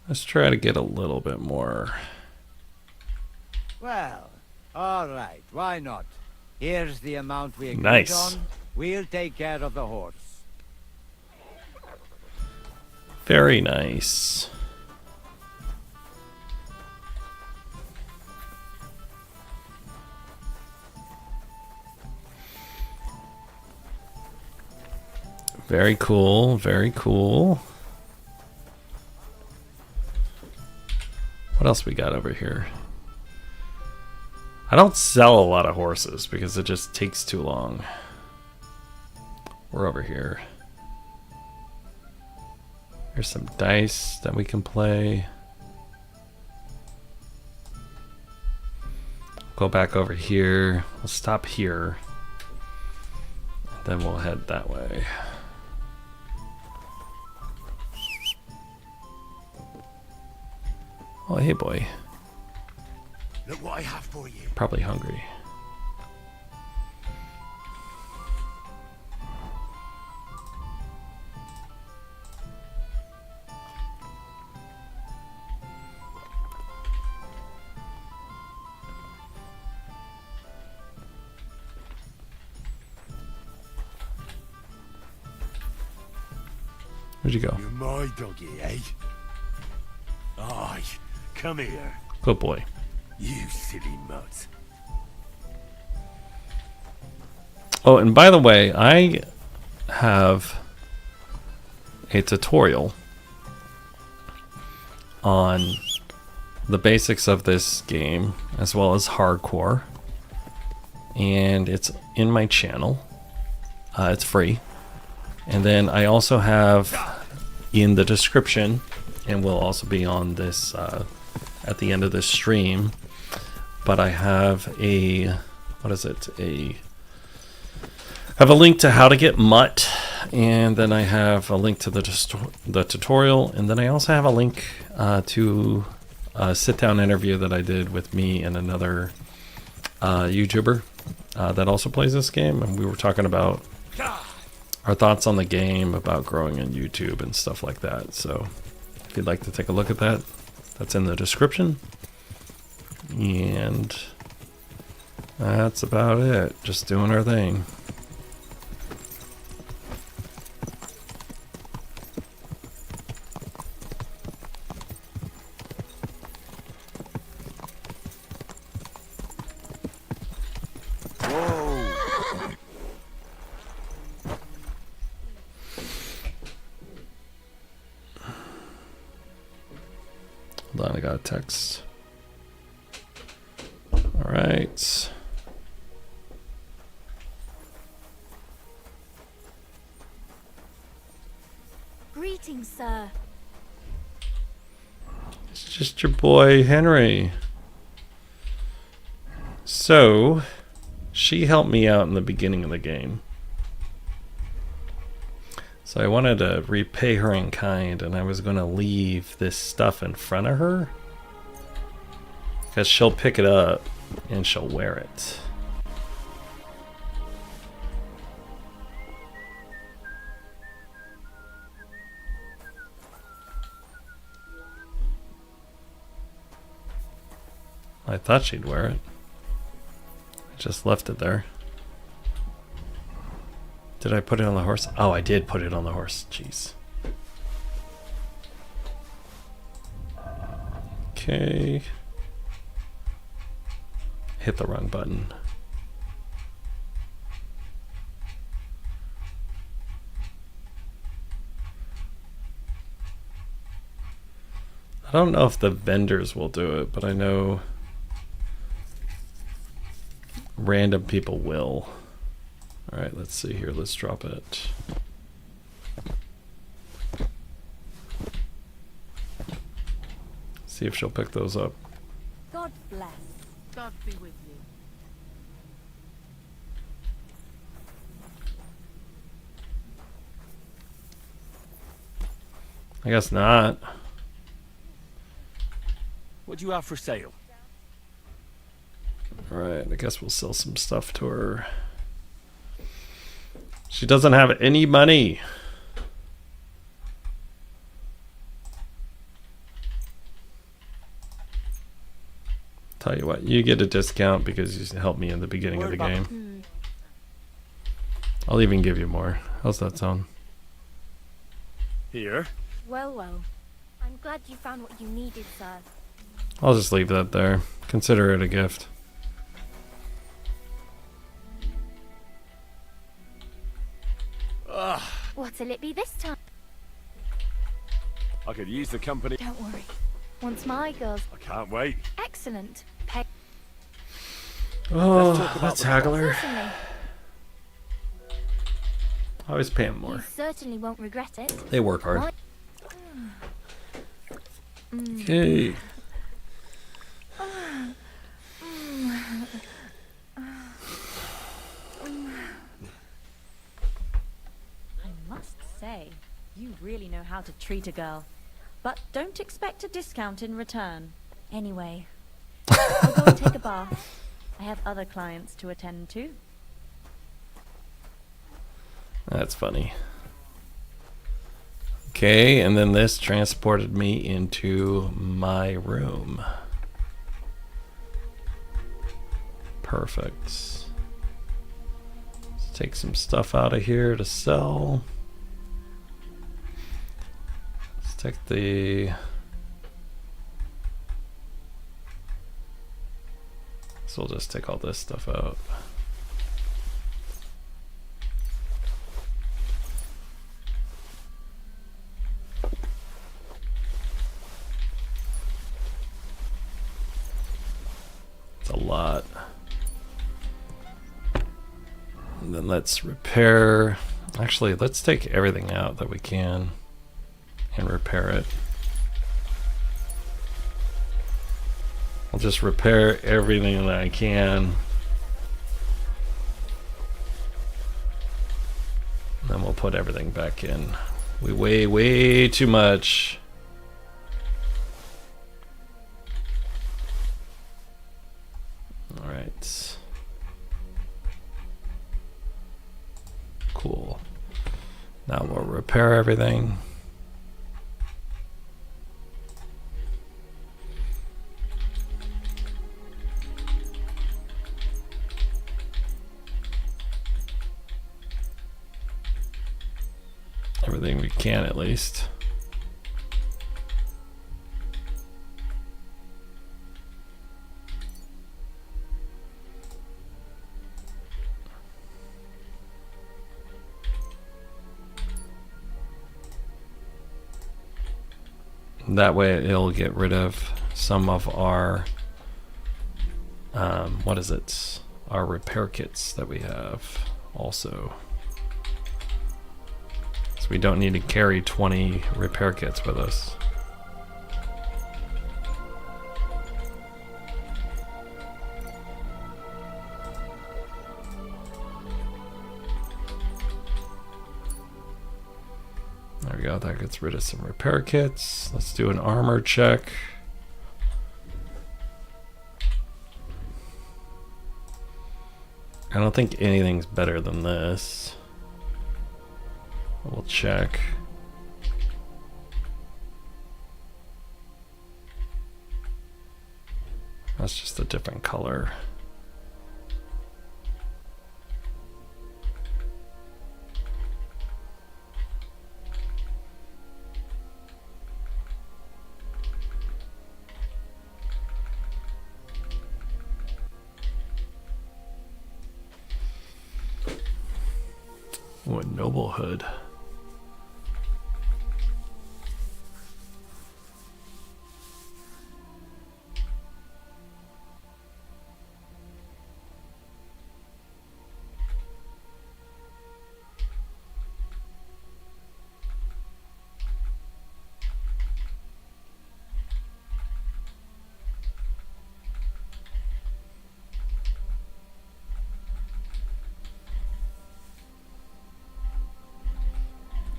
Speaker 1: Let's try to get a little bit more.
Speaker 15: Well, all right. Why not? Here's the amount we agreed
Speaker 1: Nice.
Speaker 15: on. We'll take care of the horse.
Speaker 1: Very nice. Very cool, very cool. What else we got over here? I don't sell a lot of horses because it just takes too long. We're over here. Here's some dice that we can play. Go back over here. We'll stop here. Then we'll head that way. Oh, hey boy.
Speaker 13: Look what I have for you.
Speaker 1: Probably hungry. Where'd you go?
Speaker 3: You're my doggy, eh? Aye, come here.
Speaker 1: Good boy.
Speaker 3: You silly mutt.
Speaker 1: Oh, and by the way, I have a tutorial on the basics of this game as well as hardcore, and it's in my channel. It's free. And then I also have in the description, and will also be on this at the end of this stream, but I have a, what is it? I have a link to how to get MUTT, and then I have a link to the tutorial, and then I also have a link to a sit-down interview that I did with me and another YouTuber that also plays this game, and we were talking about our thoughts on the game, about growing on YouTube and stuff like that. So if you'd like to take a look at that, that's in the description. And that's about it. Just doing our thing. Hold on, I got a text. All right.
Speaker 7: Greetings, sir.
Speaker 1: It's just your boy, Henry. So, she helped me out in the beginning of the game. So I wanted to repay her in kind, and I was going to leave this stuff in front of her, because she'll pick it up and she'll wear it. I thought she'd wear it. I just left it there. Did I put it on the horse? Oh, I did put it on the horse. Jeez. Okay. Hit the wrong button. I don't know if the vendors will do it, but I know random people will. All right, let's see here. Let's drop it. See if she'll pick those up.
Speaker 7: God bless.
Speaker 11: God be with you.
Speaker 1: I guess not.
Speaker 20: What do you have for sale?
Speaker 1: All right, I guess we'll sell some stuff to her. She doesn't have any money. Tell you what, you get a discount because you helped me in the beginning of the game. I'll even give you more. How's that sound?
Speaker 3: Here.
Speaker 7: Well, well. I'm glad you found what you needed, sir.
Speaker 1: I'll just leave that there. Consider it a gift.
Speaker 3: Ugh,
Speaker 7: What'll it be this time?
Speaker 3: I could use the company.
Speaker 7: Don't worry. Once my girls...
Speaker 3: I can't wait.
Speaker 7: Excellent. Pay...
Speaker 1: Oh, that's haggler.
Speaker 7: Certainly.
Speaker 1: I always pay him
Speaker 7: You
Speaker 1: more.
Speaker 7: certainly won't regret it.
Speaker 1: They work hard.
Speaker 7: My-
Speaker 1: Okay.
Speaker 5: I must say, you really know how to treat a girl. But don't expect a discount in return.
Speaker 7: Anyway, I'll go and take a bath. I have other clients to attend to.
Speaker 1: That's funny. Okay, and then this transported me into my room. Perfect. Let's take some stuff out of here to sell. Let's take the... So we'll just take all this stuff out. It's a lot. And then let's repair. Actually, let's take everything out that we can and repair it. I'll just repair everything that I can. Then we'll put everything back in. We weigh way too much. All right. Cool. Now we'll repair everything. Everything we can, at least. That way it'll get rid of some of our what is it? Our repair kits that we have also. So we don't need to carry 20 repair kits with us. There we go, that gets rid of some repair kits. Let's do an armor check. I don't think anything's better than this. We'll check. That's just a different color. Oh, a noble hood.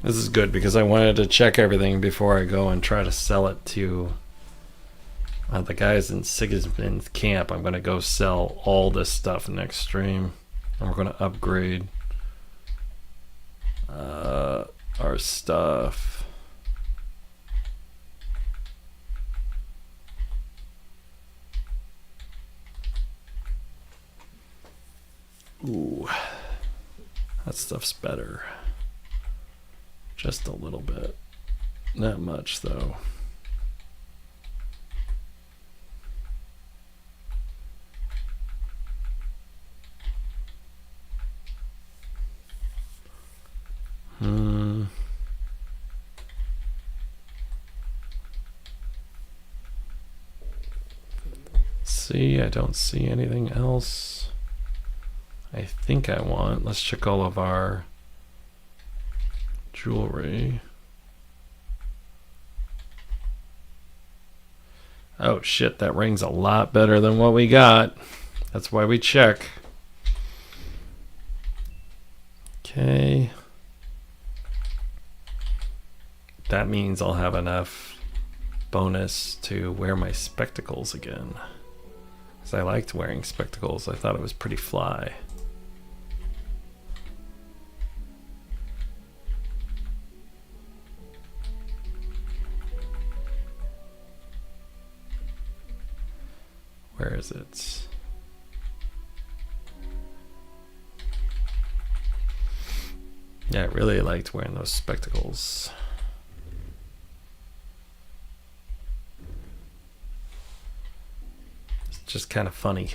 Speaker 1: This is good because I wanted to check everything before I go and try to sell it to the guys in Sigismund's camp. I'm going to go sell all this stuff next stream. And we're going to upgrade our stuff. Ooh, that stuff's better. Just a little bit. Not much, though. see. I don't see anything else I think I want. Let's check all of our jewelry. Oh shit, that ring's a lot better than what we got. That's why we check. Okay. That means I'll have enough bonus to wear my spectacles again. Because I liked wearing spectacles. I thought it was pretty fly. Where is it? Yeah, I really liked wearing those spectacles. It's just kind of funny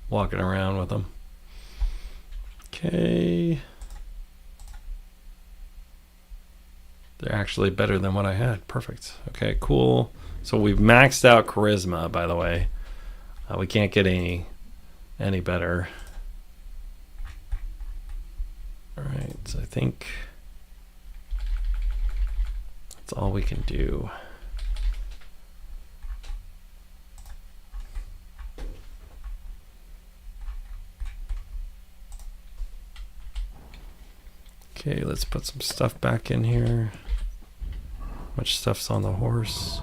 Speaker 1: walking around with them. Okay. They're actually better than what I had. Perfect. Okay, cool. So we've maxed out charisma, by the way. We can't get any better. All right, so I think that's all we can do. Okay, let's put some stuff back in here. How much stuff's on the horse?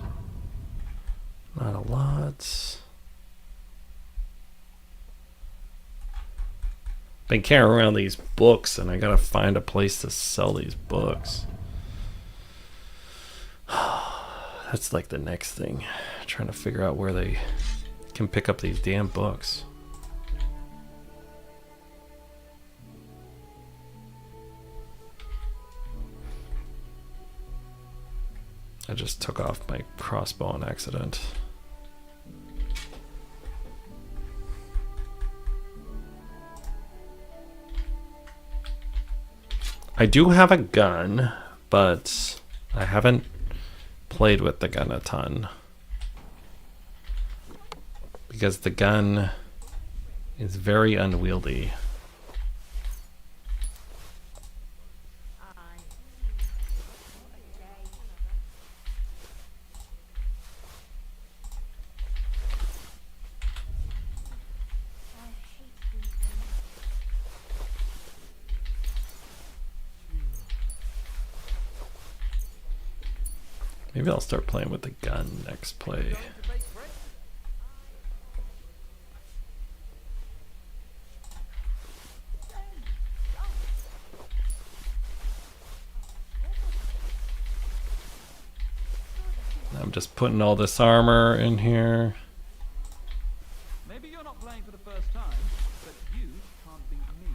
Speaker 1: Not a lot. Been carrying around these books, and I gotta find a place to sell these books. That's like the next thing. Trying to figure out where they can pick up these damn books. I just took off my crossbow on accident. I do have a gun, but I haven't played with the gun a ton. Because the gun is very unwieldy. Maybe I'll start playing with the gun next play. I'm just putting all this armor in here.
Speaker 16: Maybe you're not playing for the first time, but you can't beat me.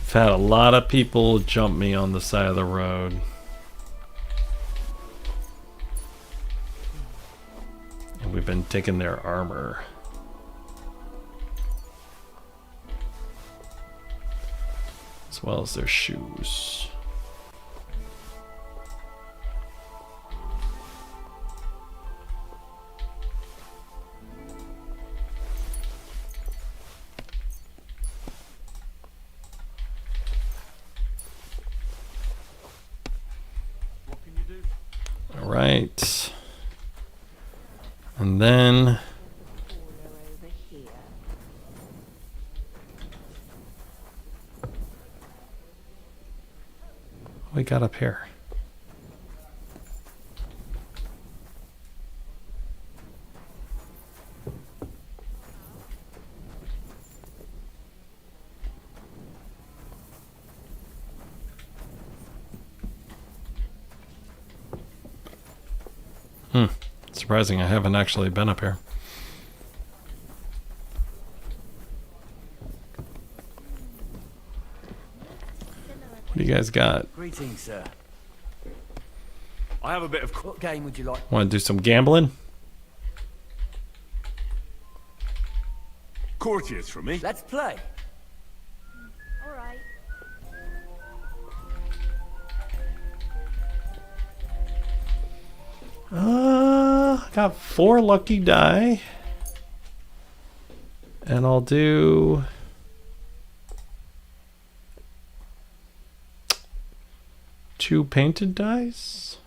Speaker 1: I've had a lot of people jump me on the side of the road. And we've been taking their armor. As well as their shoes. All right. And then what we got up here? Surprising I haven't actually been up here. What do you guys got?
Speaker 19: Greetings, sir.
Speaker 3: I have a bit of...
Speaker 19: What game would you like?
Speaker 1: Want to do some gambling?
Speaker 3: Courtiers for me.
Speaker 19: Let's play.
Speaker 11: All right.
Speaker 1: I got 4 lucky die. And I'll do... two painted dice,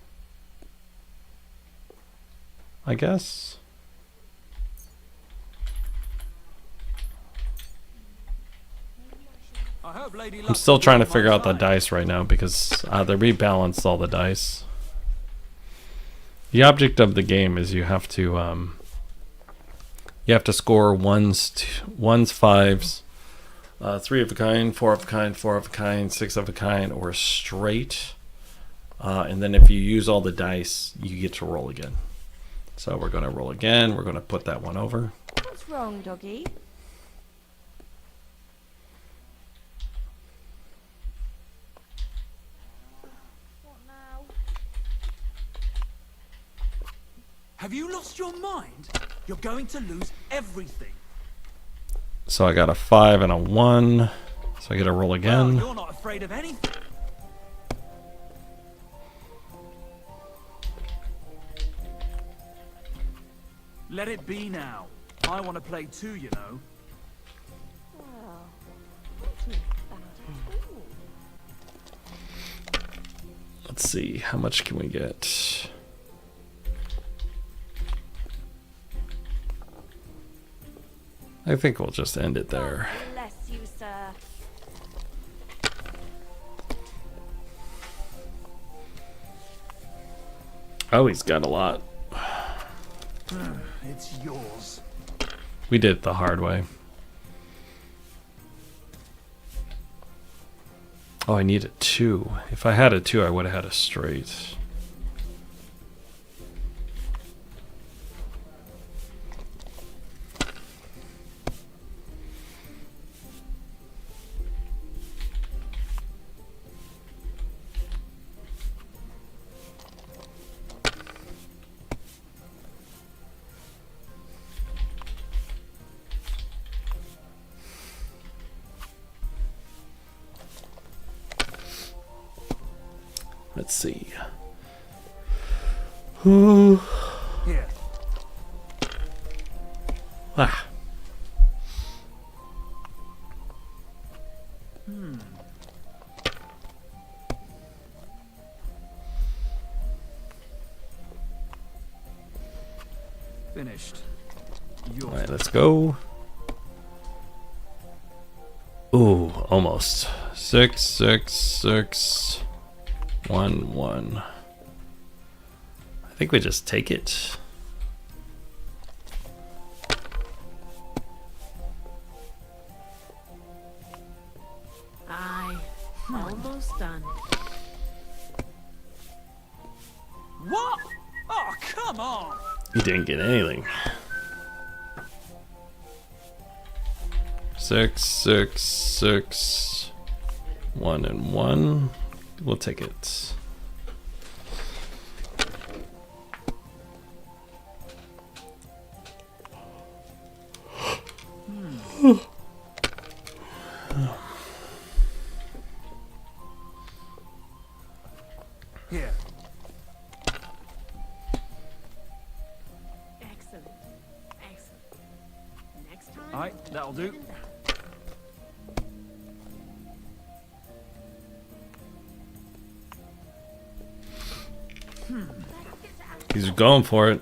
Speaker 1: I guess. I'm still trying to figure out the dice right now because they rebalanced all the dice. The object of the game is you have to score ones, fives, 3 of a kind, 4 of a kind, 4 of a kind, 6 of a kind, or straight. And then if you use all the dice, you get to roll again. So we're going to roll again. We're going to put that one over.
Speaker 2: What's wrong, doggy?
Speaker 16: What now? Have you lost your mind? You're going to lose everything.
Speaker 1: So I got a 5 and a 1. So I get to roll again.
Speaker 16: Well, you're not afraid of anything. Let it be now. I want to play too, you know.
Speaker 2: Well, that's not bad at all.
Speaker 1: Let's see, how much can we get? I think we'll just end it there.
Speaker 2: Bless you, sir.
Speaker 1: Oh, he's got a lot.
Speaker 16: It's yours.
Speaker 1: We did it the hard way. Oh, I need a 2. If I had a 2, I would have had a straight. Let's see.
Speaker 16: Here.
Speaker 1: Ah.
Speaker 16: Finished.
Speaker 1: All right, let's go. Ooh, almost. 6, 6, 6. 1, 1. I think we just take it.
Speaker 11: Aye, almost done.
Speaker 16: What? Oh, come on!
Speaker 1: You didn't get anything. 6, 6, 6. 1 and 1. We'll take it.
Speaker 16: Here.
Speaker 11: Excellent. Excellent. Next time.
Speaker 16: All right, that'll do.
Speaker 1: He's going for it.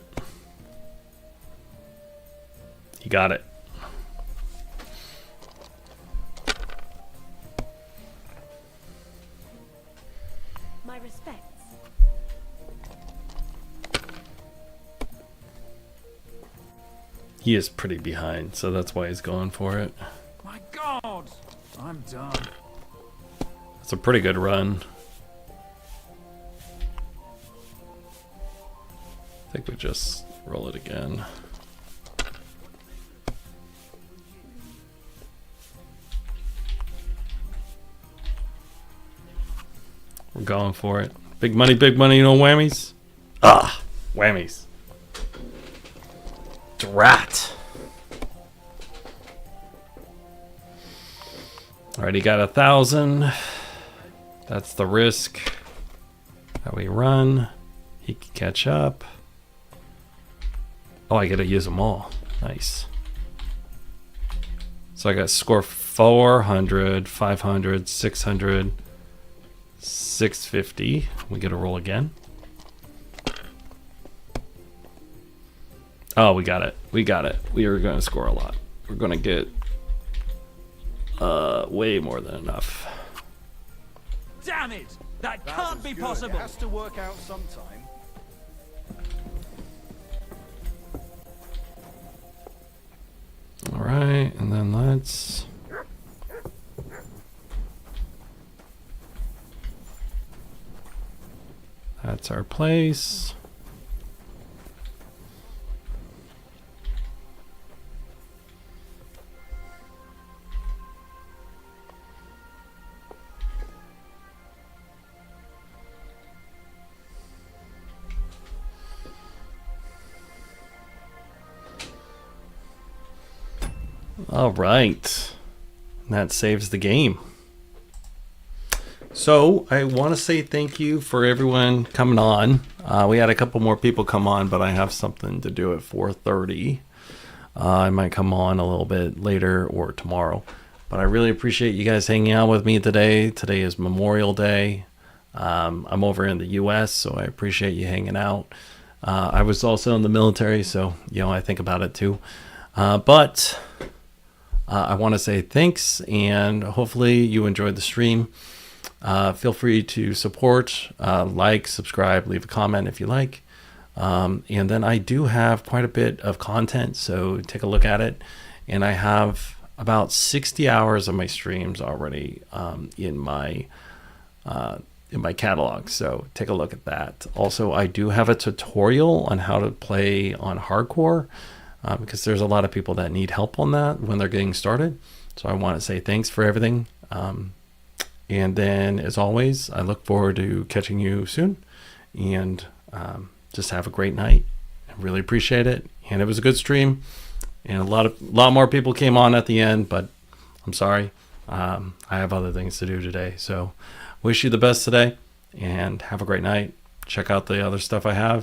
Speaker 1: He got it.
Speaker 11: My respects.
Speaker 1: He is pretty behind, so that's why he's going for it.
Speaker 16: My God, I'm done.
Speaker 1: That's a pretty good run. I think we just roll it again. We're going for it. Big money, no whammies. Ah, whammies. Drat. Already got 1,000. That's the risk that we run. He can catch up. Oh, I gotta use them all. Nice. So I got score 400, 500, 600, 650. We get a roll again. Oh, we got it. We got it. We are going to score a lot. We're going to get way more than enough.
Speaker 20: Damn it! That can't be possible.
Speaker 4: It has to work out sometime.
Speaker 1: All right, and then let's... That's our place. All right. That saves the game. So I want to say thank you for everyone coming on. We had a couple more people come on, but I have something to do at 4:30. I might come on a little bit later or tomorrow. But I really appreciate you guys hanging out with me today. Today is Memorial Day. I'm over in the U.S., so I appreciate you hanging out. I was also in the military, so I think about it too. But I want to say thanks, and hopefully you enjoyed the stream. Feel free to support, like, subscribe, leave a comment if you like. And then I do have quite a bit of content, so take a look at it. And I have about 60 hours of my streams already in my catalog, so take a look at that. Also, I do have a tutorial on how to play on hardcore, because there's a lot of people that need help on that when they're getting started. So I want to say thanks for everything. And then, as always, I look forward to catching you soon. And just have a great night. I really appreciate it. And it was a good stream. And a lot more people came on at the end, but I'm sorry. I have other things to do today. So wish you the best today, and have a great night. Check out the other stuff I have.